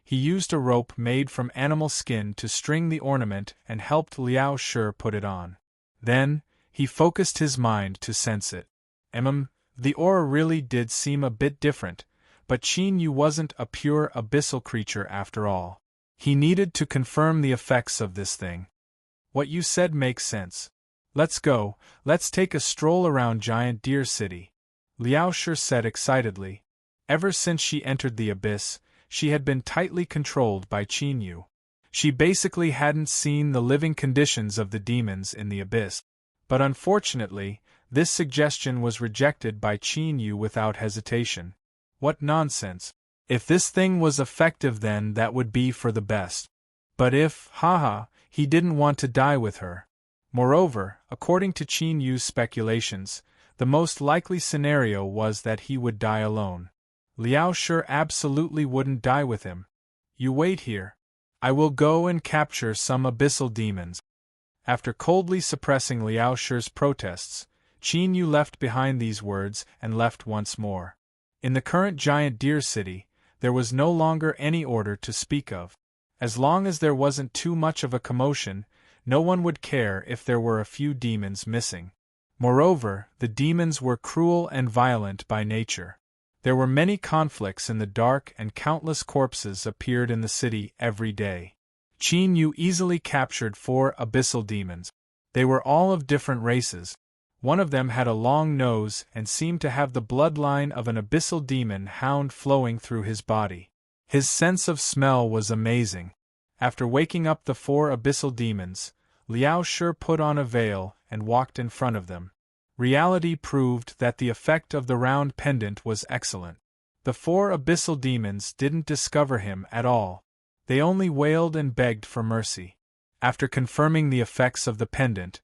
[SPEAKER 1] He used a rope made from animal skin to string the ornament and helped Liao Shi put it on. Then, he focused his mind to sense it. The aura really did seem a bit different, but Qin Yu wasn't a pure abyssal creature after all. He needed to confirm the effects of this thing. What you said makes sense. Let's go, let's take a stroll around Giant Deer City. Liao Shi said excitedly. Ever since she entered the abyss, she had been tightly controlled by Qin Yu. She basically hadn't seen the living conditions of the demons in the abyss. But unfortunately, this suggestion was rejected by Qin Yu without hesitation. What nonsense. If this thing was effective, then that would be for the best. But if, he didn't want to die with her. Moreover, according to Qin Yu's speculations, the most likely scenario was that he would die alone. Liao Shi absolutely wouldn't die with him. You wait here. I will go and capture some abyssal demons. After coldly suppressing Liao Shi's protests, Qin Yu left behind these words and left once more. In the current Giant Deer City, there was no longer any order to speak of. As long as there wasn't too much of a commotion, no one would care if there were a few demons missing. Moreover, the demons were cruel and violent by nature. There were many conflicts in the dark and countless corpses appeared in the city every day. Qin Yu easily captured 4 abyssal demons. They were all of different races. One of them had a long nose and seemed to have the bloodline of an abyssal demon hound flowing through his body. His sense of smell was amazing. After waking up the 4 abyssal demons, Liao Shi put on a veil and walked in front of them. Reality proved that the effect of the round pendant was excellent. The 4 abyssal demons didn't discover him at all. They only wailed and begged for mercy. After confirming the effects of the pendant,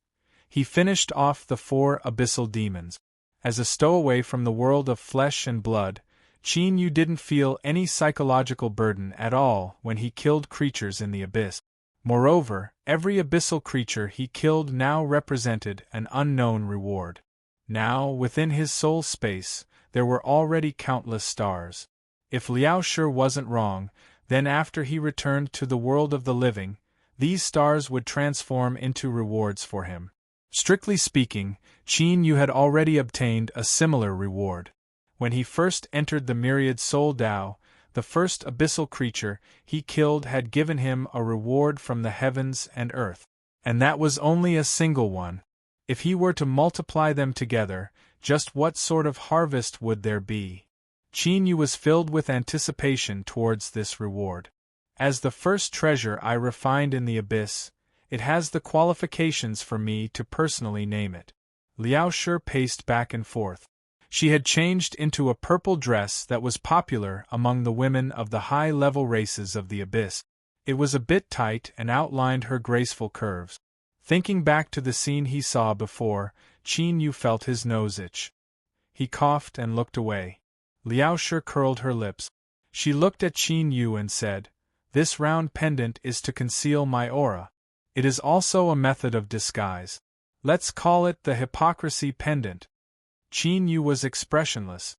[SPEAKER 1] he finished off the 4 abyssal demons. As a stowaway from the world of flesh and blood, Qin Yu didn't feel any psychological burden at all when he killed creatures in the abyss. Moreover, every abyssal creature he killed now represented an unknown reward. Now, within his soul space, there were already countless stars. If Liao Shi wasn't wrong, then after he returned to the world of the living, these stars would transform into rewards for him. Strictly speaking, Qin Yu had already obtained a similar reward. When he first entered the myriad soul Dao, the first abyssal creature he killed had given him a reward from the heavens and earth. And that was only a single one. If he were to multiply them together, just what sort of harvest would there be? Qin Yu was filled with anticipation towards this reward. As the first treasure I refined in the abyss, it has the qualifications for me to personally name it. Liao Shi paced back and forth. She had changed into a purple dress that was popular among the women of the high-level races of the abyss. It was a bit tight and outlined her graceful curves. Thinking back to the scene he saw before, Qin Yu felt his nose itch. He coughed and looked away. Liao Shi curled her lips. She looked at Qin Yu and said, "This round pendant is to conceal my aura. It is also a method of disguise. Let's call it the hypocrisy pendant." Qin Yu was expressionless.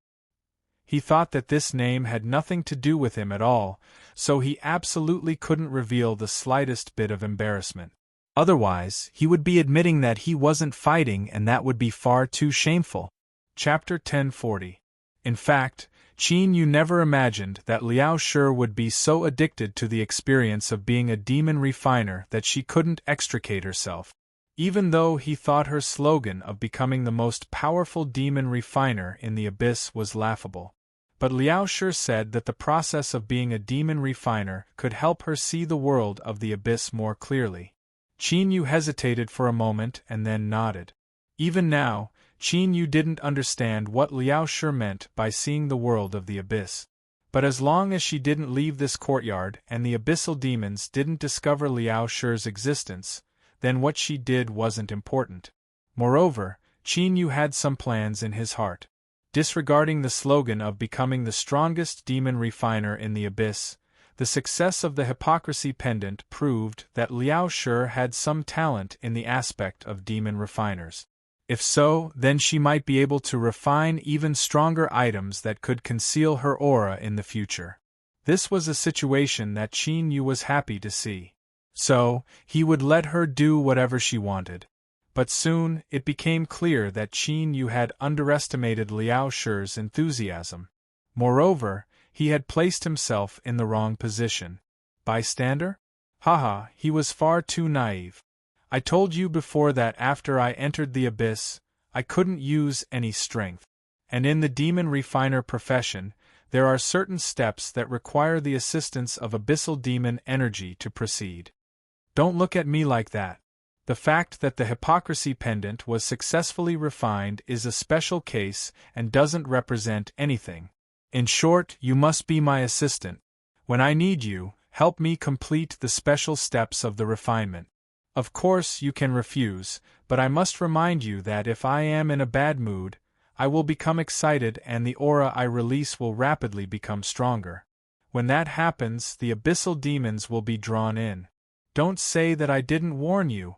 [SPEAKER 1] He thought that this name had nothing to do with him at all, so he absolutely couldn't reveal the slightest bit of embarrassment. Otherwise, he would be admitting that he wasn't fighting, and that would be far too shameful. Chapter 1040. In fact, Qin Yu never imagined that Liao Shi would be so addicted to the experience of being a demon refiner that she couldn't extricate herself. Even though he thought her slogan of becoming the most powerful demon refiner in the abyss was laughable. But Liao Shi said that the process of being a demon refiner could help her see the world of the abyss more clearly. Qin Yu hesitated for a moment and then nodded. Even now, Qin Yu didn't understand what Liao Shi meant by seeing the world of the abyss. But as long as she didn't leave this courtyard and the abyssal demons didn't discover Liao Shi's existence, then what she did wasn't important. Moreover, Qin Yu had some plans in his heart. Disregarding the slogan of becoming the strongest demon refiner in the abyss, the success of the hypocrisy pendant proved that Liao Shi had some talent in the aspect of demon refiners. If so, then she might be able to refine even stronger items that could conceal her aura in the future. This was a situation that Qin Yu was happy to see. So, he would let her do whatever she wanted. But soon, it became clear that Qin Yu had underestimated Liao Shi's enthusiasm. Moreover, he had placed himself in the wrong position. Bystander? Haha, he was far too naive. I told you before that after I entered the abyss, I couldn't use any strength. And in the demon refiner profession, there are certain steps that require the assistance of abyssal demon energy to proceed. Don't look at me like that. The fact that the hypocrisy pendant was successfully refined is a special case and doesn't represent anything. In short, you must be my assistant. When I need you, help me complete the special steps of the refinement. Of course, you can refuse, but I must remind you that if I am in a bad mood, I will become excited and the aura I release will rapidly become stronger. When that happens, the abyssal demons will be drawn in. Don't say that I didn't warn you.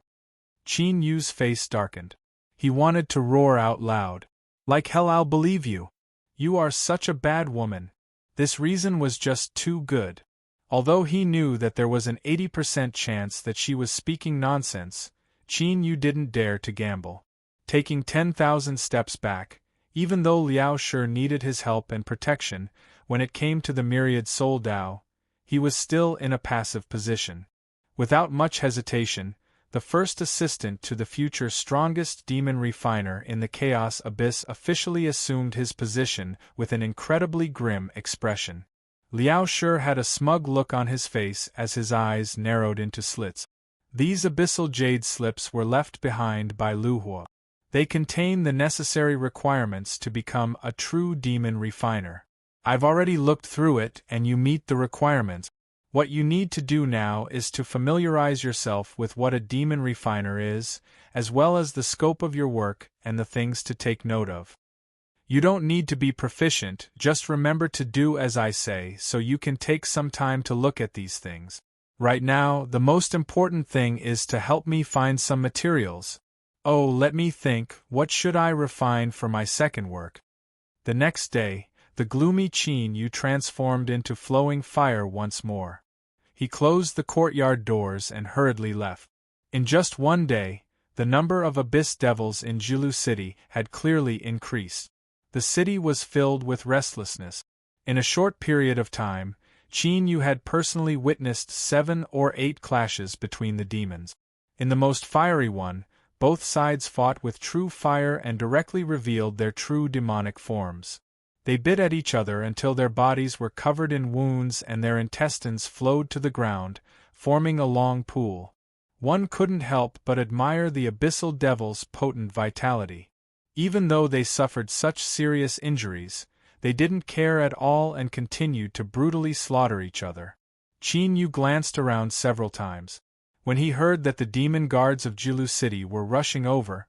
[SPEAKER 1] Qin Yu's face darkened. He wanted to roar out loud. Like hell I'll believe you. You are such a bad woman. This reason was just too good. Although he knew that there was an 80% chance that she was speaking nonsense, Qin Yu didn't dare to gamble. Taking 10,000 steps back, even though Liao Shi needed his help and protection when it came to the myriad soul Dao, he was still in a passive position. Without much hesitation, the first assistant to the future strongest demon refiner in the Chaos Abyss officially assumed his position with an incredibly grim expression. Liao Shi had a smug look on his face as his eyes narrowed into slits. These abyssal jade slips were left behind by Lu Hua. They contain the necessary requirements to become a true demon refiner. I've already looked through it and you meet the requirements. What you need to do now is to familiarize yourself with what a demon refiner is, as well as the scope of your work and the things to take note of. You don't need to be proficient, just remember to do as I say so you can take some time to look at these things. Right now, the most important thing is to help me find some materials. Oh, let me think, what should I refine for my second work? The next day, the gloomy Qin Yu transformed into flowing fire once more. He closed the courtyard doors and hurriedly left. In just one day, The number of abyss devils in Julu City had clearly increased. The city was filled with restlessness. In a short period of time, Qin Yu had personally witnessed 7 or 8 clashes between the demons. In the most fiery one, both sides fought with true fire and directly revealed their true demonic forms. They bit at each other until their bodies were covered in wounds and their intestines flowed to the ground, forming a long pool. One couldn't help but admire the abyssal devils' potent vitality. Even though they suffered such serious injuries, they didn't care at all and continued to brutally slaughter each other. Qin Yu glanced around several times. When he heard that the demon guards of Julu City were rushing over,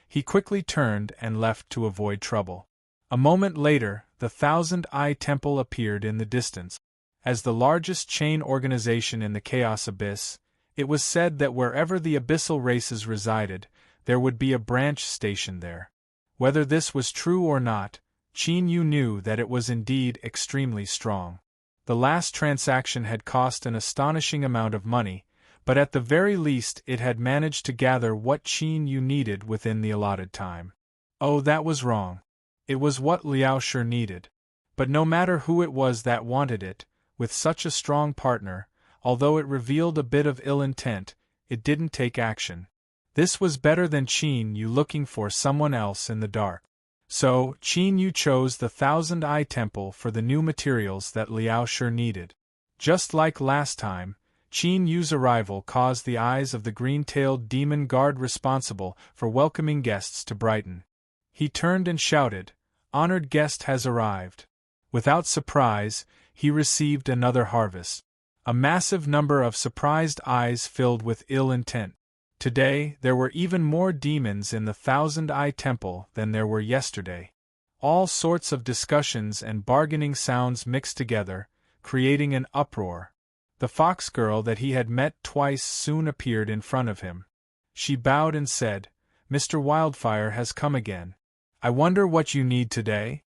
[SPEAKER 1] he quickly turned and left to avoid trouble. A moment later, the Thousand-Eye Temple appeared in the distance. As the largest chain organization in the Chaos Abyss, it was said that wherever the abyssal races resided, there would be a branch stationed there. Whether this was true or not, Qin Yu knew that it was indeed extremely strong. The last transaction had cost an astonishing amount of money, but at the very least it had managed to gather what Qin Yu needed within the allotted time. Oh, that was wrong. It was what Liao Shi needed. But no matter who it was that wanted it, with such a strong partner, although it revealed a bit of ill intent, it didn't take action. This was better than Qin Yu looking for someone else in the dark. So, Qin Yu chose the Thousand-Eye Temple for the new materials that Liao Shi needed. Just like last time, Qin Yu's arrival caused the eyes of the green-tailed demon guard responsible for welcoming guests to brighten. He turned and shouted, "Honored guest has arrived." Without surprise, he received another harvest. A massive number of surprised eyes filled with ill intent. Today, there were even more demons in the Thousand-Eye Temple than there were yesterday. All sorts of discussions and bargaining sounds mixed together, creating an uproar. The fox girl that he had met twice soon appeared in front of him. She bowed and said, "Mr. Wildfire has come again. I wonder what you need today?"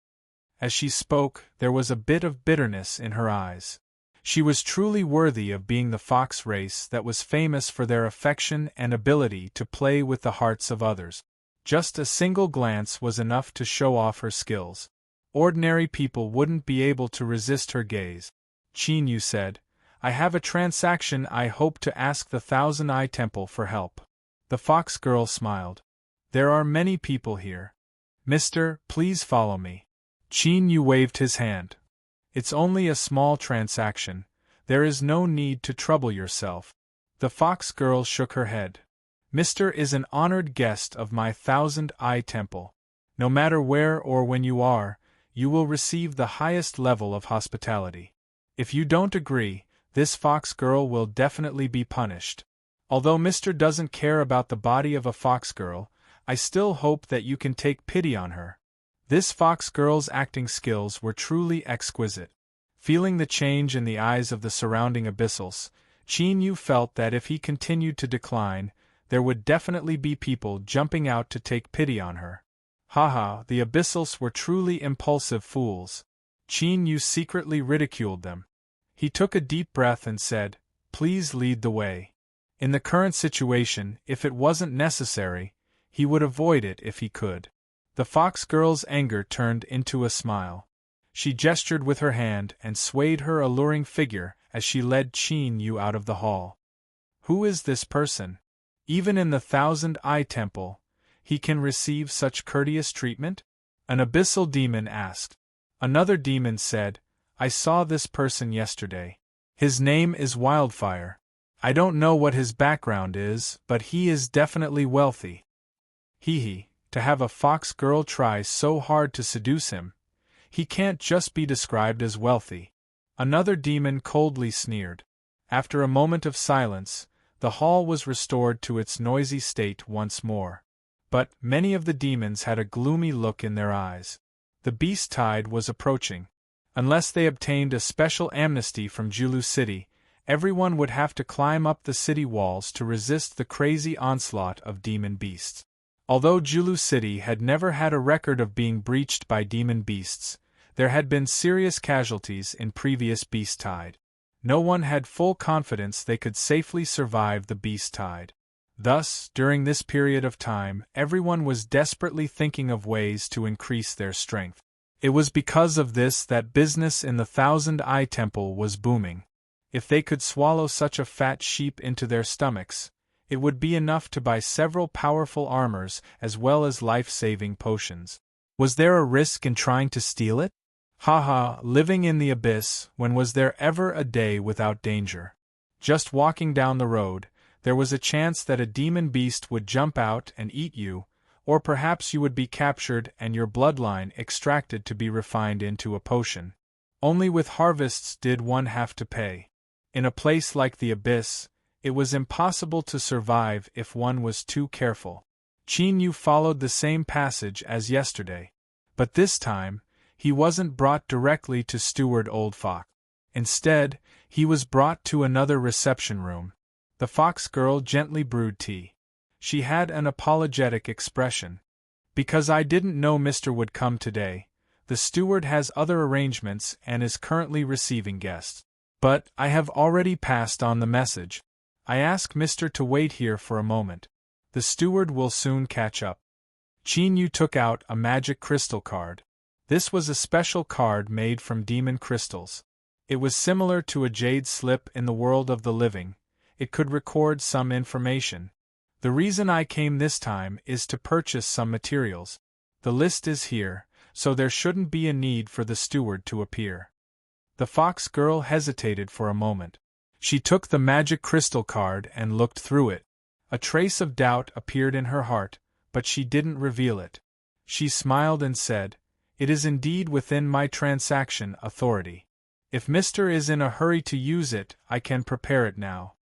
[SPEAKER 1] As she spoke, there was a bit of bitterness in her eyes. She was truly worthy of being the fox race that was famous for their affection and ability to play with the hearts of others. Just a single glance was enough to show off her skills. Ordinary people wouldn't be able to resist her gaze. Qin Yu said, "I have a transaction I hope to ask the Thousand-Eye Temple for help." The fox girl smiled. "There are many people here. Mister, please follow me." Qin Yu waved his hand. "It's only a small transaction. There is no need to trouble yourself." The fox girl shook her head. "Mister is an honored guest of my Thousand-Eye Temple. No matter where or when you are, you will receive the highest level of hospitality. If you don't agree, this fox girl will definitely be punished. Although Mister doesn't care about the body of a fox girl, I still hope that you can take pity on her." This fox girl's acting skills were truly exquisite. Feeling the change in the eyes of the surrounding abyssals, Qin Yu felt that if he continued to decline, there would definitely be people jumping out to take pity on her. Haha, the abyssals were truly impulsive fools. Qin Yu secretly ridiculed them. He took a deep breath and said, "Please lead the way." In the current situation, if it wasn't necessary, he would avoid it if he could. The fox girl's anger turned into a smile. She gestured with her hand and swayed her alluring figure as she led Qin Yu out of the hall. Who is this person? Even in the Thousand-Eye Temple, he can receive such courteous treatment? An abyssal demon asked. Another demon said, "I saw this person yesterday. His name is Wildfire. I don't know what his background is, but he is definitely wealthy. Hee. To have a fox girl try so hard to seduce him. He can't just be described as wealthy." Another demon coldly sneered. After a moment of silence, the hall was restored to its noisy state once more. But many of the demons had a gloomy look in their eyes. The beast tide was approaching. Unless they obtained a special amnesty from Julu City, everyone would have to climb up the city walls to resist the crazy onslaught of demon beasts. Although Julu City had never had a record of being breached by demon beasts, there had been serious casualties in previous beast tide. No one had full confidence they could safely survive the beast tide. Thus, during this period of time, everyone was desperately thinking of ways to increase their strength. It was because of this that business in the Thousand Eye Temple was booming. If they could swallow such a fat sheep into their stomachs, it would be enough to buy several powerful armors as well as life-saving potions. Was there a risk in trying to steal it? Ha, living in the abyss, when was there ever a day without danger? Just walking down the road, there was a chance that a demon beast would jump out and eat you, or perhaps you would be captured and your bloodline extracted to be refined into a potion. Only with harvests did one have to pay. In a place like the abyss, it was impossible to survive if one was too careful. Qin Yu followed the same passage as yesterday. But this time, he wasn't brought directly to Steward Old Fox. Instead, he was brought to another reception room. The fox girl gently brewed tea. She had an apologetic expression. Because I didn't know Mr. would come today, the steward has other arrangements and is currently receiving guests. But I have already passed on the message. I ask Mr. to wait here for a moment. The steward will soon catch up. Qin Yu took out a magic crystal card. This was a special card made from demon crystals. It was similar to a jade slip in the world of the living. It could record some information. The reason I came this time is to purchase some materials. The list is here, so there shouldn't be a need for the steward to appear. The fox girl hesitated for a moment. She took the magic crystal card and looked through it. A trace of doubt appeared in her heart, but she didn't reveal it. She smiled and said, "It is indeed within my transaction authority. If Mr. is in a hurry to use it, I can prepare it now."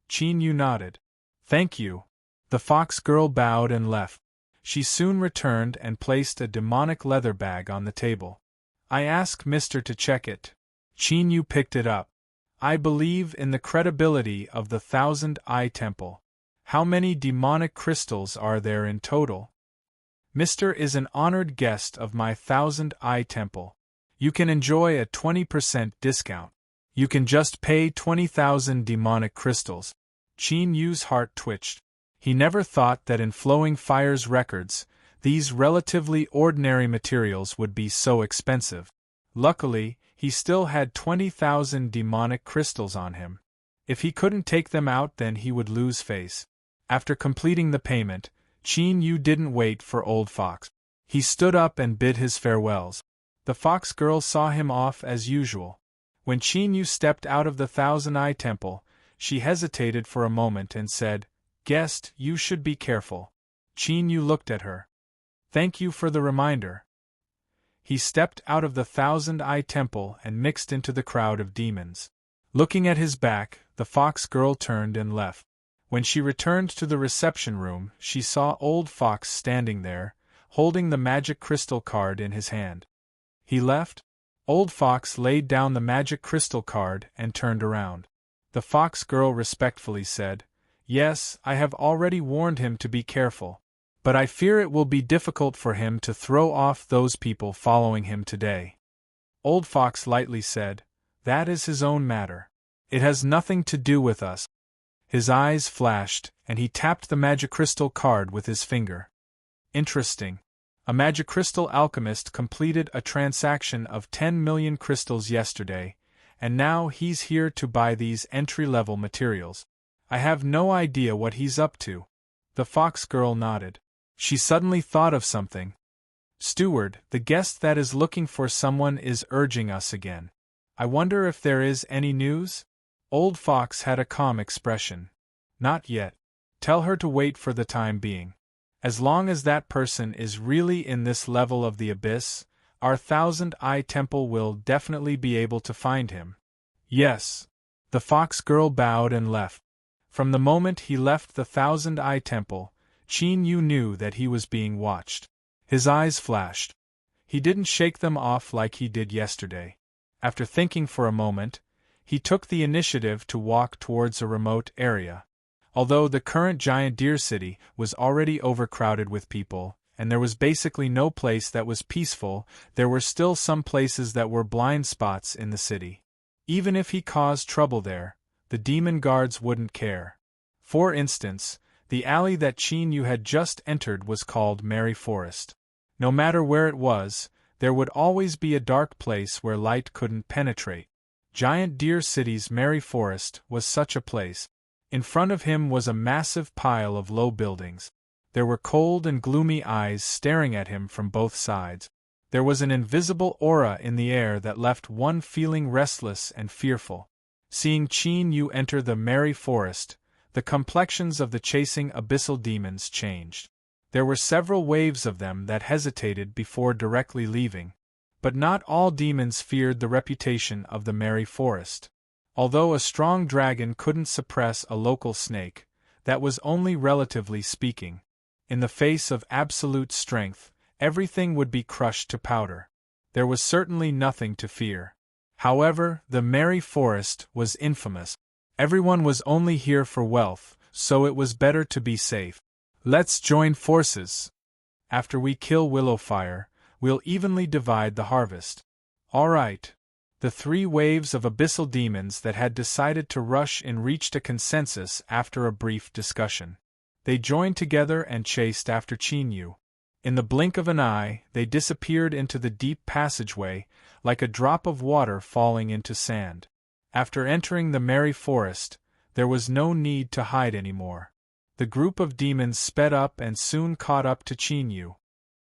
[SPEAKER 1] Qin Yu nodded. "Thank you." The fox girl bowed and left. She soon returned and placed a demonic leather bag on the table. "I ask Mr. to check it." Qin Yu picked it up. "I believe in the credibility of the Thousand Eye Temple. How many demonic crystals are there in total?" "Mr. is an honored guest of my Thousand Eye Temple. You can enjoy a 20% discount. You can just pay 20,000 demonic crystals." Qin Yu's heart twitched. He never thought that in Flowing Fire's records, these relatively ordinary materials would be so expensive. Luckily, he still had 20,000 demonic crystals on him. If he couldn't take them out, then he would lose face. After completing the payment, Qin Yu didn't wait for Old Fox. He stood up and bid his farewells. The fox girl saw him off as usual. When Qin Yu stepped out of the Thousand Eye Temple, she hesitated for a moment and said, "Guest, you should be careful." Qin Yu looked at her. "Thank you for the reminder." He stepped out of the Thousand Eye Temple and mixed into the crowd of demons. Looking at his back, the fox girl turned and left. When she returned to the reception room, she saw Old Fox standing there, holding the magic crystal card in his hand. He left. Old Fox laid down the magic crystal card and turned around. The fox girl respectfully said, "Yes, I have already warned him to be careful. But I fear it will be difficult for him to throw off those people following him today." Old Fox lightly said, "That is his own matter. It has nothing to do with us." His eyes flashed, and he tapped the magic crystal card with his finger. Interesting. A magic crystal alchemist completed a transaction of 10 million crystals yesterday, and now he's here to buy these entry-level materials. I have no idea what he's up to. The fox girl nodded. She suddenly thought of something. "Steward, the guest that is looking for someone is urging us again. I wonder if there is any news?" Old Fox had a calm expression. "Not yet. Tell her to wait for the time being. As long as that person is really in this level of the abyss, our Thousand Eye Temple will definitely be able to find him." "Yes." The fox girl bowed and left. From the moment he left the Thousand Eye Temple, Qin Yu knew that he was being watched. His eyes flashed. He didn't shake them off like he did yesterday. After thinking for a moment, he took the initiative to walk towards a remote area. Although the current giant deer city was already overcrowded with people, and there was basically no place that was peaceful, there were still some places that were blind spots in the city. Even if he caused trouble there, the demon guards wouldn't care. For instance, The alley that Qin Yu had just entered was called Merry Forest. No matter where it was, there would always be a dark place where light couldn't penetrate. Giant Deer City's Merry Forest was such a place. In front of him was a massive pile of low buildings. There were cold and gloomy eyes staring at him from both sides. There was an invisible aura in the air that left one feeling restless and fearful. Seeing Qin Yu enter the Merry Forest, the complexions of the chasing abyssal demons changed. There were several waves of them that hesitated before directly leaving. But not all demons feared the reputation of the Merry Forest. Although a strong dragon couldn't suppress a local snake, that was only relatively speaking. In the face of absolute strength, everything would be crushed to powder. There was certainly nothing to fear. However, the Merry Forest was infamous. Everyone was only here for wealth, so it was better to be safe. Let's join forces. After we kill Willowfire, we'll evenly divide the harvest. All right. The 3 waves of abyssal demons that had decided to rush in reached a consensus after a brief discussion. They joined together and chased after Qin Yu. In the blink of an eye, they disappeared into the deep passageway, like a drop of water falling into sand. After entering the Merry Forest, there was no need to hide anymore. The group of demons sped up and soon caught up to Qin Yu.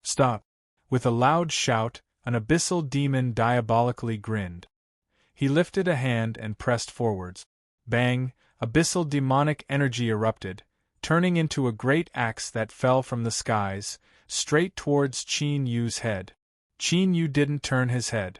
[SPEAKER 1] Stop! With a loud shout, an abyssal demon diabolically grinned. He lifted a hand and pressed forwards. Bang! Abyssal demonic energy erupted, turning into a great axe that fell from the skies, straight towards Qin Yu's head. Qin Yu didn't turn his head.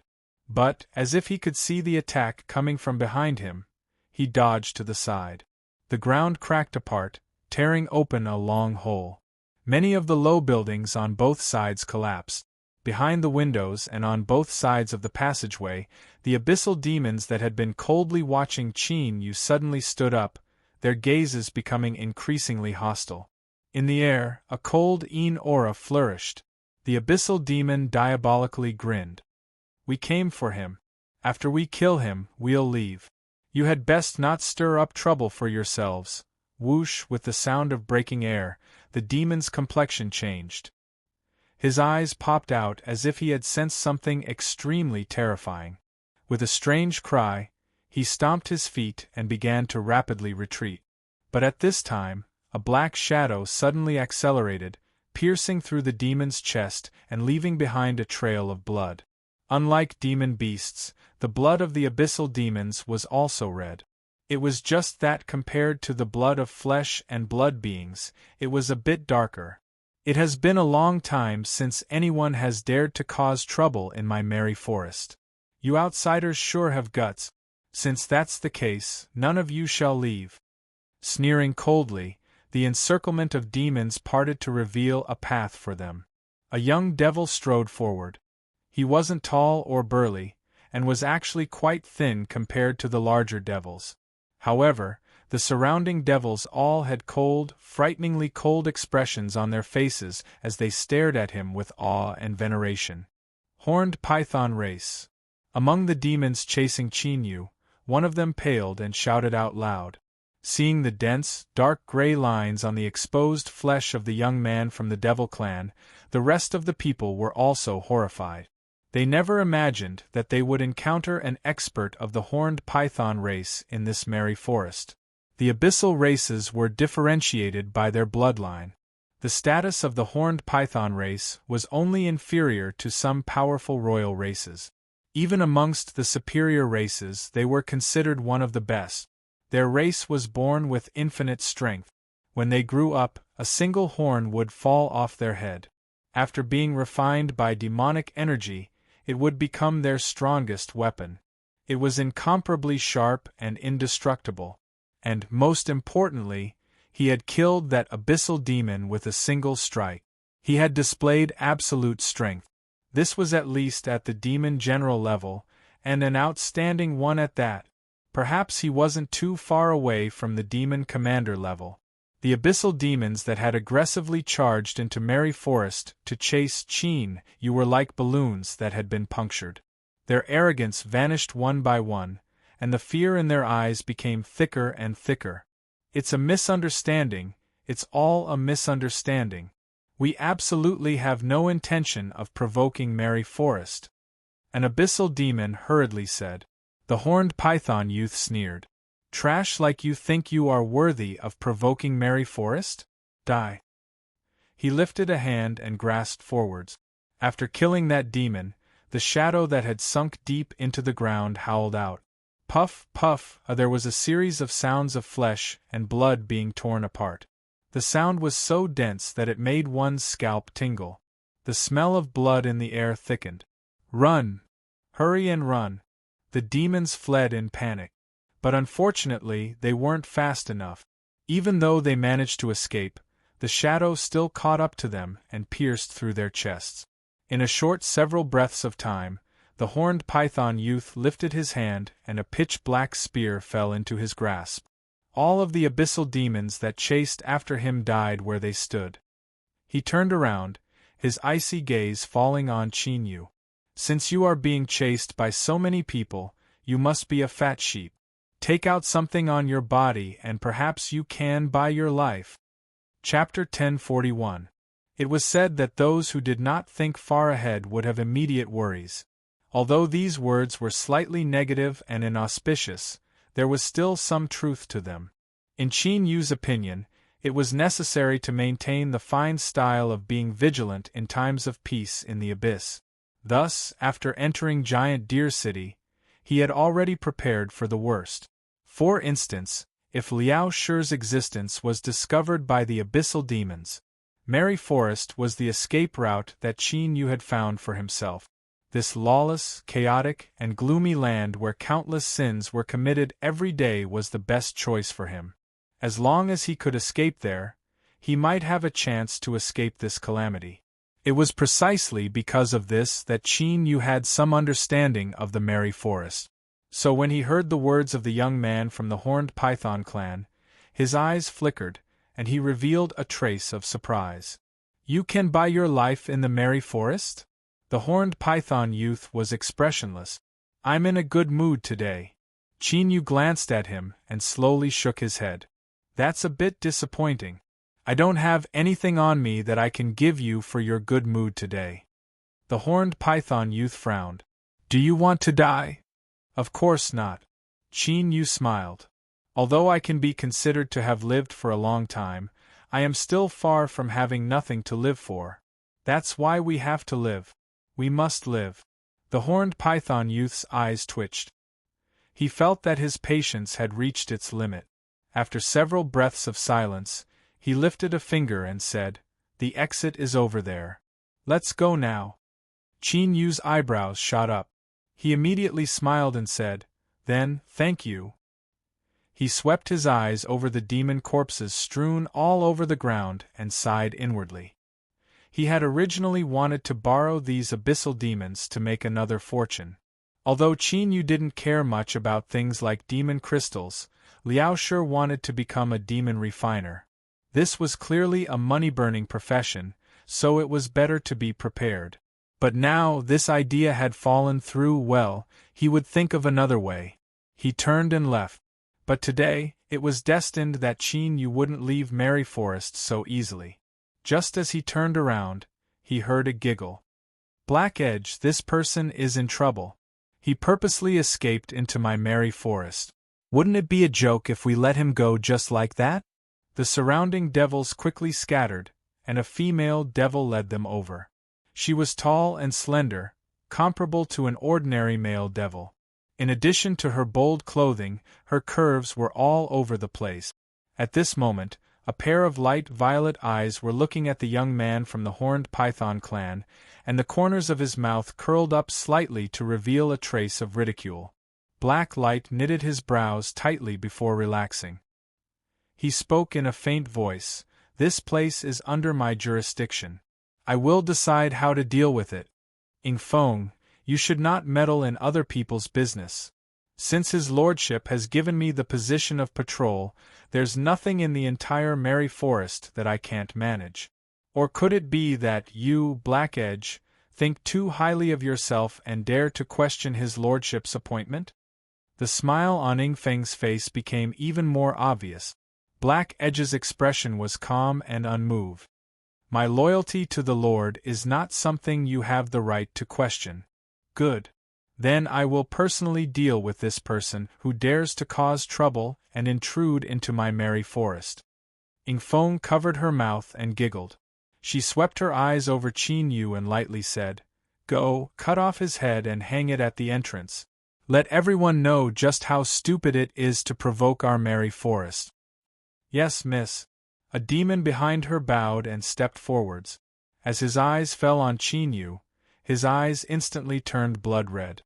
[SPEAKER 1] But, as if he could see the attack coming from behind him, he dodged to the side. The ground cracked apart, tearing open a long hole. Many of the low buildings on both sides collapsed. Behind the windows and on both sides of the passageway, the abyssal demons that had been coldly watching Qin Yu suddenly stood up, their gazes becoming increasingly hostile. In the air, a cold aura flourished. The abyssal demon diabolically grinned. We came for him. After we kill him, we'll leave. You had best not stir up trouble for yourselves. Whoosh! With the sound of breaking air, the demon's complexion changed. His eyes popped out as if he had sensed something extremely terrifying. With a strange cry, he stomped his feet and began to rapidly retreat. But at this time, a black shadow suddenly accelerated, piercing through the demon's chest and leaving behind a trail of blood. Unlike demon beasts, the blood of the abyssal demons was also red. It was just that compared to the blood of flesh and blood beings, it was a bit darker. It has been a long time since anyone has dared to cause trouble in my Merry Forest. You outsiders sure have guts. Since that's the case, none of you shall leave. Sneering coldly, the encirclement of demons parted to reveal a path for them. A young devil strode forward. He wasn't tall or burly, and was actually quite thin compared to the larger devils. However, the surrounding devils all had cold, frighteningly cold expressions on their faces as they stared at him with awe and veneration. Horned Python Race. Among the demons chasing Qin Yu, one of them paled and shouted out loud. Seeing the dense, dark gray lines on the exposed flesh of the young man from the Devil Clan, the rest of the people were also horrified. They never imagined that they would encounter an expert of the Horned Python race in this Merry Forest. The abyssal races were differentiated by their bloodline. The status of the Horned Python race was only inferior to some powerful royal races. Even amongst the superior races, they were considered one of the best. Their race was born with infinite strength. When they grew up, a single horn would fall off their head. After being refined by demonic energy, it would become their strongest weapon. It was incomparably sharp and indestructible. And, most importantly, he had killed that abyssal demon with a single strike. He had displayed absolute strength. This was at least at the demon general level, and an outstanding one at that. Perhaps he wasn't too far away from the demon commander level. The abyssal demons that had aggressively charged into Merry Forest to chase Qin Yu were like balloons that had been punctured. Their arrogance vanished one by one, and the fear in their eyes became thicker and thicker. It's a misunderstanding, It's all a misunderstanding. We absolutely have no intention of provoking Mary Forrest." An abyssal demon hurriedly said. The horned python youth sneered. "Trash like you think you are worthy of provoking Mary Forrest? Die." He lifted a hand and grasped forwards. After killing that demon, the shadow that had sunk deep into the ground howled out. Puff, puff, there was a series of sounds of flesh and blood being torn apart. The sound was so dense that it made one's scalp tingle. The smell of blood in the air thickened. "Run! Hurry and run!" The demons fled in panic. But unfortunately, they weren't fast enough. Even though they managed to escape, the shadow still caught up to them and pierced through their chests. In a short several breaths of time, the horned python youth lifted his hand and a pitch-black spear fell into his grasp. All of the abyssal demons that chased after him died where they stood. He turned around, his icy gaze falling on Chinyu. "Since you are being chased by so many people, you must be a fat sheep. Take out something on your body and perhaps you can buy your life." Chapter 1041. It was said that those who did not think far ahead would have immediate worries. Although these words were slightly negative and inauspicious, there was still some truth to them. In Chinyu's opinion, it was necessary to maintain the fine style of being vigilant in times of peace in the abyss. Thus, after entering Giant Deer City, he had already prepared for the worst. For instance, if Liao Shi's existence was discovered by the abyssal demons, Mary Forrest was the escape route that Chinyu had found for himself. This lawless, chaotic, and gloomy land where countless sins were committed every day was the best choice for him. As long as he could escape there, he might have a chance to escape this calamity. It was precisely because of this that Chinyu had some understanding of the Mary Forrest. So when he heard the words of the young man from the horned python clan, his eyes flickered, and he revealed a trace of surprise. "You can buy your life in the Mary Forrest?" The horned python youth was expressionless. "I'm in a good mood today." Chinyu glanced at him and slowly shook his head. "That's a bit disappointing. I don't have anything on me that I can give you for your good mood today." The horned python youth frowned. "Do you want to die?" "Of course not." Chinyu smiled. "Although I can be considered to have lived for a long time, I am still far from having nothing to live for. That's why we have to live. We must live." The horned python youth's eyes twitched. He felt that his patience had reached its limit. After several breaths of silence, he lifted a finger and said, "The exit is over there. Let's go now." Chinyu's eyebrows shot up. He immediately smiled and said, "Then, thank you." He swept his eyes over the demon corpses strewn all over the ground and sighed inwardly. He had originally wanted to borrow these abyssal demons to make another fortune. Although Chinyu didn't care much about things like demon crystals, Liao Shi wanted to become a demon refiner. This was clearly a money-burning profession, so it was better to be prepared. But now this idea had fallen through. Well, he would think of another way. He turned and left. But today, it was destined that Chinyu wouldn't leave Mary Forrest so easily. Just as he turned around, he heard a giggle. "Black Edge, this person is in trouble. He purposely escaped into my Mary Forrest. Wouldn't it be a joke if we let him go just like that?" The surrounding devils quickly scattered, and a female devil led them over. She was tall and slender, comparable to an ordinary male devil. In addition to her bold clothing, her curves were all over the place. At this moment, a pair of light violet eyes were looking at the young man from the horned python clan, and the corners of his mouth curled up slightly to reveal a trace of ridicule. Black Light knitted his brows tightly before relaxing. He spoke in a faint voice, "This place is under my jurisdiction. I will decide how to deal with it. Ing Feng, you should not meddle in other people's business. Since his lordship has given me the position of patrol, there's nothing in the entire Mary Forest that I can't manage. Or could it be that you, Black Edge, think too highly of yourself and dare to question his lordship's appointment?" The smile on Ing Feng's face became even more obvious. Black Edge's expression was calm and unmoved. My loyalty to the Lord is not something you have the right to question. Good. Then I will personally deal with this person who dares to cause trouble and intrude into my merry forest. Ingfeng covered her mouth and giggled. She swept her eyes over Qin Yu and lightly said, Go, cut off his head and hang it at the entrance. Let everyone know just how stupid it is to provoke our merry forest. Yes, miss. A demon behind her bowed and stepped forwards. As his eyes fell on Qin Yu, his eyes instantly turned blood red.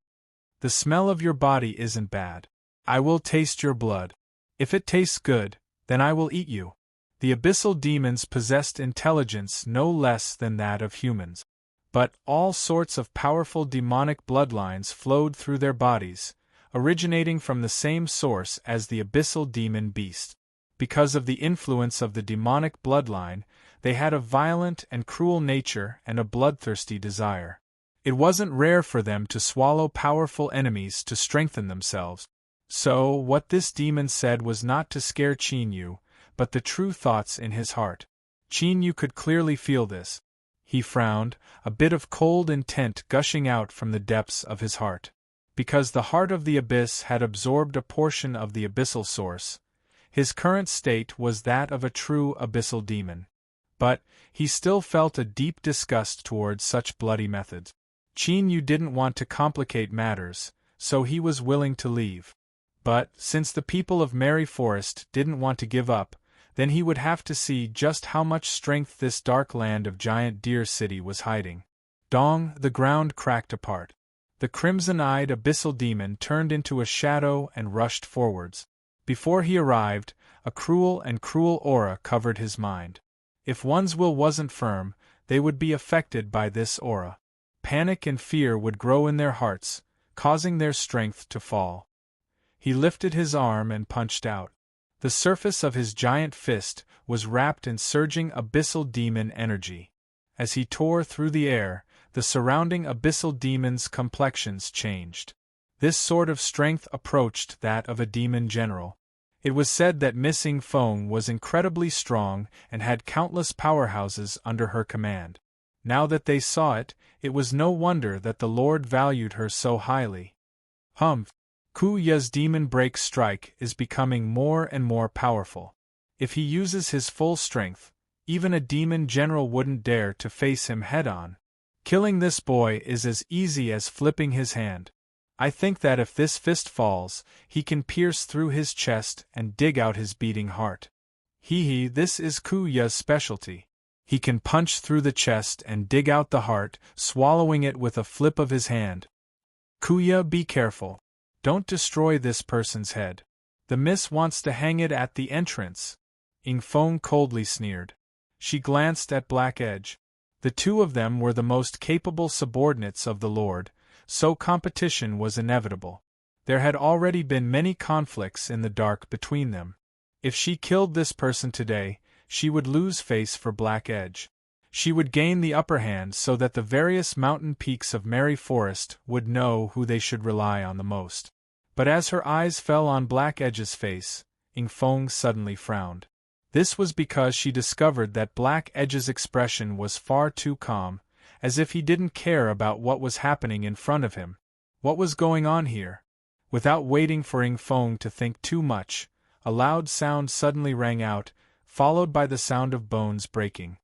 [SPEAKER 1] The smell of your body isn't bad. I will taste your blood. If it tastes good, then I will eat you. The abyssal demons possessed intelligence no less than that of humans. But all sorts of powerful demonic bloodlines flowed through their bodies, originating from the same source as the abyssal demon beast. Because of the influence of the demonic bloodline, they had a violent and cruel nature and a bloodthirsty desire. It wasn't rare for them to swallow powerful enemies to strengthen themselves. So, what this demon said was not to scare Qin Yu, but the true thoughts in his heart. Qin Yu could clearly feel this. He frowned, a bit of cold intent gushing out from the depths of his heart. Because the heart of the abyss had absorbed a portion of the abyssal source, his current state was that of a true abyssal demon. But he still felt a deep disgust towards such bloody methods. Qin Yu didn't want to complicate matters, so he was willing to leave. But, since the people of Merry Forest didn't want to give up, then he would have to see just how much strength this dark land of Giant Deer City was hiding. Dong, the ground cracked apart. The crimson-eyed abyssal demon turned into a shadow and rushed forwards. Before he arrived, a cruel aura covered his mind. If one's will wasn't firm, they would be affected by this aura. Panic and fear would grow in their hearts, causing their strength to fall. He lifted his arm and punched out. The surface of his giant fist was wrapped in surging abyssal demon energy. As he tore through the air, the surrounding abyssal demons' complexions changed. This sort of strength approached that of a demon general. It was said that Miss Ingfeng was incredibly strong and had countless powerhouses under her command. Now that they saw it, it was no wonder that the Lord valued her so highly. Humph! Ku Ya's demon break strike is becoming more and more powerful. If he uses his full strength, even a demon general wouldn't dare to face him head-on. Killing this boy is as easy as flipping his hand. I think that if this fist falls, he can pierce through his chest and dig out his beating heart. This is Ku Ya's specialty. He can punch through the chest and dig out the heart, swallowing it with a flip of his hand. Ku Ya, be careful. Don't destroy this person's head. The miss wants to hang it at the entrance. Ingfeng coldly sneered. She glanced at Black Edge. The two of them were the most capable subordinates of the Lord, so competition was inevitable. There had already been many conflicts in the dark between them. If she killed this person today, she would lose face for Black Edge. She would gain the upper hand so that the various mountain peaks of Merry Forest would know who they should rely on the most. But as her eyes fell on Black Edge's face, Ingfeng suddenly frowned. This was because she discovered that Black Edge's expression was far too calm, as if he didn't care about what was happening in front of him. What was going on here? Without waiting for Ingfeng to think too much, a loud sound suddenly rang out, followed by the sound of bones breaking.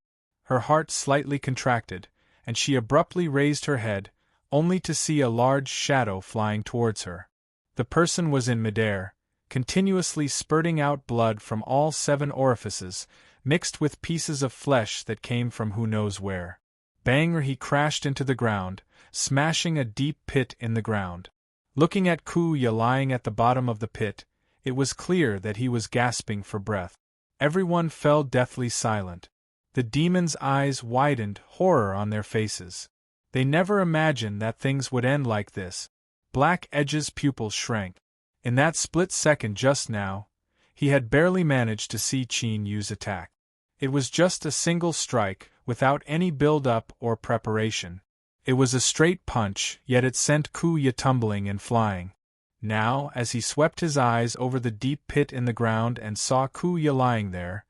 [SPEAKER 1] Her heart slightly contracted, and she abruptly raised her head, only to see a large shadow flying towards her. The person was in midair, continuously spurting out blood from all 7 orifices, mixed with pieces of flesh that came from who knows where. Bang! He crashed into the ground, smashing a deep pit in the ground. Looking at Ku Ya lying at the bottom of the pit, it was clear that he was gasping for breath. Everyone fell deathly silent. The demons' eyes widened, horror on their faces. They never imagined that things would end like this. Black Edge's pupils shrank. In that split second just now, he had barely managed to see Qin Yu's attack. It was just a single strike, without any build-up or preparation. It was a straight punch, yet it sent Ku Ya tumbling and flying. Now, as he swept his eyes over the deep pit in the ground and saw Kuya lying there,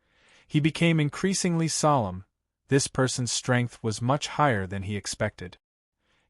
[SPEAKER 1] he became increasingly solemn. This person's strength was much higher than he expected.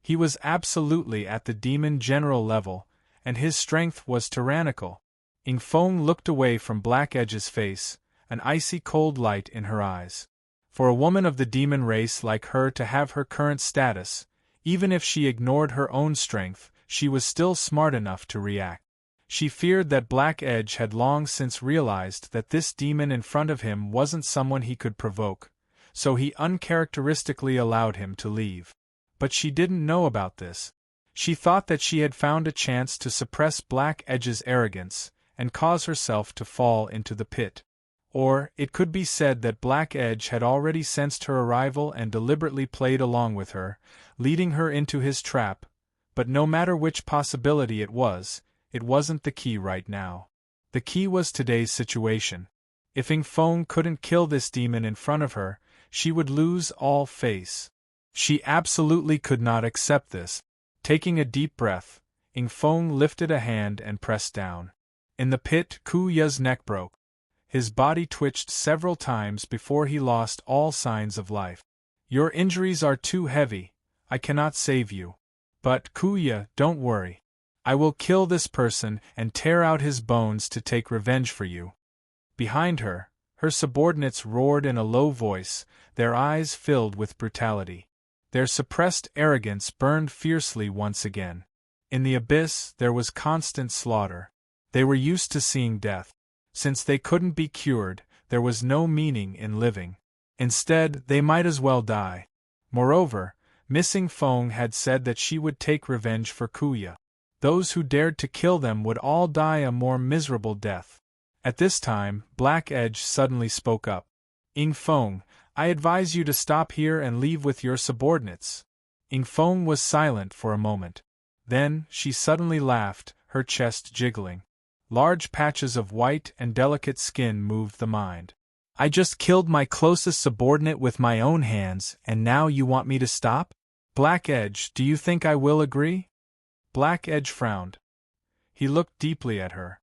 [SPEAKER 1] He was absolutely at the demon general level, and his strength was tyrannical. Ing Feng looked away from Black Edge's face, an icy cold light in her eyes. For a woman of the demon race like her to have her current status, even if she ignored her own strength, she was still smart enough to react. She feared that Black Edge had long since realized that this demon in front of him wasn't someone he could provoke, so he uncharacteristically allowed him to leave. But she didn't know about this. She thought that she had found a chance to suppress Black Edge's arrogance and cause herself to fall into the pit. Or, it could be said that Black Edge had already sensed her arrival and deliberately played along with her, leading her into his trap. But no matter which possibility it wasn't the key right now. The key was today's situation. If Ing Feng couldn't kill this demon in front of her, she would lose all face. She absolutely could not accept this. Taking a deep breath, Ing Feng lifted a hand and pressed down. In the pit, Kuya's neck broke. His body twitched several times before he lost all signs of life. Your injuries are too heavy. I cannot save you. But, Kuya, don't worry. I will kill this person and tear out his bones to take revenge for you. Behind her, her subordinates roared in a low voice, their eyes filled with brutality. Their suppressed arrogance burned fiercely once again. In the abyss, there was constant slaughter. They were used to seeing death. Since they couldn't be cured, there was no meaning in living. Instead, they might as well die. Moreover, Miss Ing Feng had said that she would take revenge for Kuya. Those who dared to kill them would all die a more miserable death. At this time, Black Edge suddenly spoke up. Ing Feng, I advise you to stop here and leave with your subordinates. Ing Feng was silent for a moment. Then, she suddenly laughed, her chest jiggling. Large patches of white and delicate skin moved the mind. I just killed my closest subordinate with my own hands, and now you want me to stop? Black Edge, do you think I will agree? Black Edge frowned. He looked deeply at her.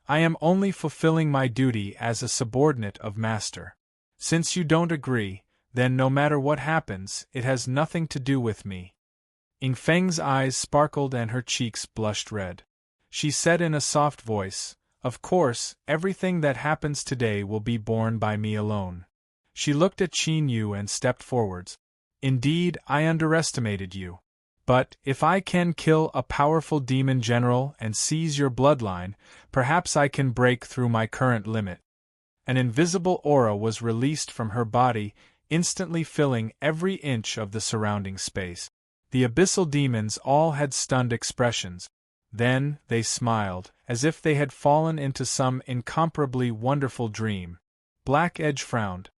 [SPEAKER 1] I am only fulfilling my duty as a subordinate of Master. Since you don't agree, then no matter what happens, it has nothing to do with me. Ing Feng's eyes sparkled and her cheeks blushed red. She said in a soft voice, Of course, everything that happens today will be borne by me alone. She looked at Qin Yu and stepped forwards. Indeed, I underestimated you. But, if I can kill a powerful demon general and seize your bloodline, perhaps I can break through my current limit. An invisible aura was released from her body, instantly filling every inch of the surrounding space. The abyssal demons all had stunned expressions. Then, they smiled, as if they had fallen into some incomparably wonderful dream. Black Edge frowned.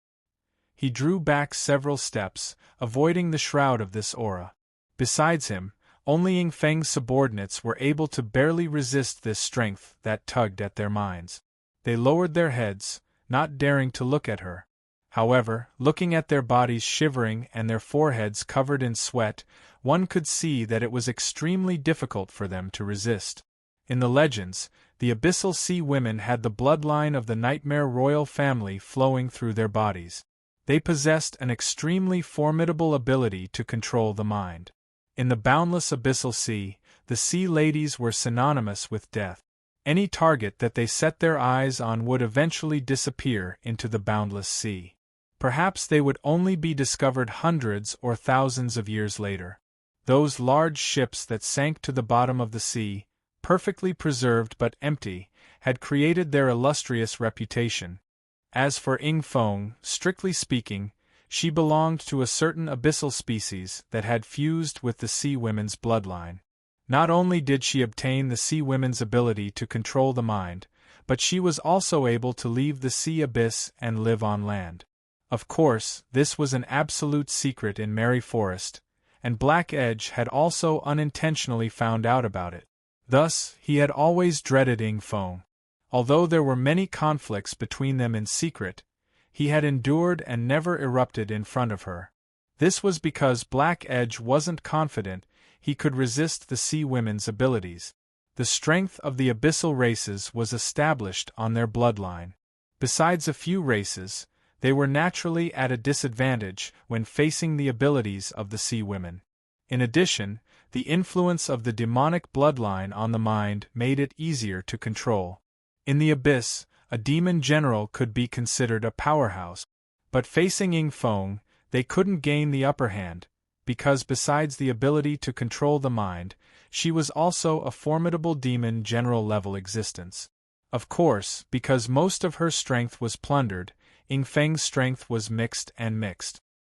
[SPEAKER 1] He drew back several steps, avoiding the shroud of this aura. Besides him, only Ing Feng's subordinates were able to barely resist this strength that tugged at their minds. They lowered their heads, not daring to look at her. However, looking at their bodies shivering and their foreheads covered in sweat, one could see that it was extremely difficult for them to resist. In the legends, the abyssal sea women had the bloodline of the nightmare royal family flowing through their bodies. They possessed an extremely formidable ability to control the mind. In the boundless abyssal sea, the sea ladies were synonymous with death. Any target that they set their eyes on would eventually disappear into the boundless sea. Perhaps they would only be discovered hundreds or thousands of years later. Those large ships that sank to the bottom of the sea, perfectly preserved but empty, had created their illustrious reputation. As for Ing Feng, strictly speaking, she belonged to a certain abyssal species that had fused with the sea women's bloodline. Not only did she obtain the sea women's ability to control the mind, but she was also able to leave the sea abyss and live on land. Of course, this was an absolute secret in Merry Forest, and Black Edge had also unintentionally found out about it. Thus, he had always dreaded Ing Feng. Although there were many conflicts between them in secret, he had endured and never erupted in front of her. This was because Black Edge wasn't confident he could resist the sea women's abilities. The strength of the abyssal races was established on their bloodline. Besides a few races, they were naturally at a disadvantage when facing the abilities of the sea women. In addition, the influence of the demonic bloodline on the mind made it easier to control. In the abyss, a demon general could be considered a powerhouse. But facing Ying Feng, they couldn't gain the upper hand, because besides the ability to control the mind, she was also a formidable demon general-level existence. Of course, because most of her strength was plundered, Ying Feng's strength was mixed.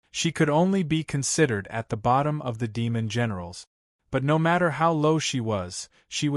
[SPEAKER 1] She could only be considered at the bottom of the demon generals. But no matter how low she was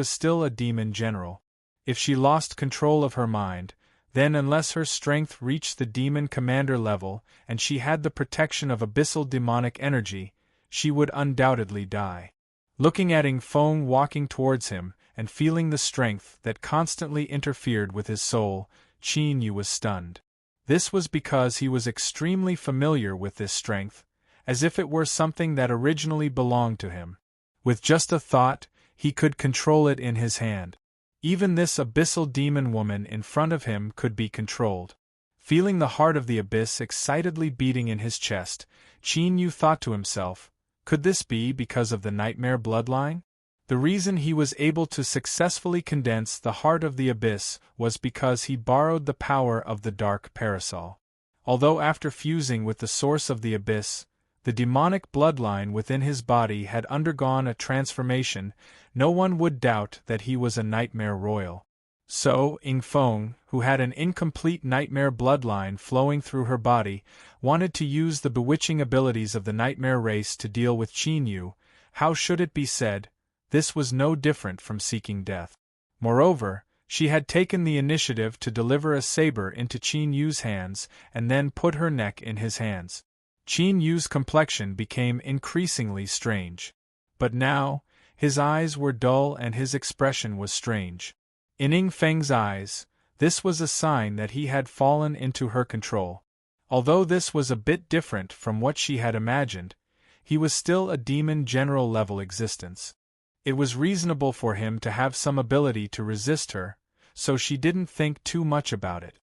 [SPEAKER 1] still a demon general. If she lost control of her mind, then unless her strength reached the demon commander level and she had the protection of abyssal demonic energy, she would undoubtedly die. Looking at Ying Feng walking towards him and feeling the strength that constantly interfered with his soul, Qin Yu was stunned. This was because he was extremely familiar with this strength, as if it were something that originally belonged to him. With just a thought, he could control it in his hand. Even this abyssal demon woman in front of him could be controlled. Feeling the heart of the abyss excitedly beating in his chest, Qin Yu thought to himself, could this be because of the nightmare bloodline? The reason he was able to successfully condense the heart of the abyss was because he borrowed the power of the dark parasol. Although after fusing with the source of the abyss, the demonic bloodline within his body had undergone a transformation, no one would doubt that he was a nightmare royal. So, Ying Feng, who had an incomplete nightmare bloodline flowing through her body, wanted to use the bewitching abilities of the nightmare race to deal with Qin Yu. How should it be said? This was no different from seeking death. Moreover, she had taken the initiative to deliver a saber into Qin Yu's hands and then put her neck in his hands. Qin Yu's complexion became increasingly strange. But now, his eyes were dull and his expression was strange. In Ying Feng's eyes, this was a sign that he had fallen into her control. Although this was a bit different from what she had imagined, he was still a demon general-level existence. It was reasonable for him to have some ability to resist her, so she didn't think too much about it.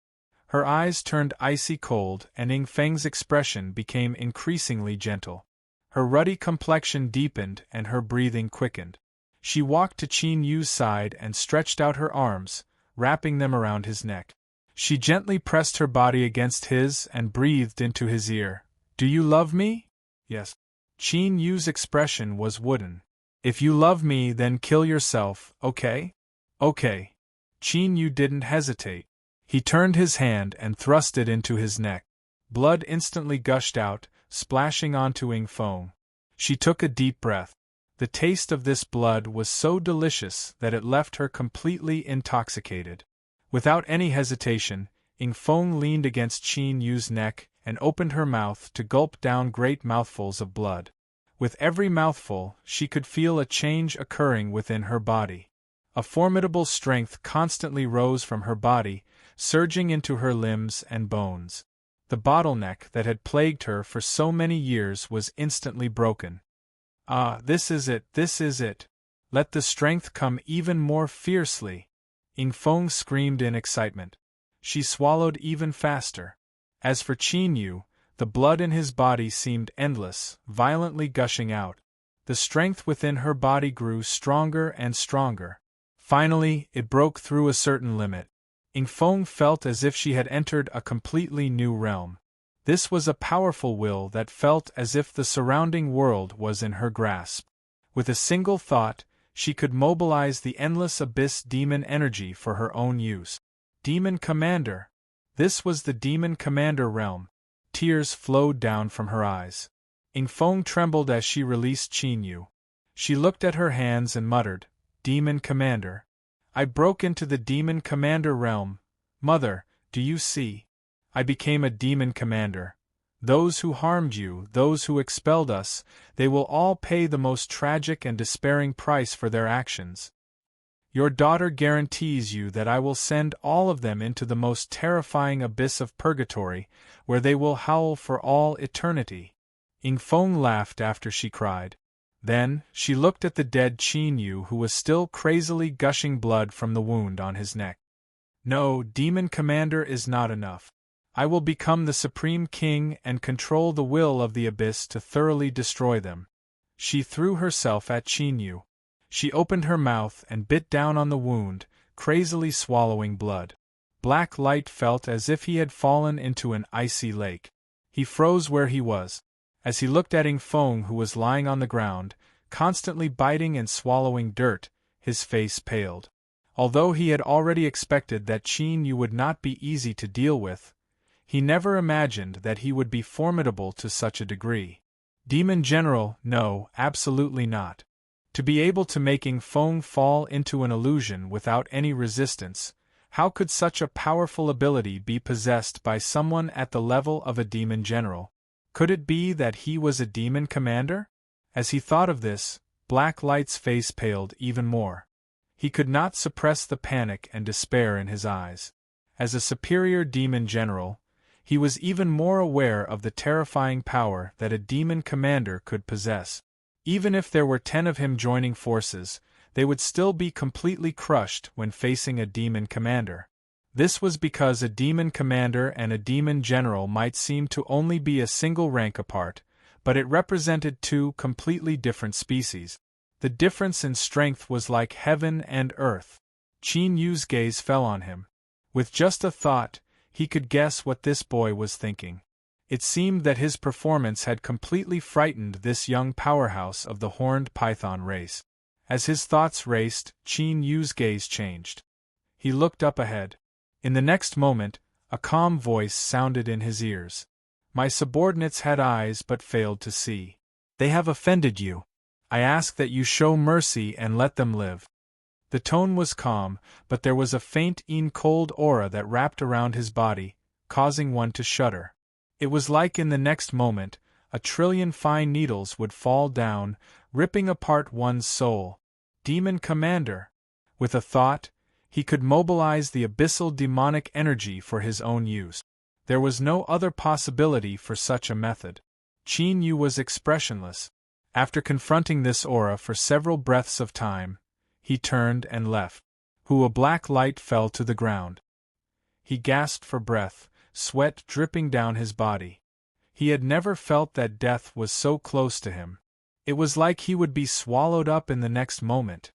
[SPEAKER 1] Her eyes turned icy cold and Ying Feng's expression became increasingly gentle. Her ruddy complexion deepened and her breathing quickened. She walked to Qin Yu's side and stretched out her arms, wrapping them around his neck. She gently pressed her body against his and breathed into his ear. "Do you love me?" "Yes." Qin Yu's expression was wooden. "If you love me, then kill yourself, okay?" "Okay." Qin Yu didn't hesitate. He turned his hand and thrust it into his neck. Blood instantly gushed out, splashing onto Ying Feng. She took a deep breath. The taste of this blood was so delicious that it left her completely intoxicated. Without any hesitation, Ying Feng leaned against Qin Yu's neck and opened her mouth to gulp down great mouthfuls of blood. With every mouthful, she could feel a change occurring within her body. A formidable strength constantly rose from her body, surging into her limbs and bones. The bottleneck that had plagued her for so many years was instantly broken. "Ah, this is it, this is it. Let the strength come even more fiercely!" Ying Feng screamed in excitement. She swallowed even faster. As for Qin Yu, the blood in his body seemed endless, violently gushing out. The strength within her body grew stronger and stronger. Finally, it broke through a certain limit. Ying Feng felt as if she had entered a completely new realm. This was a powerful will that felt as if the surrounding world was in her grasp. With a single thought, she could mobilize the endless abyss demon energy for her own use. Demon Commander! This was the Demon Commander realm. Tears flowed down from her eyes. Ying Feng trembled as she released Qin Yu. She looked at her hands and muttered, "Demon Commander. I broke into the Demon Commander realm. Mother, do you see? I became a Demon Commander. Those who harmed you, those who expelled us, they will all pay the most tragic and despairing price for their actions. Your daughter guarantees you that I will send all of them into the most terrifying abyss of purgatory, where they will howl for all eternity." Ying Feng laughed after she cried, Then, she looked at the dead Qin Yu, who was still crazily gushing blood from the wound on his neck. No, Demon Commander is not enough. I will become the Supreme King and control the will of the Abyss to thoroughly destroy them. She threw herself at Qin Yu. She opened her mouth and bit down on the wound, crazily swallowing blood. Black Light felt as if he had fallen into an icy lake. He froze where he was. As he looked at Ing Feng, who was lying on the ground, constantly biting and swallowing dirt, his face paled. Although he had already expected that Qin Yu would not be easy to deal with, he never imagined that he would be formidable to such a degree. Demon General, no, absolutely not. To be able to make Ing Feng fall into an illusion without any resistance, how could such a powerful ability be possessed by someone at the level of a Demon General? Could it be that he was a Demon Commander? As he thought of this, Black Light's face paled even more. He could not suppress the panic and despair in his eyes. As a superior Demon General, he was even more aware of the terrifying power that a Demon Commander could possess. Even if there were 10 of him joining forces, they would still be completely crushed when facing a Demon Commander. This was because a Demon Commander and a Demon General might seem to only be a single rank apart, but it represented two completely different species. The difference in strength was like heaven and earth. Qin Yu's gaze fell on him. With just a thought, he could guess what this boy was thinking. It seemed that his performance had completely frightened this young powerhouse of the horned python race. As his thoughts raced, Qin Yu's gaze changed. He looked up ahead. In the next moment, a calm voice sounded in his ears. My subordinates had eyes but failed to see. They have offended you. I ask that you show mercy and let them live. The tone was calm, but there was a faint cold aura that wrapped around his body, causing one to shudder. It was like in the next moment, a trillion fine needles would fall down, ripping apart one's soul. Demon Commander! With a thought, he could mobilize the abyssal demonic energy for his own use. There was no other possibility for such a method. Qin Yu was expressionless. After confronting this aura for several breaths of time, he turned and left. A black light fell to the ground. He gasped for breath, sweat dripping down his body. He had never felt that death was so close to him. It was like he would be swallowed up in the next moment.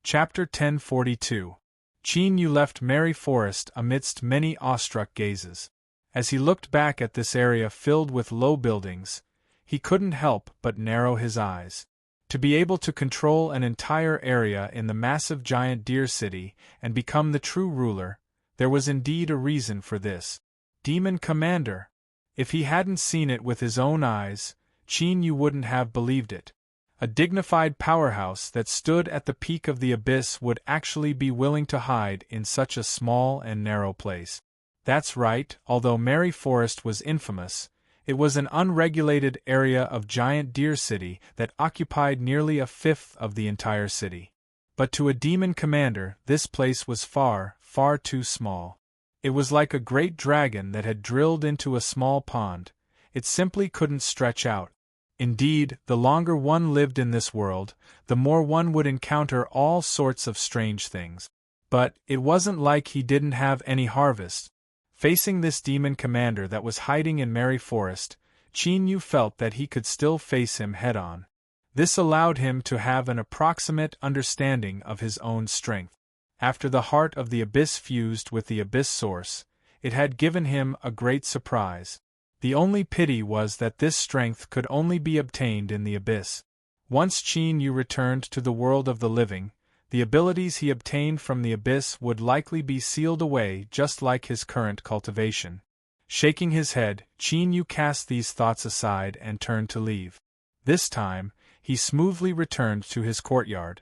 [SPEAKER 1] Chapter 1042. Qin Yu left Merry Forest amidst many awestruck gazes. As he looked back at this area filled with low buildings, he couldn't help but narrow his eyes. To be able to control an entire area in the massive giant Deer City and become the true ruler, there was indeed a reason for this. Demon Commander! If he hadn't seen it with his own eyes, Qin Yu wouldn't have believed it. A dignified powerhouse that stood at the peak of the abyss would actually be willing to hide in such a small and narrow place. That's right, although Merry Forest was infamous, it was an unregulated area of giant Deer City that occupied nearly a fifth of the entire city. But to a Demon Commander, this place was far, far too small. It was like a great dragon that had drilled into a small pond. It simply couldn't stretch out. Indeed, the longer one lived in this world, the more one would encounter all sorts of strange things. But it wasn't like he didn't have any harvest. Facing this Demon Commander that was hiding in Merry Forest, Qin Yu felt that he could still face him head-on. This allowed him to have an approximate understanding of his own strength. After the heart of the abyss fused with the abyss source, it had given him a great surprise. The only pity was that this strength could only be obtained in the abyss. Once Qin Yu returned to the world of the living, the abilities he obtained from the abyss would likely be sealed away just like his current cultivation. Shaking his head, Qin Yu cast these thoughts aside and turned to leave. This time, he smoothly returned to his courtyard.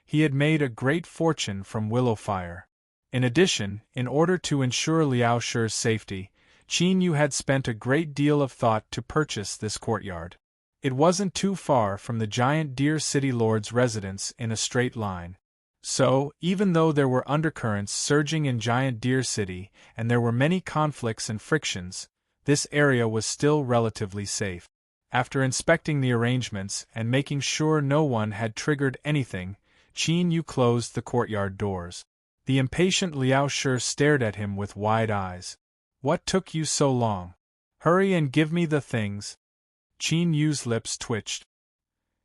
[SPEAKER 1] He had made a great fortune from willow fire. In addition, in order to ensure Liao Shi's safety, Qin Yu had spent a great deal of thought to purchase this courtyard. It wasn't too far from the giant Deer City Lord's residence in a straight line. So, even though there were undercurrents surging in giant Deer City and there were many conflicts and frictions, this area was still relatively safe. After inspecting the arrangements and making sure no one had triggered anything, Qin Yu closed the courtyard doors. The impatient Liao Shi stared at him with wide eyes. What took you so long? Hurry and give me the things. Qin Yu's lips twitched.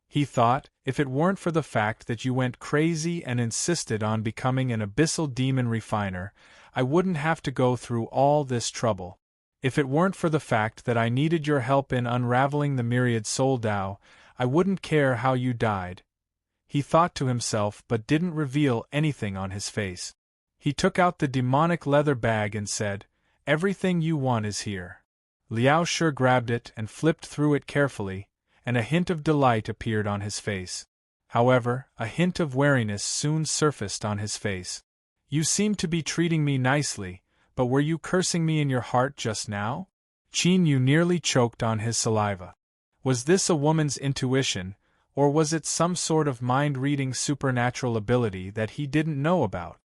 [SPEAKER 1] He thought, if it weren't for the fact that you went crazy and insisted on becoming an abyssal demon refiner, I wouldn't have to go through all this trouble. If it weren't for the fact that I needed your help in unraveling the myriad soul Dao, I wouldn't care how you died. He thought to himself but didn't reveal anything on his face. He took out the demonic leather bag and said, "Everything you want is here." Liao Shi grabbed it and flipped through it carefully, and a hint of delight appeared on his face. However, a hint of wariness soon surfaced on his face. "You seem to be treating me nicely, but were you cursing me in your heart just now?" Qin Yu nearly choked on his saliva. Was this a woman's intuition, or was it some sort of mind-reading supernatural ability that he didn't know about?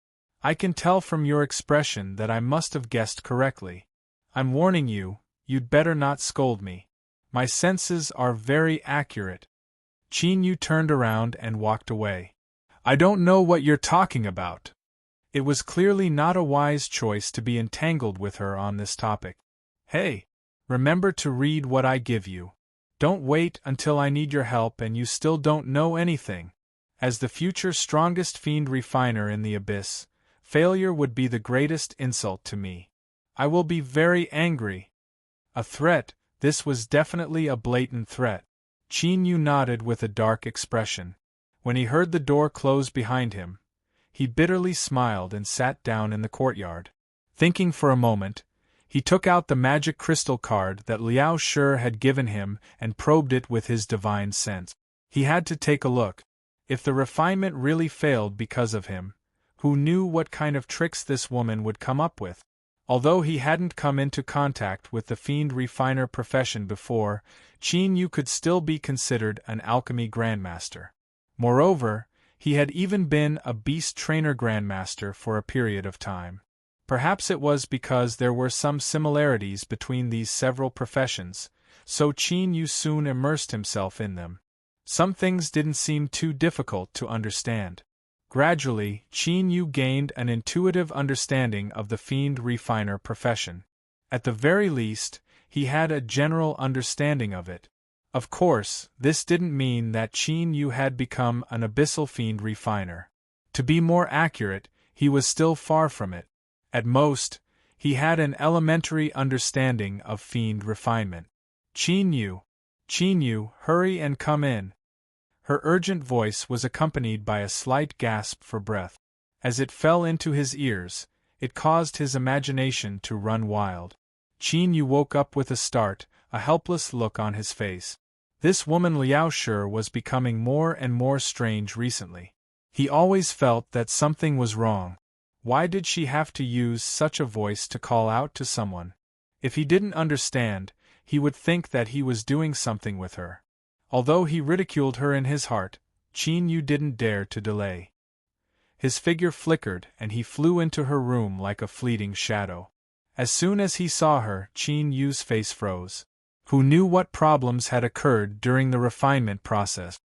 [SPEAKER 1] "I can tell from your expression that I must have guessed correctly. I'm warning you, you'd better not scold me. My senses are very accurate." Qin Yu turned around and walked away. "I don't know what you're talking about." It was clearly not a wise choice to be entangled with her on this topic. "Hey! Remember to read what I give you. Don't wait until I need your help and you still don't know anything. As the future strongest fiend refiner in the abyss, failure would be the greatest insult to me. I will be very angry." A threat. This was definitely a blatant threat. Qin Yu nodded with a dark expression. When he heard the door close behind him, he bitterly smiled and sat down in the courtyard. Thinking for a moment, he took out the magic crystal card that Liao Shi had given him and probed it with his divine sense. He had to take a look. If the refinement really failed because of him, who knew what kind of tricks this woman would come up with? Although he hadn't come into contact with the fiend refiner profession before, Qin Yu could still be considered an alchemy grandmaster. Moreover, he had even been a beast trainer grandmaster for a period of time. Perhaps it was because there were some similarities between these several professions, so Qin Yu soon immersed himself in them. Some things didn't seem too difficult to understand. Gradually, Qin Yu gained an intuitive understanding of the fiend refiner profession. At the very least, he had a general understanding of it. Of course, this didn't mean that Qin Yu had become an abyssal fiend refiner. To be more accurate, he was still far from it. At most, he had an elementary understanding of fiend refinement. Qin Yu, hurry and come in." Her urgent voice was accompanied by a slight gasp for breath. As it fell into his ears, it caused his imagination to run wild. Qin Yu woke up with a start, a helpless look on his face. This woman Liao Shi was becoming more and more strange recently. He always felt that something was wrong. Why did she have to use such a voice to call out to someone? If he didn't understand, he would think that he was doing something with her. Although he ridiculed her in his heart, Qin Yu didn't dare to delay. His figure flickered and he flew into her room like a fleeting shadow. As soon as he saw her, Qin Yu's face froze. Who knew what problems had occurred during the refinement process?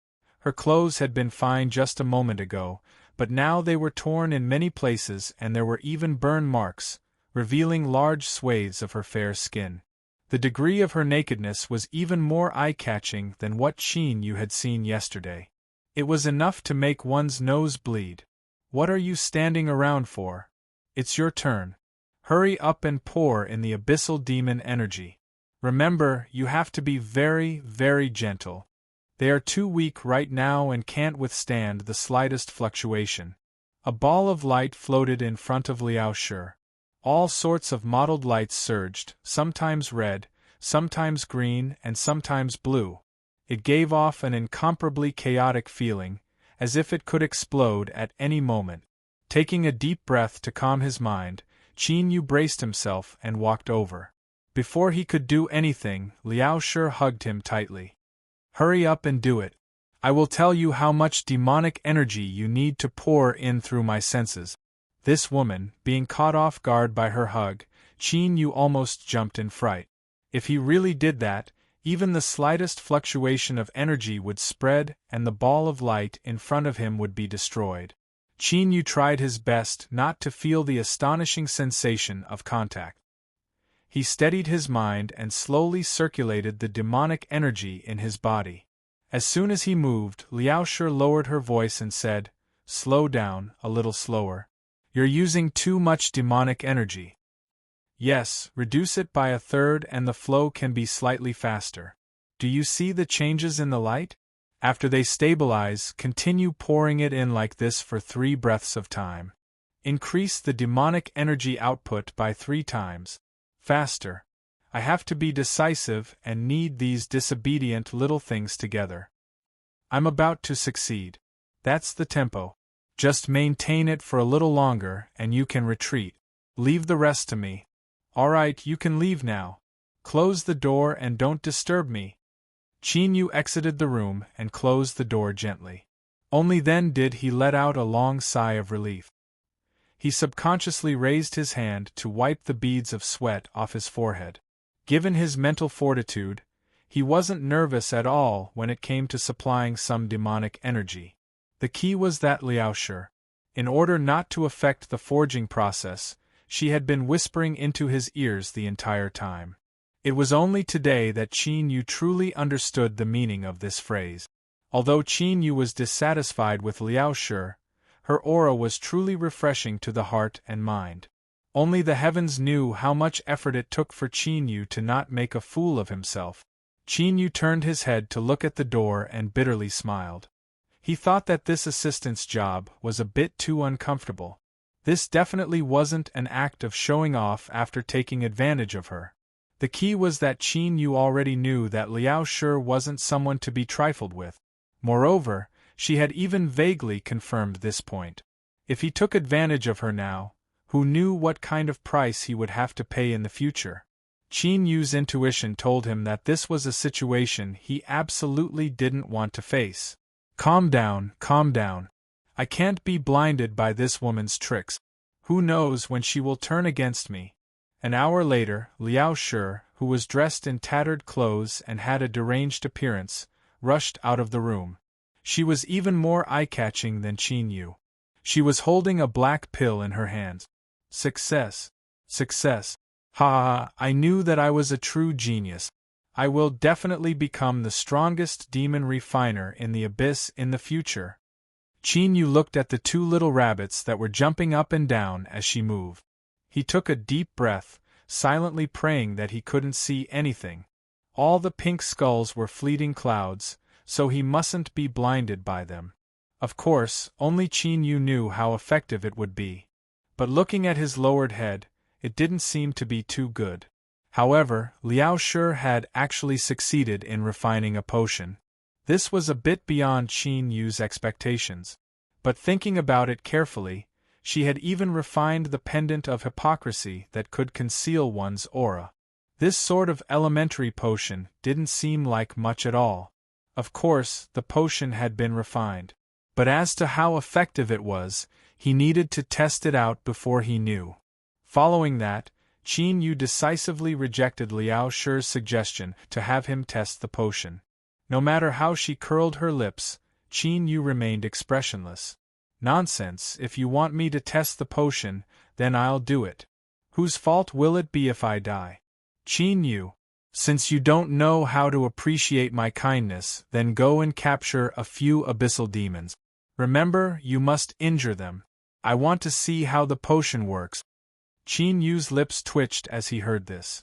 [SPEAKER 1] Her clothes had been fine just a moment ago, but now they were torn in many places and there were even burn marks, revealing large swathes of her fair skin. The degree of her nakedness was even more eye-catching than what Qin Yu had seen yesterday. It was enough to make one's nose bleed. "What are you standing around for? It's your turn. Hurry up and pour in the abyssal demon energy. Remember, you have to be very, very gentle. They are too weak right now and can't withstand the slightest fluctuation." A ball of light floated in front of Liao Shi. All sorts of mottled lights surged, sometimes red, sometimes green, and sometimes blue. It gave off an incomparably chaotic feeling, as if it could explode at any moment. Taking a deep breath to calm his mind, Qin Yu braced himself and walked over. Before he could do anything, Liao Shi hugged him tightly. "Hurry up and do it. I will tell you how much demonic energy you need to pour in through my senses." This woman, being caught off guard by her hug, Qin Yu almost jumped in fright. If he really did that, Even the slightest fluctuation of energy would spread and the ball of light in front of him would be destroyed. Qin Yu tried his best not to feel the astonishing sensation of contact. He steadied his mind and slowly circulated the demonic energy in his body. As soon as he moved, Liao Shi lowered her voice and said, "Slow down, a little slower. You're using too much demonic energy. Yes, reduce it by a third and the flow can be slightly faster. Do you see the changes in the light? After they stabilize, continue pouring it in like this for 3 breaths of time. Increase the demonic energy output by 3 times. Faster. I have to be decisive and need these disobedient little things together. I'm about to succeed. That's the tempo. Just maintain it for a little longer and you can retreat. Leave the rest to me. All right, you can leave now. Close the door and don't disturb me." Qin Yu exited the room and closed the door gently. Only then did he let out a long sigh of relief. He subconsciously raised his hand to wipe the beads of sweat off his forehead. Given his mental fortitude, he wasn't nervous at all when it came to supplying some demonic energy. The key was that Liao Shi, in order not to affect the forging process, she had been whispering into his ears the entire time. It was only today that Qin Yu truly understood the meaning of this phrase. Although Qin Yu was dissatisfied with Liao Shi, her aura was truly refreshing to the heart and mind. Only the heavens knew how much effort it took for Qin Yu to not make a fool of himself. Qin Yu turned his head to look at the door and bitterly smiled. He thought that this assistant's job was a bit too uncomfortable. This definitely wasn't an act of showing off after taking advantage of her. The key was that Qin Yu already knew that Liao Shi wasn't someone to be trifled with. Moreover, she had even vaguely confirmed this point. If he took advantage of her now, who knew what kind of price he would have to pay in the future? Qin Yu's intuition told him that this was a situation he absolutely didn't want to face. Calm down, calm down. I can't be blinded by this woman's tricks. Who knows when she will turn against me? An hour later, Liao Shi, who was dressed in tattered clothes and had a deranged appearance, rushed out of the room. She was even more eye-catching than Qin Yu. She was holding a black pill in her hands. Success. Success. Ha! I knew that I was a true genius. I will definitely become the strongest demon refiner in the abyss in the future. Qin Yu looked at the 2 little rabbits that were jumping up and down as she moved. He took a deep breath, silently praying that he couldn't see anything. All the pink skulls were fleeting clouds, so he mustn't be blinded by them. Of course, only Qin Yu knew how effective it would be. But looking at his lowered head, it didn't seem to be too good. However, Liao Shi had actually succeeded in refining a potion. This was a bit beyond Qin Yu's expectations. But thinking about it carefully, she had even refined the pendant of hypocrisy that could conceal one's aura. This sort of elementary potion didn't seem like much at all. Of course, the potion had been refined. But as to how effective it was, he needed to test it out before he knew. Following that, Qin Yu decisively rejected Liao Shi's suggestion to have him test the potion. No matter how she curled her lips, Qin Yu remained expressionless. Nonsense, if you want me to test the potion, then I'll do it. Whose fault will it be if I die? Qin Yu, since you don't know how to appreciate my kindness, then go and capture a few abyssal demons. Remember, you must injure them. I want to see how the potion works. Qin Yu's lips twitched as he heard this.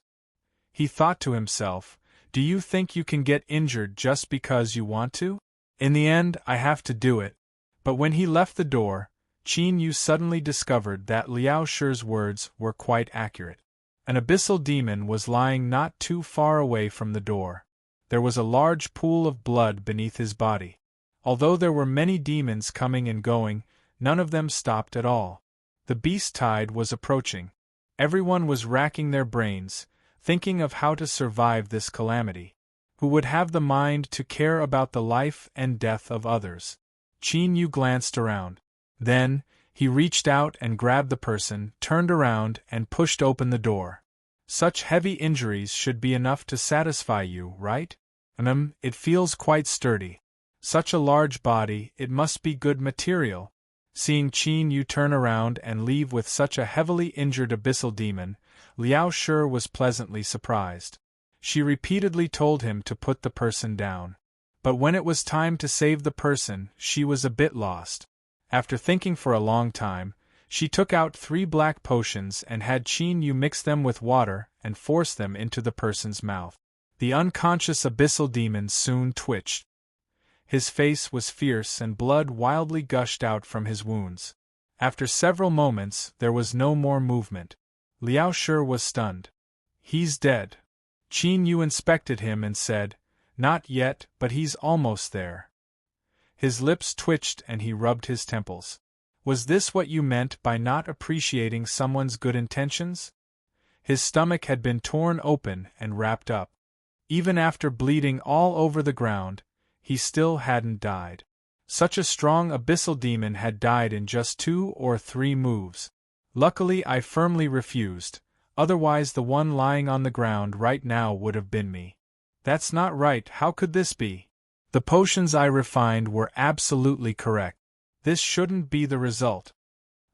[SPEAKER 1] He thought to himself, do you think you can get injured just because you want to? In the end, I have to do it. But when he left the door, Qin Yu suddenly discovered that Liao Shi's words were quite accurate. An abyssal demon was lying not too far away from the door. There was a large pool of blood beneath his body. Although there were many demons coming and going, none of them stopped at all. The beast tide was approaching. Everyone was racking their brains, thinking of how to survive this calamity. Who would have the mind to care about the life and death of others? Qin Yu glanced around. Then, he reached out and grabbed the person, turned around and pushed open the door. Such heavy injuries should be enough to satisfy you, right? It feels quite sturdy. Such a large body, it must be good material. Seeing Qin Yu turn around and leave with such a heavily injured abyssal demon, Liao Shi was pleasantly surprised. She repeatedly told him to put the person down. But when it was time to save the person, she was a bit lost. After thinking for a long time, she took out 3 black potions and had Qin Yu mix them with water and force them into the person's mouth. The unconscious abyssal demon soon twitched. His face was fierce and blood wildly gushed out from his wounds. After several moments, there was no more movement. Liao Shi was stunned. He's dead. Qin Yu inspected him and said, Not yet, but he's almost there. His lips twitched and he rubbed his temples. Was this what you meant by not appreciating someone's good intentions? His stomach had been torn open and wrapped up. Even after bleeding all over the ground, he still hadn't died. Such a strong abyssal demon had died in just 2 or 3 moves. Luckily I firmly refused, otherwise the one lying on the ground right now would have been me. That's not right, how could this be? The potions I refined were absolutely correct. This shouldn't be the result.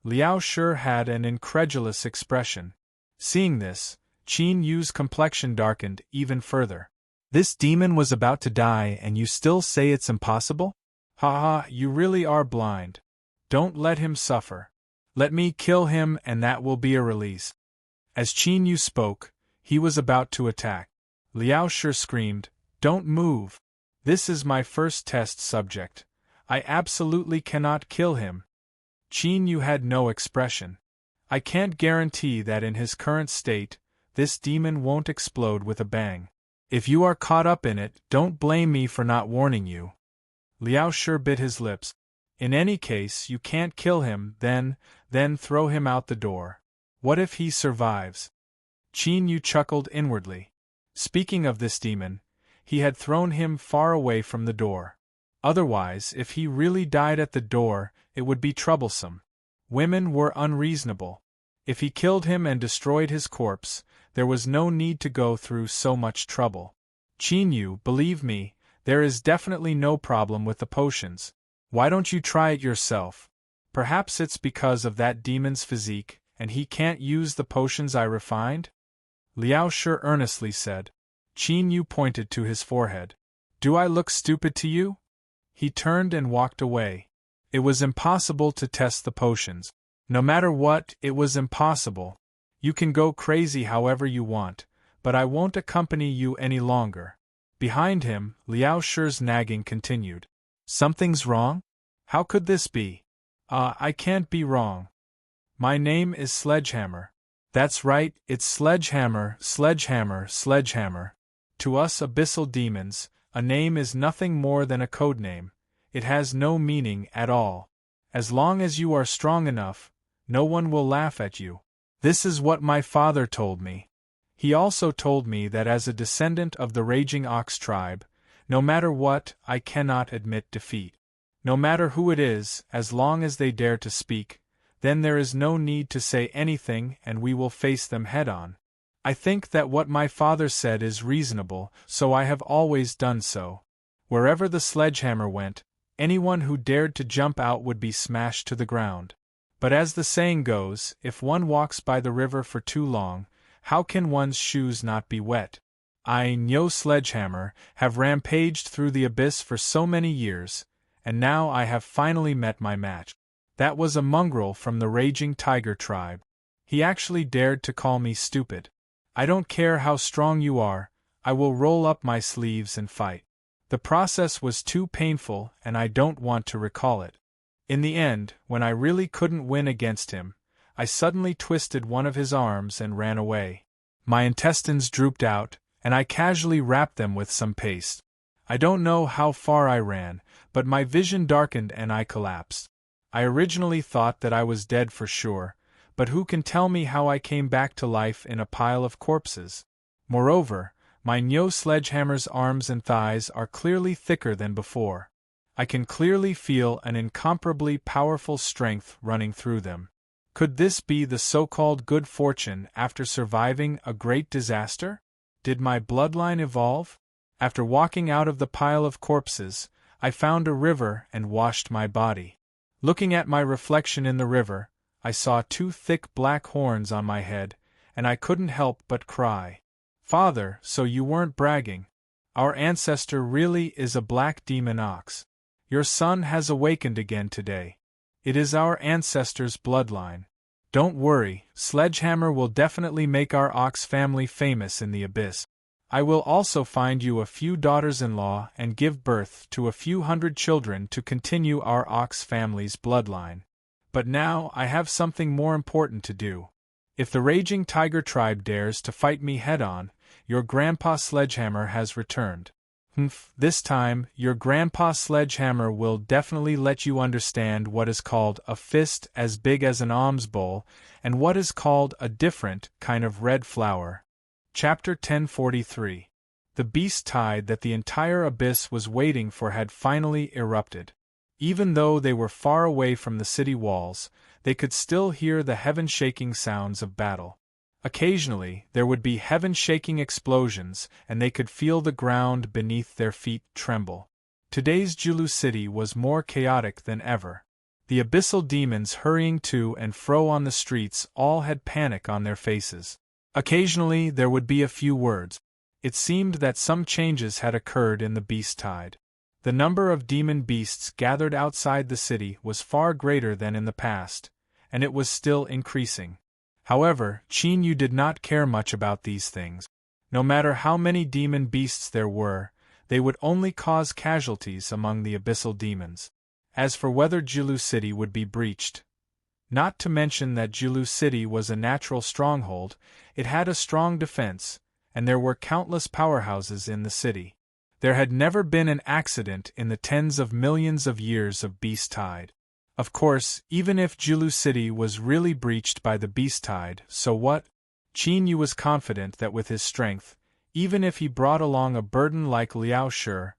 [SPEAKER 1] Liao Shi had an incredulous expression. Seeing this, Qin Yu's complexion darkened even further. This demon was about to die and you still say it's impossible? Ha ha, you really are blind. Don't let him suffer. Let me kill him and that will be a release. As Qin Yu spoke, he was about to attack. Liao Shi screamed, Don't move. This is my first test subject. I absolutely cannot kill him. Qin Yu had no expression. I can't guarantee that in his current state, this demon won't explode with a bang. If you are caught up in it, don't blame me for not warning you. Liao Shi bit his lips. In any case, you can't kill him, then throw him out the door. What if he survives? Qin Yu chuckled inwardly. Speaking of this demon, he had thrown him far away from the door. Otherwise, if he really died at the door, it would be troublesome. Women were unreasonable. If he killed him and destroyed his corpse, there was no need to go through so much trouble. Qin Yu, believe me, there is definitely no problem with the potions. Why don't you try it yourself? Perhaps it's because of that demon's physique, and he can't use the potions I refined? Liao Shi earnestly said. Qin Yu pointed to his forehead. Do I look stupid to you? He turned and walked away. It was impossible to test the potions. No matter what, it was impossible. You can go crazy however you want, but I won't accompany you any longer. Behind him, Liao Shi's nagging continued. Something's wrong? How could this be? I can't be wrong. My name is Sledgehammer. That's right, it's Sledgehammer, Sledgehammer, Sledgehammer. To us abyssal demons, a name is nothing more than a code name. It has no meaning at all. As long as you are strong enough, no one will laugh at you. This is what my father told me. He also told me that as a descendant of the Raging Ox tribe, no matter what, I cannot admit defeat. No matter who it is, as long as they dare to speak, then there is no need to say anything and we will face them head-on. I think that what my father said is reasonable, so I have always done so. Wherever the sledgehammer went, anyone who dared to jump out would be smashed to the ground. But as the saying goes, if one walks by the river for too long, how can one's shoes not be wet? I, Nyo Sledgehammer, have rampaged through the abyss for so many years, and now I have finally met my match. That was a mongrel from the Raging Tiger tribe. He actually dared to call me stupid. I don't care how strong you are, I will roll up my sleeves and fight. The process was too painful and I don't want to recall it. In the end, when I really couldn't win against him, I suddenly twisted one of his arms and ran away. My intestines drooped out, and I casually wrapped them with some paste. I don't know how far I ran, but my vision darkened and I collapsed. I originally thought that I was dead for sure, but who can tell me how I came back to life in a pile of corpses? Moreover, my Nyo Sledgehammer's arms and thighs are clearly thicker than before. I can clearly feel an incomparably powerful strength running through them. Could this be the so-called good fortune after surviving a great disaster? Did my bloodline evolve? After walking out of the pile of corpses, I found a river and washed my body. Looking at my reflection in the river, I saw two thick black horns on my head, and I couldn't help but cry. Father, so you weren't bragging. Our ancestor really is a black demon ox. Your son has awakened again today. It is our ancestor's bloodline. Don't worry, Sledgehammer will definitely make our ox family famous in the abyss. I will also find you a few daughters-in-law and give birth to a few hundred children to continue our ox family's bloodline. But now I have something more important to do. If the raging tiger tribe dares to fight me head-on, your grandpa Sledgehammer has returned. This time, your grandpa Sledgehammer will definitely let you understand what is called a fist as big as an alms bowl, and what is called a different kind of red flower. Chapter 1043. The beast tide that the entire abyss was waiting for had finally erupted. Even though they were far away from the city walls, they could still hear the heaven-shaking sounds of battle. Occasionally, there would be heaven-shaking explosions, and they could feel the ground beneath their feet tremble. Today's Julu city was more chaotic than ever. The abyssal demons hurrying to and fro on the streets all had panic on their faces. Occasionally, there would be a few words. It seemed that some changes had occurred in the beast tide. The number of demon beasts gathered outside the city was far greater than in the past, and it was still increasing. However, Qin Yu did not care much about these things. No matter how many demon beasts there were, they would only cause casualties among the abyssal demons. As for whether Julu City would be breached, not to mention that Julu City was a natural stronghold, it had a strong defense, and there were countless powerhouses in the city. There had never been an accident in the tens of millions of years of beast tide. Of course, even if Julu City was really breached by the beast tide, so what? Qin Yu was confident that with his strength, even if he brought along a burden like Liao Shi,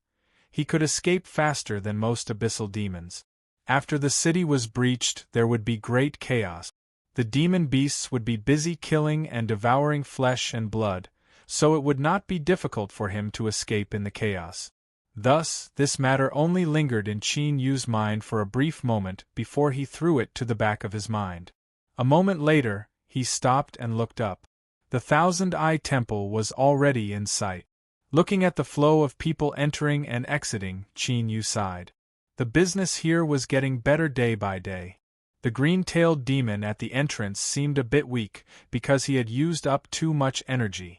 [SPEAKER 1] he could escape faster than most abyssal demons. After the city was breached, there would be great chaos. The demon beasts would be busy killing and devouring flesh and blood, so it would not be difficult for him to escape in the chaos. Thus, this matter only lingered in Qin Yu's mind for a brief moment before he threw it to the back of his mind. A moment later, he stopped and looked up. The Thousand-Eye Temple was already in sight. Looking at the flow of people entering and exiting, Qin Yu sighed. The business here was getting better day by day. The green-tailed demon at the entrance seemed a bit weak, because he had used up too much energy.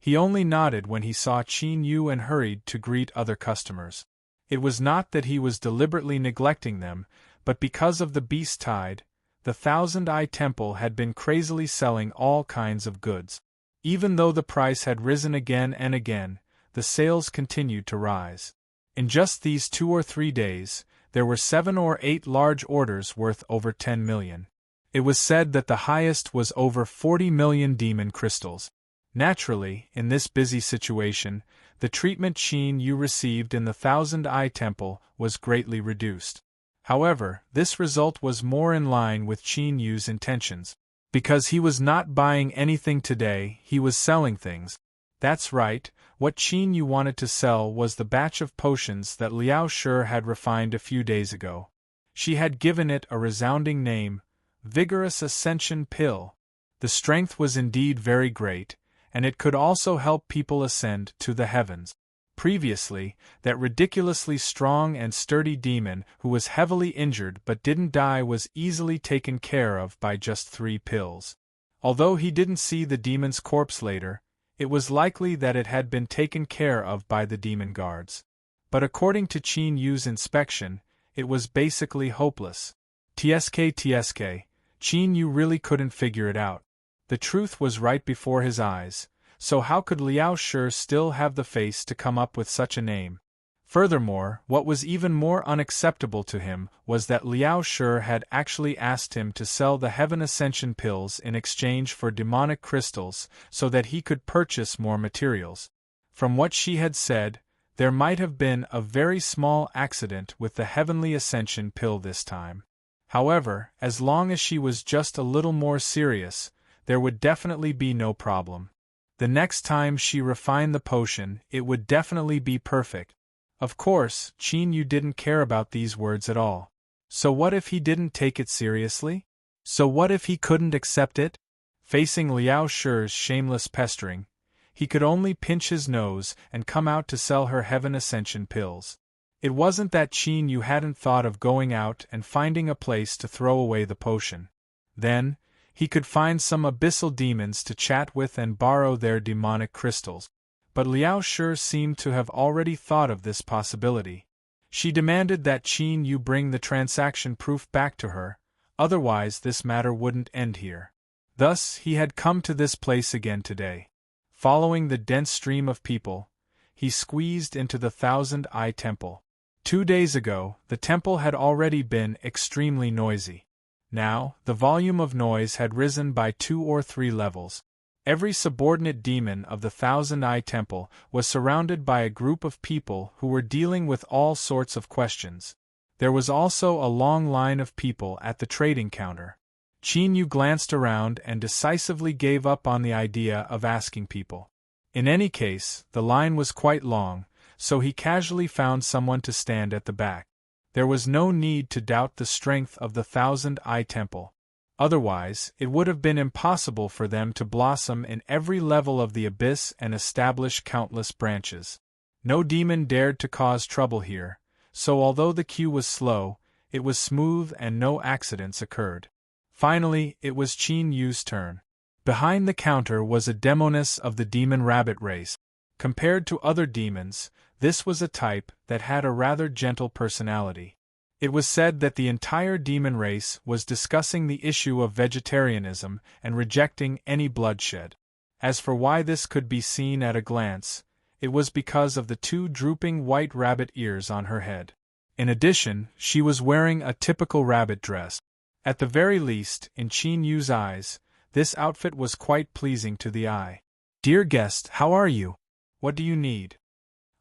[SPEAKER 1] He only nodded when he saw Qin Yu and hurried to greet other customers. It was not that he was deliberately neglecting them, but because of the beast tide, the Thousand-Eye Temple had been crazily selling all kinds of goods. Even though the price had risen again and again, the sales continued to rise. In just these 2 or 3 days, there were 7 or 8 large orders worth over 10 million. It was said that the highest was over 40 million demon crystals. Naturally, in this busy situation, the treatment Qin Yu received in the Thousand-Eye Temple was greatly reduced. However, this result was more in line with Qin Yu's intentions. Because he was not buying anything today, he was selling things. That's right, what Qin Yu wanted to sell was the batch of potions that Liao Shi had refined a few days ago. She had given it a resounding name, Vigorous Ascension Pill. The strength was indeed very great, and it could also help people ascend to the heavens. Previously, that ridiculously strong and sturdy demon who was heavily injured but didn't die was easily taken care of by just 3 pills. Although he didn't see the demon's corpse later, it was likely that it had been taken care of by the demon guards. But according to Qin Yu's inspection, it was basically hopeless. Tsk, Qin Yu really couldn't figure it out. The truth was right before his eyes, so how could Liao Shi still have the face to come up with such a name? Furthermore, what was even more unacceptable to him was that Liao Shi had actually asked him to sell the Heaven Ascension pills in exchange for demonic crystals so that he could purchase more materials. From what she had said, there might have been a very small accident with the Heavenly Ascension pill this time. However, as long as she was just a little more serious, there would definitely be no problem. The next time she refined the potion, it would definitely be perfect. Of course, Qin Yu didn't care about these words at all. So what if he didn't take it seriously? So what if he couldn't accept it? Facing Liao Shi's shameless pestering, he could only pinch his nose and come out to sell her heaven ascension pills. It wasn't that Qin Yu hadn't thought of going out and finding a place to throw away the potion. Then, he could find some abyssal demons to chat with and borrow their demonic crystals. But Liao Shi seemed to have already thought of this possibility. She demanded that Qin Yu bring the transaction proof back to her, otherwise this matter wouldn't end here. Thus, he had come to this place again today. Following the dense stream of people, he squeezed into the Thousand-Eye Temple. 2 days ago, the temple had already been extremely noisy. Now, the volume of noise had risen by 2 or 3 levels. Every subordinate demon of the Thousand-Eye Temple was surrounded by a group of people who were dealing with all sorts of questions. There was also a long line of people at the trading counter. Qin Yu glanced around and decisively gave up on the idea of asking people. In any case, the line was quite long, so he casually found someone to stand at the back. There was no need to doubt the strength of the Thousand-Eye Temple. Otherwise, it would have been impossible for them to blossom in every level of the abyss and establish countless branches. No demon dared to cause trouble here, so although the queue was slow, it was smooth and no accidents occurred. Finally, it was Qin Yu's turn. Behind the counter was a demoness of the demon rabbit race. Compared to other demons, this was a type that had a rather gentle personality. It was said that the entire demon race was discussing the issue of vegetarianism and rejecting any bloodshed. As for why this could be seen at a glance, it was because of the 2 drooping white rabbit ears on her head. In addition, she was wearing a typical rabbit dress. At the very least, in Qin Yu's eyes, this outfit was quite pleasing to the eye. "Dear guest, how are you? What do you need?"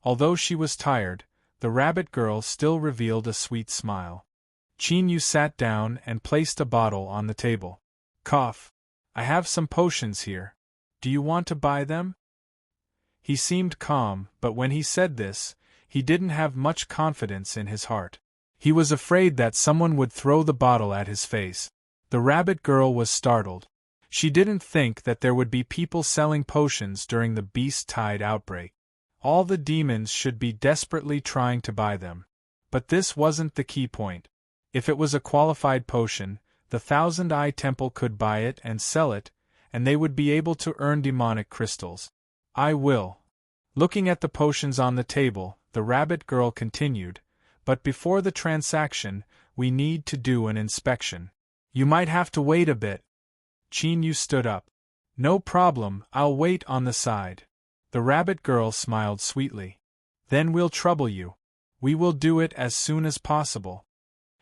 [SPEAKER 1] Although she was tired, the rabbit girl still revealed a sweet smile. Qin Yu sat down and placed a bottle on the table. "Cough. I have some potions here. Do you want to buy them?" He seemed calm, but when he said this, he didn't have much confidence in his heart. He was afraid that someone would throw the bottle at his face. The rabbit girl was startled. She didn't think that there would be people selling potions during the Beast Tide outbreak. All the demons should be desperately trying to buy them. But this wasn't the key point. If it was a qualified potion, the Thousand-Eye Temple could buy it and sell it, and they would be able to earn demonic crystals. "I will." Looking at the potions on the table, the rabbit girl continued, "But before the transaction, we need to do an inspection. You might have to wait a bit." Qin Yu stood up. "No problem, I'll wait on the side." The rabbit girl smiled sweetly. "Then we'll trouble you. We will do it as soon as possible."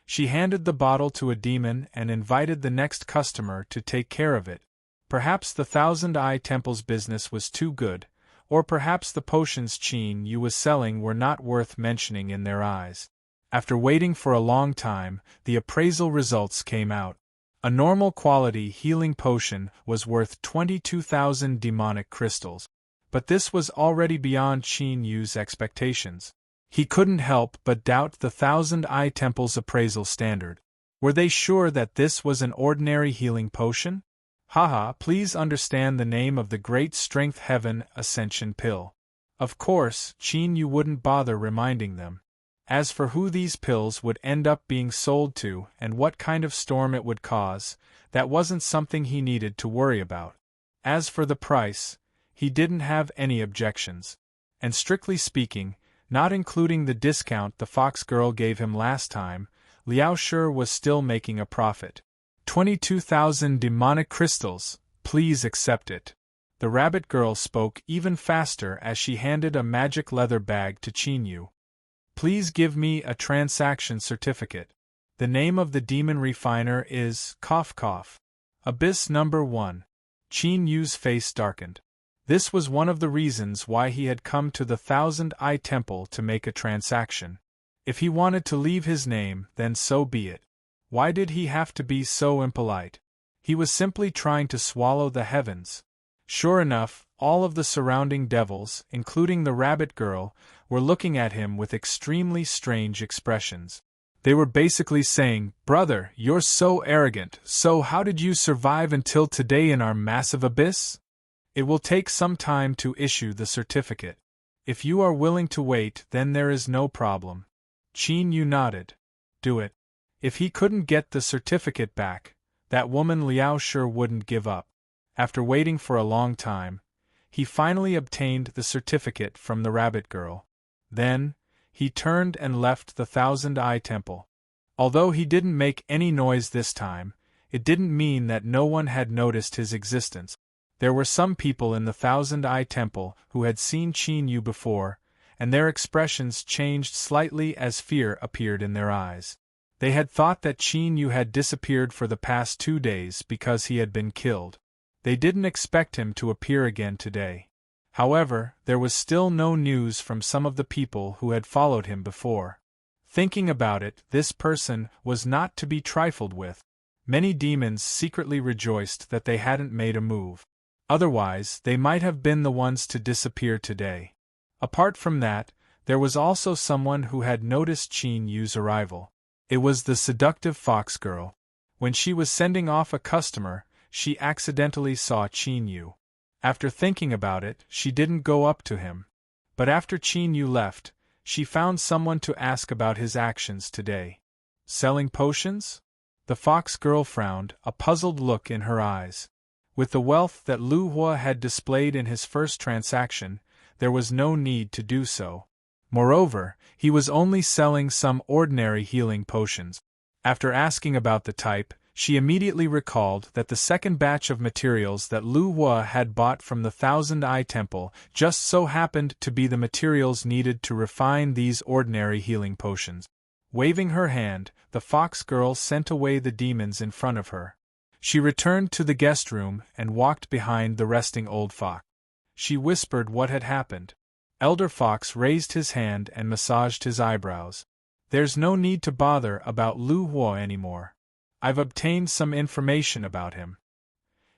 [SPEAKER 1] She handed the bottle to a demon and invited the next customer to take care of it. Perhaps the Thousand-Eye Temple's business was too good, or perhaps the potions Qin Yu was selling were not worth mentioning in their eyes. After waiting for a long time, the appraisal results came out. A normal quality healing potion was worth 22,000 demonic crystals. But this was already beyond Qin Yu's expectations. He couldn't help but doubt the Thousand-Eye Temple's appraisal standard. Were they sure that this was an ordinary healing potion? Haha, please understand the name of the Great Strength Heaven Ascension Pill. Of course, Qin Yu wouldn't bother reminding them. As for who these pills would end up being sold to and what kind of storm it would cause, that wasn't something he needed to worry about. As for the price, he didn't have any objections. And strictly speaking, not including the discount the fox girl gave him last time, Liao Shi was still making a profit. 22,000 demonic crystals, please accept it. The rabbit girl spoke even faster as she handed a magic leather bag to Qin Yu. Please give me a transaction certificate. The name of the demon refiner is cough cough. Abyss number 1. Qin Yu's face darkened. This was one of the reasons why he had come to the Thousand-Eye Temple to make a transaction. If he wanted to leave his name, then so be it. Why did he have to be so impolite? He was simply trying to swallow the heavens. Sure enough, all of the surrounding devils, including the rabbit girl, were looking at him with extremely strange expressions. They were basically saying, "Brother, you're so arrogant, so how did you survive until today in our massive abyss? It will take some time to issue the certificate. If you are willing to wait, then there is no problem." Qin Yu nodded. Do it. If he couldn't get the certificate back, that woman Liao sure wouldn't give up. After waiting for a long time, he finally obtained the certificate from the rabbit girl. Then, he turned and left the Thousand Eye Temple. Although he didn't make any noise this time, it didn't mean that no one had noticed his existence. There were some people in the Thousand Eye Temple who had seen Qin Yu before, and their expressions changed slightly as fear appeared in their eyes. They had thought that Qin Yu had disappeared for the past 2 days because he had been killed. They didn't expect him to appear again today. However, there was still no news from some of the people who had followed him before. Thinking about it, this person was not to be trifled with. Many demons secretly rejoiced that they hadn't made a move. Otherwise, they might have been the ones to disappear today. Apart from that, there was also someone who had noticed Qin Yu's arrival. It was the seductive fox girl. When she was sending off a customer, she accidentally saw Qin Yu. After thinking about it, she didn't go up to him. But after Qin Yu left, she found someone to ask about his actions today. Selling potions? The fox girl frowned, a puzzled look in her eyes. With the wealth that Lu Hua had displayed in his first transaction, there was no need to do so. Moreover, he was only selling some ordinary healing potions. After asking about the type, she immediately recalled that the second batch of materials that Lu Hua had bought from the Thousand Eye Temple just so happened to be the materials needed to refine these ordinary healing potions. Waving her hand, the fox girl sent away the demons in front of her. She returned to the guest room and walked behind the resting old fox. She whispered what had happened. Elder Fox raised his hand and massaged his eyebrows. There's no need to bother about Lu Hua anymore. I've obtained some information about him.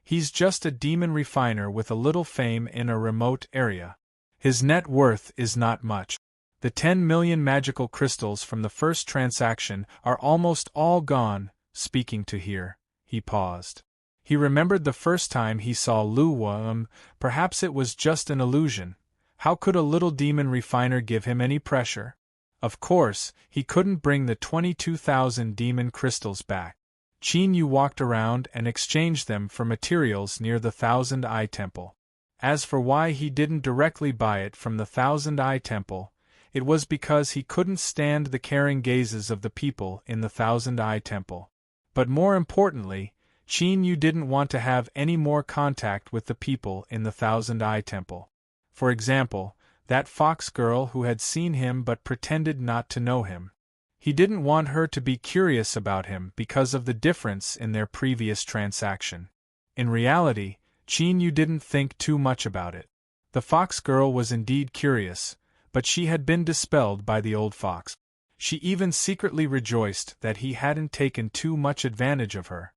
[SPEAKER 1] He's just a demon refiner with a little fame in a remote area. His net worth is not much. The 10 million magical crystals from the first transaction are almost all gone. Speaking to here, he paused. He remembered the first time he saw Lu Hua. Perhaps it was just an illusion. How could a little demon refiner give him any pressure? Of course, he couldn't bring the 22,000 demon crystals back. Qin Yu walked around and exchanged them for materials near the Thousand Eye Temple. As for why he didn't directly buy it from the Thousand Eye Temple, it was because he couldn't stand the caring gazes of the people in the Thousand Eye Temple. But more importantly, Qin Yu didn't want to have any more contact with the people in the Thousand Eye Temple. For example, that fox girl who had seen him but pretended not to know him. He didn't want her to be curious about him because of the difference in their previous transaction. In reality, Qin Yu didn't think too much about it. The fox girl was indeed curious, but she had been dispelled by the old fox. She even secretly rejoiced that he hadn't taken too much advantage of her.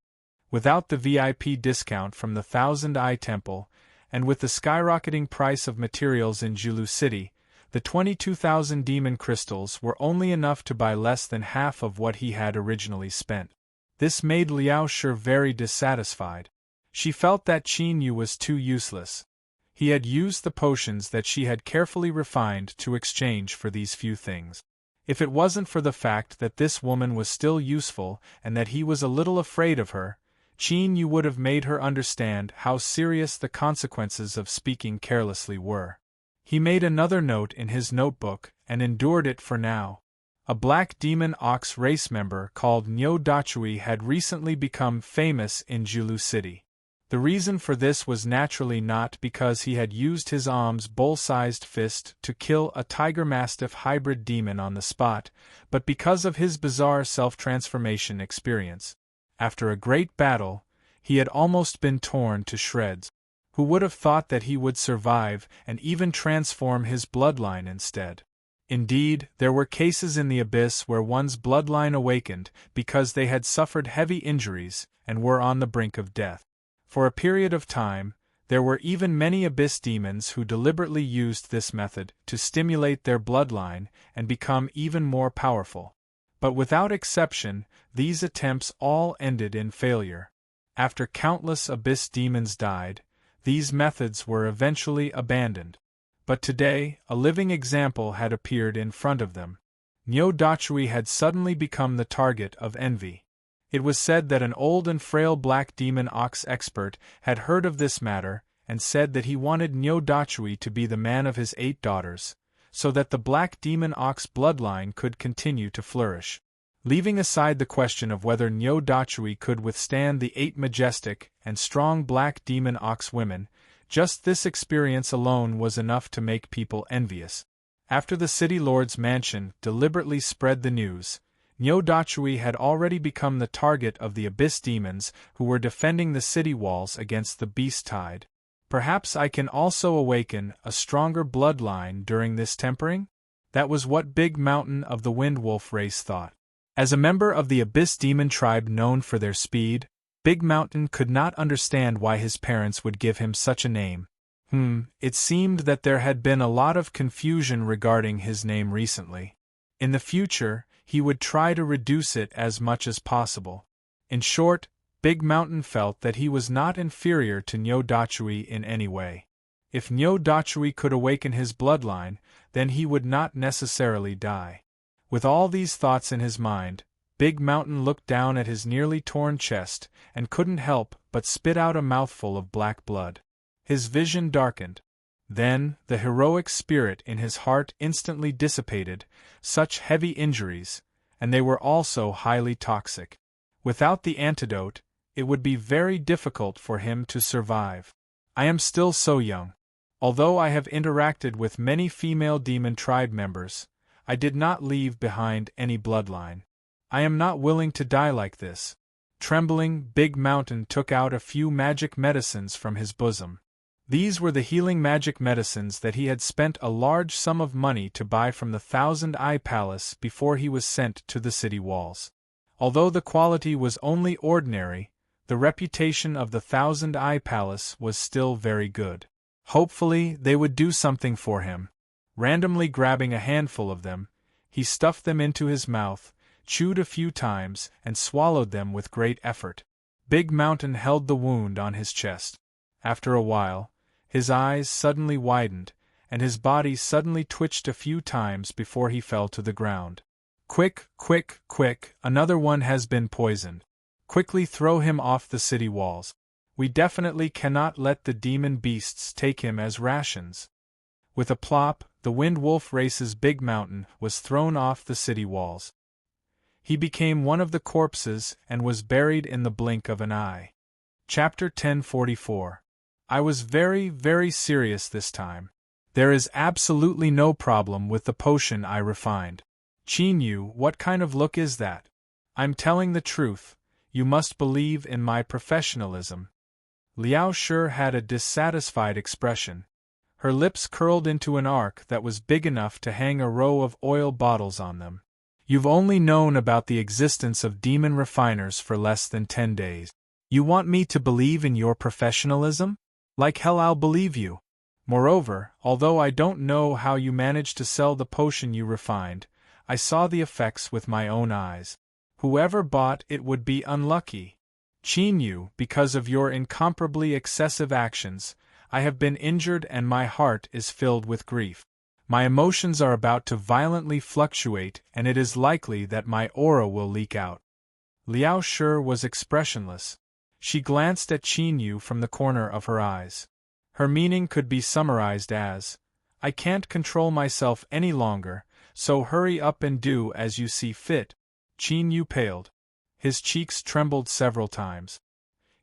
[SPEAKER 1] Without the VIP discount from the Thousand Eye Temple, and with the skyrocketing price of materials in Julu City, the 22,000 demon crystals were only enough to buy less than half of what he had originally spent. This made Liao Shi very dissatisfied. She felt that Qin Yu was too useless. He had used the potions that she had carefully refined to exchange for these few things. If it wasn't for the fact that this woman was still useful and that he was a little afraid of her, Qin Yu would have made her understand how serious the consequences of speaking carelessly were. He made another note in his notebook and endured it for now. A black demon ox race member called Nyo Dachui had recently become famous in Julu City. The reason for this was naturally not because he had used his alms bowl-sized fist to kill a tiger-mastiff hybrid demon on the spot, but because of his bizarre self-transformation experience. After a great battle, he had almost been torn to shreds. Who would have thought that he would survive and even transform his bloodline instead? Indeed, there were cases in the abyss where one's bloodline awakened because they had suffered heavy injuries and were on the brink of death. For a period of time, there were even many abyss demons who deliberately used this method to stimulate their bloodline and become even more powerful. But without exception, these attempts all ended in failure. After countless abyss demons died, these methods were eventually abandoned. But today, a living example had appeared in front of them. Nyo-Dachui had suddenly become the target of envy. It was said that an old and frail black demon ox expert had heard of this matter and said that he wanted Nyo-Dachui to be the man of his 8 daughters, so that the black demon ox bloodline could continue to flourish. Leaving aside the question of whether Nyo-Dachui could withstand the 8 majestic and strong black demon ox women, just this experience alone was enough to make people envious. After the city lord's mansion deliberately spread the news, Nyo-Dachui had already become the target of the abyss demons who were defending the city walls against the beast tide. Perhaps I can also awaken a stronger bloodline during this tempering? That was what Big Mountain of the Wind Wolf race thought. As a member of the abyss demon tribe known for their speed, Big Mountain could not understand why his parents would give him such a name. It seemed that there had been a lot of confusion regarding his name recently. In the future, he would try to reduce it as much as possible. In short, Big Mountain felt that he was not inferior to Nyo-Dachui in any way. If Nyo-Dachui could awaken his bloodline, then he would not necessarily die. With all these thoughts in his mind, Big Mountain looked down at his nearly torn chest and couldn't help but spit out a mouthful of black blood. His vision darkened. Then, the heroic spirit in his heart instantly dissipated. Such heavy injuries, and they were also highly toxic. Without the antidote, it would be very difficult for him to survive. I am still so young. Although I have interacted with many female demon tribe members, I did not leave behind any bloodline. I am not willing to die like this. Trembling, Big Mountain took out a few magic medicines from his bosom. These were the healing magic medicines that he had spent a large sum of money to buy from the Thousand Eye Palace before he was sent to the city walls. Although the quality was only ordinary, the reputation of the Thousand Eye Palace was still very good. Hopefully, they would do something for him. Randomly grabbing a handful of them, he stuffed them into his mouth, chewed a few times, and swallowed them with great effort. Big Mountain held the wound on his chest. After a while, his eyes suddenly widened, and his body suddenly twitched a few times before he fell to the ground. Quick, quick, quick, another one has been poisoned. Quickly throw him off the city walls. We definitely cannot let the demon beasts take him as rations. With a plop, the Wind Wolf race's Big Mountain was thrown off the city walls. He became one of the corpses and was buried in the blink of an eye. Chapter 1044. I was very, very serious this time. There is absolutely no problem with the potion I refined. Qin, what kind of look is that? I'm telling the truth. You must believe in my professionalism. Liao Shi had a dissatisfied expression. Her lips curled into an arc that was big enough to hang a row of oil bottles on them. You've only known about the existence of demon refiners for less than 10 days. You want me to believe in your professionalism? Like hell I'll believe you. Moreover, although I don't know how you managed to sell the potion you refined, I saw the effects with my own eyes. Whoever bought it would be unlucky. Qin, because of your incomparably excessive actions, I have been injured and my heart is filled with grief. My emotions are about to violently fluctuate and it is likely that my aura will leak out. Liao Shi was expressionless. She glanced at Qin from the corner of her eyes. Her meaning could be summarized as, I can't control myself any longer, so hurry up and do as you see fit. Qin paled. His cheeks trembled several times.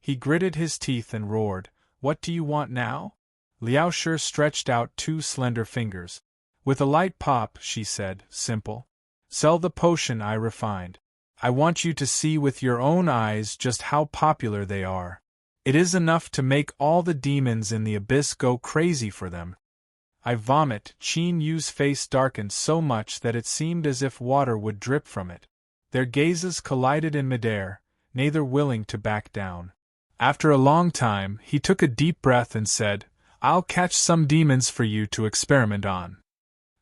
[SPEAKER 1] He gritted his teeth and roared, What do you want now? Liao Shi stretched out 2 slender fingers. With a light pop, she said, simple. Sell the potion I refined. I want you to see with your own eyes just how popular they are. It is enough to make all the demons in the abyss go crazy for them. I vomit. Qin Yu's face darkened so much that it seemed as if water would drip from it. Their gazes collided in midair, neither willing to back down. After a long time, he took a deep breath and said, "I'll catch some demons for you to experiment on."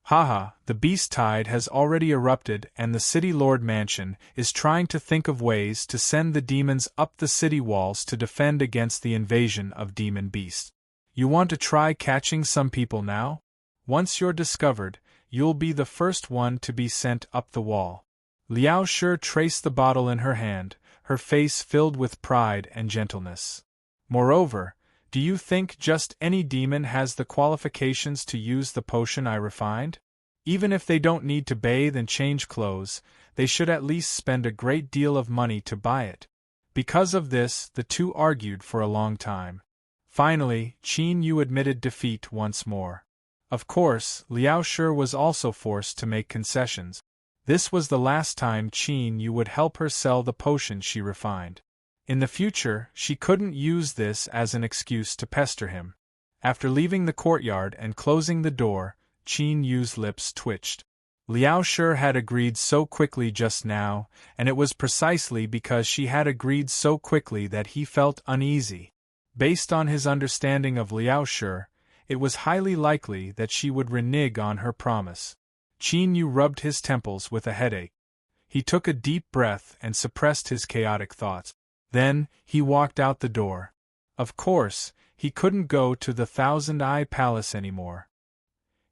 [SPEAKER 1] Haha, the beast tide has already erupted and the city lord mansion is trying to think of ways to send the demons up the city walls to defend against the invasion of demon beasts. You want to try catching some people now? Once you're discovered, you'll be the first one to be sent up the wall. Liao Shi traced the bottle in her hand, her face filled with pride and gentleness. Moreover, do you think just any demon has the qualifications to use the potion I refined? Even if they don't need to bathe and change clothes, they should at least spend a great deal of money to buy it. Because of this, the two argued for a long time. Finally, Qin Yu admitted defeat once more. Of course, Liao Shi was also forced to make concessions. This was the last time Qin Yu would help her sell the potion she refined. In the future, she couldn't use this as an excuse to pester him. After leaving the courtyard and closing the door, Qin Yu's lips twitched. Liao Shi had agreed so quickly just now, and it was precisely because she had agreed so quickly that he felt uneasy. Based on his understanding of Liao Shi, it was highly likely that she would renege on her promise. Qin Yu rubbed his temples with a headache. He took a deep breath and suppressed his chaotic thoughts. Then, he walked out the door. Of course, he couldn't go to the Thousand-Eye Palace anymore.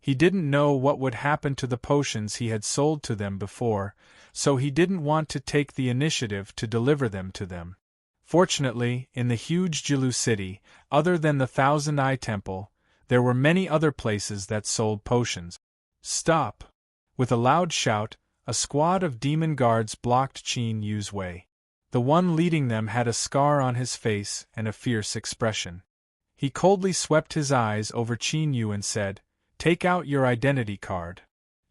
[SPEAKER 1] He didn't know what would happen to the potions he had sold to them before, so he didn't want to take the initiative to deliver them to them. Fortunately, in the huge Jilu city, other than the Thousand-Eye Temple, there were many other places that sold potions. "Stop!" With a loud shout, a squad of demon guards blocked Qin Yu's way. The one leading them had a scar on his face and a fierce expression. He coldly swept his eyes over Qin Yu and said, "Take out your identity card."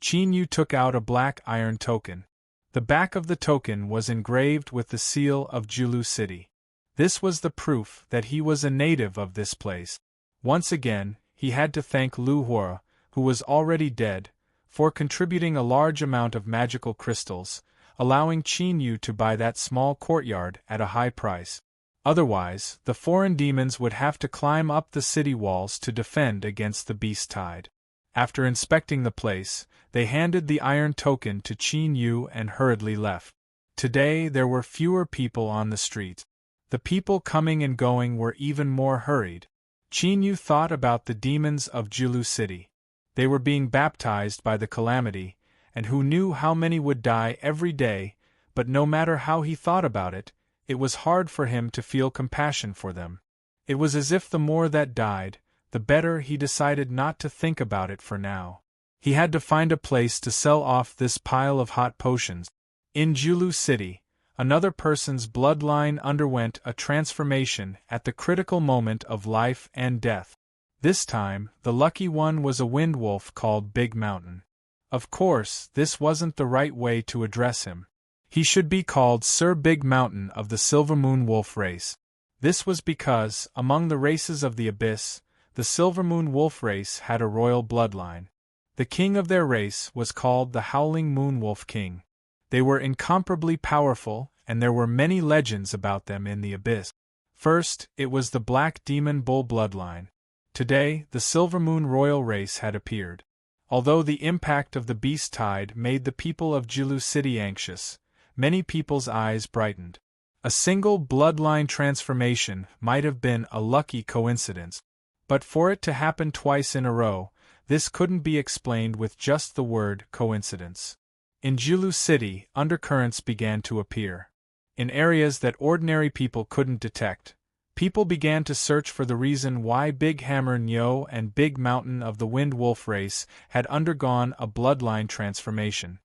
[SPEAKER 1] Qin Yu took out a black iron token. The back of the token was engraved with the seal of Jilu City. This was the proof that he was a native of this place. Once again, he had to thank Lu Hua, who was already dead, for contributing a large amount of magical crystals, allowing Qin Yu to buy that small courtyard at a high price. Otherwise, the foreign demons would have to climb up the city walls to defend against the beast tide. After inspecting the place, they handed the iron token to Qin Yu and hurriedly left. Today there were fewer people on the street. The people coming and going were even more hurried. Qin Yu thought about the demons of Jilu City. They were being baptized by the calamity, and who knew how many would die every day, but no matter how he thought about it, it was hard for him to feel compassion for them. It was as if the more that died, the better. He decided not to think about it for now. He had to find a place to sell off this pile of hot potions. In Jilu City, another person's bloodline underwent a transformation at the critical moment of life and death. This time, the lucky one was a wind wolf called Big Mountain. Of course, this wasn't the right way to address him. He should be called Sir Big Mountain of the Silver Moon Wolf race. This was because, among the races of the Abyss, the Silver Moon Wolf race had a royal bloodline. The king of their race was called the Howling Moon Wolf King. They were incomparably powerful, and there were many legends about them in the Abyss. First, it was the Black Demon Bull bloodline. Today, the Silver Moon royal race had appeared. Although the impact of the beast tide made the people of Jilu City anxious, many people's eyes brightened. A single bloodline transformation might have been a lucky coincidence, but for it to happen twice in a row, this couldn't be explained with just the word coincidence. In Jilu City, undercurrents began to appear. In areas that ordinary people couldn't detect, people began to search for the reason why Big Hammer Nyo and Big Mountain of the Wind Wolf race had undergone a bloodline transformation.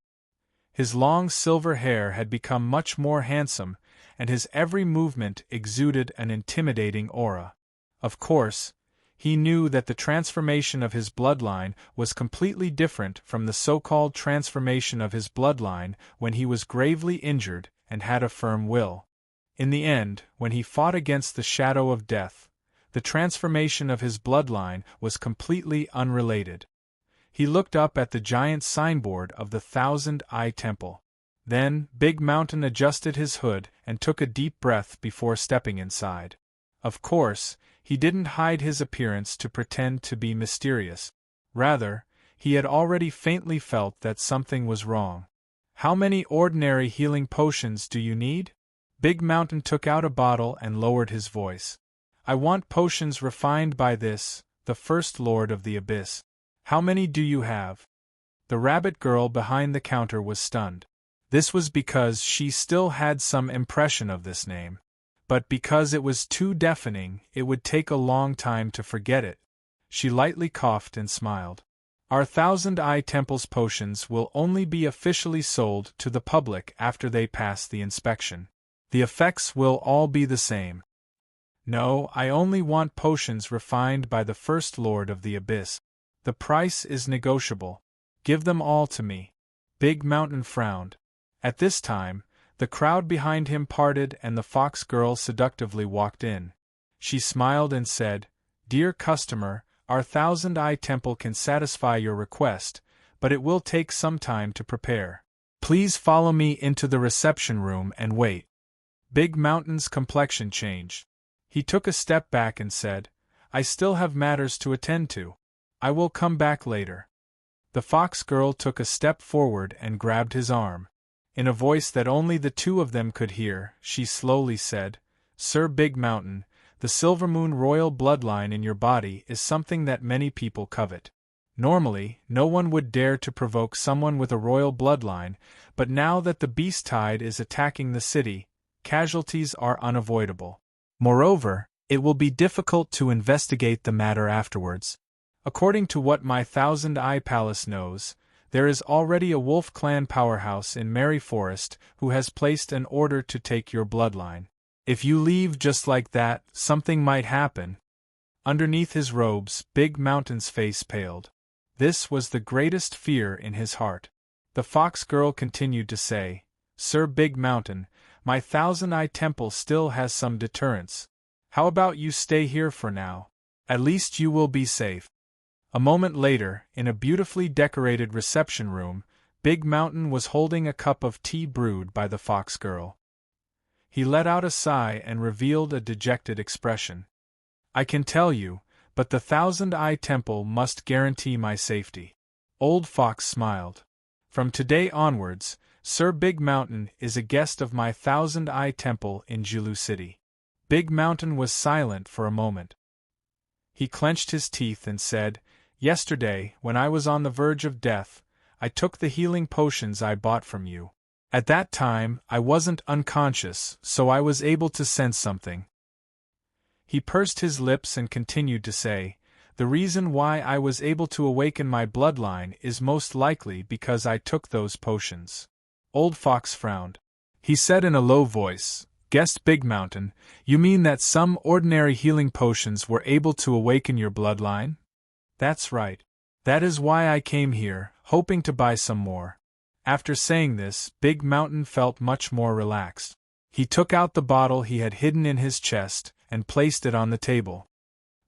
[SPEAKER 1] His long silver hair had become much more handsome, and his every movement exuded an intimidating aura. Of course, he knew that the transformation of his bloodline was completely different from the so-called transformation of his bloodline when he was gravely injured and had a firm will. In the end, when he fought against the shadow of death, The transformation of his bloodline was completely unrelated. He looked up at the giant signboard of the Thousand-Eye Temple. Then, Big Mountain adjusted his hood and took a deep breath before stepping inside. Of course, he didn't hide his appearance to pretend to be mysterious. Rather, he had already faintly felt that something was wrong. "How many ordinary healing potions do you need?" Big Mountain took out a bottle and lowered his voice. "I want potions refined by this, the First Lord of the Abyss. How many do you have?" The rabbit girl behind the counter was stunned. This was because she still had some impression of this name. But because it was too deafening, it would take a long time to forget it. She lightly coughed and smiled. "Our Thousand-Eye Temple's potions will only be officially sold to the public after they pass the inspection. The effects will all be the same." "No, I only want potions refined by the First Lord of the Abyss. The price is negotiable. Give them all to me." Big Mountain frowned. At this time, the crowd behind him parted and the fox girl seductively walked in. She smiled and said, "Dear customer, our Thousand-Eye Temple can satisfy your request, but it will take some time to prepare. Please follow me into the reception room and wait." Big Mountain's complexion changed. He took a step back and said, "I still have matters to attend to. I will come back later." The fox girl took a step forward and grabbed his arm. In a voice that only the two of them could hear, she slowly said, "Sir Big Mountain, the Silvermoon royal bloodline in your body is something that many people covet. Normally, no one would dare to provoke someone with a royal bloodline, but now that the beast tide is attacking the city, casualties are unavoidable. Moreover, it will be difficult to investigate the matter afterwards. According to what my Thousand-Eye Palace knows, there is already a wolf clan powerhouse in Merry Forest who has placed an order to take your bloodline. If you leave just like that, something might happen." Underneath his robes, Big Mountain's face paled. This was the greatest fear in his heart. The fox girl continued to say, "Sir Big Mountain, my Thousand-Eye Temple still has some deterrence. How about you stay here for now? At least you will be safe." A moment later, in a beautifully decorated reception room, Big Mountain was holding a cup of tea brewed by the fox girl. He let out a sigh and revealed a dejected expression. "I can tell you, but the Thousand-Eye Temple must guarantee my safety." Old Fox smiled. "From today onwards, Sir Big Mountain is a guest of my Thousand-Eye Temple in Jilu City." Big Mountain was silent for a moment. He clenched his teeth and said, "Yesterday, when I was on the verge of death, I took the healing potions I bought from you. At that time, I wasn't unconscious, so I was able to sense something." He pursed his lips and continued to say, "The reason why I was able to awaken my bloodline is most likely because I took those potions." Old Fox frowned. He said in a low voice, "Guest Big Mountain, you mean that some ordinary healing potions were able to awaken your bloodline?" "That's right. That is why I came here, hoping to buy some more." After saying this, Big Mountain felt much more relaxed. He took out the bottle he had hidden in his chest and placed it on the table.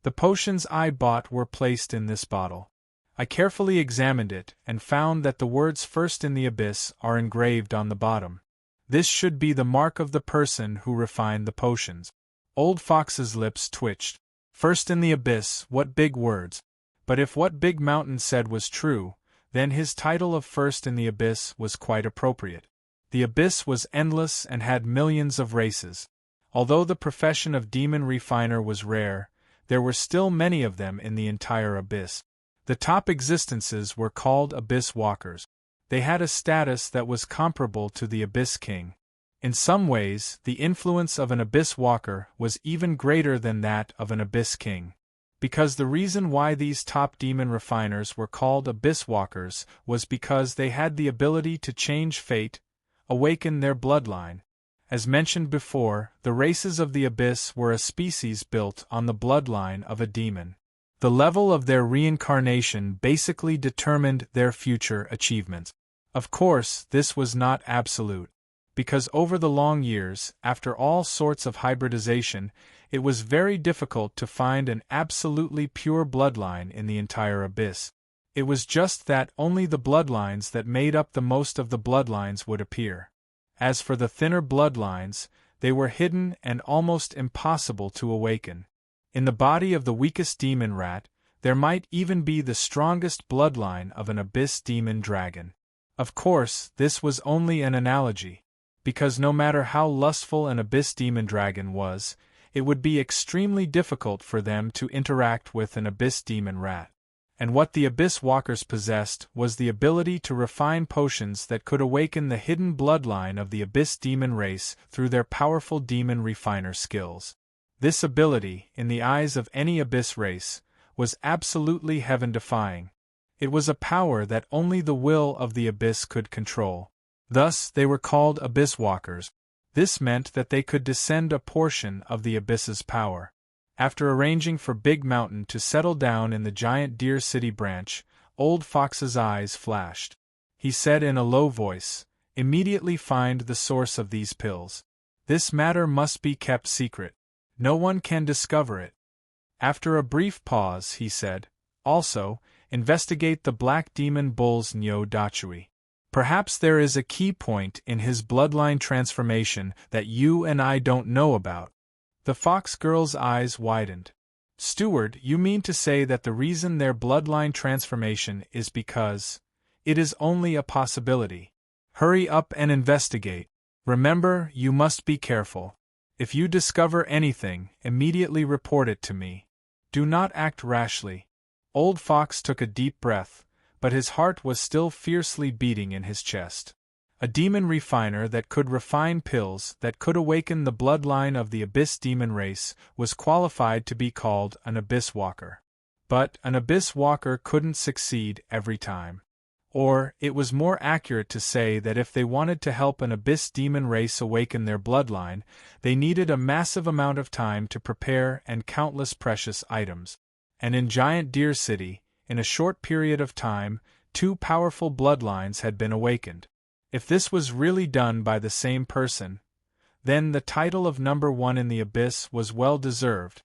[SPEAKER 1] "The potions I bought were placed in this bottle. I carefully examined it and found that the words First in the Abyss are engraved on the bottom. This should be the mark of the person who refined the potions." Old Fox's lips twitched. First in the Abyss, what big words. But if what Big Mountain said was true, then his title of First in the Abyss was quite appropriate. The Abyss was endless and had millions of races. Although the profession of demon refiner was rare, there were still many of them in the entire Abyss. The top existences were called Abyss Walkers. They had a status that was comparable to the Abyss King. In some ways, the influence of an Abyss Walker was even greater than that of an Abyss King. Because the reason why these top demon refiners were called Abyss Walkers was because they had the ability to change fate, awaken their bloodline. As mentioned before, the races of the Abyss were a species built on the bloodline of a demon. The level of their reincarnation basically determined their future achievements. Of course, this was not absolute. because over the long years, after all sorts of hybridization, it was very difficult to find an absolutely pure bloodline in the entire abyss. It was just that only the bloodlines that made up the most of the bloodlines would appear. As for the thinner bloodlines, they were hidden and almost impossible to awaken. In the body of the weakest demon rat, there might even be the strongest bloodline of an abyss demon dragon. Of course, this was only an analogy, because no matter how lustful an abyss demon dragon was, it would be extremely difficult for them to interact with an abyss demon rat. And what the abyss walkers possessed was the ability to refine potions that could awaken the hidden bloodline of the abyss demon race through their powerful demon refiner skills. This ability, in the eyes of any abyss race, was absolutely heaven-defying. It was a power that only the will of the abyss could control. Thus, they were called abyss walkers. This meant that they could descend a portion of the abyss's power. After arranging for Big Mountain to settle down in the giant Deer City branch, Old Fox's eyes flashed. He said in a low voice, "Immediately find the source of these pills. This matter must be kept secret. No one can discover it." After a brief pause, he said, "Also, investigate the Black Demon Bull's Nyo Dachui. Perhaps there is a key point in his bloodline transformation that you and I don't know about." The fox girl's eyes widened. "Steward, you mean to say that the reason their bloodline transformation is because it is only a possibility. Hurry up and investigate. Remember, you must be careful. If you discover anything, immediately report it to me. Do not act rashly." Old Fox took a deep breath, but his heart was still fiercely beating in his chest. A demon refiner that could refine pills that could awaken the bloodline of the abyss demon race was qualified to be called an abyss walker. But an abyss walker couldn't succeed every time. Or, it was more accurate to say that if they wanted to help an abyss demon race awaken their bloodline, they needed a massive amount of time to prepare and countless precious items. And in Giant Deer City, in a short period of time, 2 powerful bloodlines had been awakened. If this was really done by the same person, then the title of number 1 in the abyss was well deserved,